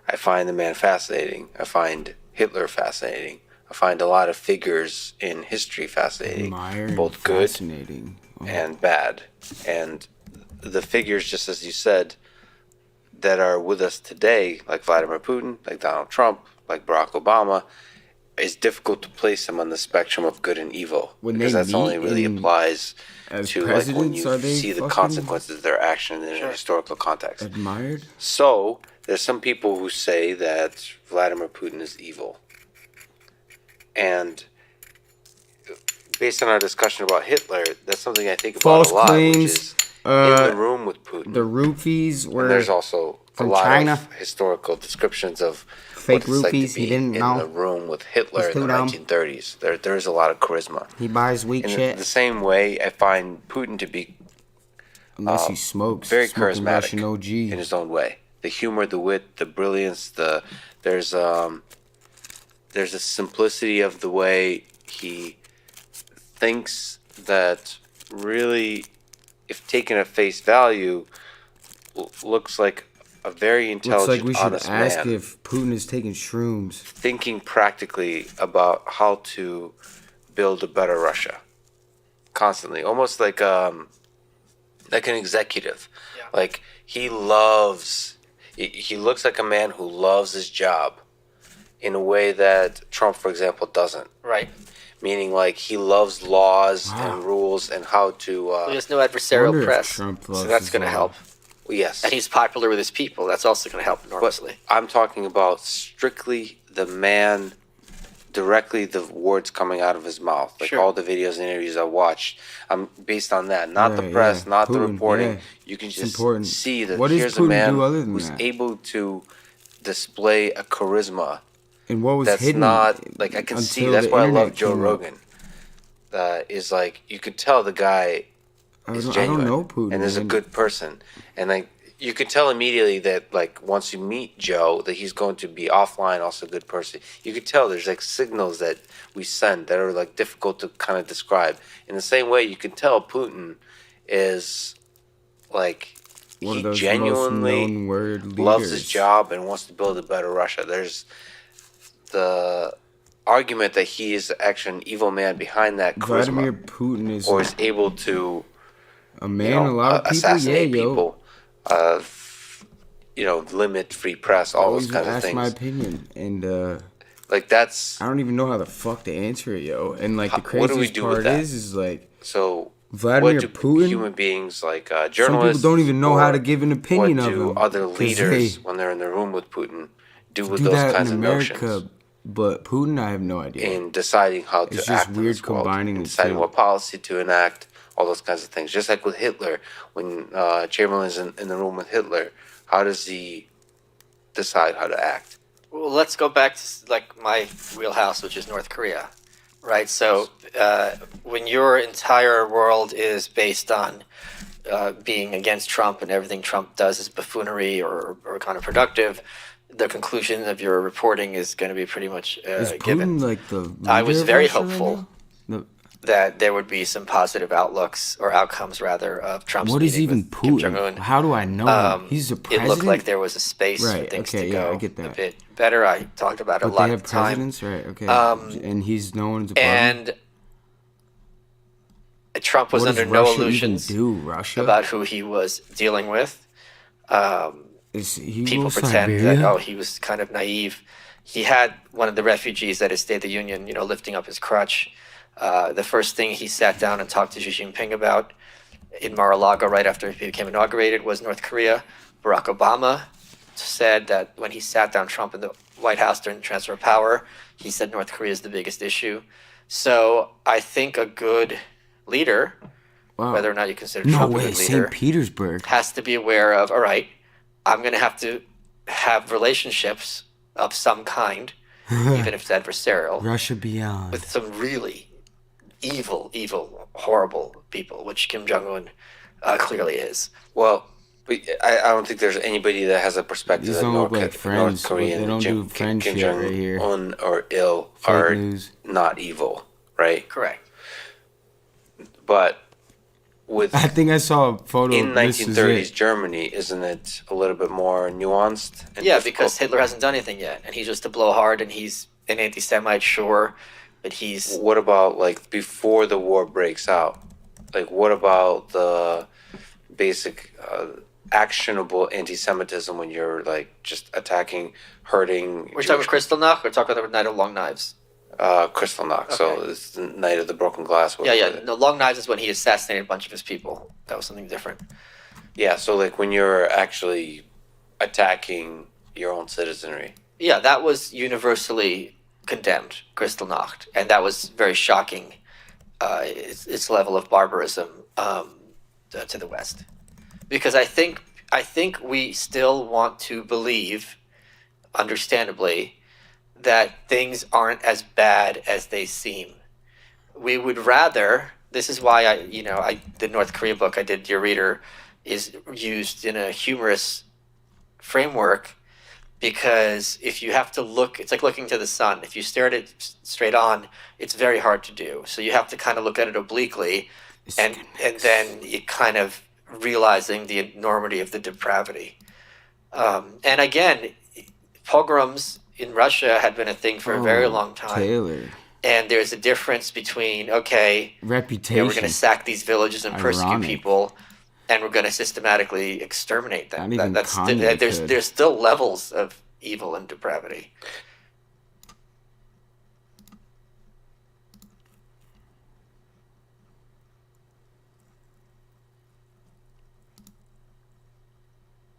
I find the man fascinating. I find Hitler fascinating. I find a lot of figures in history fascinating, Admire and both good fascinating. Oh. and bad. And the figures, just as you said, that are with us today, like Vladimir Putin, like Donald Trump, like Barack Obama, it's difficult to place them on the spectrum of good and evil, When because they that's only meet really in- applies as to like when presidents, are you they see the fucking consequences of their action in a historical context. admired? So there's some people who say that Vladimir Putin is evil, and based on our discussion about Hitler, that's something I think False about a lot, claims. which is in the room with Putin. The roofies were And there's also a from lot China. of historical descriptions of Fake what it's like to roofies, he be didn't in know. the room with Hitler He's in the too dumb. 1930s. There's a lot of charisma. He buys weak In shit. the same way, I find Putin to be Unless he smokes. very smoking charismatic Russian OG. in his own way. The humor, the wit, the brilliance, there's a simplicity of the way he thinks that really, if taken at face value, looks like a very Looks intelligent, like we should honest ask man, if Putin is taking shrooms. thinking practically about how to build a better Russia. Constantly, almost like an executive. Yeah. Like he looks like a man who loves his job in a way that Trump, for example, doesn't. Right. Meaning, like, he loves laws Wow. and rules and how to. There's no adversarial Wonder if press, Trump so loves that's his going to law. help. Yes. And he's popular with his people. That's also going to help enormously. I'm talking about strictly the man, directly the words coming out of his mouth. Like Sure. all the videos and interviews I watched, I'm based on that. Not Yeah, the press, yeah. not the Putin, reporting. yeah. You can It's just important. see that What does here's Putin a man do other than who's that? able to display a charisma And what was that's hidden not like I can see. until That's the why I internet love Joe came up. Rogan. Is like you could tell the guy is I genuine don't know Putin. and is a man. good person, and like you could tell immediately that like once you meet Joe that he's going to be offline also a good person. You could tell there's like signals that we send that are like difficult to kind of describe. In the same way, you can tell Putin is like One he of those genuinely most known word loves his leaders. job and wants to build a better Russia. There's the argument that he is actually an evil man behind that Vladimir charisma, Putin is or is able to a man. A lot of people, yeah, assassinate yo. people, limit free press, all those Always kinds of ask my things. opinion, and Like that's I don't even know how the fuck to answer it, yo. And like the What do we craziest do with part that? is like so. Vladimir what do Putin. human beings like Some journalists people don't even know how or to give an opinion what of do him. other 'cause leaders they when they're in the room with Putin do with do those that kinds in of America, notions but Putin, I have no idea. in deciding how to It's act just in weird this world, combining in the deciding two. what policy to enact, all those kinds of things. Just like with Hitler, when Chamberlain's in the room with Hitler, how does he decide how to act? Well, let's go back to like my wheelhouse, which is North Korea, right? So when your entire world is based on being against Trump and everything Trump does is buffoonery or counterproductive, the conclusion of your reporting is going to be pretty much Is Putin given. like the? I was leader of very Russia right hopeful now? No. that there would be some positive outlooks or outcomes rather of Trump's What is meeting even with Kim Putin? Jong-un. How do I know him? He's a It president. looked like there was a space for Right, things okay, to yeah, go I get a that. bit better. I talked about it a But lot they at have the time. presidents, right? Okay, and he's known as a And Trump was what under does no Russia illusions even do? Russia about who he was dealing with. is he People rule pretend Siberia? that he was kind of naive. He had one of the refugees at his State of the Union, lifting up his crutch. The first thing he sat down and talked to Xi Jinping about in Mar-a-Lago right after he became inaugurated was North Korea. Barack Obama said that when he sat down Trump in the White House during the transfer of power, he said North Korea is the biggest issue. So I think a good leader, Wow. whether or not you consider No Trump a way, good leader, St. Petersburg. has to be aware of, all right, I'm going to have relationships of some kind, even if it's adversarial, Russia beyond. with some really evil, horrible people, which Kim Jong-un clearly is. Well, I don't think there's anybody that has a perspective These that don't North, look like friends. North Korean They don't do Kim friendship right here. Jong-un or ill Fake are news. not evil, right? Correct. But with I think I saw a photo. in This is 1930s it. Germany, isn't it a little bit more nuanced? And Yeah, difficult? because Hitler hasn't done anything yet, and he's just a blowhard, and he's an anti-Semite, sure, but he's What about like before the war breaks out? Like what about the basic actionable anti-Semitism when you're like just attacking, hurting. We're talking about Kristallnacht. We're talking about the Night of Long Knives. Kristallnacht. So it's the Night of the Broken Glass. Yeah. No, Long Knives is when he assassinated a bunch of his people. That was something different. Yeah. So like when you're actually attacking your own citizenry. Yeah, that was universally condemned, Kristallnacht, and that was very shocking. Its level of barbarism to the West, because I think we still want to believe, understandably, that things aren't as bad as they seem. We would rather. This is why the North Korea book I did, Dear Reader, is used in a humorous framework, because if you have to look, it's like looking to the sun. If you stare at it straight on, it's very hard to do. So you have to kind of look at it obliquely, and then you kind of realizing the enormity of the depravity. And again, pogroms in Russia had been a thing for a very long time. Taylor. And there's a difference between, reputation. we're going to sack these villages and persecute people, and we're going to systematically exterminate them. There's still levels of evil and depravity.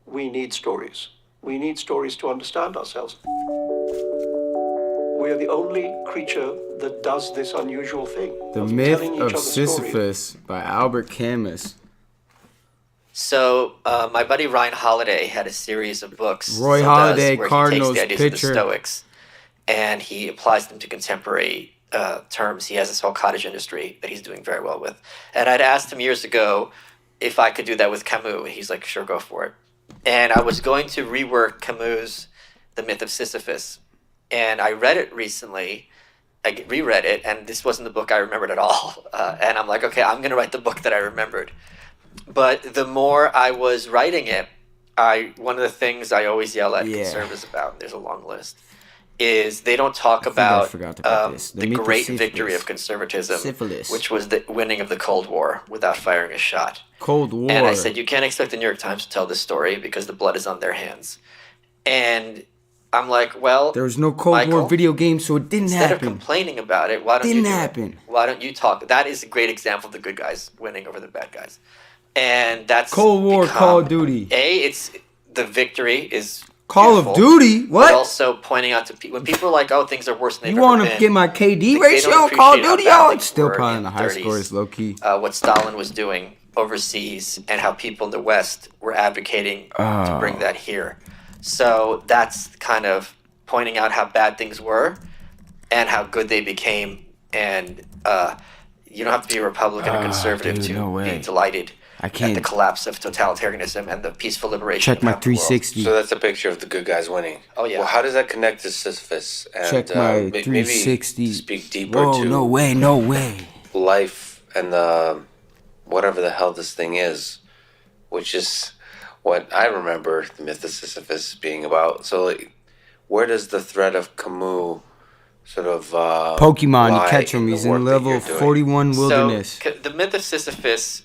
We need stories. We need stories to understand ourselves. We are the only creature that does this unusual thing. The Myth of Sisyphus by Albert Camus. So my buddy Ryan Holiday had a series of books. Roy Holiday, Cardinals he takes the ideas pitcher. of the Stoics, and he applies them to contemporary terms. He has this whole cottage industry that he's doing very well with. And I'd asked him years ago if I could do that with Camus, and he's like, sure, go for it. And I was going to rework Camus' The Myth of Sisyphus, and I read it recently. I reread it, and this wasn't the book I remembered at all. And I'm like, okay, I'm going to write the book that I remembered. But the more I was writing it, one of the things I always yell at conservatives about, there's a long list, is they don't talk about the great victory of conservatism, which was the winning of the Cold War without firing a shot. Cold War. And I said, you can't expect the New York Times to tell this story because the blood is on their hands. And I'm like, well, there was no Cold War video game, so it didn't happen. Instead of complaining about it, why don't you do it? Why don't you talk? That is a great example of the good guys winning over the bad guys. And that's Cold War, Call of Duty. It's the victory is Call of Duty. What? But also pointing out to people when people are like, "Oh, things are worse than they've ever been." You want to get my KD ratio? Call of Duty, it's still probably in the high scores, low key. What Stalin was doing overseas and how people in the West were advocating to bring that here. So that's kind of pointing out how bad things were and how good they became. And you don't have to be a Republican or conservative to be delighted at the collapse of totalitarianism and the peaceful liberation. Check my 360. So that's a picture of the good guys winning. Oh yeah. Well, how does that connect to Sisyphus? And, check my 360. Maybe speak deeper to no way. Life and whatever the hell this thing is, which is what I remember the Myth of Sisyphus being about. So, like, where does the thread of Camus sort of Pokemon? You catch him. He's in level 41 wilderness. So the Myth of Sisyphus,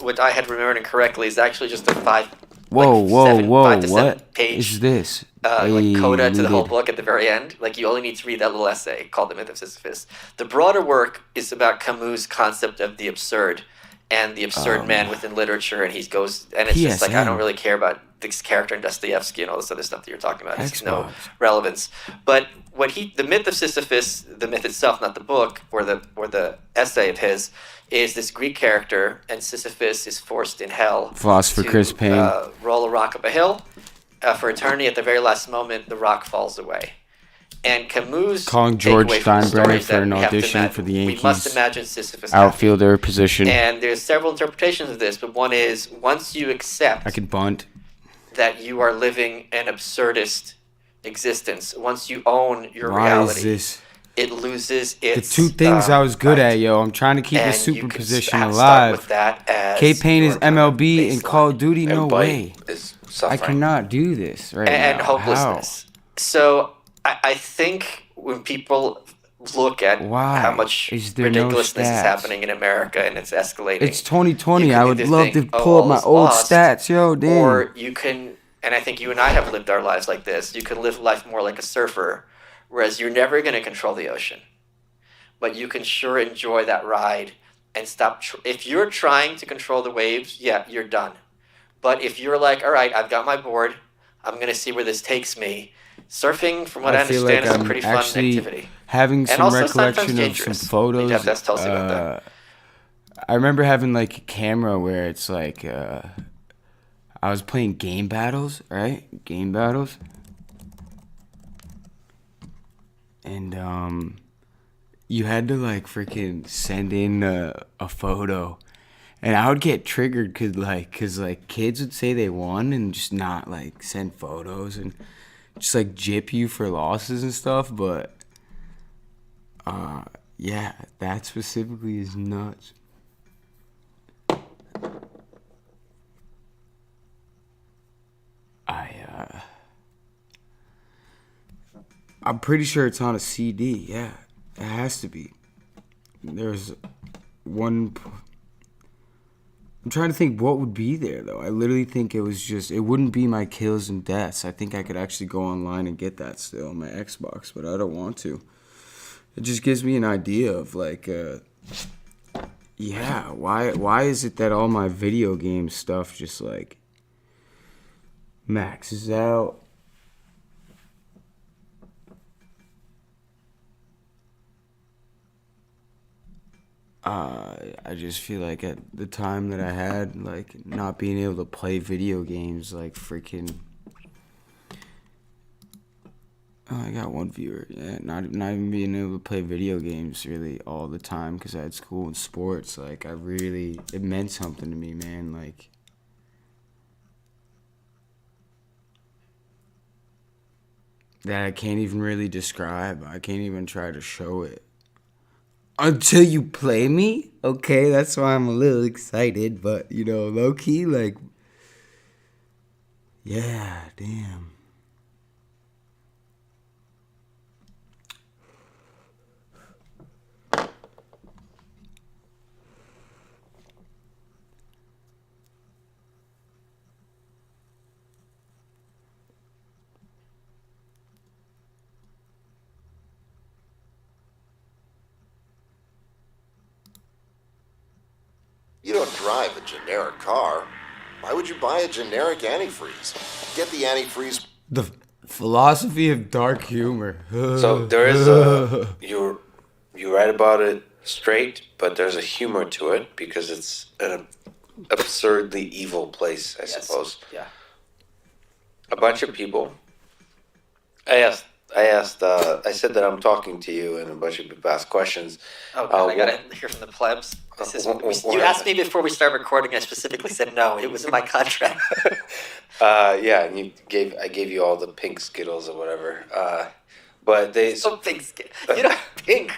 what I had remembered incorrectly, is actually just a five to seven page is this? Coda to the whole book at the very end. Like, you only need to read that little essay called The Myth of Sisyphus. The broader work is about Camus' concept of the absurd and the absurd man within literature, and it's just like, I don't really care about this character in Dostoevsky and all this other stuff that you're talking about. It's no relevance. But the Myth of Sisyphus, the myth itself, not the book or the essay of his, is this Greek character, and Sisyphus is forced in hell Philosopher Chris Payne roll a rock up a hill for eternity. At the very last moment, the rock falls away. And Camus calling George Steinbrenner for an audition for the Yankees. We must imagine Sisyphus outfielder position. And there's several interpretations of this, but one is, once you accept I can bunt that you are living an absurdist existence, once you own your reality, it loses its... The two things I was good at, yo. I'm trying to keep the superposition alive. K-Pain is MLB and Call of Duty, no way. I cannot do this right now. And hopelessness. So I think when people look at Why how much is there no ridiculousness is stats? happening in America and it's escalating. It's 2020. You I can would either love think, to "Oh, pull up all my is old lost," stats. Yo, damn. Or you can, and I think you and I have lived our lives like this, you can live life more like a surfer, whereas you're never going to control the ocean. But you can sure enjoy that ride and stop. If you're trying to control the waves, yeah, you're done. But if you're like, all right, I've got my board, I'm going to see where this takes me. Surfing, from what I feel understand, like is a I'm pretty fun actually activity. having And some also sometimes recollection of some dangerous. photos. Jeff, that's tells you about that. I remember having like a camera where it's like I was playing game battles, right? Game battles. And you had to like freaking send in a photo. And I would get triggered cause kids would say they won and just not like send photos and just like jip you for losses and stuff. But yeah, that specifically is nuts. I'm pretty sure it's on a CD. Yeah, it has to be. There's one. I'm trying to think what would be there though. I literally think it wouldn't be my kills and deaths. I think I could actually go online and get that still on my Xbox, but I don't want to. It just gives me an idea of like, yeah, why is it that all my video game stuff just like maxes out? I just feel like at the time that I had, like, not being able to play video games, like, freaking... Oh, I got one viewer. Yeah, not even being able to play video games really all the time because I had school and sports. Like, it meant something to me, man. Like, that I can't even really describe. I can't even try to show it. Until you play me? Okay, that's why I'm a little excited. But, you know, low-key, like... Yeah, damn. You don't drive a generic car. Why would you buy a generic antifreeze? Get the antifreeze. The philosophy of dark humor. So there is you're right about it straight, but there's a humor to it because it's an absurdly evil place, I suppose. Yeah. A bunch of people. I said that I'm talking to you, and a bunch of people asked questions. Oh, God, I gotta hear from the plebs. You asked me before we started recording. I specifically said no. It was in my contract. Yeah, and I gave you all the pink Skittles or whatever. But they so pink Skittles. You know, pink.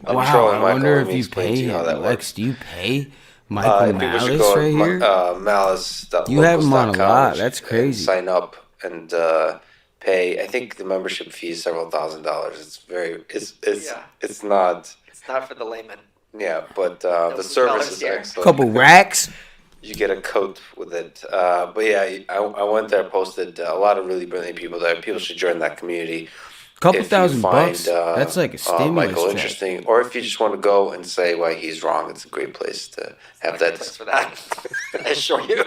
Wow, I wonder if you pay him. Lex, do you pay Michael Malice right here? Malice. You have him on a lot. That's crazy. Sign up and pay. I think the membership fee is several $1,000s. It's very. It's not. It's not for the layman. Yeah, but the service is excellent. Couple racks. You get a coat with it. But yeah, I went there, posted a lot of really brilliant people there. People should join that community. Couple If you $1,000 find, bucks. That's like a stimulus Michael check. interesting, or if you just want to go and say why he's wrong, it's a great place to have that. Thanks for that. I assure you.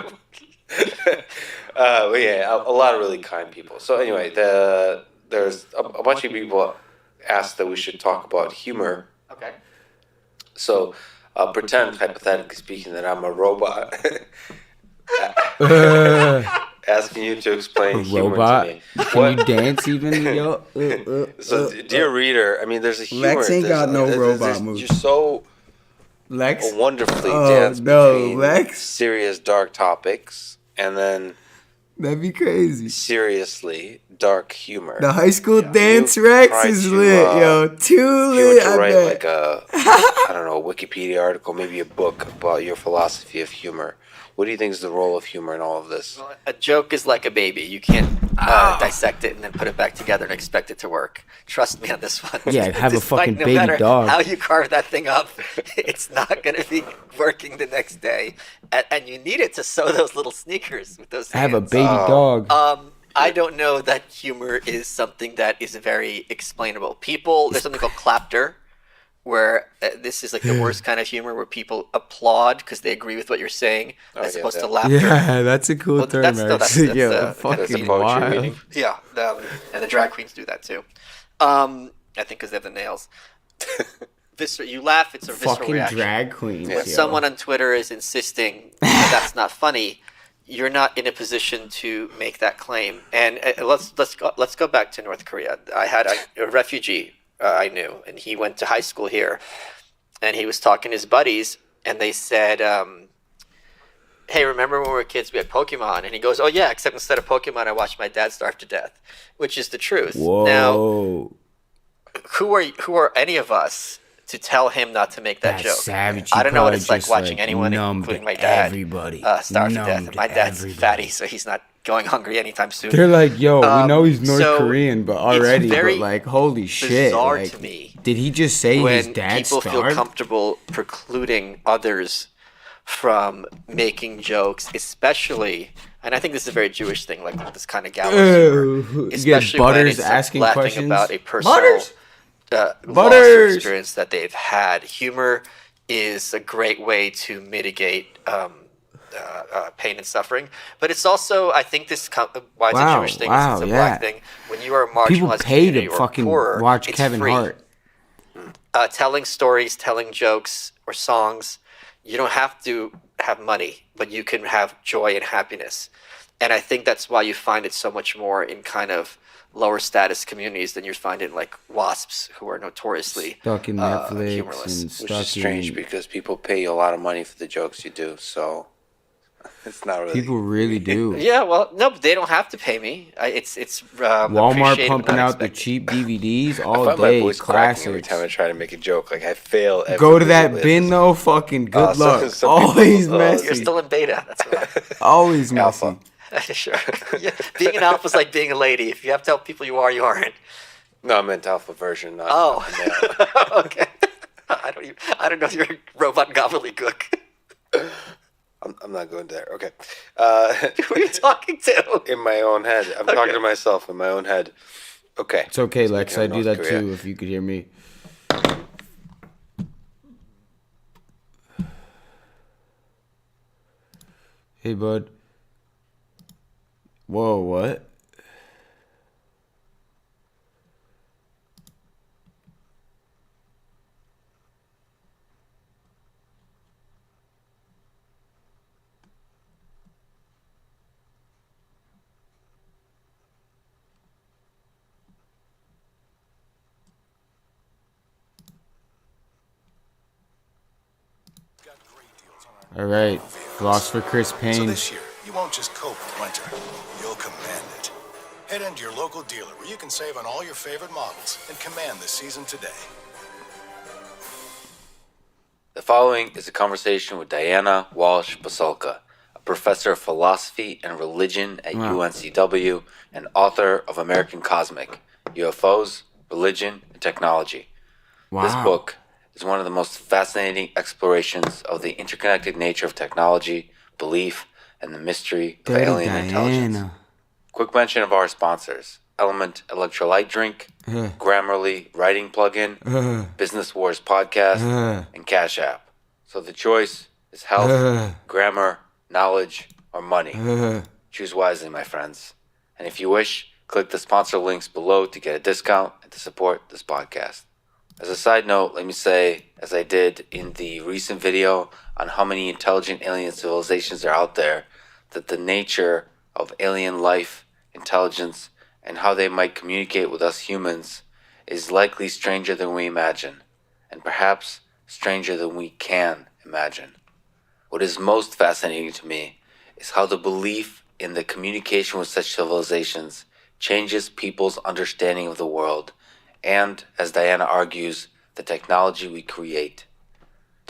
But yeah, a lot of really kind people. So anyway, there's a bunch of people asked that we should talk about humor. Okay. So pretend, hypothetically speaking, that I'm a robot. Asking you to explain humor Robot. to me. Can you dance even? Yo. So, dear reader, I mean, there's a humor. Lex ain't got no robot there's, moves. You're so Lex wonderfully Oh, dance no, between Lex. serious dark topics and then That'd be crazy. seriously dark humor. The high school dance You Rex try is to, lit, yo. Too If you lit, were to I write bet. like a, I don't know, a Wikipedia article, maybe a book about your philosophy of humor, What do you think is the role of humor in all of this? A joke is like a baby. You can't dissect it and then put it back together and expect it to work. Trust me on this one. Yeah, have a Despite fucking no baby matter dog. How you carve that thing up, it's not going to be working the next day. And you need it to sew those little sneakers with those hands. Have a baby dog. I don't know that humor is something that is very explainable. There's something called clapter, where this is like the worst kind of humor where people applaud because they agree with what you're saying as opposed to laughter. Yeah, that's a cool term, that's fucking poetry wild. reading. Yeah, and the drag queens do that too. I think because they have the nails. You laugh, it's a visceral Fucking reaction. drag queens. When yo. someone on Twitter is insisting that that's not funny, you're not in a position to make that claim. And let's go back to North Korea. I had a refugee I knew, and he went to high school here, and he was talking to his buddies, and they said, hey, remember when we were kids, we had Pokemon? And he goes, oh yeah, except instead of Pokemon, I watched my dad starve to death, which is the truth. Whoa. Now, who are any of us to tell him not to make that joke? Savage. I don't know what it's like probably watching just, anyone, numbed including my dad, everybody. starve to death. Numbed And my dad's everybody. fatty, so he's not going hungry anytime soon. They're like, yo, we know he's North so Korean, but it's already, very but like, holy shit. bizarre Like, to me did he just say his when dad people feel starved? comfortable precluding others from making jokes, especially, and I think this is a very Jewish thing, like this kind of gallows humor, You get especially when Butters it's asking laughing questions. about a personal Butters! loss or Butters! experience that they've had. Humor is a great way to mitigate pain and suffering, but it's also, I think this why it's a Jewish thing, it's a black thing. When you are a marginalized People pay community to or fucking poorer, watch it's Kevin free. Hart. Telling stories, telling jokes or songs, you don't have to have money, but you can have joy and happiness. And I think that's why you find it so much more in kind of lower status communities than you find in like WASPs, who are notoriously Stuck in Netflix humorless. and Which stuck is strange in... because people pay you a lot of money for the jokes you do, so it's not really. People really do. Yeah, well, no, but they don't have to pay me. It's Walmart appreciated, pumping not out the expected. cheap DVDs I all find my day. voice cracking every Classics. time I try to make a joke. Like I fail. Go to that every bin episode. though. Fucking good some luck. people- Always You're messy. You're still in beta. That's why. Always messy. Alpha. Sure. Yeah. Being an alpha is like being a lady. If you have to tell people you are, you aren't. No, I meant alpha version. Not Oh. male. Okay. I don't know if you're a robot gobbledygook. I'm not going there. Okay. Who are you talking to? In my own head. I'm talking to myself in my own head. Okay. It's okay, Lex. I Speaking do of that North Korea. too. If you could hear me. Hey, bud. Whoa, what? All right, Philosopher Chris So Payne. this year, you won't just cope with winter, you'll command it. Head into your local dealer where you can save on all your favorite models and command the season today. The following is a conversation with Diana Walsh Basalka, a professor of philosophy and religion at Wow. UNCW and author of American Cosmic, UFOs, Religion, and Technology. This Wow. book is one of the most fascinating explorations of the interconnected nature of technology, belief, and the mystery of Dirty alien intelligence. Diana. Quick mention of our sponsors: Element Electrolyte Drink, Grammarly Writing Plugin, Business Wars Podcast, and Cash App. So the choice is health, grammar, knowledge, or money. Choose wisely, my friends. And if you wish, click the sponsor links below to get a discount and to support this podcast. As a side note, let me say, as I did in the recent video on how many intelligent alien civilizations are out there, that the nature of alien life, intelligence, and how they might communicate with us humans is likely stranger than we imagine, and perhaps stranger than we can imagine. What is most fascinating to me is how the belief in the communication with such civilizations changes people's understanding of the world and, as Diana argues, the technology we create.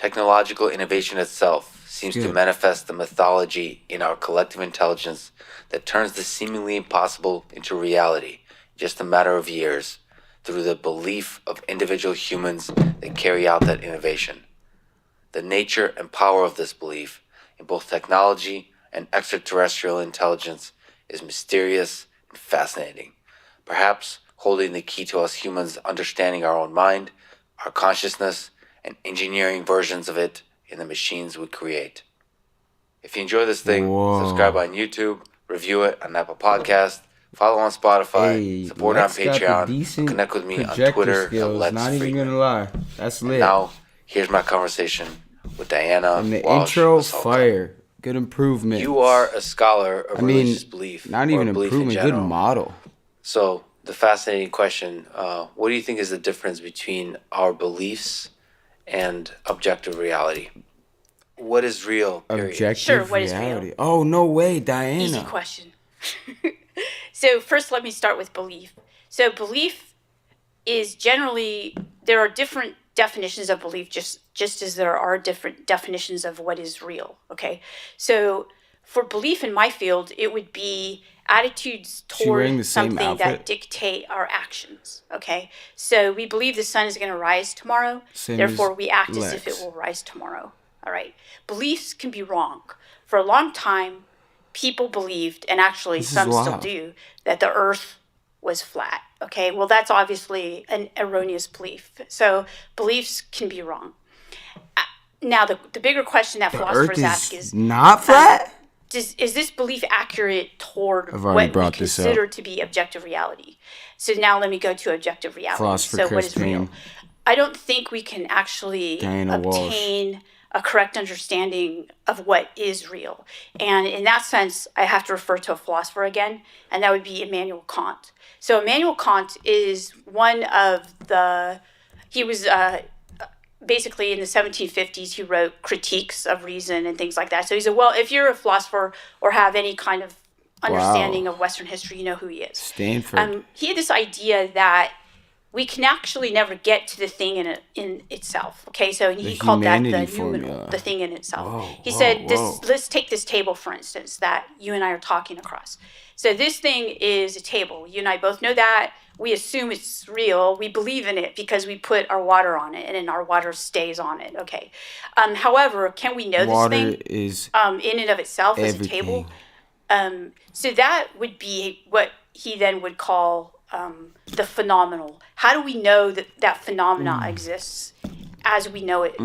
Technological innovation itself seems to Good. manifest the mythology in our collective intelligence that turns the seemingly impossible into reality in just a matter of years through the belief of individual humans that carry out that innovation. The nature and power of this belief in both technology and extraterrestrial intelligence is mysterious and fascinating, perhaps holding the key to us humans understanding our own mind, our consciousness, and engineering versions of it in the machines we create. If you enjoy this thing, Whoa. subscribe on YouTube, review it on Apple Podcast, follow on Spotify, Hey, support on Lex got the Patreon, decent connect with me on projector Twitter skills, at Lex not even Friedman. gonna lie. That's lit. Now, here's my conversation with Diana And the Walsh intro, Vasalka. fire. Good improvement. You are a scholar of I mean, religious belief. not or even belief in improvement, good general. model. So, the fascinating question, what do you think is the difference between our beliefs and objective reality? What is real, period? Objective Sure, what is real? reality. Oh, no way, Diana. Easy question. So first, let me start with belief. So belief is generally, there are different definitions of belief, just as there are different definitions of what is real. Okay, so for belief in my field, it would be attitudes She wearing toward the same something outfit? that dictate our actions. Okay, so we believe the sun is going to rise tomorrow. Same Therefore, as we act as if Lex. it will rise tomorrow. All right, beliefs can be wrong. For a long time, people believed, and actually This is some still wild. do, that the earth was flat. Okay, well, that's obviously an erroneous belief. So beliefs can be wrong. Now, the bigger question that The philosophers earth ask is is, not flat? is this belief accurate toward I've already what we brought this up. consider to be objective reality? So now let me go to objective reality. Philosopher So what Chris is real? Payne. I don't think we can actually Diana Walsh. obtain a correct understanding of what is real. And in that sense, I have to refer to a philosopher again, and that would be Immanuel Kant. So Immanuel Kant is one of he was basically in the 1750s, he wrote critiques of reason and things like that. So if you're a philosopher or have any kind of understanding of Western history, you know who he is. Stanford. He had this idea that we can actually never get to the thing in itself. Okay, so he The called that the humanity noumenal, formula. the thing in itself. Whoa, He whoa, said, whoa. let's take this table, for instance, that you and I are talking across. So this thing is a table. You and I both know that. We assume it's real. We believe in it because we put our water on it, and then our water stays on it. Okay. However, can we know Water this thing is in and of itself as a everything. table? So that would be what he then would call the phenomenal. How do we know that that phenomena exists as we know it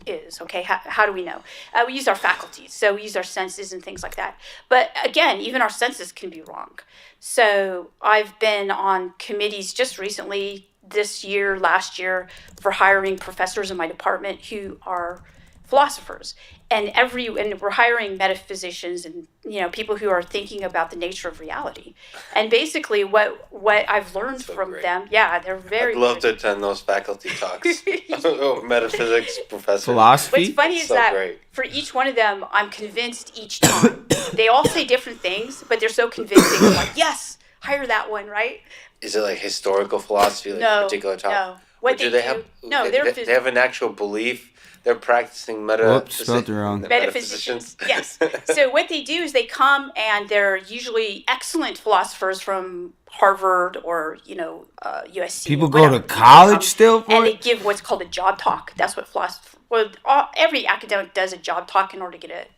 is? Okay, how do we know? We use our faculties, so we use our senses and things like that. But again, even our senses can be wrong. So I've been on committees just recently, this year, last year, for hiring professors in my department who are philosophers, and we're hiring metaphysicians and people who are thinking about the nature of reality. And basically, what I've learned from them, they're very. I'd love to attend those faculty talks. Metaphysics professor. Philosophy? What's funny is So that great. for each one of them, I'm convinced each time. They all say different things, but they're so convincing. I'm like, yes, hire that one, right? Is it like historical philosophy, like a No, particular topic? no. What Or they have? do- no, they have an actual belief. They're practicing Whoops, spelled it wrong. Metaphysicians. Yes. So what they do is they come and they're usually excellent philosophers from Harvard or USC. People or go to whatever. college still for and they it? give what's called a job talk. That's what every academic does, a job talk in order to get it.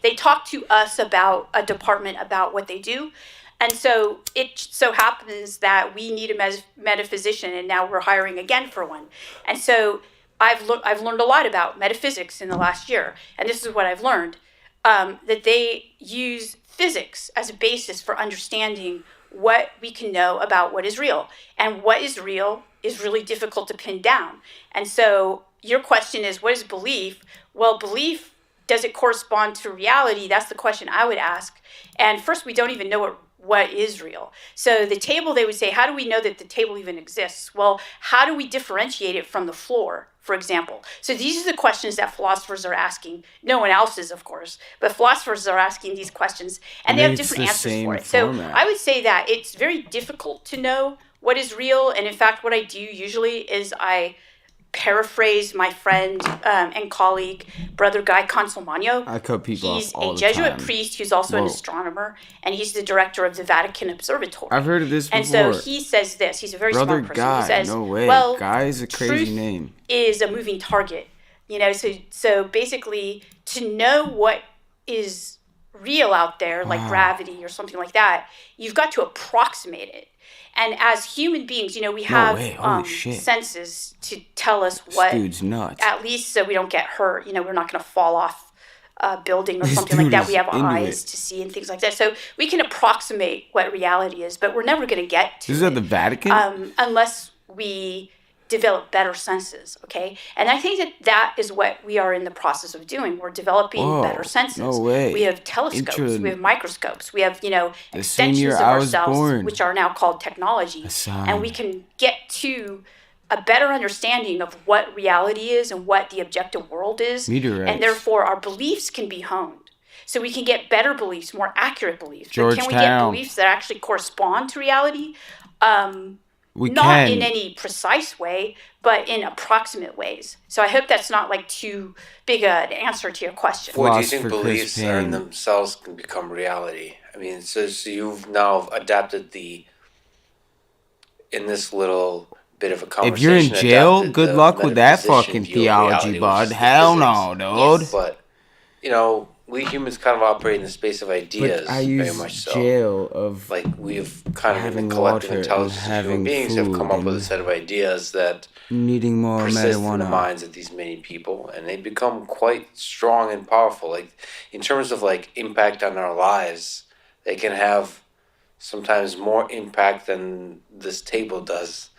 They talk to us about a department about what they do. And so it so happens that we need a metaphysician, and now we're hiring again for one. And so I've learned a lot about metaphysics in the last year, and this is what I've learned, that they use physics as a basis for understanding what we can know about what is real. And what is real is really difficult to pin down. And so your question is, what is belief? Well, belief, does it correspond to reality? That's the question I would ask. And first, we don't even know what is real. So the table, they would say, how do we know that the table even exists? Well, how do we differentiate it from the floor, for example? So these are the questions that philosophers are asking. No one else is, of course, but philosophers are asking these questions, and they have different answers for it. So I would say that it's very difficult to know what is real. And in fact, what I do usually is I paraphrase my friend and colleague, Brother Guy Consolmagno. I cut people He's off all a the Jesuit time. priest who's also an Whoa. astronomer, and he's the director of the Vatican Observatory. I've heard of this before. And so he says this. He's a very Brother smart person. Guy, He says, no way. well, Guy is a crazy truth name. is a moving target. You know, so basically, to know what is real out there, like Wow. gravity or something like that, you've got to approximate it. And as human beings, you know, we have way. Holy shit. senses to tell us This what, dude's nuts. at least so we don't get hurt. You know, we're not going to fall off a building or This something like dude that. is We have into eyes it. to see and things like that. So we can approximate what reality is, but we're never going to get to This is at the Vatican? unless we develop better senses, okay? And I think that is what we are in the process of doing. We're developing Whoa, better senses. no way. We have telescopes, we have microscopes, we have, you know, The same extensions year of I was ourselves, born. which are now called technology. And we can get to a better understanding of what reality is and what the objective world is. Meteorites. And therefore, our beliefs can be honed. So we can get better beliefs, more accurate beliefs. But can we get Georgetown. beliefs that actually correspond to reality? We Not can. in any precise way, but in approximate ways. So I hope that's not like too big an answer to your question. What do you think Philosopher Chris beliefs are in Payne. themselves can become reality? I mean, so you've now adapted in this little bit of a If conversation. you're in jail, adapted good the luck with that metaphysician fucking view of theology, reality, bud. which is the Hell no, physics. dude. But, you know, we humans kind of operate in the space of ideas, But I very use much so. jail of Like, we've kind of, in having the collective water and intelligence of human having beings, have come up food with a and set of ideas that needing more persist in the marijuana. minds of these many people, and they become quite strong and powerful. Like, in terms of like impact on our lives, they can have sometimes more impact than this table does,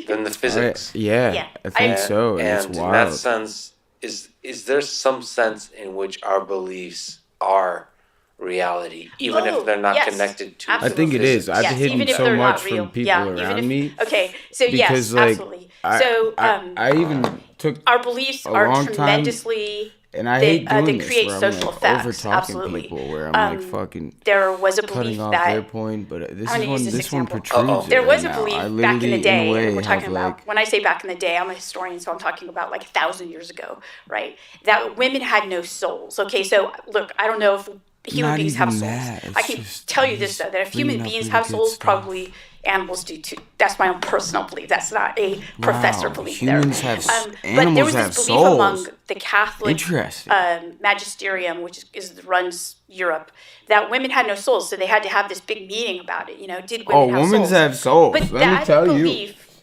than the physics. Yeah, I think so. And it's And in that wild. sense, is there some sense in which our beliefs are reality, even if they're not yes, connected to? I think it is. I've Yes, hidden even if so they're not much real. from people Yeah, even around if- me. Okay, so yes, because, like, absolutely. So, I even took our beliefs a are long time, tremendously. and I they, hate doing they this create where social I'm like effects. over talking Absolutely. people, where I'm like fucking There was a cutting belief off that their point, but this I'm is gonna one. use this This one example. protrudes. There it was a right now. belief I back in the literally, day, a way, and we're talking have, about, like, when I say back in the day, I'm a historian, so I'm talking about like 1,000 years ago, right? That women had no souls. Okay, so look, I don't know if human Not beings have even souls. that. It's I can just- tell you this though, that if human bringing up beings really have good souls, stuff. probably animals do too. That's my own personal belief. That's not a professor belief humans there. have but animals there was have this belief among souls. the Catholic Interesting. magisterium, which runs Europe, that women had no souls, so they had to have this big meeting about it. You know, did women have women souls? have souls. But Let me that tell you. belief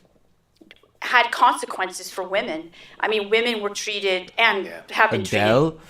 had consequences for women. I mean, women were treated and have been Adele. treated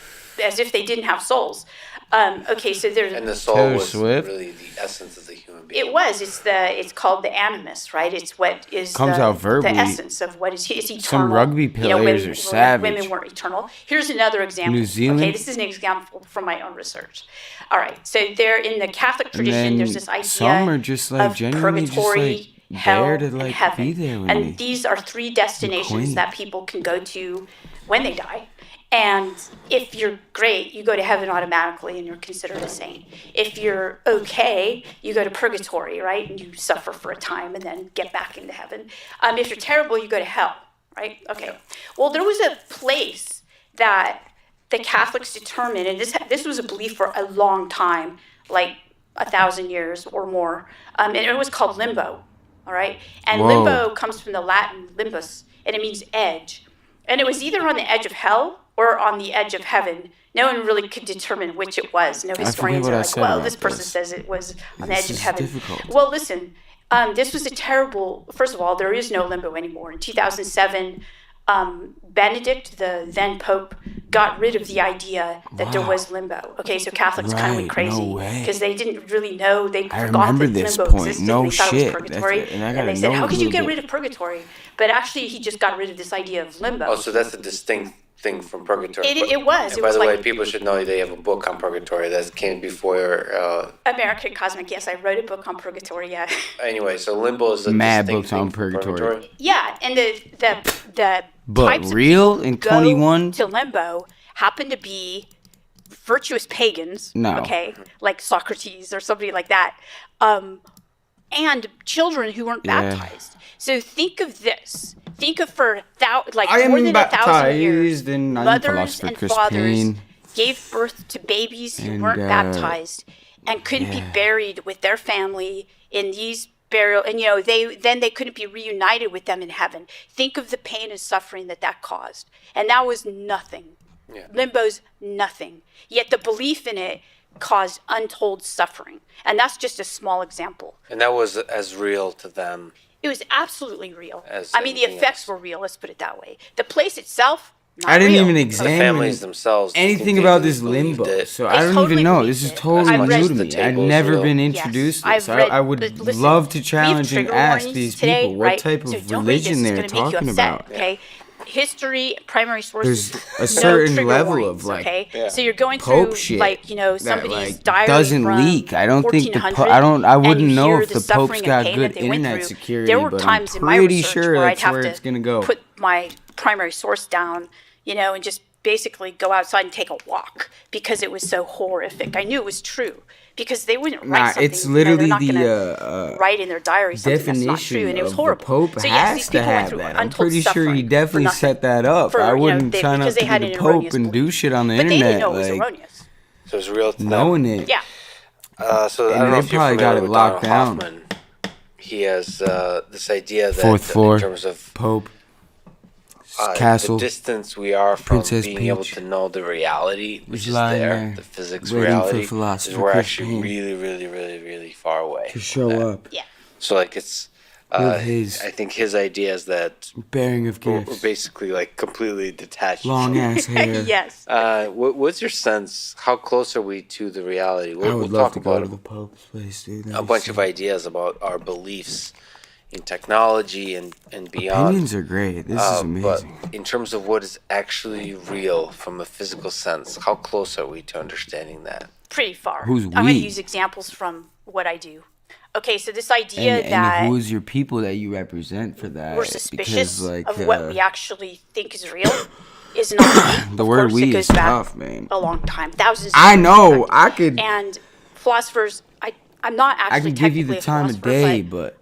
as if they didn't have souls. Okay, so there's And the soul Taylor was Swift? really the essence of the human being. it was. It's called the animus, right? It's what is Comes out verbally. the essence of what is it's eternal. Some rugby players are savage. Women weren't eternal. Here's another example. New Zealand? Okay, this is an example from my own research. All right, so there in the Catholic And tradition, then there's this idea some are just like of genuinely just purgatory, like hell, there to and like heaven. be there with and me. these are three destinations queen. that people can go to when they die. And if you're great, you go to heaven automatically and you're considered a saint. If you're okay, you go to purgatory, right? And you suffer for a time and then get back into heaven. If you're terrible, you go to hell, right? Okay. Well, there was a place that the Catholics determined, and this was a belief for a long time, like 1,000 years or more, and it was called limbo, all right? And Whoa. limbo comes from the Latin limbus, and it means edge. And it was either on the edge of hell or on the edge of heaven. No one really could determine which it was. No forget historians what are I like, said well, about this person this. says it was on the This edge of is heaven. difficult. Well, listen, this was a terrible, first of all, there is no limbo anymore. In 2007, Benedict, the then Pope, got rid of the idea that there Wow. was limbo. Okay, so Catholics kind of went Right, no crazy way. because they didn't really know. They I forgot remember that this limbo point. existed. No They thought shit. it was purgatory, That's it. And I and gotta they said, know "How a could you little get bit." rid of purgatory?" But actually, he just got rid of this idea of limbo. Oh, so that's a distinct thing from purgatory. It was. And It by was the way, like- people should know they have a book on purgatory that came before. American Cosmic, yes, I wrote a book on purgatory. Yeah, Anyway, so limbo is a Mad distinct books thing on from purgatory. yeah, and the But types of real people in who go 21? to limbo happen to be virtuous pagans. No. Okay, like Socrates or somebody like that. and children who weren't Yeah. baptized. So think of this. Think of for like I more am than 1,000 years, baptized in I'm mothers philosopher and Chris fathers Payne. gave birth to babies who And, weren't baptized and couldn't be yeah. buried with their family in these burial, and you know they couldn't be reunited with them in heaven. Think of the pain and suffering that caused, and that was nothing. Yeah. Limbo's nothing. Yet the belief in it caused untold suffering, and that's just a small example. And that was as real to them. It was absolutely real. As I mean, the anything effects else. were real. Let's put it that way. The place itself, not I didn't real. even The examine families themselves. anything completely about this believed limbo, it. so They I don't totally even know. believed This is it. totally I've new read to the me. I've tables, never you know. been Yes, introduced to I've this. I read- would but listen, love to we have challenge and trigger ask warnings these today, people what right? type So of don't read this, religion it's they're gonna make you talking upset, about. Okay. History, primary sources. There's a no certain trigger level warnings, of, like, okay. Yeah. So you're going Pope through shit like that, somebody's like, diary doesn't from leak. I don't think the 1400, I and wouldn't you know hear if the suffering Pope's and got pain good that they went internet through. security, There were but times I'm in my pretty research sure where I'd that's have where to it's gonna go. put my primary source down, and just basically go outside and take a walk because it was so horrific. I knew it was true because they wouldn't write Nah, something. it's they're literally not the gonna write in their diary something that's not true, definition and it was of horrible. the Pope So yes, has these to people went have through that. I'm untold pretty sure he suffering for definitely nothing. set that up. For, I wouldn't they, sign up because to they had be the an Pope erroneous and do belief. shit on the But they internet. didn't know it was like, erroneous. So it's real to them. knowing it. Yeah. So I And don't know they if you're probably got familiar it with locked Donald down. Hoffman. He has this idea that Fourth floor, in terms of Pope, the castle, distance we are from Princess being able Peach. to know the reality, which is lying there, there, the physics waiting for reality, is philosopher we're Chris actually Payne really, really, really, really far away. to show up. Yeah. So like it's, With his I think his idea is that bearing of we're gifts, basically like completely detached. long ass hair. Yes. What's your sense? How close are we to the reality? I We'll would love talk to go about to the Pope's place, dude. a bunch of ideas about our beliefs in technology and beyond. Opinions are great. This is amazing. But in terms of what is actually real from a physical sense, how close are we to understanding that? Pretty far. Who's I'm going we? to use examples from what I do. Okay, so this idea And that who's your people that you represent for that? we're suspicious Because, like, of what we actually think is real is not true. the Of word course, "we" it is goes back tough, man. a long time, thousands. Of I years, know. in fact. I could. And philosophers, I'm not actually I can give you technically the a time of philosopher, day, but but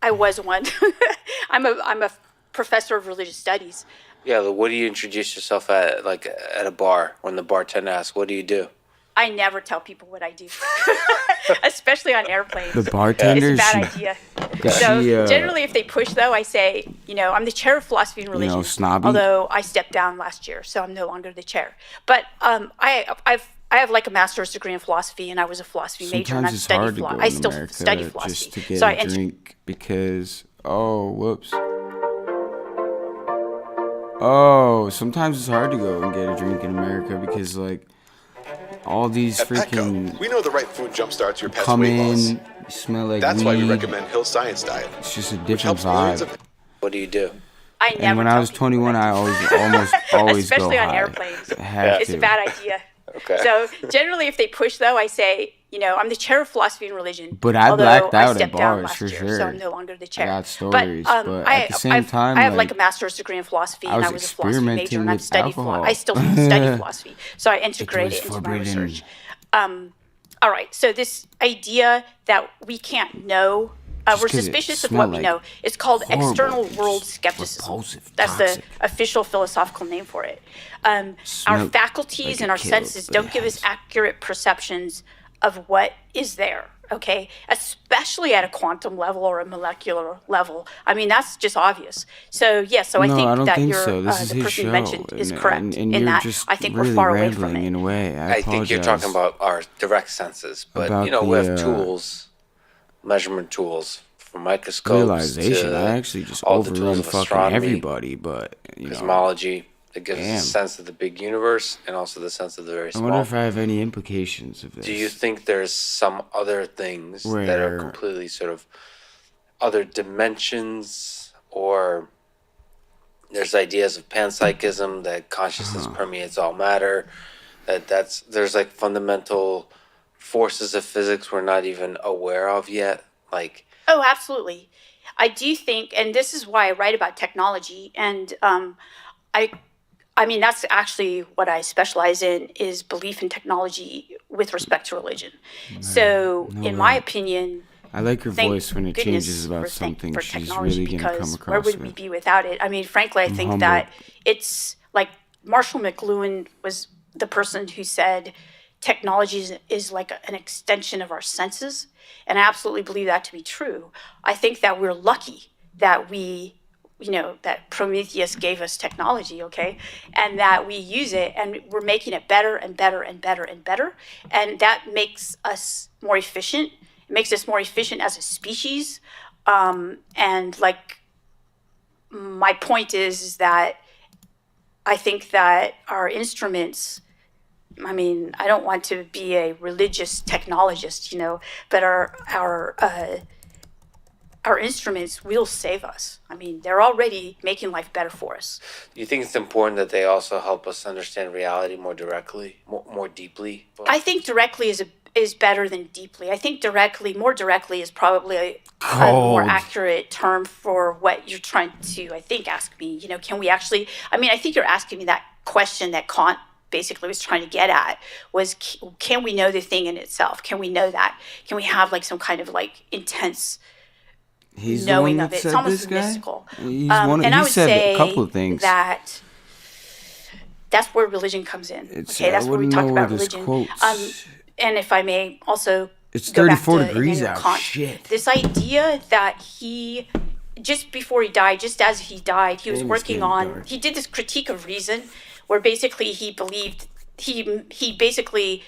I was one. I'm a professor of religious studies. Yeah, what do you introduce yourself at, like at a bar when the bartender asks, "What do you do?" I never tell people what I do, especially on airplanes. the bartender. It's a bad idea. Does So she, generally, if they push, though, I say, I'm the chair of philosophy and religion. snobby? Although I stepped down last year, so I'm no longer the chair. But I have like a master's degree in philosophy, and I was a philosophy major, and Sometimes I've it's studied hard to go I in still America study just philosophy. to get So I a drink because whoops. Oh, sometimes it's hard to go and get a drink in America because like all these At freaking Petco, we know the right food jumpstarts your pet's come weight loss. in, you smell like That's weed. why we recommend Hill Science Diet. It's just a which different helps millions vibe. of What do you do? I never And when I tell was people 21, I almost always especially go on high. airplanes. Have It's to. a bad idea. Okay. So generally, if they push, though, I say, I'm the chair of philosophy and religion. But I although blacked I out at stepped down bars last for year, sure. so I'm no longer the chair. I got stories, but I, at the same I've- time, I have like, like a master's degree in philosophy, I and I was was a philosophy major, experimenting and I've with studied alcohol. I still study philosophy, so I integrate was it into my forbidden. research. All right, so this idea that we can't know. Just We're 'cause it suspicious of smelled what we like know. It's called horrible, external just world skepticism. repulsive, That's toxic. the official philosophical name for it. Our Smelled faculties like and it our killed, senses but don't it give us has. accurate perceptions of what is there. Okay, especially at a quantum level or a molecular level. I mean, that's just obvious. So so I No, think I don't that think you're, so. This is the his person you show, mentioned is and- correct and in you're that. just I think really we're far away from rambling it. in a way. I think you're talking apologize. about our direct senses, but About we have the, tools, measurement tools, from microscopes realization. to I actually just all the tools overrun of fucking astronomy, everybody, but cosmology. It gives Damn. us a sense of the big universe and also the sense of the very I small. wonder if I have any implications of this. Do you think there's some other things that are Where- completely sort of other dimensions, or there's ideas of panpsychism that consciousness permeates all matter, there's like fundamental forces of physics we're not even aware of yet, like Oh, absolutely. I do think, and this is why I write about technology, and I mean, that's actually what I specialize in, is belief in technology with respect to religion. So, in my opinion, I like her thank voice when it goodness changes about for something for she's technology, really gonna come because across where would we with. be without it? I mean, frankly, I think humbled. that it's like Marshall McLuhan was the person who said technology is like an extension of our senses, and I absolutely believe that to be true. I think that we're lucky that that Prometheus gave us technology, okay, and that we use it, and we're making it better and better and better and better, and that makes us more efficient. It makes us more efficient as a species, and like my point is that I think that our instruments, I mean, I don't want to be a religious technologist, but our instruments will save us. I mean, they're already making life better for us. Do you think it's important that they also help us understand reality more directly, more deeply? I think directly is better than deeply. I think more directly is probably a more accurate term for what you're trying to, I think, ask me. Can we actually, I think you're asking me that question that Kant basically was trying to get at, was can we know the thing in itself? Can we know that? Can we have like some kind of like intense He's knowing the one of that it? said It's almost this guy? mystical. He's And I he would said say a couple of things. that that's where religion comes in. It's- Okay, that's I where we wouldn't talk know where about this religion. quotes- And if I may also It's go back 34 to degrees Immanuel out. Kant, Shit. this idea that he, just before he died, just as he died, he was And it's working getting on, dark. he did this critique of reason, where basically he believed, he basically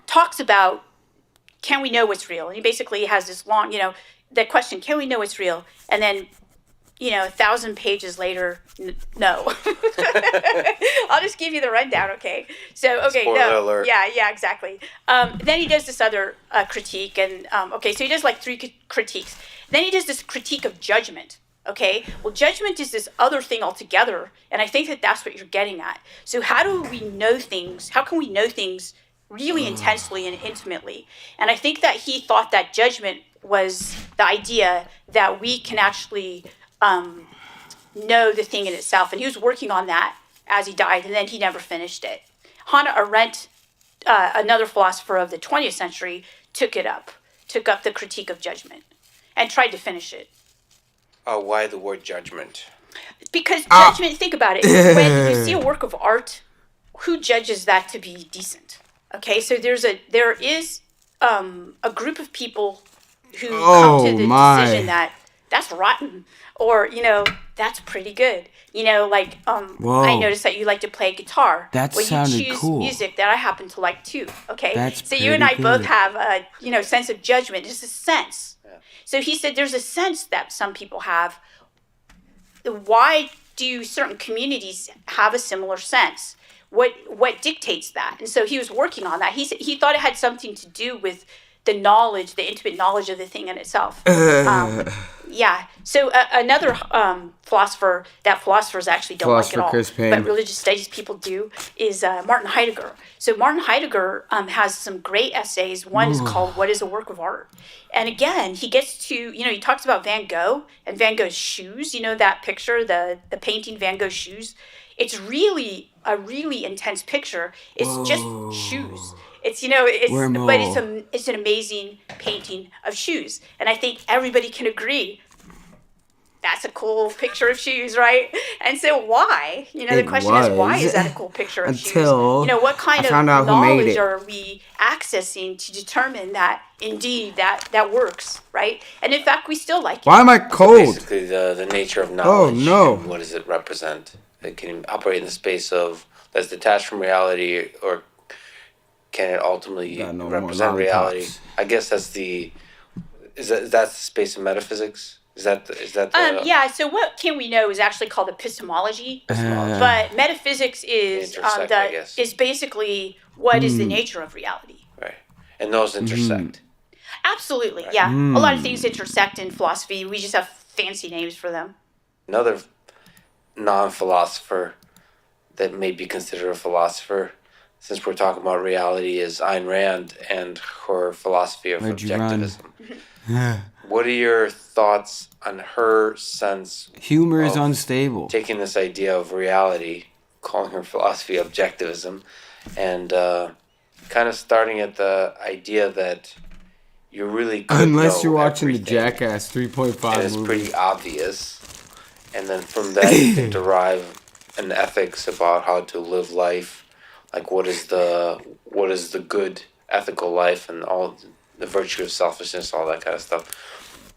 talks about, can we know what's real? And he basically has this long, that question, can we know what's real? And then 1,000 pages later, no. I'll just give you the rundown, okay? So, okay, Spoiler no. alert. Yeah, exactly. Then he does this other critique, and so he does like 3 critiques. Then he does this critique of judgment, okay? Well, judgment is this other thing altogether, and I think that that's what you're getting at. So how do we know things? How can we know things really intensely and intimately? And I think that he thought that judgment was the idea that we can actually know the thing in itself. And he was working on that as he died, and then he never finished it. Hannah Arendt, another philosopher of the 20th century, took up the critique of judgment and tried to finish it. Why the word judgment? Because judgment, think about it. When you see a work of art, who judges that to be decent? Okay, so there is a group of people who come to the decision that that's rotten, or that's pretty good. I noticed that you like to play guitar. That well, sounded you choose cool. music that I happen to like too. Okay, That's so you and I pretty both good. have a sense of judgment. It's a sense. Yeah. So he said there's a sense that some people have. Why do certain communities have a similar sense? What dictates that? And so he was working on that. He thought it had something to do with the knowledge, the intimate knowledge of the thing in itself. Yeah. So another philosopher that philosophers actually don't like at all, Chris Payne. but religious studies people do, is Martin Heidegger. So Martin Heidegger has some great essays. One is called "What is a Work of Art?" And again, he gets to, he talks about Van Gogh and Van Gogh's shoes. That picture, the painting Van Gogh's shoes. It's really a really intense picture. It's just shoes. It's it's an amazing painting of shoes, and I think everybody can agree that's a cool picture of shoes, right? And so why? The question is, why is that a cool picture of shoes? What kind of knowledge are we accessing to determine that indeed that works, right? And in fact, we still like it. Why am I cold? Basically, the nature of knowledge. Oh, no. And what does it represent? It can operate in the space of that's detached from reality, or can it ultimately represent reality? I guess that's is that the space of metaphysics? Is that the yeah. So what can we know is actually called epistemology, but metaphysics is is basically what is the nature of reality. Right, and those intersect. Absolutely, yeah. A lot of things intersect in philosophy. We just have fancy names for them. Another non-philosopher that may be considered a philosopher, since we're talking about reality, is Ayn Rand and her philosophy of objectivism. What are your thoughts on her sense? Humor is unstable. Taking this idea of reality, calling her philosophy objectivism, and kind of starting at the idea that you really could Unless know you're watching the everything, Jackass 3.5 and it's movie. pretty obvious. And then from that you can derive an ethics about how to live life, like what is the good ethical life and all the virtue of selfishness, all that kind of stuff.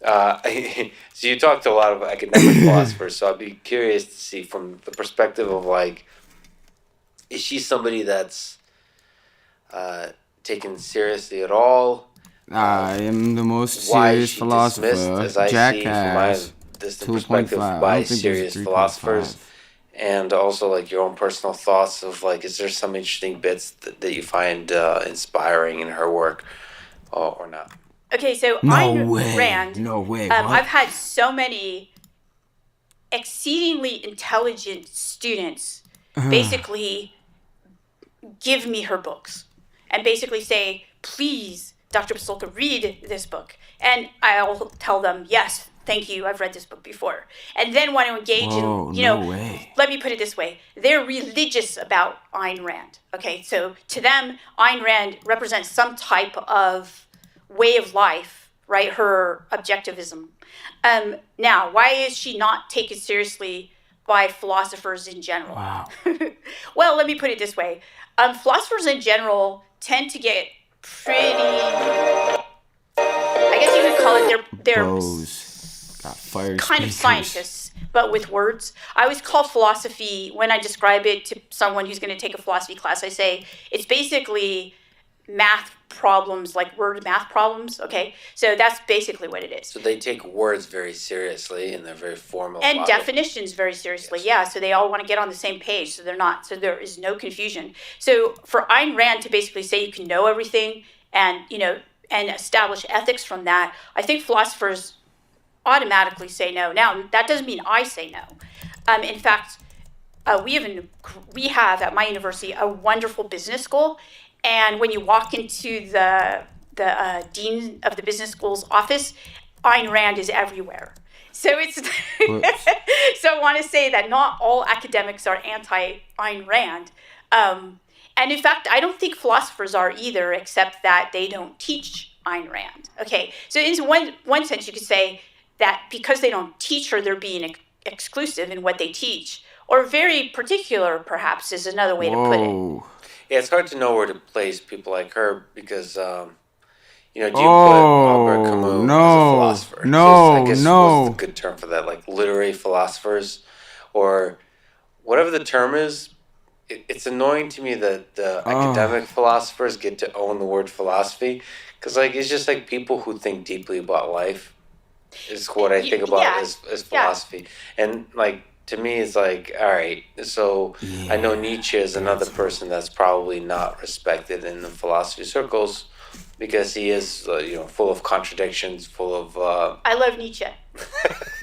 So you talked to a lot of academic philosophers, so I'd be curious to see from the perspective of like, is she somebody that's taken seriously at all? I am the most Why is serious she philosopher. dismissed, as I see from my Jackass distant perspective, 2.5. by I don't think serious there's a 3.5. philosophers? And also like your own personal thoughts of like, is there some interesting bits that you find inspiring in her work, or not? Okay, so No Ayn way. Rand. No way. I've What? had so many exceedingly intelligent students basically give me her books and basically say, please, Dr. Pasulka, read this book. And I'll tell them, yes, thank you, I've read this book before. And then want to engage Whoa, in, you no know, way. let me put it this way. They're religious about Ayn Rand. Okay, so to them, Ayn Rand represents some type of way of life, right? Her objectivism. Now, why is she not taken seriously by philosophers in general? Wow. Well, let me put it this way. Philosophers in general tend to get pretty, I guess you could call it they're Bose. Got fire kind of speakers. scientists, but with words. I always call philosophy, when I describe it to someone who's going to take a philosophy class, I say it's basically math problems, like word math problems, okay? So that's basically what it is. So they take words very seriously and they're very formal. And about it. definitions very seriously, yeah. So they all want to get on the same page, so there is no confusion. So for Ayn Rand to basically say you can know everything and, you know, and establish ethics from that, I think philosophers automatically say no. Now, that doesn't mean I say no. In fact, we have at my university a wonderful business school. And when you walk into the dean of the business school's office, Ayn Rand is everywhere. So it's so I want to say that not all academics are anti-Ayn Rand. And in fact, I don't think philosophers are either, except that they don't teach Ayn Rand. Okay, so in one sense, you could say that because they don't teach her, they're being exclusive in what they teach, or very particular, perhaps, is another way to put it. Yeah, it's hard to know where to place people like her because, you know, do you put Albert Camus as a philosopher? So I guess what's the good term for that? Like literary philosophers, or whatever the term is. It's annoying to me that the academic philosophers get to own the word philosophy, because like it's just like people who think deeply about life is what I think about as philosophy, and like. To me, it's like, all right, so I know Nietzsche is another person that's probably not respected in the philosophy circles because he is, you know, full of contradictions, full of... I love Nietzsche.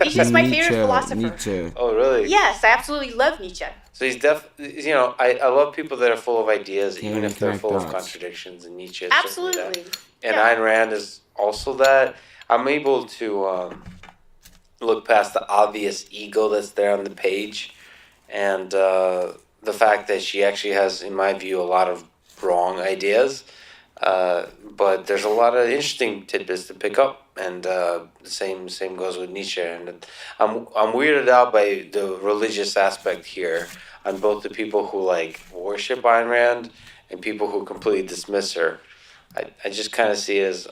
Nietzsche's my favorite philosopher. Nietzsche. Oh, really? Yes, I absolutely love Nietzsche. So he's you know, I love people that are full of ideas, even Yeah, if they're full of dots. contradictions, and Nietzsche is Absolutely. certainly that. And Ayn Rand is also that. I'm able to... look past the obvious ego that's there on the page and the fact that she actually has, in my view, a lot of wrong ideas. But there's a lot of interesting tidbits to pick up, and the same goes with Nietzsche. And I'm weirded out by the religious aspect here on both the people who like worship Ayn Rand and people who completely dismiss her. I just kind of see it as,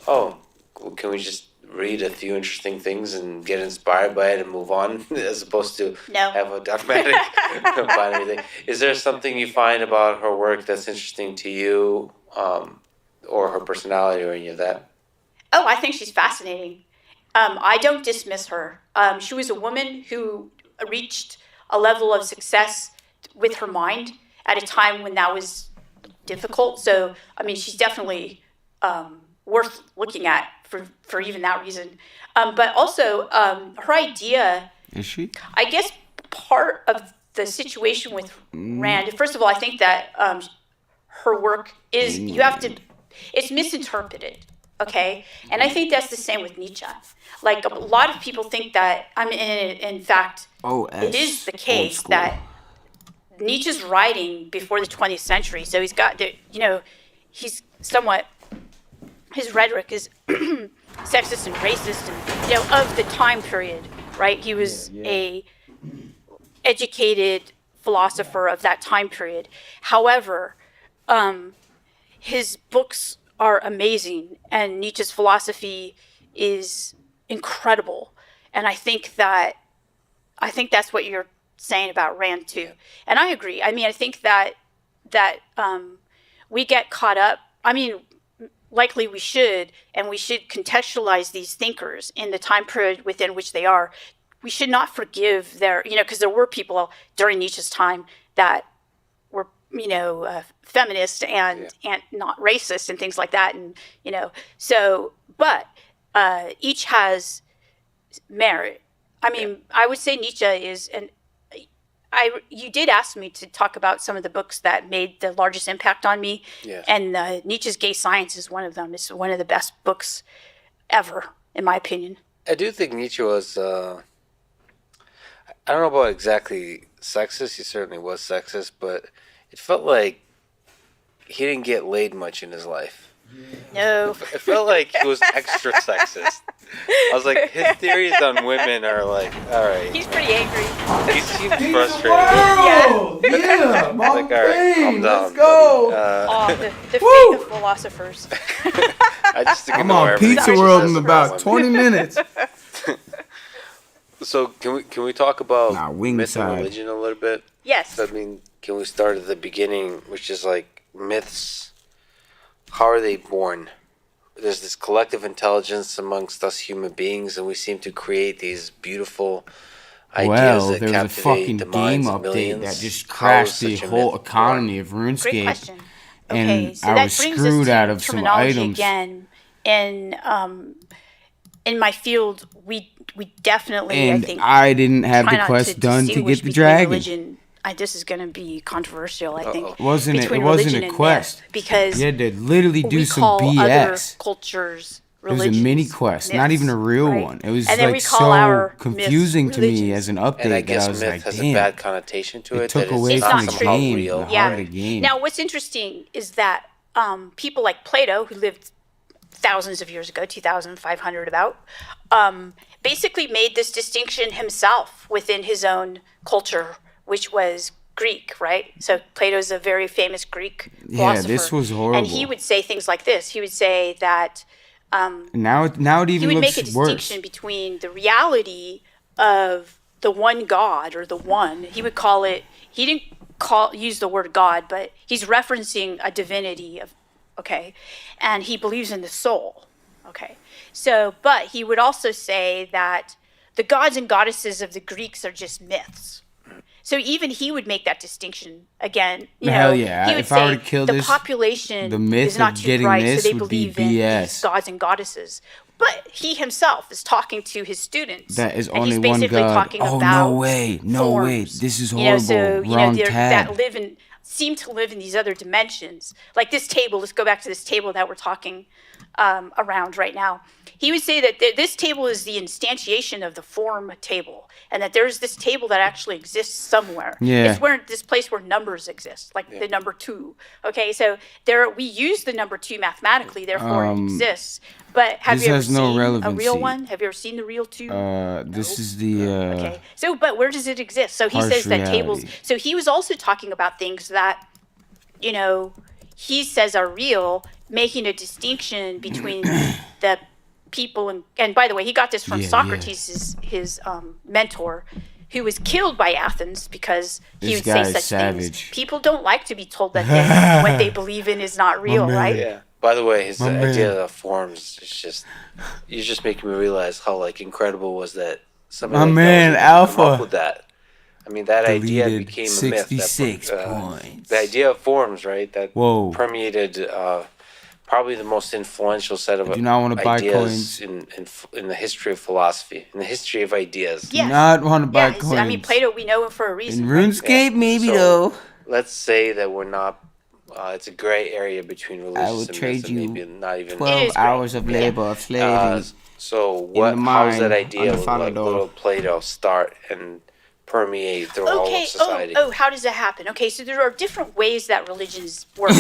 can we just read a few interesting things and get inspired by it and move on, as opposed to have a dogmatic binary thing. Is there something you find about her work that's interesting to you, or her personality, or any of that? Oh, I think she's fascinating. I don't dismiss her. She was a woman who reached a level of success with her mind at a time when that was difficult. So, I mean, she's definitely worth looking at for even that reason. But also, her idea... Is she? I guess part of the situation with Rand, first of all, I think that her work is, it's misinterpreted, okay? And I think that's the same with Nietzsche. Like, a lot of people think that, in fact, it is the case that Nietzsche's writing before the 20th century, so he's got, he's somewhat his rhetoric is sexist and racist, and you know, of the time period, right? He was a educated philosopher of that time period. However, his books are amazing, and Nietzsche's philosophy is incredible. And I think that's what you're saying about Rand too. And I agree. I mean, I think that we get caught up. I mean, likely we should, and we should contextualize these thinkers in the time period within which they are. We should not forgive their, you know, because there were people during Nietzsche's time that were, you know, feminist and not racist and things like that, and you know, so but each has merit. I mean, I would say Nietzsche is, and you did ask me to talk about some of the books that made the largest impact on me, and Nietzsche's Gay Science is one of them. It's one of the best books ever, in my opinion. I do think Nietzsche was, I don't know about exactly sexist. He certainly was sexist, but it felt like he didn't get laid much in his life. No. It felt like he was extra sexist. I was like, his theories on women are like, all right. He's pretty angry. He seemed frustrated. Yeah, my like, all right, calm down. Let's go. The fate of philosophers. I just I'm ignore on everything Pizza he World says in about about women. 20 minutes. So can we talk about wing myth side. and religion a little bit? Yes. So, I mean, can we start at the beginning, which is like myths? How are they born? There's this collective intelligence amongst us human beings, and we seem to create these beautiful ideas Well, that there was a captivate fucking the game minds of update millions. that just How is crashed the such a whole myth economy of Great RuneScape, question. and Okay, so I that was brings screwed us to out of some terminology items. again. In my field, we definitely, And I think, I didn't have try the not quest done to distinguish get the between dragon. Religion. This is going to be controversial, I think. Wasn't it? It between wasn't religion a and quest. myth, because you had to literally do we some call other BS. cultures It was a mini religions, quest, not myths, even a real right? one. It was And then we like call so our myths confusing to me religions. as an update And I that guess I was myth like, has a damn. bad connotation to It it. took that away it's from not the somehow game, real. the heart of the game. Now, what's interesting is that people like Plato, who lived thousands of years ago, 2,500 about, basically made this distinction himself within his own culture, which was Greek, right? So Plato's a very famous Greek philosopher. Yeah, this was horrible. And he would say things like this. He would say that Now it he even would make a looks worse. distinction between the reality of the one God, or the one. He would call it. He didn't use the word God, but he's referencing a divinity of, okay, and he believes in the soul, okay. So, but he would also say that the gods and goddesses of the Greeks are just myths. So even he would make that distinction again. Hell yeah! He would If I were say to kill the this, population the myth is not of too getting bright, this so they would be believe in these BS. gods and goddesses. But he himself is talking to his students. That is and only he's one basically God. talking Oh about no way! No way! forms. This is You know, horrible. so Wrong they're- tab. that seem to live in these other dimensions. Like this table. Let's go back to this table that we're talking around right now. He would say that this table is the instantiation of the form table, and that there's this table that actually exists somewhere. Yeah. It's where this place where numbers exist, like the number 2. Okay, so we use the number 2 mathematically, therefore it exists. But have this you ever has no seen a relevancy. real one? Have you ever seen the real 2? This is the. Okay. So, but where does it exist? So he Harsh says that tables. reality. So he was also talking about things that, he says are real, making a distinction between the people and by the way, he got this from Yeah, Socrates, his mentor, who was killed by Athens because he This would say guy is such savage. things. People don't like to be told that what they believe in is not real, man. right? Yeah. By the way, his My idea man. of forms is just, you're just making me realize how like incredible was that somebody My like man, that was able to come Alpha. up with that. I mean, that idea Deleted became a myth. 66 points. The idea of forms, right? That Whoa. permeated probably the most influential set of I do not want to buy ideas in the history of philosophy, in the history of ideas. Do not want to buy Yeah, coins. I mean, Plato, we know him for a In reason. RuneScape, maybe So, though. Let's say that we're not. It's a gray area between religious I will and trade myths, and you maybe not even 12 hours of labor of slaving. So in what? the How does mine that idea on the of like Falador. little Plato start and permeate through all Okay. of society? How does that happen? Okay, so there are different ways that religions work.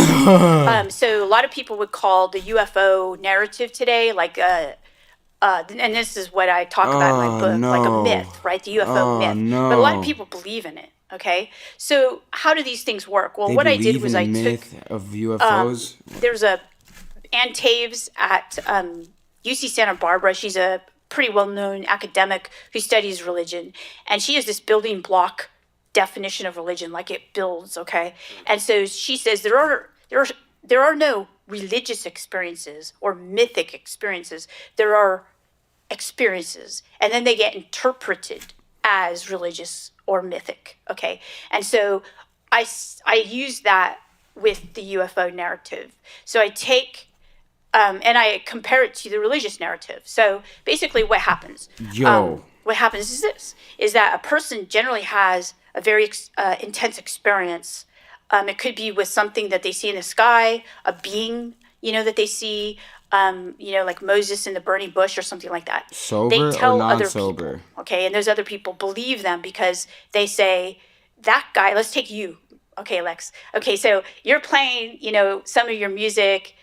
So a lot of people would call the UFO narrative today, like, and this is what I talk about in my book, like a myth, right? The UFO myth. no. But a lot of people believe in it. Okay, so how do these things work? Well, They what I did believe was in I the took myth of UFOs. there's a Ann Taves at UC Santa Barbara. She's a pretty well-known academic who studies religion, and she has this building block definition of religion, like it builds. Okay, and so she says there are no religious experiences or mythic experiences. There are experiences, and then they get interpreted as religious or mythic. Okay, and so I use that with the UFO narrative. So I take and I compare it to the religious narrative. So basically, what happens? What happens is this: is that a person generally has a very intense experience. It could be with something that they see in the sky, a being, that they see, like Moses in the burning bush or something like that. Sober They tell or other non-sober? people, okay, and those other people believe them because they say, that guy, let's take you. Okay, Lex. Okay, so you're playing, some of your music.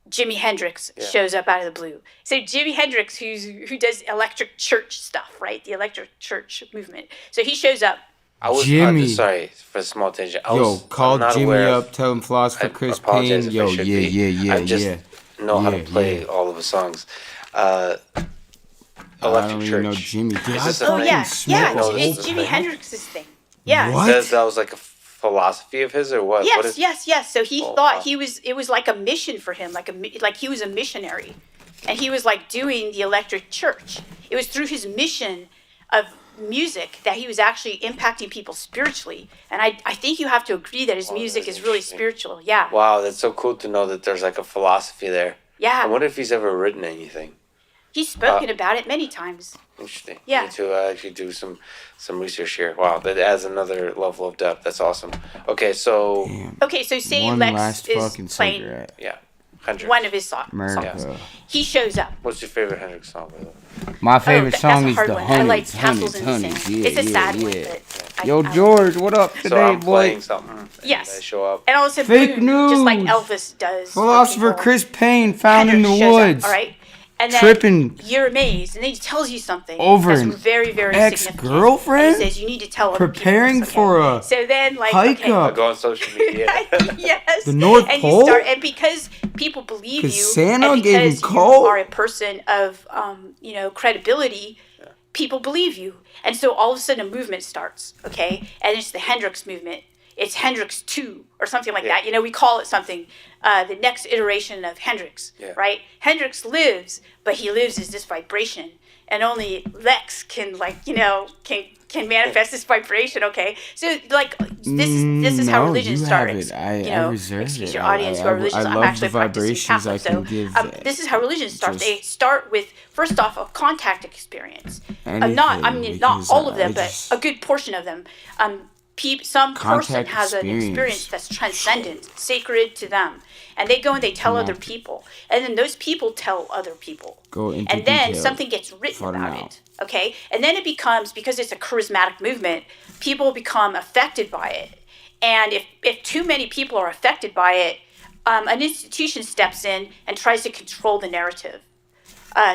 Jimi Hendrix shows up out of the blue. So Jimi Hendrix, who does electric church stuff, right? The electric church movement. So he shows up. I was Jimmy. sorry for a small tangent. Call I'm not Jimmy aware of- up, tell him Philosopher I Chris apologize Payne. if Yo, I should be. yeah. I just know how to play yeah. all of the songs. I Electric don't Church. even know Jimmy. Dude, Is I this a fucking thing? smoke No, a this It's is a Jimi thing. Hendrix's thing. Yeah. What? That was like a philosophy of his, or what? What is? Yes. So he Oh, thought wow. it was like a mission for him, like he was a missionary, and he was like doing the electric church. It was through his mission of music that he was actually impacting people spiritually. And I think you have to agree that his music is really spiritual. Yeah. Wow, that's so cool to know that there's like a philosophy there. Yeah. I wonder if he's ever written anything. He's spoken about it many times. Interesting. Yeah. Need to actually do some research here. Wow, that adds another level of depth. That's awesome. Okay, so Okay, so say One Lex last is fucking playing cigarette. yeah, Hendrix. one of his songs. America. He shows up. What's your favorite Hendrix song? By the way? My favorite that's song a is hard the one. I like Hundreds. Castles in the Sand. Yeah, It's a sad one, yeah. but Yo, I George, what up So today, I'm boy? playing something. and Yes. I show up. And also Fake boom, just like news. Elvis does. for Philosopher people. Chris Payne found in the Hendrix shows up, woods. all right? And then Tripping you're amazed, and then he tells you something over that's an very, very significant. ex-girlfriend? And he says you need to tell other Preparing people. for a So then, like, hike okay, up. Go on social media. yes, The North and Pole? You start, and because people believe 'Cause you, Santa and gave him because you coal? are a person of, credibility, people believe you, and so all of a sudden a movement starts. Okay, and it's the Hendrix movement. It's Hendrix 2 or something like that. We call it something. The next iteration of Hendrix, right? Hendrix lives, but he lives as this vibration, and only Lex can can manifest this vibration. Okay, so like this is how religion you started. Have it. I reserve excuse it. your audience who are religious. I I'm love actually the practicing vibrations I Catholic, can so give. this is how religion starts. They start with first off a contact experience. Anything, Not because all of I them, just- but a good portion of them. Some person Contact has an experience that's transcendent, sacred to them, and they go and they tell other people, and then those people tell other people, Go into and then detail. something gets written Far about out. it. Okay, and then it becomes, because it's a charismatic movement, people become affected by it, and if too many people are affected by it, an institution steps in and tries to control the narrative.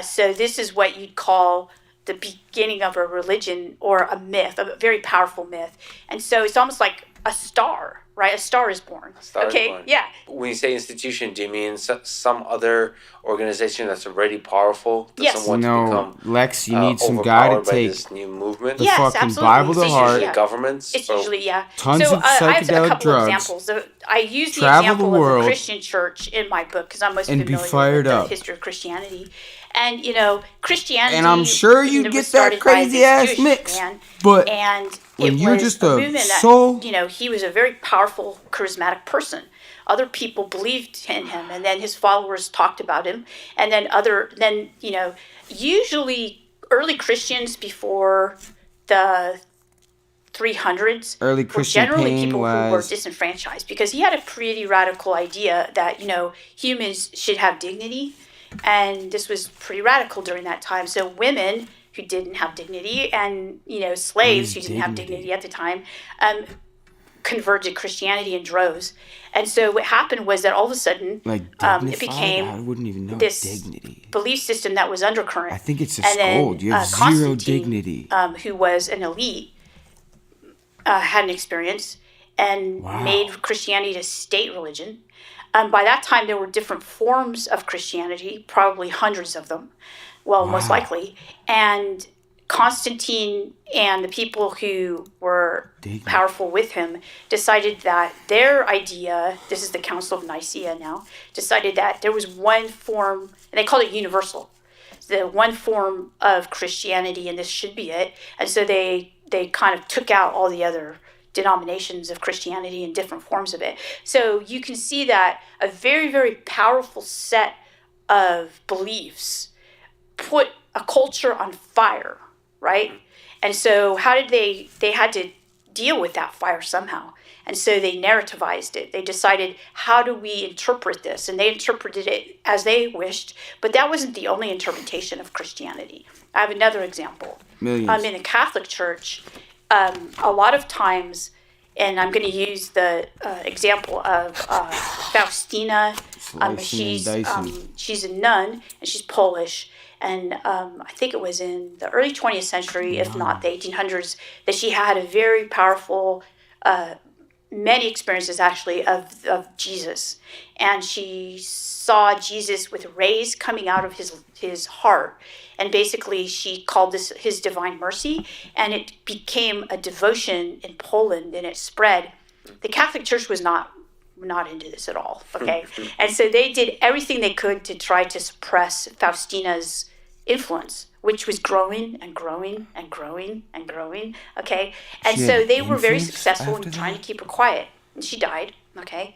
So this is what you'd call the beginning of a religion or a myth, a very powerful myth. And so it's almost like a star, right? A star is born. Star is okay, born. yeah. When you say institution, do you mean some other organization that's already powerful? That Yes. someone to No, become, Lex, you need some guy to overpowered by take this new movement? the Yes, fucking absolutely. Bible to It's heart. usually, Governments? It's or- usually, yeah. Tons so of I have a psychedelic couple drugs. examples. I use the Travel example the of world the Christian church in my book because I'm most and be familiar fired with up. the history of Christianity. And, Christianity... And I'm sure you was get that started by crazy this ass Jewish mix, man, but and when it you're was just a a movement that, soul- he was a very powerful, charismatic person. Other people believed in him, and then his followers talked about him, and then usually early Christians before the 300s Early were Christian generally Payne people who were was- disenfranchised because he had a pretty radical idea that humans should have dignity, and this was pretty radical during that time. So women who didn't have dignity, and slaves who didn't have dignity at the time, converted to Christianity in droves. And so what happened was that all of a sudden, it became I wouldn't even know this dignity. belief system that was undercurrent. I think it's a And then, scold. You have zero Constantine, dignity. who was an elite, had an experience and made Christianity a state religion. By that time, there were different forms of Christianity, probably hundreds of them, most likely. And Constantine and the people who were powerful with him decided that their idea, this is the Council of Nicaea now, decided that there was one form, and they called it universal, the one form of Christianity, and this should be it. And so they kind of took out all the other denominations of Christianity and different forms of it. So you can see that a very, very powerful set of beliefs put a culture on fire, right? And so how did they had to deal with that fire somehow. And so they narrativized it. They decided, how do we interpret this? And they interpreted it as they wished, but that wasn't the only interpretation of Christianity. I have another example. In the Catholic Church, a lot of times, and I'm going to use the example of Faustina. She's a nun, and she's Polish. And I think it was in the early 20th century, if not the 1800s, that she had a very powerful, many experiences actually of Jesus. And she saw Jesus with rays coming out of his heart. And basically she called this his divine mercy. And it became a devotion in Poland, and it spread. The Catholic Church was not into this at all, okay? And so they did everything they could to try to suppress Faustina's influence, which was growing and growing and growing and growing, okay? And so they were very successful in trying to keep her quiet, and she died, okay?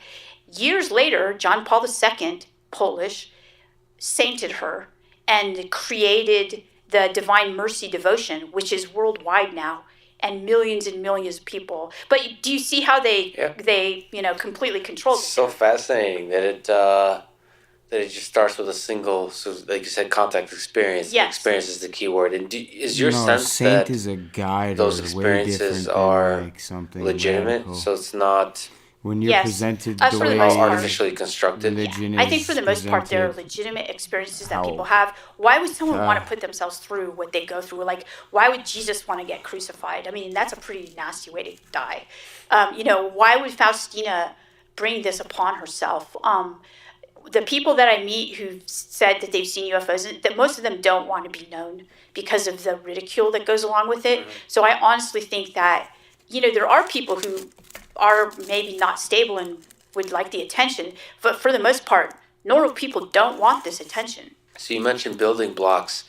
Years later, John Paul II, Polish, sainted her and created the Divine Mercy devotion, which is worldwide now, and millions of people. But do you see how they completely controlled it? It's so fascinating that it just starts with a single, so like you said, contact experience. Yes. Experience is the key word. And is your No, sense saint that is a guide those or way experiences different than, are like, something legitimate? radical. So it's not When you're Yes. presented For the the way most part. artificially constructed. religion I is think for the most part, they're presented, legitimate experiences that How- people have. Why would someone want Ah. to put themselves through what they go through? Like, why would Jesus want to get crucified? I mean, that's a pretty nasty way to die. Why would Faustina bring this upon herself? The people that I meet who've said that they've seen UFOs, that most of them don't want to be known because of the ridicule that goes along with it. So I honestly think that, there are people who are maybe not stable and would like the attention, but for the most part, normal people don't want this attention. So you mentioned building blocks.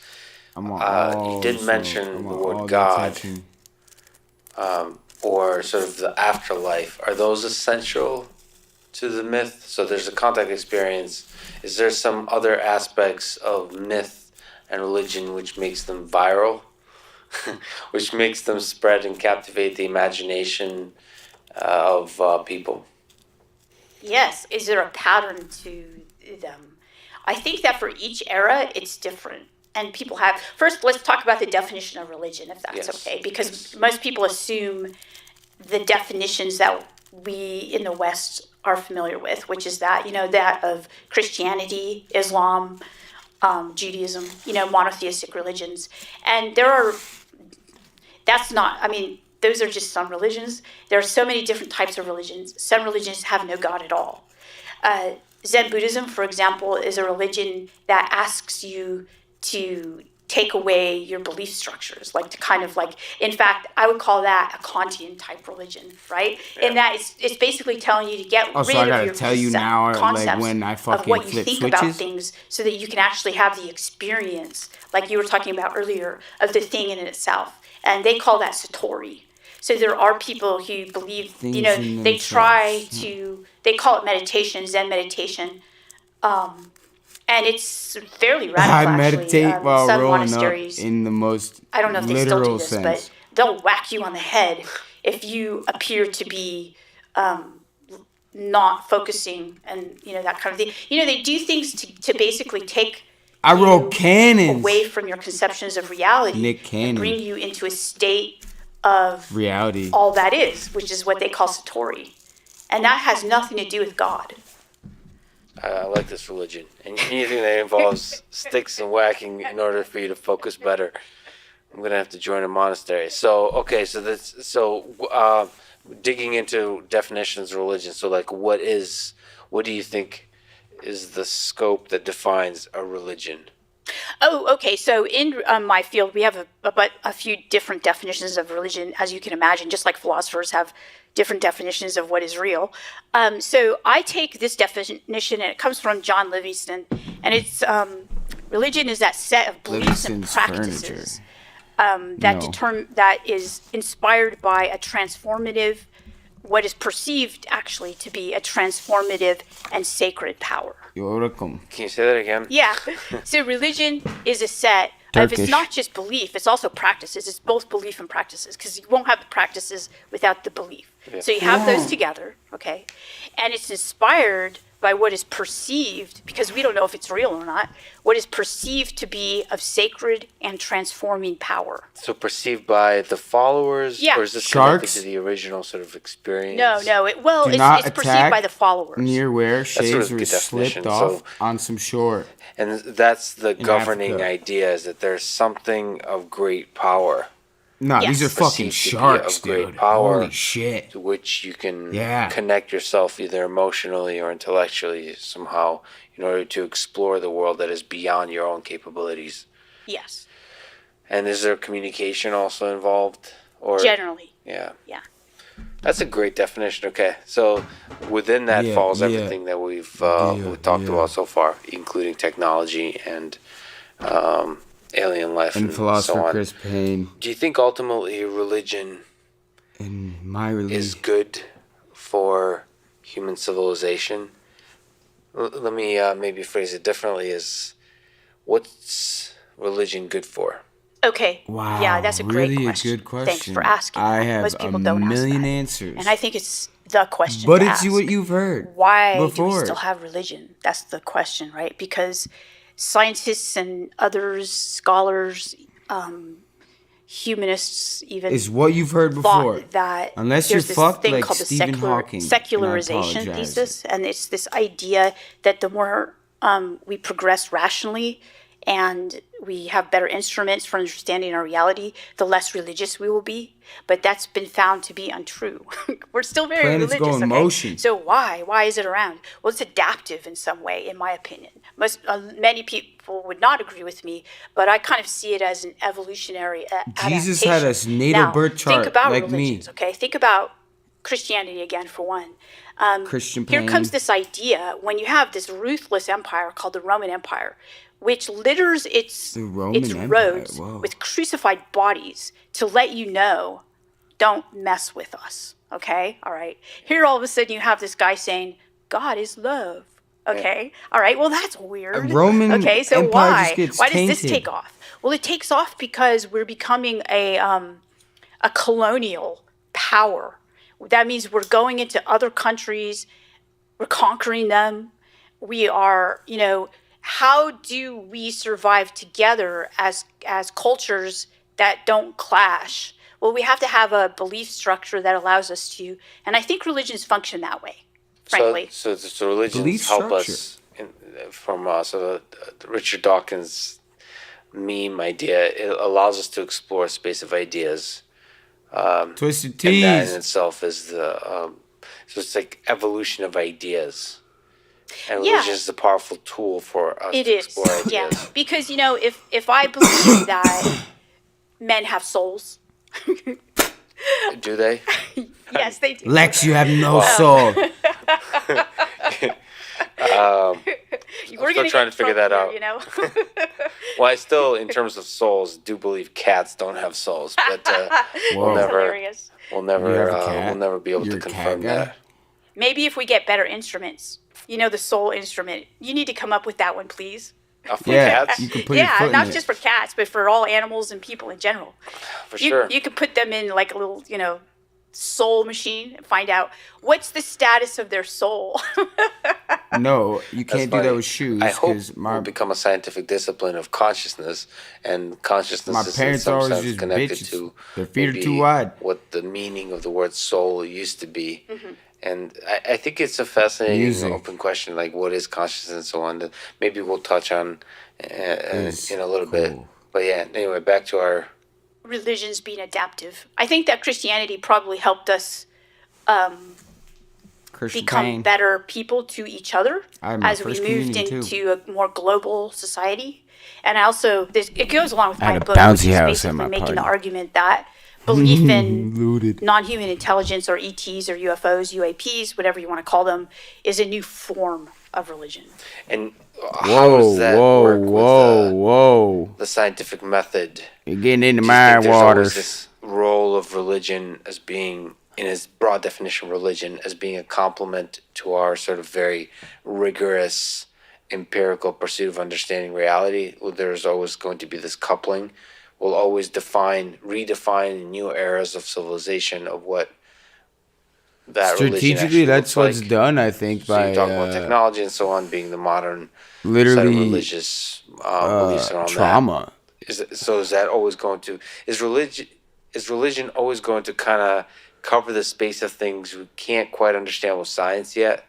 I want You all didn't so- I mention the want all word the God attention. or sort of the afterlife. Are those essential to the myth? So there's a contact experience. Is there some other aspects of myth and religion which makes them viral, which makes them spread and captivate the imagination of people? Yes, is there a pattern to them? I think that for each era, it's different. And people have, first, let's talk about the definition of religion, if that's Yes. okay, because most people assume the definitions that we in the West are familiar with, which is that, that of Christianity, Islam, Judaism, monotheistic religions. And those are just some religions. There are so many different types of religions. Some religions have no God at all. Zen Buddhism, for example, is a religion that asks you to take away your belief structures, in fact, I would call that a Kantian type religion, right? Yeah. And that it's basically telling you to get Oh, rid so I of gotta your tell you now, like, concepts when I of fucking what you flip think about switches? things, so that you can actually have the experience, like you were talking about earlier, of the thing in itself. And they call that Satori. So there are people who believe, Things in they try themselves, to, they call it meditation, Zen meditation. And it's fairly radical, I actually. meditate while Some rolling up monasteries, in the most I don't know if they still do literal this, sense. but they'll whack you on the head if you appear to be not focusing and, that kind of thing. They do things to basically take I wrote cannons. away from your conceptions of reality Nick Cannon. and bring you into a state of Reality. all that is, which is what they call Satori. And that has nothing to do with God. I like this religion. And anything that involves sticks and whacking in order for you to focus better, I'm gonna have to join a monastery. So okay, digging into definitions of religion. So like, what do you think is the scope that defines a religion? Oh, okay. So in my field, we have a few different definitions of religion, as you can imagine, just like philosophers have different definitions of what is real. So I take this definition, and it comes from John Livingston, and it's religion is that set of beliefs and Livingston's practices Furniture. that is inspired by a transformative, what is perceived actually to be a transformative and sacred power. You're welcome. Can you say that again? Yeah. So religion is a set of, it's Turkish. not just belief, it's also practices. It's both belief and practices, because you won't have the practices without the belief. Yeah. So you have those together, okay? And it's inspired by what is perceived, because we don't know if it's real or not, what is perceived to be of sacred and transforming power. So perceived by the followers, Yeah. or is this connected Sharks? to the original sort of experience? No, Do not it's perceived attack by the followers. near where sort shaves of a were good slipped definition, off so- on some shore. And that's the governing Africa. idea, is that there's something of great power. Nah, these are Yes. fucking Perceived to be sharks, of great dude. power. Holy shit. To which you can Yeah. connect yourself either emotionally or intellectually somehow in order to explore the world that is beyond your own capabilities. Yes, And is there communication also involved? Or generally. Yeah. Yeah. That's a great definition. Okay, so within that Yeah, falls yeah. everything that we've talked about so far, including technology and alien life And and philosopher so on. Chris Payne Do you think ultimately religion and my religion. is good for human civilization? Let me maybe phrase it differently: is what's religion good for? Okay. Wow. Yeah, that's a great really question. a good question. Thanks for asking. I that. have Most a people don't ask million that. answers. And I think it's the question But to it's ask. what you've heard Why do before. we still have religion? That's the question, right? Because scientists and others, scholars, humanists even, It's what you've heard before. thought that Unless you're there's this fucked thing like called the Stephen Hawking. and I secularization apologize. thesis, and it's this idea that the more we progress rationally and we have better instruments for understanding our reality, the less religious we will be. But that's been found to be untrue. We're still very Planets religious. go in okay? motion. So why? Why is it around? Well, it's adaptive in some way, in my opinion. Many people would not agree with me, but I kind of see it as an evolutionary Jesus adaptation. had a natal Now, birth chart think about like religions, me. okay? Think about Christianity again, for one. Christian Here Payne. comes this idea when you have this ruthless empire called the Roman Empire, which litters its Roman Empire, roads whoa. with crucified bodies to let you know, don't mess with us, okay? All right. Here all of a sudden you have this guy saying, God is love. Okay. All right. Well, that's weird. Roman okay. So Empire why? just gets Why does this tainted. take off? Well, it takes off because we're becoming a colonial power. That means we're going into other countries, we're conquering them. We are, how do we survive together as cultures that don't clash? Well, we have to have a belief structure that allows us to, and I think religions function that way, frankly. So religions Belief help structure. us from the Richard Dawkins meme idea. It allows us to explore a space of ideas. Twisted And that in Teas. itself is so it's like evolution of ideas. And Yeah. religion is a powerful tool for us It to is, explore ideas. yeah. Because if I believe that men have souls, Do they? yes, they do. Lex, you have no Oh. soul. We're still gonna trying get to figure in that trouble out. here, Well, I still, in terms of souls, do believe cats don't have souls, but Whoa. we'll never, Hilarious. we'll never, You have a cat? we'll never be able You're to a cat confirm guy? that. Maybe if we get better instruments, the soul instrument. You need to come up with that one, please. For Yeah, cats, you can put your Yeah, foot in not it. just for cats, but for all animals and people in general. for sure. You could put them in like a little, soul machine and find out what's the status of their soul. No, you That's can't do that funny. with shoes. I hope 'cause will become a scientific discipline of consciousness, and consciousness my is in parents some always sense just connected bitches. to Their feet are maybe too wide. what the meaning of the word soul used to be. And I think it's a fascinating Music. open question, like what is consciousness and so on, that maybe we'll touch on in a little bit. But yeah, anyway, back to our Religions being adaptive. I think that Christianity probably helped us Christian become Kane. better people to each other I had my as we first moved communion, too. into a more global society. And I also, it goes along with I had my a book, which bouncy is house at basically my making the party. argument that belief in Looted. non-human intelligence or ETs or UFOs, UAPs, whatever you want to call them, is a new form of religion. and how does that work with the scientific method? You're getting into Do you my think there's always waters. this role of religion as being, in its broad definition, religion as being a complement to our sort of very rigorous empirical pursuit of understanding reality? Well, there's always going to be this coupling. We'll always redefine new eras of civilization of what that religion actually Strategically, that's looks what's like. done, I think, So by you talk about technology and so on being the modern set of literally religious beliefs around trauma. that. Is that always going to is religion always going to kind of cover the space of things we can't quite understand with science yet,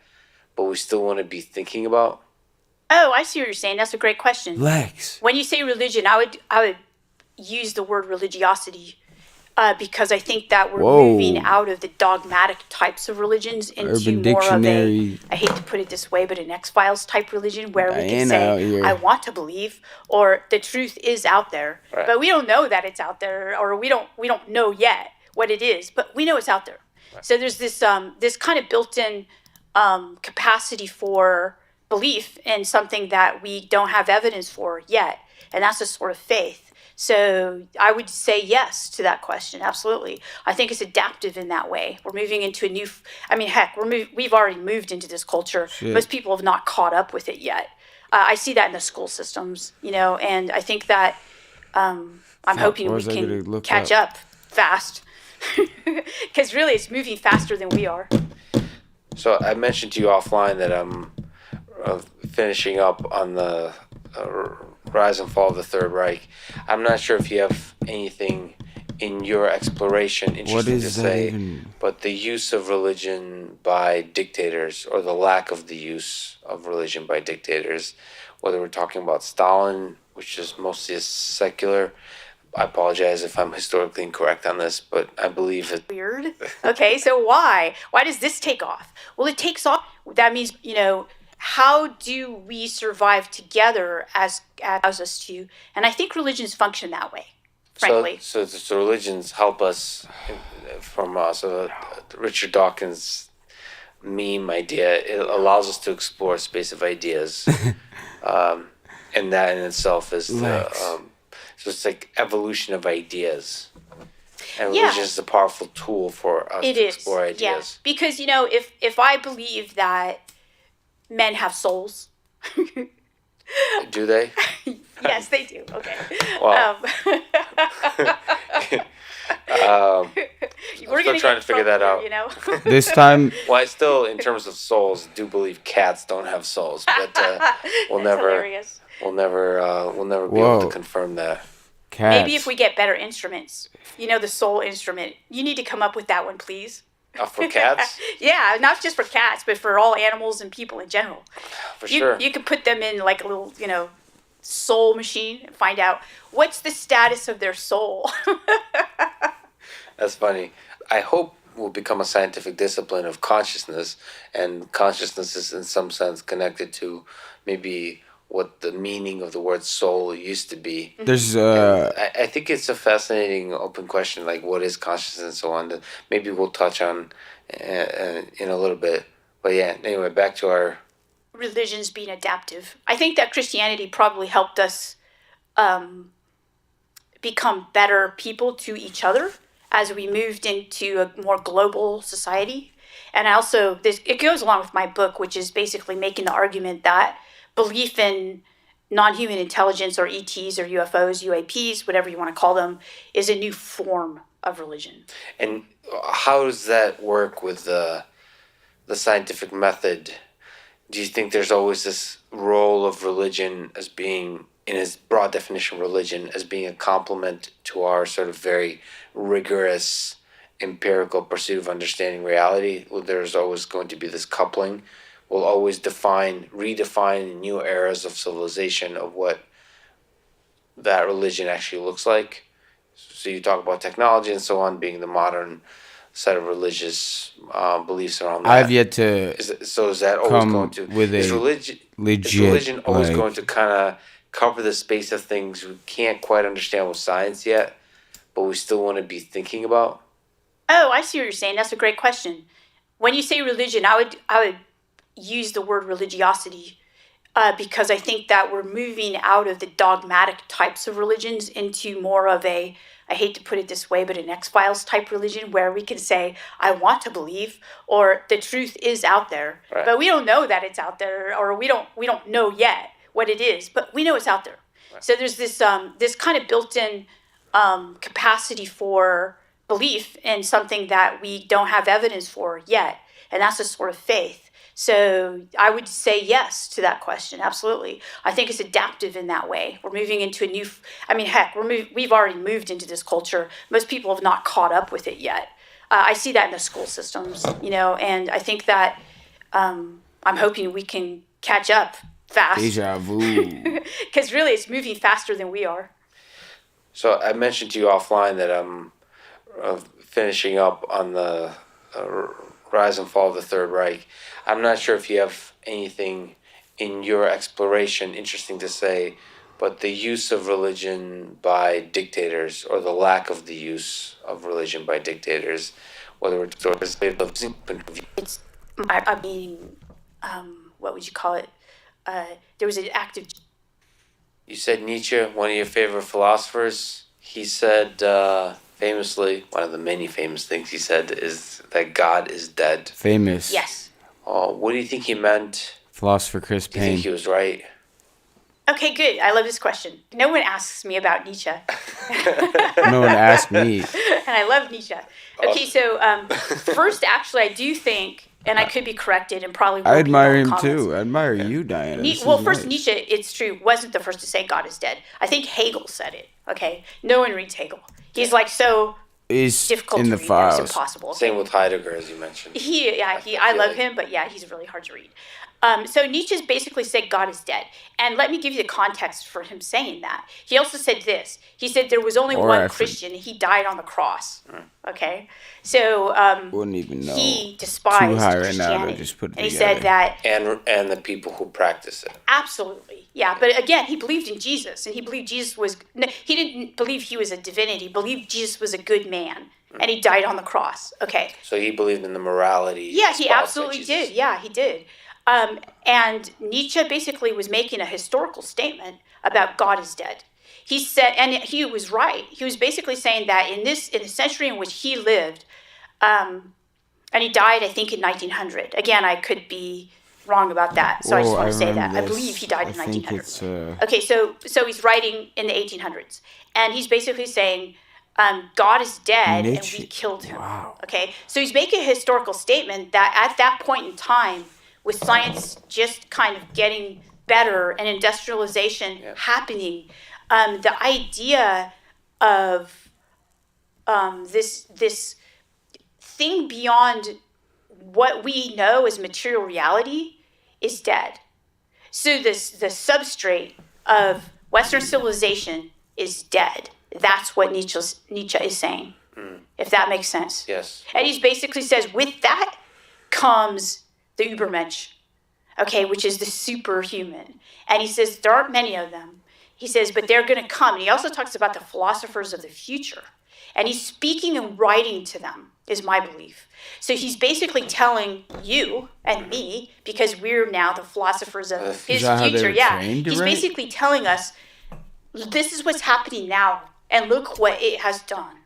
but we still want to be thinking about? Oh, I see what you're saying. That's a great question. Lex. When you say religion, I would use the word religiosity because I think that we're Whoa. moving out of the dogmatic types of religions into Urban more of a, Dictionary. I hate to put it this way, but an X-Files type religion where we can Diana out say, here. I want to believe, or the truth is out there. Right. But we don't know that it's out there, or we don't know yet what it is, but we know it's out there. So there's this this kind of built-in capacity for belief in something that we don't have evidence for yet, and that's a sort of faith. So I would say yes to that question, absolutely. I think it's adaptive in that way. We're moving into a new. I mean, heck, we've already moved into this culture. Shit. Most people have not caught up with it yet. I see that in the school systems, and I think that I'm hoping we what was I gonna can look catch up? up fast, because really it's moving faster than we are. So I mentioned to you offline that I'm finishing up on the rise and fall of the Third Reich. I'm not sure if you have anything in your exploration interesting is to that say, even? but the use of religion by dictators, or the lack of the use of religion by dictators, whether we're talking about Stalin, which is mostly a secular. I apologize if I'm historically incorrect on this, but I believe it. Weird. Okay, so why? Why does this take off? Well, it takes off. That means, how do we survive together as allows us to? And I think religions function that way, frankly. So religions help us from Richard Dawkins' meme idea. It allows us to explore a space of ideas, and that in itself is so it's like evolution of ideas. And Yeah. religion is a powerful tool for us It to is, explore yeah. ideas. Because if I believe that men have souls, Do they? yes, they do. Okay. Wow. I'm We're still gonna trying get to figure that out. here, This time, Well, I still, in terms of souls, do believe cats don't have souls, but we'll That's never, hilarious. we'll never be able Whoa. to confirm that. cats. Maybe if we get better instruments, the soul instrument, you need to come up with that one, please. For cats, Yeah, not just for cats, but for all animals and people in general. for sure. You could put them in like a little, soul machine and find out what's the status of their soul. That's funny. I hope will become a scientific discipline of consciousness, and consciousness is in some sense connected to maybe what the meaning of the word soul used to be. There's I think it's a fascinating open question, like what is consciousness and so on, that maybe we'll touch on in a little bit. But yeah, anyway, back to our Religions being adaptive. I think that Christianity probably helped us become better people to each other as we moved into a more global society. And it goes along with my book, which is basically making the argument that belief in non-human intelligence or ETs or UFOs, UAPs, whatever you want to call them, is a new form of religion. And how does that work with the scientific method? do you think there's always this role of religion as being, in its broad definition, religion as being a complement to our sort of very rigorous empirical pursuit of understanding reality? Well, there's always going to be this coupling. We'll always redefine new eras of civilization of what that religion actually looks like. So you talk about technology and so on being the modern set of religious beliefs around that. I've yet to is that always going to with is a religion always like- going to kind of cover the space of things we can't quite understand with science yet, but we still want to be thinking about? Oh, I see what you're saying. That's a great question. When you say religion, I would use the word religiosity because I think that we're moving out of the dogmatic types of religions into more of a, I hate to put it this way, but an X-Files type religion where we can say, I want to believe, or the truth is out there, Right. but we don't know that it's out there, or we don't know yet what it is, but we know it's out there. Right. So there's this this kind of built-in capacity for belief in something that we don't have evidence for yet, and that's a sort of faith. So I would say yes to that question, absolutely. I think it's adaptive in that way. We're moving into a new, I mean, heck, we've already moved into this culture. Most people have not caught up with it yet. I see that in the school systems, and I think that I'm hoping we can catch up fast. Deja vu. Because really, it's moving faster than we are. So I mentioned to you offline that I'm finishing up on the rise and fall of the Third Reich. I'm not sure if you have anything in your exploration interesting to say, but the use of religion by dictators, or the lack of the use of religion by dictators, whether it's sort of It's, I mean, what would you call it? There was an active. You said Nietzsche, one of your favorite philosophers. He said famously, one of the many famous things he said is that God is dead. Famous. Yes. What do you think he meant? Philosopher Chris Do you think Payne. he was right? Okay, good. I love this question. No one asks me about Nietzsche. No one asked me. And I love Nietzsche. Okay, so first, actually, I do think, and I could be corrected and probably will I be admire in him comments. too. I admire you, Diana. This Well, is first, nice. Nietzsche, it's true, wasn't the first to say God is dead. I think Hegel said it, okay? No one reads Hegel. He's like so Is difficult in to the read. files. It's impossible. Same with Heidegger, as you mentioned. I love him, but yeah, he's really hard to read. So Nietzsche basically said God is dead. And let me give you the context for him saying that. He also said this. He said there was only Or one I for- Christian, and he died on the cross. Okay? So Wouldn't even know. he Too despised high right Christianity. now to just put it and he together. said that And the people who practice it. absolutely, yeah. But again, he believed in Jesus, and he believed Jesus was. No, he didn't believe he was a divinity. He believed Jesus was a good man, and he died on the cross. Okay. So he believed in the morality. Yeah, he espoused by absolutely Jesus. did. Yeah, he did. And Nietzsche basically was making a historical statement about God is dead. He said, and he was right. He was basically saying that in the century in which he lived, and he died, I think, in 1900. Again, I could be wrong about that, so I just Whoa, want to say that. remember I this. believe he died in I think 1900. it's, Okay, so he's writing in the 1800s, and he's basically saying, God is dead, and Nietzsche. we killed him. Wow. Okay, so he's making a historical statement that at that point in time, with science just kind of getting better and industrialization happening, the idea of this thing beyond what we know as material reality is dead. So the substrate of Western civilization is dead. That's what Nietzsche is saying, if that makes sense. Yes. And he basically says, with that comes the Übermensch, okay, which is the superhuman. And he says, there aren't many of them. He says, but they're going to come. And he also talks about the philosophers of the future. And he's speaking and writing to them, is my belief. So he's basically telling you and me, because we're now the philosophers of his Is that how they future. were Yeah, trained to he's write? basically telling us, this is what's happening now, and look what it has done.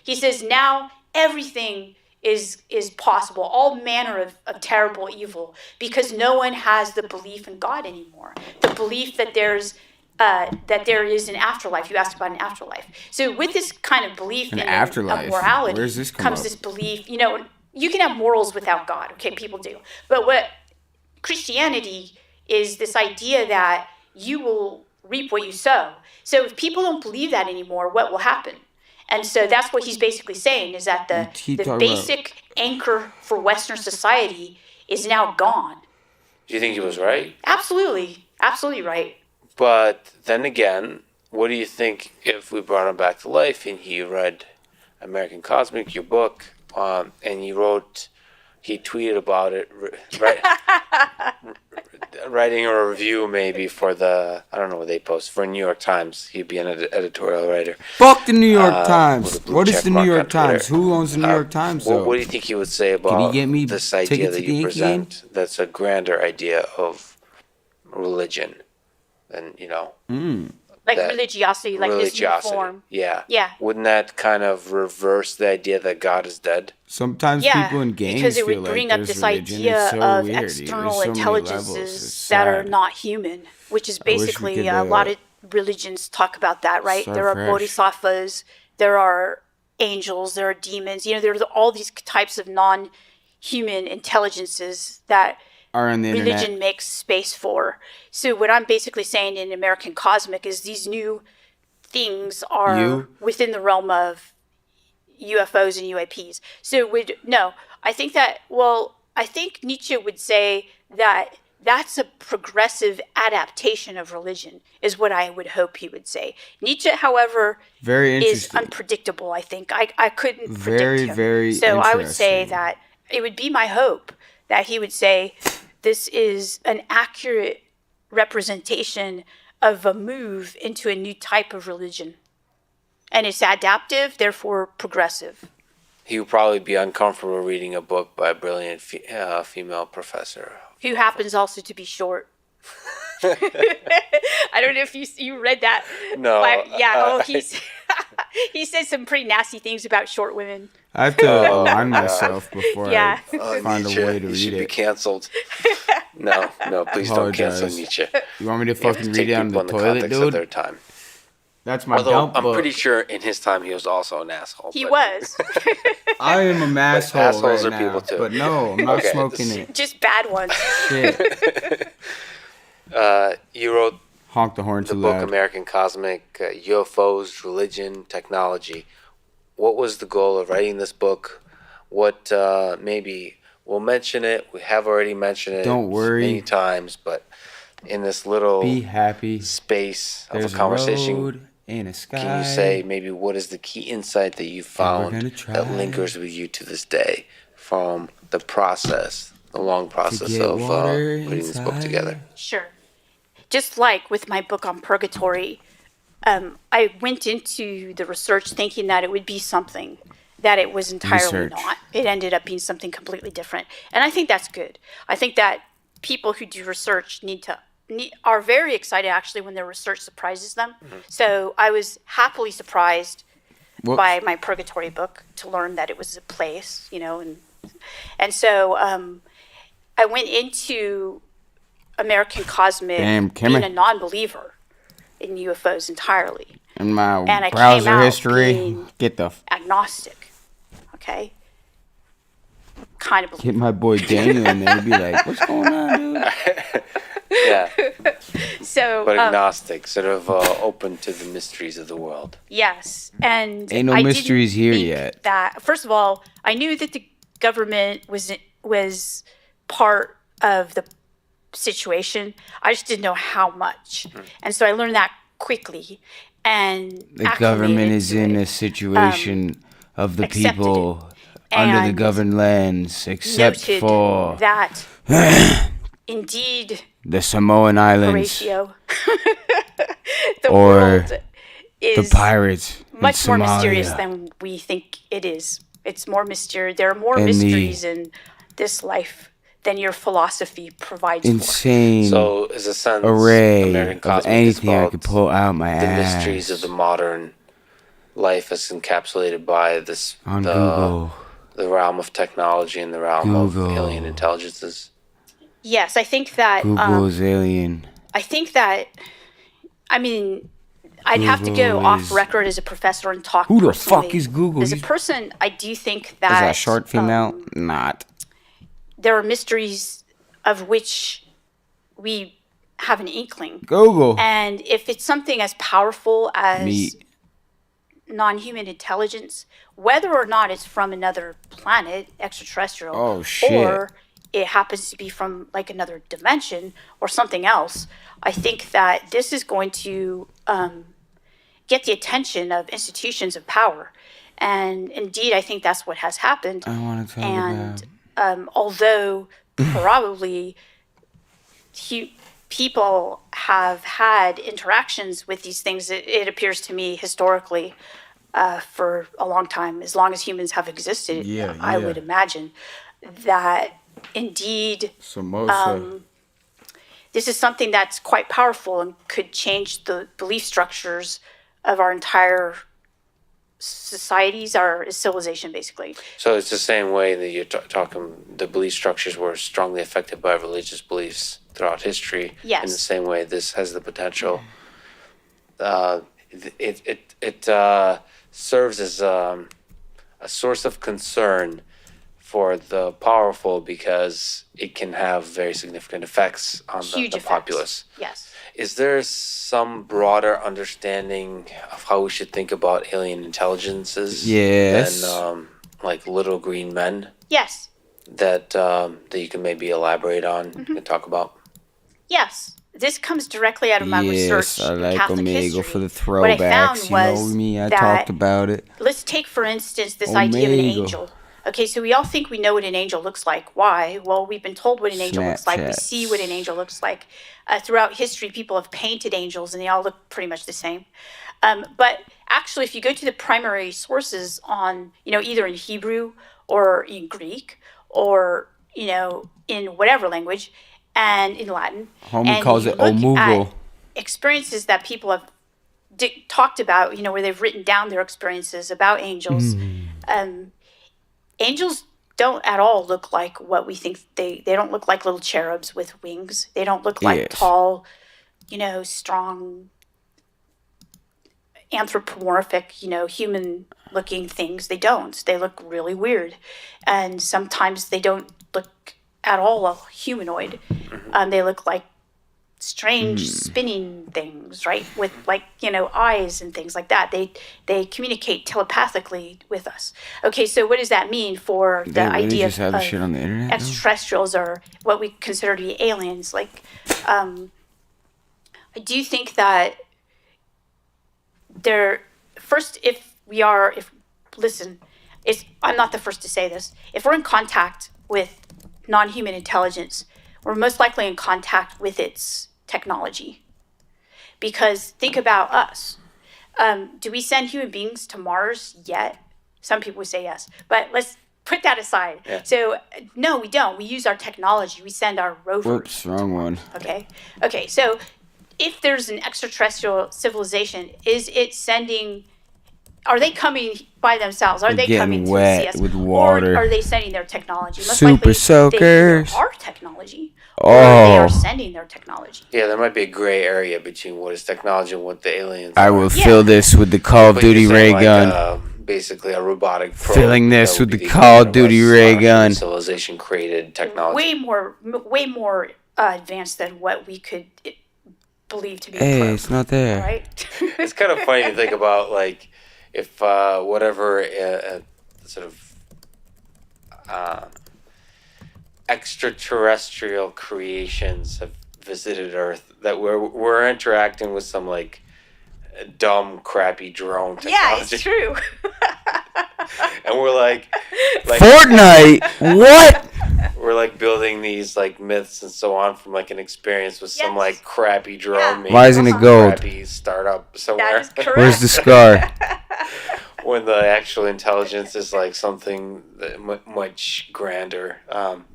He says, now everything is possible, all manner of terrible evil, because no one has the belief in God anymore. The belief that there is an afterlife. You asked about an afterlife. So with this kind of belief An in afterlife? of morality Where's this come comes up? this belief, you can have morals without God. Okay, people do. But what Christianity is this idea that you will reap what you sow. So if people don't believe that anymore, what will happen? And so that's what he's basically saying, is that the basic anchor for Western society is now gone. Do you think he was right? Absolutely. Absolutely right. But then again, what do you think if we brought him back to life and he read American Cosmic, your book, and he tweeted about it, right? Writing a review maybe for I don't know what they post, for New York Times. He'd be an editorial writer. Fuck the New York Times. with a blue What is check the New mark York on Twitter. Times? Who owns the New York Times, though? What do you think he would say Can about he get me this idea tickets that to the you Yankee game? present that's a grander idea of religion than, Like that religiosity, like this new religiosity. form. Yeah. Yeah. Wouldn't that kind of reverse the idea that God is dead? Sometimes Yeah, people in gangs because it feel would bring like up there's this religion. idea It's so of weird. external There's so many intelligences levels. It's that are sad. not human, which is I wish we basically could, a lot of religions talk about that, right? start There are fresh. bodhisattvas, there are angels, there are demons. There's all these types of non-human intelligences that Are on the religion internet. makes space for. So what I'm basically saying in American Cosmic is these new things are You? within the realm of UFOs and UAPs. So I think Nietzsche would say that that's a progressive adaptation of religion, is what I would hope he would say. Nietzsche, however, Very is interesting. unpredictable, I think. I couldn't Very, predict him. very So I would say interesting. that it would be my hope that he would say this is an accurate representation of a move into a new type of religion. And it's adaptive, therefore progressive. He would probably be uncomfortable reading a book by a brilliant female professor. Who happens also to be short. I don't know if you read that. No, He said some pretty nasty things about short women. I have to align myself before Yeah. I find a way to He read should be it. canceled. No, please don't cancel Apologize. Nietzsche. You want me to You have fucking take read it on people the in toilet, context of dude? their time. That's my Although dump I'm book. pretty sure in his time he was also an asshole. He but- was. I am a masshole assholes right are now, people too. but no, I'm not Okay, smoking it. Just bad ones. Shit. You wrote Honk the horn the too book loud. American Cosmic, UFOs, Religion, Technology. What was the goal of writing this book? What maybe we'll mention it. We have already mentioned it Don't worry. many times, but in this little Be happy. space There's of a conversation, a road and a sky. can you say maybe what is the key insight that you found gonna that try lingers with you to this day from the process, the long process get of water putting this book inside? together? Sure. Just like with my book on purgatory, I went into the research thinking that it would be something that it was entirely Research. not. It ended up being something completely different. And I think that's good. I think that people who do research are very excited actually when their research surprises them. So I was happily surprised Whoops. by my purgatory book to learn that it was a place, and so I went into American Cosmic Damn, being Kimmy. a non-believer in UFOs entirely, In my and I came browser out history, being get the agnostic. Okay, kind of get my boy Daniel in there. Be like, what's going on, dude? Yeah, so but agnostic, sort of open to the mysteries of the world. yes, and Ain't no I didn't mysteries here think yet. That first of all, I knew that the government was part of the situation. I just didn't know how much, and so I learned that quickly. And The government acclimated is to in it. a situation of the accepted people under the and governed lands, except noted for that indeed, the Samoan Islands Horatio, the or world the is pirates in much more mysterious Somalia. than we think it is. It's more mysterious. There are more And the mysteries in this life than your philosophy provides insane So, is a sense array American of Cosmic is anything I about could pull out my the ass. mysteries of the modern life is encapsulated by this On Google. the realm of technology and the realm Google. of alien intelligences. for. Yes, I think that. Google's alien. I think that. I mean, I'd have to go Google off is- record as a professor and talk. Who the personally. fuck is Google? As a You- person, I do think Is that. that short female? Not. There are mysteries of which we have an inkling. Google. And if it's something as powerful as Meat. non-human intelligence, whether or not it's from another planet, extraterrestrial, Oh, shit. or it happens to be from like another dimension or something else, I think that this is going to get the attention of institutions of power. And indeed, I think that's what has happened. I want to talk And about. although probably people have had interactions with these things, it appears to me historically for a long time, as long as humans have existed, Yeah, I yeah. would imagine that indeed Samosa. this is something that's quite powerful and could change the belief structures of our entire societies, our civilization, basically. So it's the same way that you're talking, the belief structures were strongly affected by religious beliefs throughout history. Yes. In the same way, this has the potential. It serves as a source of concern for the powerful because it can have very significant effects on Huge the effects. populace. Yes. Is there some broader understanding of how we should think about alien intelligences Yes. than like little green men Yes. that you can maybe elaborate on and talk about? Yes. This comes directly out of my research Yes, I in like Catholic Omegle history. for the What I found throwbacks. You was know me, I that- talked about it. Let's take, for instance, this idea of an Omegle. angel. Okay, so we all think we know what an angel looks like. Why? Well, we've been told what an angel looks like. We Snapchats. see what an angel looks like. Throughout history, people have painted angels, and they all look pretty much the same. But actually, if you go to the primary sources on, either in Hebrew or in Greek or, in whatever language, and in Latin, Homie and calls you it look omugo. at experiences that people have talked about, where they've written down their experiences about angels. Angels don't at all look like what we think. They don't look like little cherubs with wings. They don't look like Yes. tall, strong, anthropomorphic, human looking things. They don't. They look really weird. And sometimes they don't look at all humanoid. They look like strange spinning things, right? With eyes and things like that. They communicate telepathically with us. Okay, so what does that mean for the They really idea just have of this shit on the internet now? extraterrestrials or what we consider to be aliens? I do think that I'm not the first to say this. If we're in contact with non-human intelligence, we're most likely in contact with its technology. Because think about us. Do we send human beings to Mars yet? Some people would say yes. But let's put that aside. Yeah. So, no, we don't. We use our technology. We send our rovers. Whoops, wrong one. Okay. So if there's an extraterrestrial civilization, are they coming by themselves? Are They're they coming getting to see wet us? with water. Or are they sending their technology? Most Super likely soakers. They are technology. Or they Oh. are sending their technology. Yeah, there might be a gray area between what is technology and what the aliens I are. will fill this with the Call of But you're Duty ray saying, gun. Basically a robotic probe Filling this that would with be the Call of equivalent Duty us, ray human gun. Civilization created technology. Way more advanced than what we could believe to be. Hey, probe, it's not there. Right? It's kind of funny to think about, like, if whatever sort of extraterrestrial creations have visited Earth, that we're interacting with some like dumb, crappy drone technology. Yeah, it's true. And we're like Fortnite? What? We're like building these like myths and so on from like an experience with some Yes. like crappy drone. made Why isn't it some gold? Crappy startup somewhere. That is correct. Where's the scar? When the actual intelligence is like something that much grander.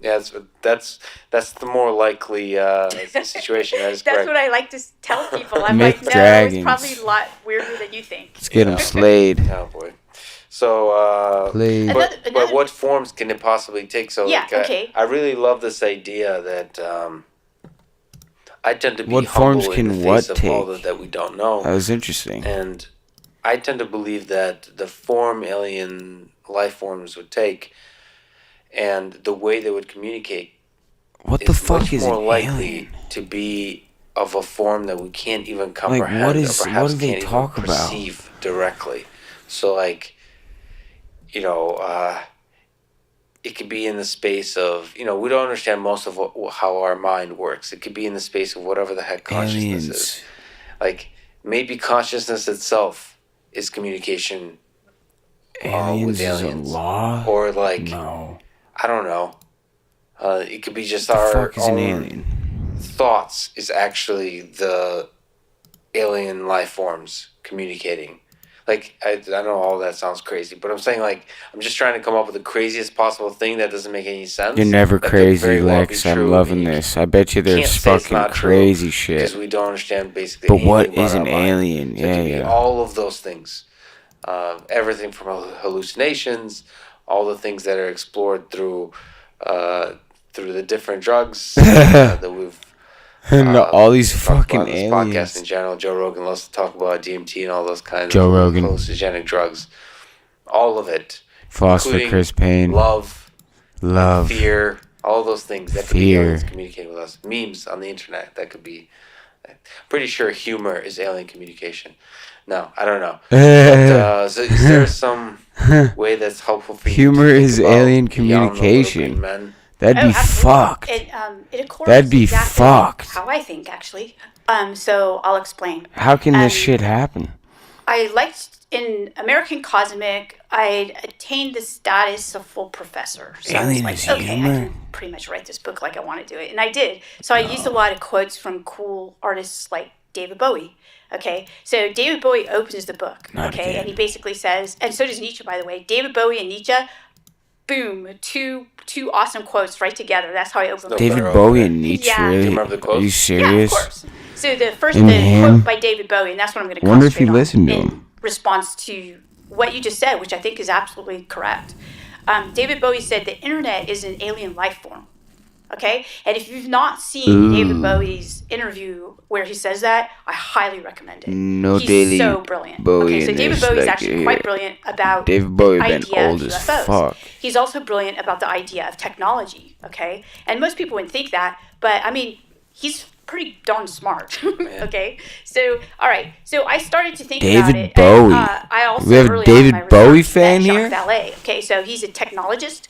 Yeah, that's the more likely situation. That is That's correct. what I like to tell people. I'm Myth like, no, dragons. it's probably a lot weirder than you think. Let's get him slayed. Oh boy. So, Played. but what forms can it possibly take? So, Yeah, like, okay. I really love this idea that I tend to be What humble forms in can the what face of all take? that we don't know. That was interesting. And I tend to believe that the form alien life forms would take and the way they would communicate What the fuck much is more an likely alien? to be of a form that we can't even Like, comprehend what or is? perhaps What do they can't talk even about? perceive directly. So, like, you know, it could be in the space of, you know, we don't understand most of how our mind works. It could be in the space of whatever the heck consciousness Aliens. is. Like, maybe consciousness itself is communication Aliens with is a aliens. law? Or, like, No. I don't know. It could be just The our fuck is an own alien? thoughts is actually the alien life forms communicating. Like, I know all that sounds crazy, but I'm saying, like, I'm just trying to come up with the craziest possible thing that doesn't make any sense. You're never that could very crazy, well be Lex. true, I'm and loving you this. I bet you there's can't say it's fucking not true crazy because shit. we don't understand basically But what anything is about an our mind. alien? So it Yeah, could be yeah. all of those things. Everything from hallucinations, all the things that are explored through the different drugs that we've No, all these talked fucking about on this podcast aliens. in general. Joe Rogan loves to talk about DMT and all those kinds Joe of Rogan. hallucinogenic drugs. All of it. False for including Chris Payne. Love, Fear. fear, all those things that could be Fear. aliens communicating with us. Memes on the internet, that could be. Pretty sure humor is alien communication. No, I don't know. But, so is there some way that's helpful for you? Humor to think is about alien Beyond the Little communication. Green Men? That'd be fucked. It accords That'd be exactly fucked. how I think, actually. So I'll explain. How can this shit happen? I liked in American Cosmic, I attained the status of full professor. So I was Alien like, is okay, I humor? can pretty much write this book like I want to do it. And I did. So I used a lot of quotes from cool artists like David Bowie. Okay, so David Bowie opens the book. Not Okay, again. and he basically says, and so does Nietzsche, by the way. David Bowie and Nietzsche, boom, two awesome quotes right together. That's how I open the book. David Bowie and Nietzsche, Yeah. really? Do you remember the quotes? Are you Yeah, of serious? course. So the first And the him? quote by David Bowie, and that's what I'm going to Wonder if concentrate you on listened to in him. response to what you just said, which I think is absolutely correct. David Bowie said the internet is an alien life form. Okay, and if you've not seen David Ooh. Bowie's interview where he says that, I highly recommend it. No He's Daily so brilliant. Bowie Okay, so in David this, Bowie's like, actually quite brilliant about David Bowie the been idea old of as UFOs. fuck. He's also brilliant about the idea of technology. Okay, and most people wouldn't think that, but I mean, he's pretty darn smart. Okay, so all right, so I started to think about David it. Bowie. And, I also We have a early on David in my Bowie research fan met Jacques here? Vallée. Okay, so he's a technologist.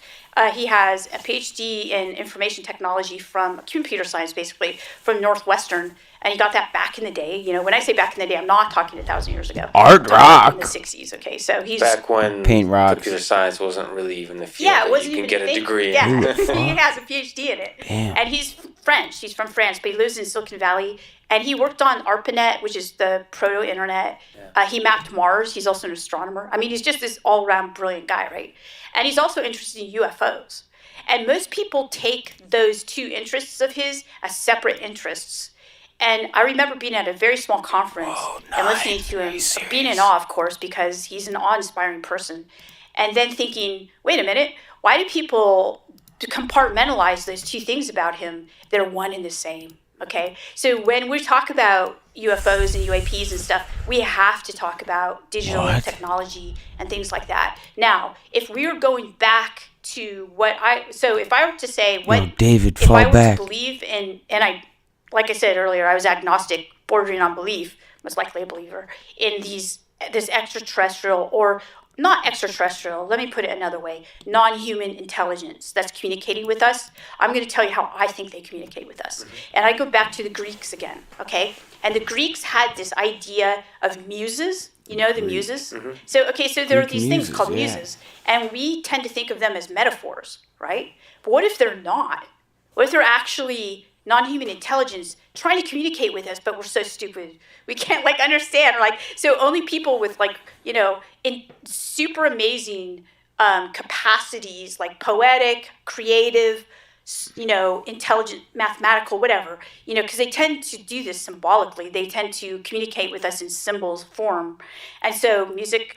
He has a PhD in information technology from computer science, basically, from Northwestern. And he got that back in the day. You know, when I say back in the day, I'm not talking 1,000 years ago. Art I'm talking in rock. the 60s, okay? So he's... Back when Paint rocks. computer science wasn't really even the field Yeah, it that wasn't you can even get a thing. degree Yeah, in. he has a PhD in it. Damn. And he's French. He's from France, but he lives in Silicon Valley. And he worked on ARPANET, which is the proto-internet. He mapped Mars. He's also an astronomer. I mean, he's just this all-around brilliant guy, right? And he's also interested in UFOs. And most people take those two interests of his as separate interests. And I remember being at a very small conference and listening to him, being in awe, of course, because he's an awe-inspiring person. And then thinking, wait a minute, why do people compartmentalize those two things about him that are one and the same? Okay, so when we talk about UFOs and UAPs and stuff, we have to talk about digital technology and things like that. Now, if we are going back to if I were to say what, David, if fall I were back. to believe in, and I, like I said earlier, I was agnostic, bordering on belief, most likely a believer in this extraterrestrial or not extraterrestrial, let me put it another way, non-human intelligence that's communicating with us. I'm going to tell you how I think they communicate with us. And I go back to the Greeks again, okay? And the Greeks had this idea of muses. You know the muses? So there are Greek these things muses, called yeah. muses. And we tend to think of them as metaphors, right? But what if they're not? What if they're actually non-human intelligence trying to communicate with us, but we're so stupid we can't understand, so only people with in super amazing capacities, like poetic, creative, intelligent, mathematical, whatever, because they tend to do this symbolically. They tend to communicate with us in symbols form. And so music,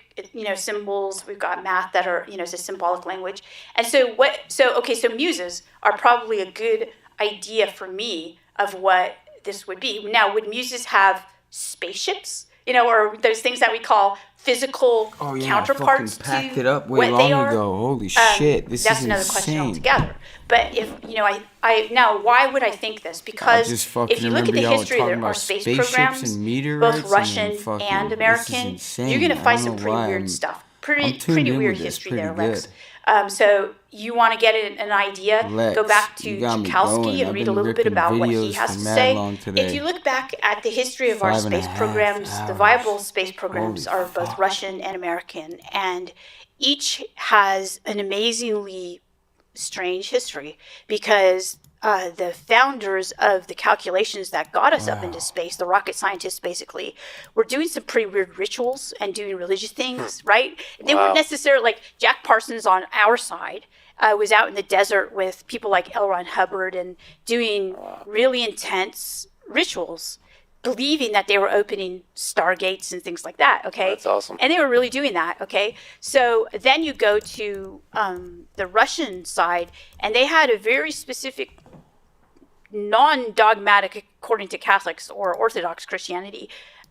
symbols, we've got math that are, it's a symbolic language. And so so muses are probably a good idea for me of what this would be. Now, would muses have spaceships, or those things that we call physical Oh yeah, counterparts I fucking packed to it up way what they long are. ago. Holy shit, this That's is another insane. question altogether. But if I now, why would I think this? Because just fucking if you look at remember the y'all history of talking our about space spaceships programs, and meteorites both Russian and fucking- and this is American, insane. you're gonna I find don't some know pretty why weird I'm stuff. tuned Pretty in weird with this history pretty there, Lex. good. So you want to get an idea, Lex, go back to you got me Tchaikovsky going. and I've read a been little bit ripping about what he videos has for to mad say. long today. If you look back at the history of our 5.5 space programs, the hours. viable space programs are both Russian and American, and each has an amazingly strange history because the founders of the calculations that got us up into space, the rocket scientists basically, were doing some pretty weird rituals and doing religious things, right? They weren't necessarily like Jack Parsons on our side. Was out in the desert with people like L. Ron Hubbard and doing really intense rituals, believing that they were opening stargates and things like that, okay? That's awesome. And they were really doing that, okay? So then you go to the Russian side, and they had a very specific, non-dogmatic, according to Catholics or Orthodox Christianity,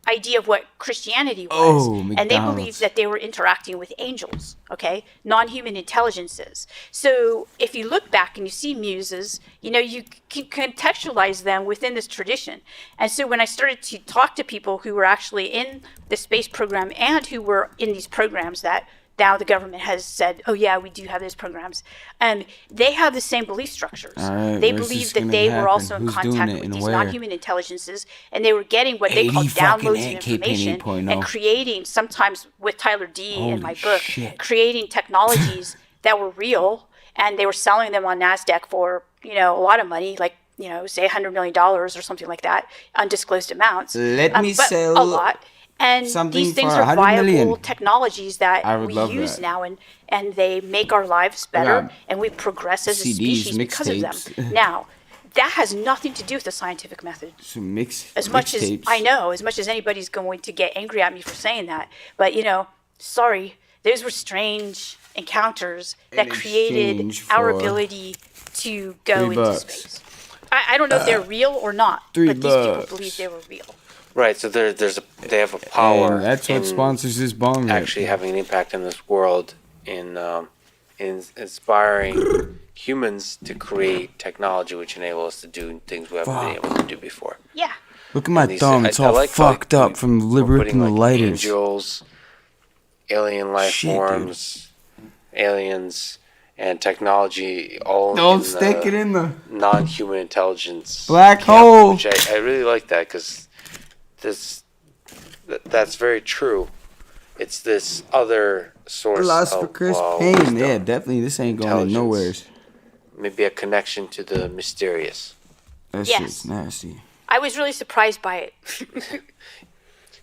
idea of what Christianity was. Oh, and they McDonald's. believed that they were interacting with angels, okay? Non-human intelligences. So if you look back and you see muses, you can contextualize them within this tradition. And so when I started to talk to people who were actually in the space program and who were in these programs that now the government has said, oh yeah, we do have those programs, they have the same belief structures. All right, They where's believe this that gonna they were happen? also in Who's doing contact it with and these where? non-human intelligences, and they were getting what they call 80 fucking downloads of AKP information 8.0. and creating, sometimes with Tyler D in my Holy book, shit. creating technologies that were real, and they were selling them on NASDAQ for, a lot of money, like, say $100 million or something like that, undisclosed amounts. Let me but sell a lot. And something these things for are 100 viable million. technologies that I would we love use that. now, and they make our lives better, got and we progress as a CDs, species because of them. mixtapes. Now, that has nothing to do with the scientific method. Some As much as mixtapes. I know, as much as anybody's going to get angry at me for saying that, but sorry, those were strange encounters that In created exchange our for ability to go into $3. space. I don't know if they're real or not, $3. but these people believe they were real. Right, so they have a power. And that's what in sponsors this bong rip. actually having an impact in this world in inspiring humans to create technology which enable us to do things we haven't been able to do before. Yeah. Look at my And these- thumb. I- It's I all like how fucked up from we're ripping the putting, lighters. Angels, alien life Shit, dude. forms, aliens, and technology all Don't in stick the it in the non-human intelligence black camp, hole. which I really like that because that's very true. It's this other source Lost for of Chris wisdom, Payne. Yeah, definitely. This ain't going intelligence. nowheres. Maybe a connection to the mysterious. That Yes. shit's nasty. I was really surprised by it.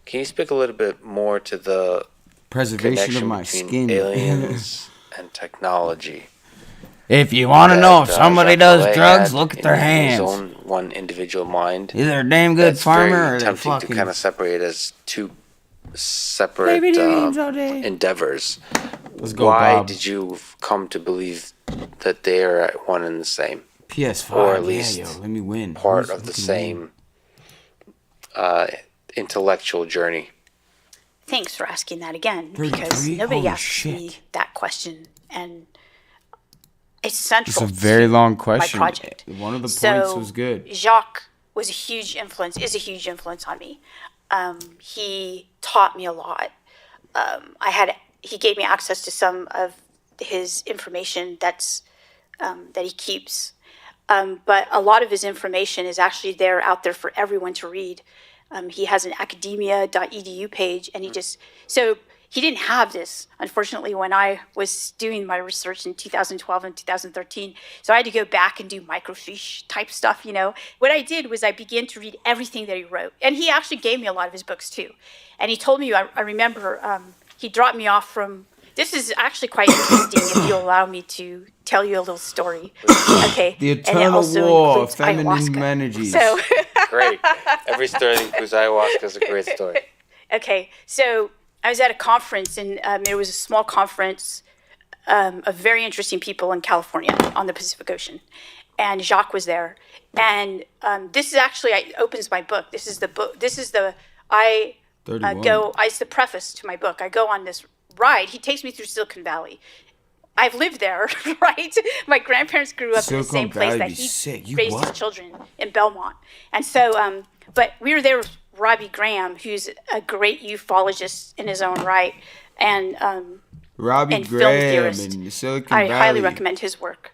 Can you speak a little bit more to the Preservation of connection my between skin. aliens and technology? If you want to that, know if somebody Jacques does Vallée drugs, had look at in their his hands. own one individual mind. Either a damn good That's farmer very or they're tempting fucking. to kind of separate as two separate Baby dreams all day. endeavors. Let's go, Why Bob. did you come to believe that they are at one and the same, PS5. or at least yeah, yo, let me win. part Who's of the looking same intellectual journey? Thanks for asking that again, 33? because nobody Holy asks me that question, and it's central. It's a very to long question. My project. One of the points So, was good. Jacques was a huge influence. Is a huge influence on me. He taught me a lot. He gave me access to some of his information that he keeps. But a lot of his information is actually out there for everyone to read. He has an academia.edu page, and he didn't have this, unfortunately, when I was doing my research in 2012 and 2013. So I had to go back and do microfiche type stuff, What I did was I began to read everything that he wrote. And he actually gave me a lot of his books, too. And he told me, I remember, he dropped me off from... This is actually quite interesting if you allow me to tell you a little story. Okay. The And it eternal also war of includes feminine ayahuasca. humanities. So, Great. Every story that includes ayahuasca is a great story. okay. So I was at a conference, and it was a small conference of very interesting people in California on the Pacific Ocean. And Jacques was there. And this is actually, it opens my book. This is the book. It's the preface to my book. I go on this ride. He takes me through Silicon Valley. I've lived there, right? My grandparents grew up in the same place that he raised his children in Belmont. And so, but we were there with Robbie Graham, who's a great ufologist in his own right, and Robbie film Graham theorist. in Silicon I Valley. highly recommend his work.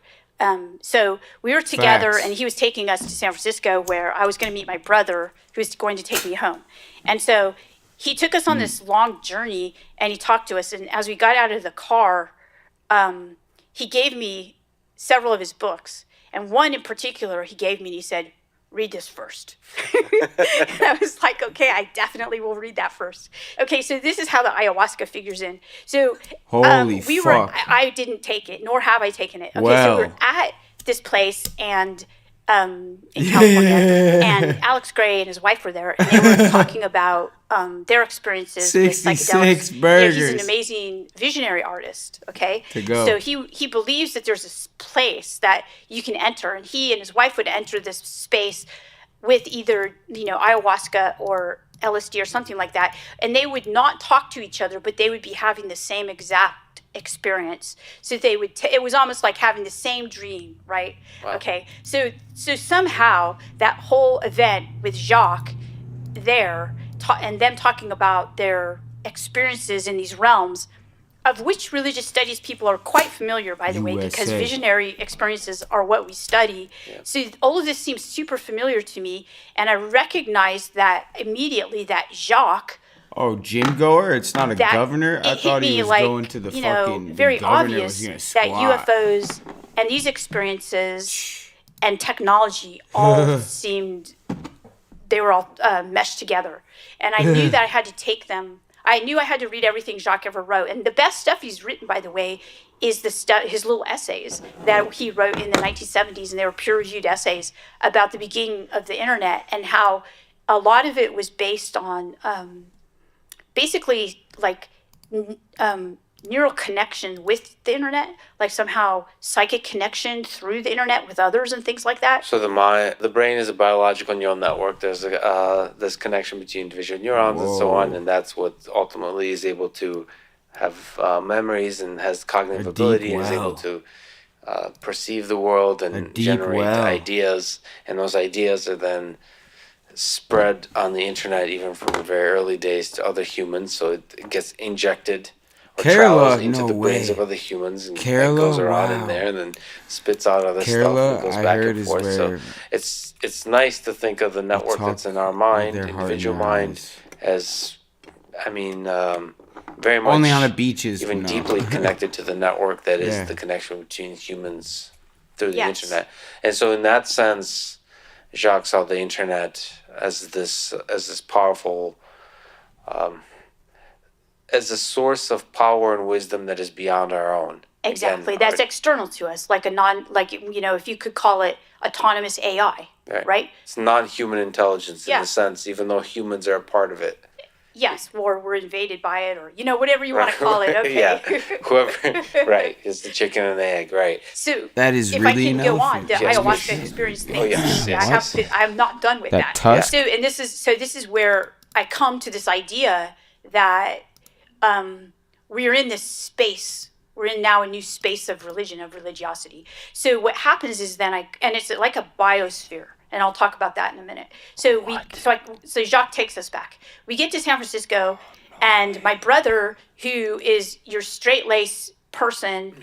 So we were together, Facts. and he was taking us to San Francisco, where I was going to meet my brother, who was going to take me home. And so he took us on this long journey, and he talked to us. And as we got out of the car, he gave me several of his books, and one in particular he gave me, and he said, read this first. And I was like, okay, I definitely will read that first. Okay, so this is how the ayahuasca figures in. So Holy fuck. I didn't take it, nor have I taken it. Okay, Wow. so we're at this place and in California, and Alex Gray and his wife were there, and they were talking about their experiences with 66 psychedelics. burgers. He's an amazing visionary artist, okay? To go. So he believes that there's this place that you can enter, and he and his wife would enter this space with either, ayahuasca or LSD or something like that, and they would not talk to each other, but they would be having the same exact experience. So they would it was almost like having the same dream, right? Wow. Okay, so somehow that whole event with Jacques there and them talking about their experiences in these realms, of which religious studies people are quite familiar, by the way, because USA. visionary experiences are what we study. So all of this seems super familiar to me, and I recognized that immediately that Jacques, Oh, gym goer? It's not a that governor? I it thought hit he me was like, going to the fucking... very the governor obvious was gonna that squat. UFOs and these experiences and technology all seemed, they were all meshed together. And I knew that I had to take them. I knew I had to read everything Jacques ever wrote. And the best stuff he's written, by the way, is his little essays that he wrote in the 1970s, and they were peer-reviewed essays about the beginning of the internet and how a lot of it was based on basically like neural connection with the internet, like somehow psychic connection through the internet with others and things like that. So the brain is a biological neural network. There's this connection between individual neurons and so on, and that's what ultimately is able to have memories and has cognitive ability and is able to perceive the world and generate ideas, and those ideas are then spread on the internet even from very early days to other humans, so it gets injected or travels into the brains of other humans and it goes around in there and then spits out other stuff and goes back and forth. So it's nice to think of the network that's in our mind, individual mind, as very much only on the beaches, even deeply connected to the network that is the connection between humans through the internet. And so in that sense, Jacques saw the internet as this powerful, as a source of power and wisdom that is beyond our own. Exactly, that's external to us, like if you could call it autonomous AI, right? It's non-human intelligence in a sense, even though humans are a part of it. Yes, or we're invaded by it, or whatever you want to call it. Okay. Yeah, whoever, right, is the chicken and the egg, right? So that is if really I can go on, the ayahuasca experience thing. Oh yes. I'm not done with that. Tusk? So this is where I come to this idea that we are in this space. We're in now a new space of religion, of religiosity. So what happens is then it's like a biosphere. And I'll talk about that in a minute. So so Jacques takes us back. We get to San Francisco, and my brother, who is your straight-laced person,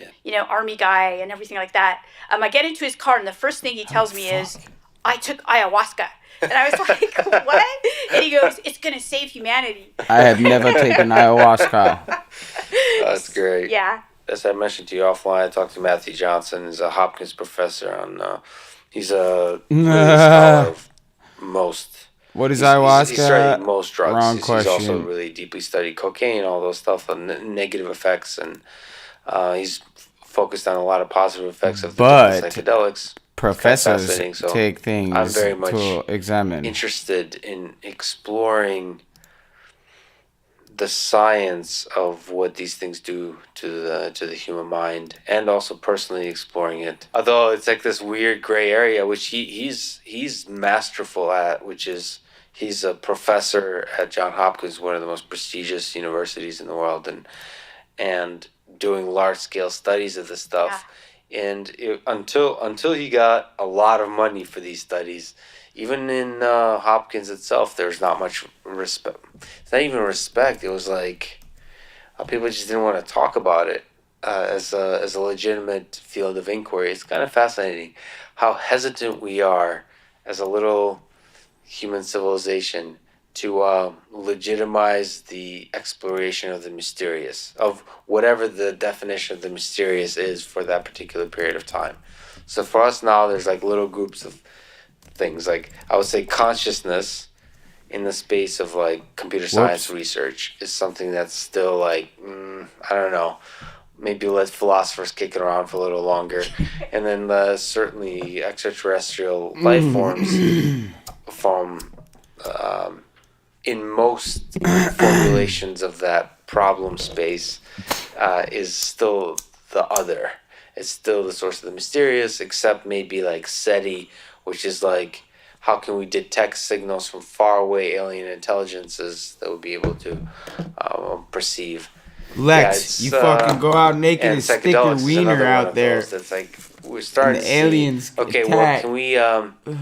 army guy and everything like that, I get into his car, and the first thing he tells me is, I took ayahuasca. And I was like, what? And he goes, it's going to save humanity. I have never taken ayahuasca. That's great. Yeah. As I mentioned to you offline, I talked to Matthew Johnson. He's a Hopkins professor on... He's a really scholar of most. What is ayahuasca? He's studied most drugs. Wrong He's question. also really deeply studied cocaine, all those stuff, and negative effects, and he's focused on a lot of positive effects of the different psychedelics. Professors So take things I'm very much to examine. interested in exploring the science of what these things do to the human mind, and also personally exploring it. Although it's like this weird gray area, which he's masterful at, which is he's a professor at Johns Hopkins, one of the most prestigious universities in the world, and doing large scale studies of this stuff. And until he got a lot of money for these studies, even in Hopkins itself, there's not much respect. It's not even respect. It was like people just didn't want to talk about it as a legitimate field of inquiry. It's kind of fascinating how hesitant we are as a little human civilization to legitimize the exploration of the mysterious, of whatever the definition of the mysterious is for that particular period of time. So for us now, there's like little groups of things. Like I would say consciousness in the space of like computer science research is something that's still like, I don't know, maybe let philosophers kick it around for a little longer. And then certainly extraterrestrial life forms from in most formulations of that problem space is still the other. It's still the source of the mysterious, except maybe like SETI, which is like, how can we detect signals from faraway alien intelligences that would be able to perceive? Lex, you fucking go out naked and stick your wiener out there. That's like, we're starting to see, aliens okay, attack. well, can we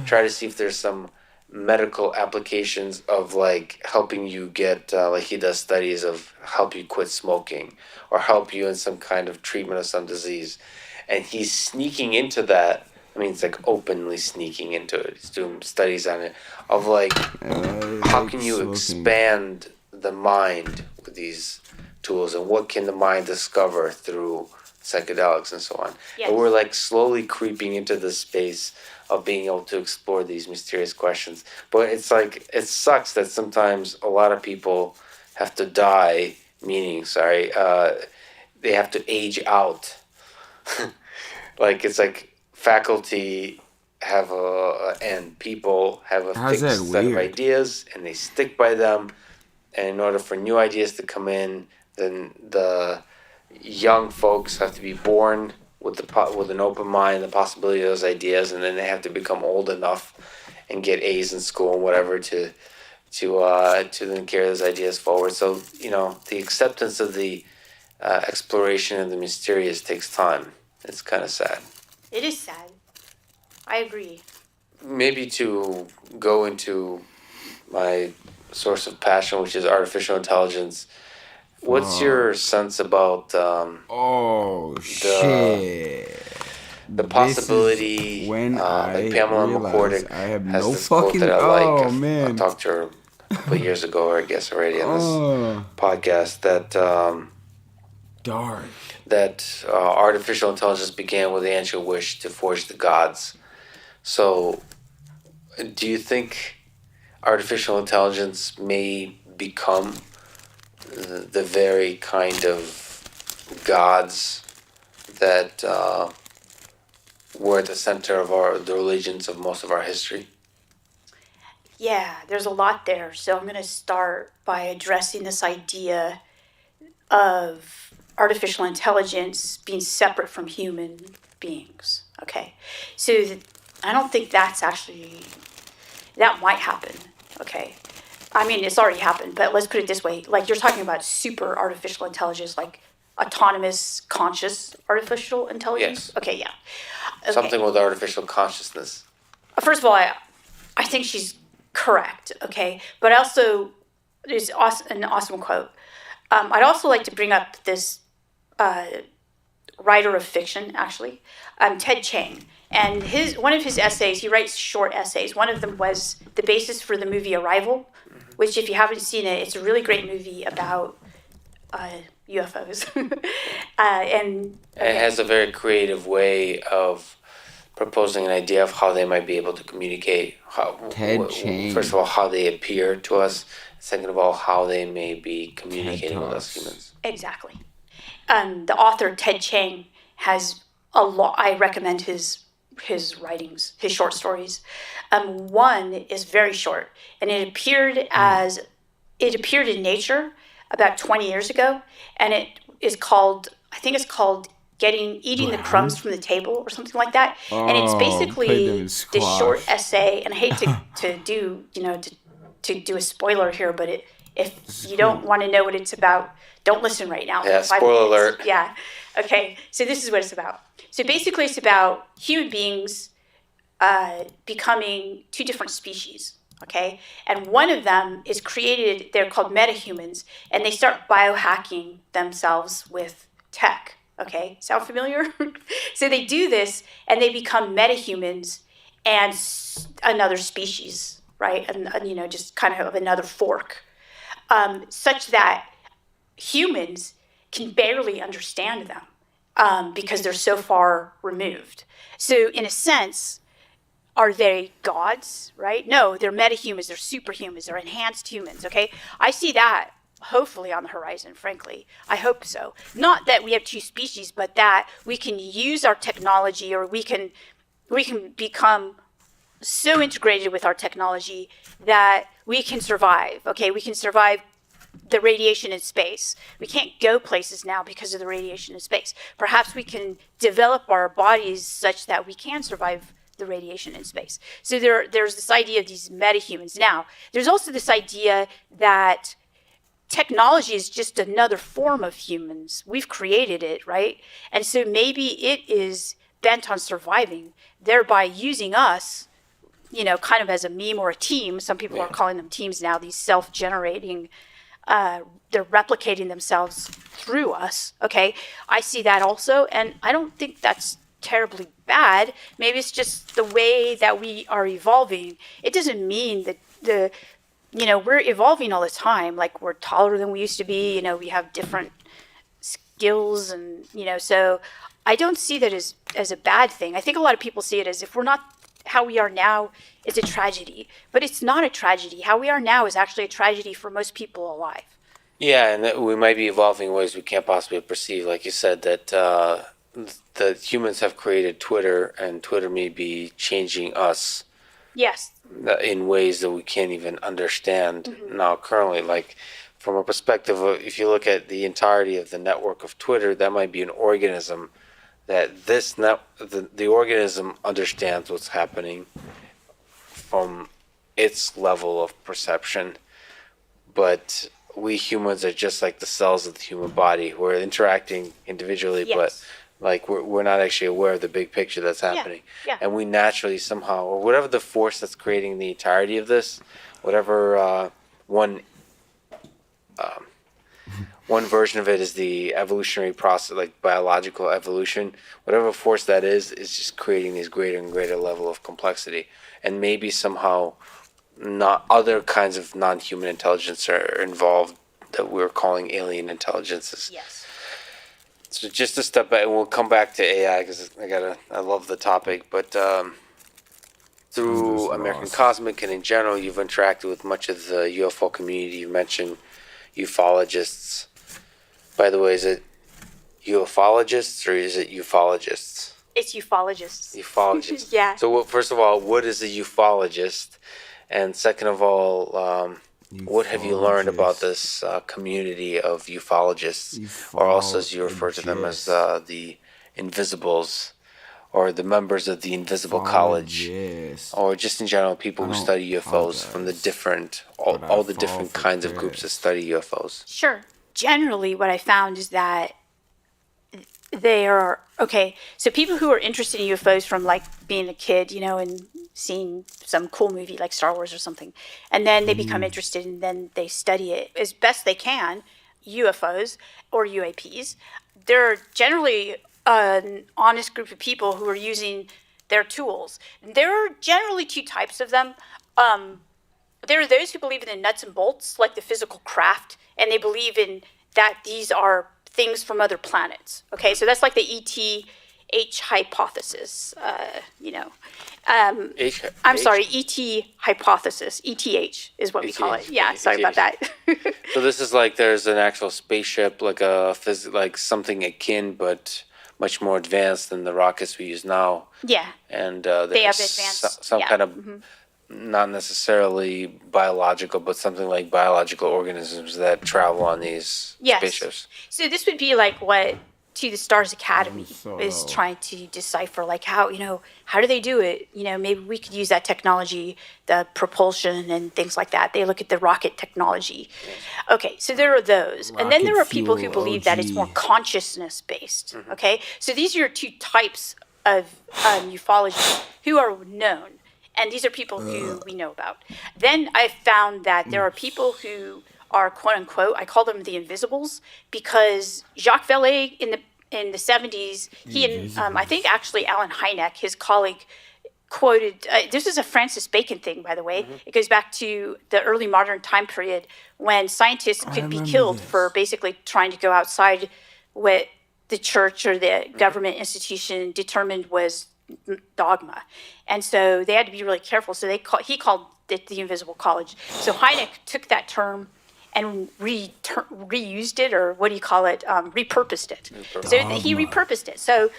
try to see if there's some medical applications of like helping you get like he does studies of help you quit smoking or help you in some kind of treatment of some disease, and he's sneaking into that. I mean, it's like openly sneaking into it. He's doing studies on it of like how can you expand the mind with these tools, and what can the mind discover through psychedelics and so on. And we're like slowly creeping into the space of being able to explore these mysterious questions. But it's like, it sucks that sometimes a lot of people have to die, meaning, they have to age out. Like, it's like faculty have and people have a fixed set of ideas, and they stick by them. And in order for new ideas to come in, then the young folks have to be born with an open mind, the possibility of those ideas, and then they have to become old enough and get A's in school and whatever to then carry those ideas forward. So the acceptance of the exploration of the mysterious takes time. It's kind of sad. It is sad. I agree. Maybe to go into my source of passion, which is artificial intelligence. What's your sense about the possibility when like Pamela McCordick I have has no this quote fucking that I like. I man. talked to her a couple of years ago, I guess already on this podcast, that that artificial intelligence began with the ancient wish to forge the gods. So do you think artificial intelligence may become the very kind of gods that were at the center of the religions of most of our history? Yeah, there's a lot there. So I'm going to start by addressing this idea of artificial intelligence being separate from human beings. Okay, so I don't think that's actually, that might happen. Okay. I mean, it's already happened, but let's put it this way. Like, you're talking about super artificial intelligence, like autonomous, conscious artificial intelligence? Yes. Okay, yeah. Okay. Something with artificial consciousness. First of all, I think she's correct, okay? But also, there's an awesome quote. I'd also like to bring up this writer of fiction, actually, Ted Chiang. And one of his essays, he writes short essays. One of them was the basis for the movie Arrival, which, if you haven't seen it, it's a really great movie about UFOs. And it has a very creative way of proposing an idea of how they might be able to communicate. Ted Chiang. First of all, how they appear to us. Second of all, how they may be communicating with us humans. Exactly. The author, Ted Chiang, has a lot. I recommend his writings, his short stories. One is very short, and it appeared in Nature about 20 years ago, and it is called, I think it's called Eating the Crumbs from the Table or something like that. And it's basically this short essay, and I hate to to do a spoiler here, but if you don't want to know what it's about, don't listen right now. Yeah, 5 spoiler minutes. alert. Yeah. Okay. So this is what it's about. So basically, it's about human beings becoming two different species. Okay, and one of them is created. They're called metahumans, and they start biohacking themselves with tech. Okay, sound familiar? So they do this, and they become metahumans and another species, right? And just kind of another fork, such that humans can barely understand them because they're so far removed. So in a sense, are they gods, right? No, they're metahumans, they're superhumans, they're enhanced humans, okay? I see that hopefully on the horizon, frankly. I hope so. Not that we have two species, but that we can use our technology, or we can become so integrated with our technology that we can survive, okay? We can survive the radiation in space. We can't go places now because of the radiation in space. Perhaps we can develop our bodies such that we can survive the radiation in space. So there's this idea of these metahumans. Now, there's also this idea that technology is just another form of humans. We've created it, right? And so maybe it is bent on surviving, thereby using us, kind of as a meme or a team. Some people are calling them teams now, these self-generating, they're replicating themselves through us, okay? I see that also, and I don't think that's terribly bad. Maybe it's just the way that we are evolving. It doesn't mean that we're evolving all the time. Like, we're taller than we used to be. We have different skills, and so I don't see that as a bad thing. I think a lot of people see it as, if we're not how we are now, it's a tragedy. But it's not a tragedy. How we are now is actually a tragedy for most people alive. Yeah, and that we might be evolving in ways we can't possibly perceive. Like you said, that the humans have created Twitter, and Twitter may be changing us. Yes. In ways that we can't even understand now currently. Like, from a perspective of, if you look at the entirety of the network of Twitter, that might be an organism that the organism understands what's happening from its level of perception, but we humans are just like the cells of the human body. We're interacting individually, but like we're not actually aware of the big picture that's happening. Yeah. And we naturally somehow, or whatever the force that's creating the entirety of this, whatever one version of it is the evolutionary process, like biological evolution, whatever force that is just creating these greater and greater level of complexity. And maybe somehow not other kinds of non-human intelligence are involved that we're calling alien intelligences. Yes. So just to step back, and we'll come back to AI because I love the topic, but through American Cosmic and in general, you've interacted with much of the UFO community. You mentioned ufologists. By the way, is it ufologists or is it ufologists? It's ufologists. Ufologists. Yeah. So first of all, what is a ufologist? And second of all, what have you learned about this community of ufologists, or also as you refer to them as the Invisibles, or the members of the Invisible College, or just in general people who study UFOs from the different, all the different kinds of groups that study UFOs? Sure. Generally, what I found is that they are, okay, so people who are interested in UFOs from like being a kid, and seeing some cool movie like Star Wars or something, and then they become interested, and then they study it as best they can, UFOs or UAPs. They're generally an honest group of people who are using their tools. There are generally two types of them. There are those who believe in the nuts and bolts, like the physical craft, and they believe in that these are things from other planets. Okay, so that's like the ET hypothesis, I'm sorry, ET hypothesis. ETH is what we call it. Yeah, sorry about that. So this is like there's an actual spaceship, like like something akin, but much more advanced than the rockets we use now. Yeah. And they have there's advanced, some kind of not necessarily biological, but something like biological organisms that travel on these spaceships. So this would be like what to the Stars Academy is trying to decipher like how do they do it? Maybe we could use that technology, the propulsion and things like that. They look at the rocket technology. Okay, so there are those, and then there are people who believe that it's more consciousness based. Okay, so these are your two types of ufology who are known, and these are people who we know about. Then I found that there are people who are quote unquote, I call them the Invisibles, because Jacques Vallée in the 70s, he and I think actually Alan Hynek, his colleague, quoted. This is a Francis Bacon thing, by the way. It goes back to the early modern time period when scientists could be killed for basically trying to go outside what the church or the government institution determined was dogma, and so they had to be really careful. So he called it the Invisible College. So Hynek took that term and reused it, or what do you call it? Repurposed it. So he repurposed it. So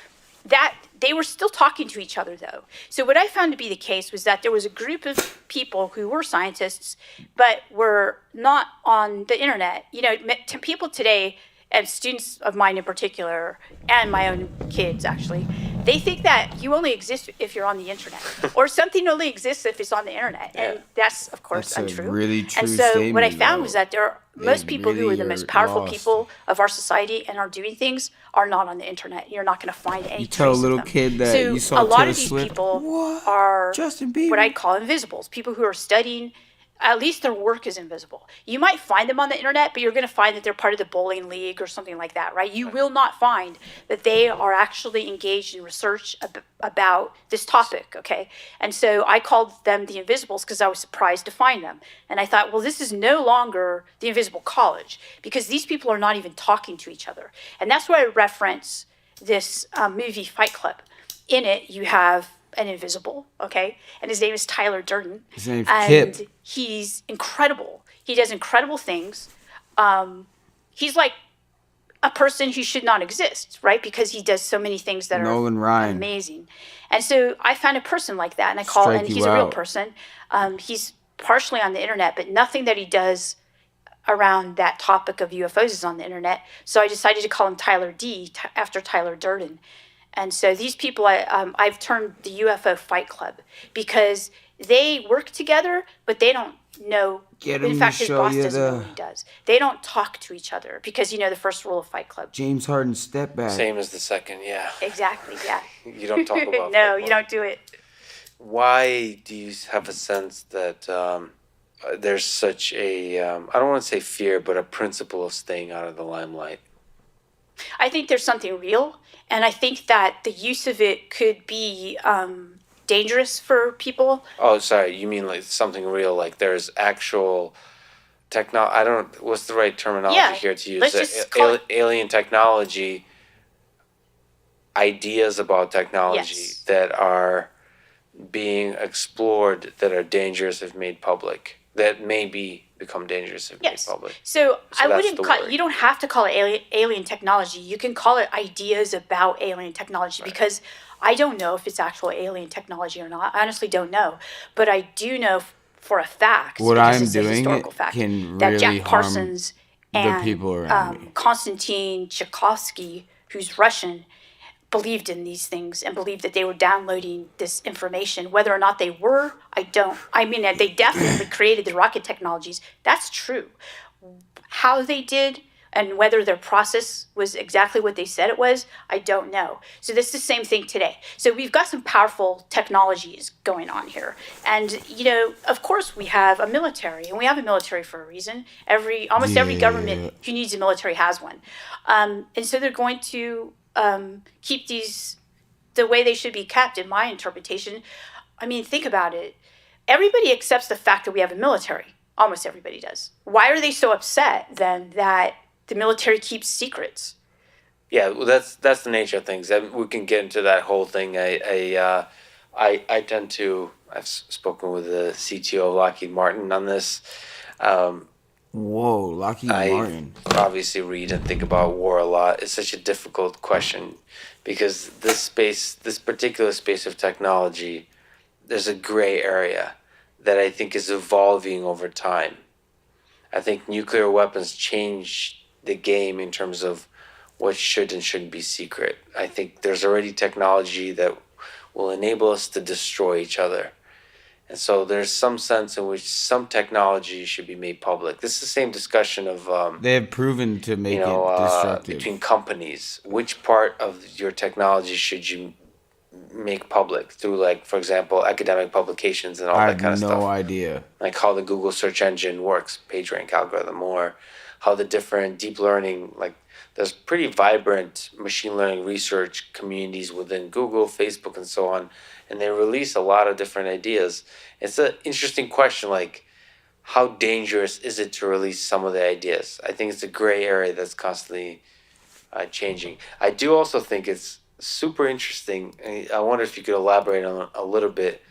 that they were still talking to each other, though. So what I found to be the case was that there was a group of people who were scientists, but were not on the internet. To people today, and students of mine in particular, and my own kids actually, they think that you only exist if you're on the internet, or something only exists if it's on the internet, and that's of course untrue. Really true and so statement, what I found though. was that most people who are the most powerful people of our society and are doing things are not on the internet. You're not going to find any. You tell a trace of little them. kid that so you saw a lot Taylor of these Swift. people are what I call invisibles. People who are studying. At least their work is invisible. You might find them on the internet, but you're going to find that they're part of the bowling league or something like that, right? You will not find that they are actually engaged in research about this topic, okay? And so I called them the Invisibles because I was surprised to find them. And I thought, well, this is no longer the Invisible College because these people are not even talking to each other. And that's why I reference this movie Fight Club. In it, you have an invisible, okay? And his name is Tyler Durden. His name's and Kip. He's incredible. He does incredible things. He's like a person who should not exist, right? Because he does so many things that Nolan are Ryan. amazing. And so I found a person like that, and and he's a real person. He's partially on the internet, but nothing that he does around that topic of UFOs is on the internet. So I decided to call him Tyler D after Tyler Durden. And so these people, I've termed the UFO Fight Club because they work together, but they don't know. In fact, his boss doesn't know what he does. They don't talk to each other because the first rule of Fight Club. James Harden step back. Same as the second, yeah. Exactly, yeah. You don't talk about No, you don't do it. Why do you have a sense that there's such a, I don't want to say fear, but a principle of staying out of the limelight? I think there's something real, and I think that the use of it could be dangerous for people. Oh, sorry, you mean like something real, like there's actual what's the right terminology here to use? Let's just call it alien technology, ideas about technology that are being explored that are dangerous if made public, that maybe become dangerous if made public. So I that's wouldn't the call worry. you don't have to call it alien technology. You can call it ideas about alien technology because I don't know if it's actual alien technology or not. I honestly don't know. But I do know for a fact, What because I'm it's a doing historical fact, can that really Jack harm Parsons the and people around me. Konstantin Tchaikovsky, who's Russian, believed in these things and believed that they were downloading this information. Whether or not they were, I mean, they definitely created the rocket technologies. That's true. How they did and whether their process was exactly what they said it was, I don't know. So this is the same thing today. So we've got some powerful technologies going on here. And, of course we have a military, and we have a military for a reason. Almost every government who needs a military has one. And so they're going to keep these the way they should be kept, in my interpretation. I mean, think about it. Everybody accepts the fact that we have a military. Almost everybody does. Why are they so upset then that the military keeps secrets? Yeah, well, that's the nature of things. And we can get into that whole thing. I tend to. I've spoken with the CTO of Lockheed Martin on this. Whoa, Lockheed Martin. I obviously read and think about war a lot. It's such a difficult question because this particular space of technology, there's a gray area that I think is evolving over time. I think nuclear weapons change the game in terms of what should and shouldn't be secret. I think there's already technology that will enable us to destroy each other. And so there's some sense in which some technology should be made public. This is the same discussion of They have proven to make it destructive. between companies. Which part of your technology should you make public through, like, for example, academic publications and all I that kind have of no stuff? idea. Like how the Google search engine works, PageRank algorithm, or how the different deep learning, like there's pretty vibrant machine learning research communities within Google, Facebook, and so on, and they release a lot of different ideas. It's an interesting question, like how dangerous is it to release some of the ideas? I think it's a gray area that's constantly changing. I do also think it's super interesting. I wonder if you could elaborate on a little bit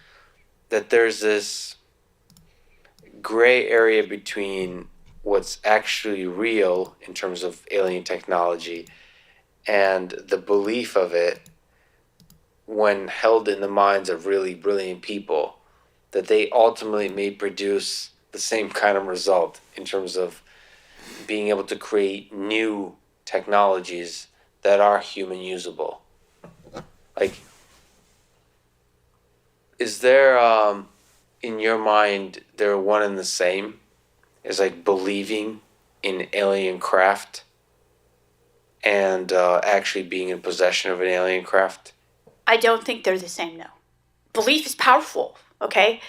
that there's this gray area between what's actually real in terms of alien technology and the belief of it when held in the minds of really brilliant people, that they ultimately may produce the same kind of result in terms of being able to create new technologies that are human usable. Like, is there, in your mind, they're one and the same? Is like believing in alien craft and actually being in possession of an alien craft? I don't think they're the same, no. Belief is powerful, okay?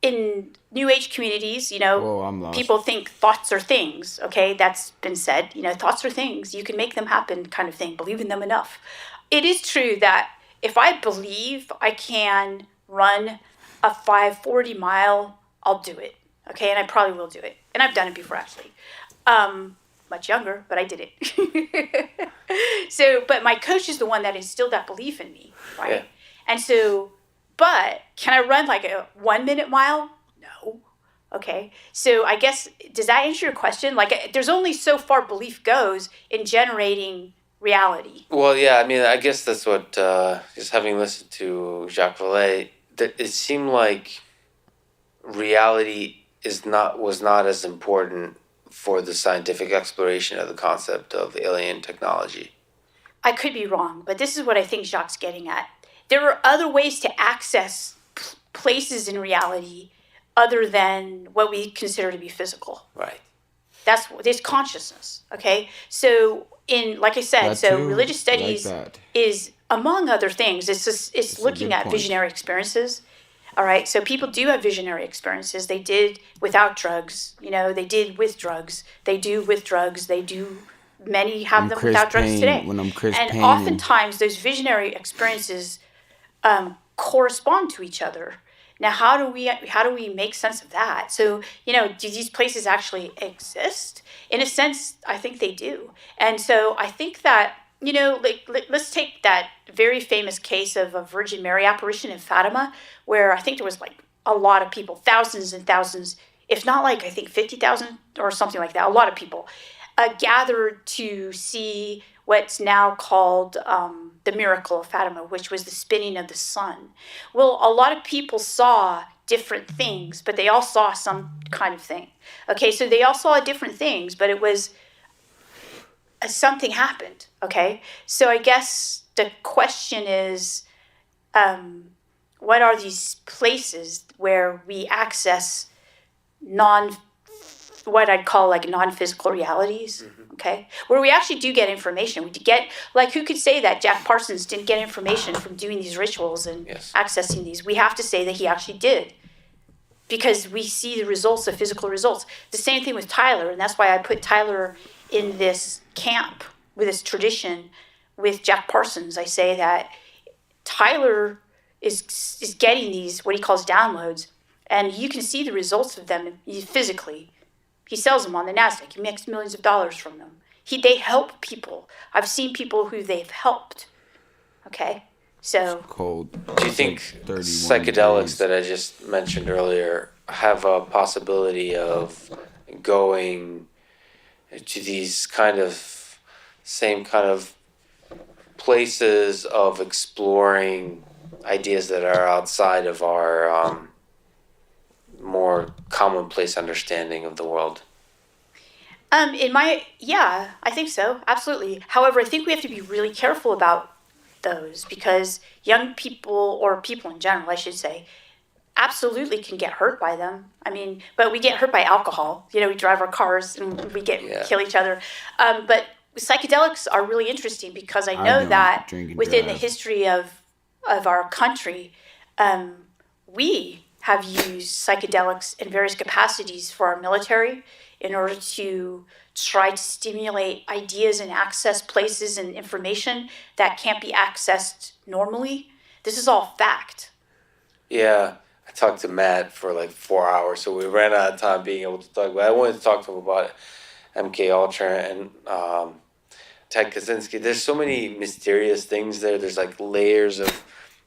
In New Age communities, Whoa, I'm lost. people think thoughts are things, okay? That's been said. Thoughts are things. You can make them happen kind of thing. Believe in them enough. It is true that if I believe I can run a 540 mile, I'll do it, okay? And I probably will do it. And I've done it before, actually. Much younger, but I did it. So, but my coach is the one that instilled that belief in me, right? Yeah. And so, but can I run like a 1 minute mile? No. Okay. So I guess, does that answer your question? Like, there's only so far belief goes in generating reality. Well, yeah, I mean, I guess that's what, just having listened to Jacques Vallée, that it seemed like reality was not as important for the scientific exploration of the concept of alien technology. I could be wrong, but this is what I think Jacques' getting at. There are other ways to access places in reality other than what we consider to be physical. Right. There's consciousness, okay? So like I said, That so too, religious studies like that. is, among other things, it's a looking good at point. visionary experiences. All right, so people do have visionary experiences. They did without drugs, they did with drugs. They do with drugs. They do. Many have I'm them Chris without drugs Payne, today. when I'm Chris and Payne. oftentimes those visionary experiences correspond to each other. Now, how do we make sense of that? So, do these places actually exist? In a sense, I think they do. And so I think that, let's take that very famous case of a Virgin Mary apparition in Fatima, where I think there was like a lot of people, thousands and thousands, if not like, I think 50,000 or something like that, a lot of people gathered to see what's now called the miracle of Fatima, which was the spinning of the sun. Well, a lot of people saw different things, but they all saw some kind of thing. Okay, so they all saw different things, but it was something happened. Okay, so I guess the question is, what are these places where we access what I'd call like non-physical realities, okay? Where we actually do get information. We get, like, who could say that Jack Parsons didn't get information from doing these rituals and accessing these? We have to say that he actually did, because we see the results, the physical results. The same thing with Tyler, and that's why I put Tyler in this camp with this tradition with Jack Parsons. I say that Tyler is getting these, what he calls downloads, and you can see the results of them physically. He sells them on the NASDAQ. He makes millions of dollars from them. They help people. I've seen people who they've helped. Okay? So. Cold. Do you think 31 psychedelics days. that I just mentioned earlier have a possibility of going to these same kind of places of exploring ideas that are outside of our more commonplace understanding of the world? I think so. Absolutely. However, I think we have to be really careful about those because young people, or people in general, I should say, absolutely can get hurt by them. I mean, but we get hurt by alcohol. We drive our cars and we kill each other. But psychedelics are really interesting because I know that within the history of our country, we have used psychedelics in various capacities for our military in order to try to stimulate ideas and access places and information that can't be accessed normally. This is all fact. Yeah, I talked to Matt for like 4 hours, so we ran out of time being able to talk. But I wanted to talk to him about MK Ultra and Ted Kaczynski. There's so many mysterious things there. There's like layers of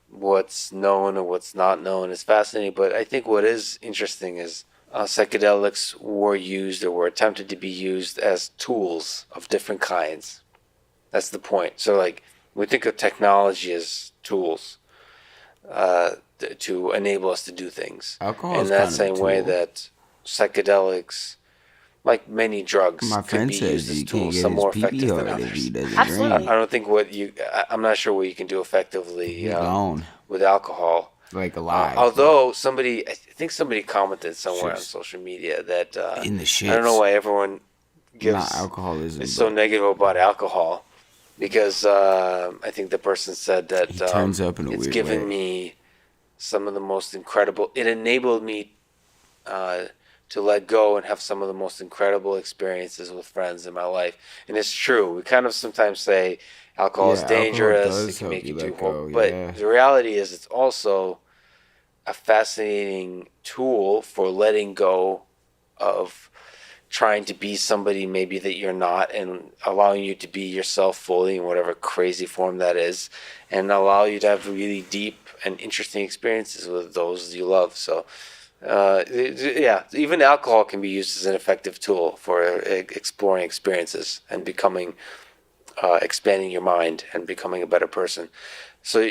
what's known and what's not known. It's fascinating, but I think what is interesting is psychedelics were used or were attempted to be used as tools of different kinds. That's the point. So like we think of technology as tools to enable us to do things. Alcohol in is that kind of a same way tool. that psychedelics, like many drugs, My could friend be says used as he can't tools. get Some his more pee-pee effective than hard if he others. doesn't Absolutely. drink. I don't think I'm not sure what you can do effectively Gone. with alcohol. Like alive. Although I think somebody commented somewhere on Shits. social media that In the I don't know shits. why everyone Not alcoholism. is so but negative about alcohol, because I think the person said that He turns up in a it's weird given way. me some of the most incredible. It enabled me to let go and have some of the most incredible experiences with friends in my life, and it's true. We kind of sometimes say alcohol is Yeah, alcohol dangerous. does It can help make you you do let go, but yeah. the reality is it's also a fascinating tool for letting go of trying to be somebody maybe that you're not, and allowing you to be yourself fully in whatever crazy form that is, and allow you to have really deep and interesting experiences with those you love. So even alcohol can be used as an effective tool for exploring experiences and becoming expanding your mind and becoming a better person. So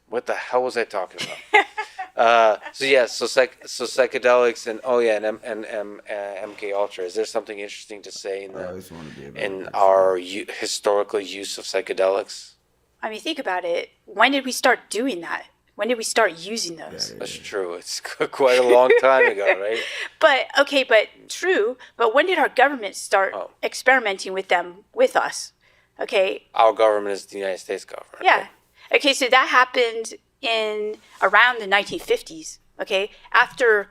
what the hell was I talking about? So psychedelics and MK Ultra. Is there something interesting to say in our historical use of psychedelics? I mean, think about it. When did we start doing that? When did we start using those? That's true. It's quite a long time ago, right? But true. But when did our government start experimenting with them with us? Okay. Our government is the United States government. Yeah. Okay, so that happened in around the 1950s. Okay, after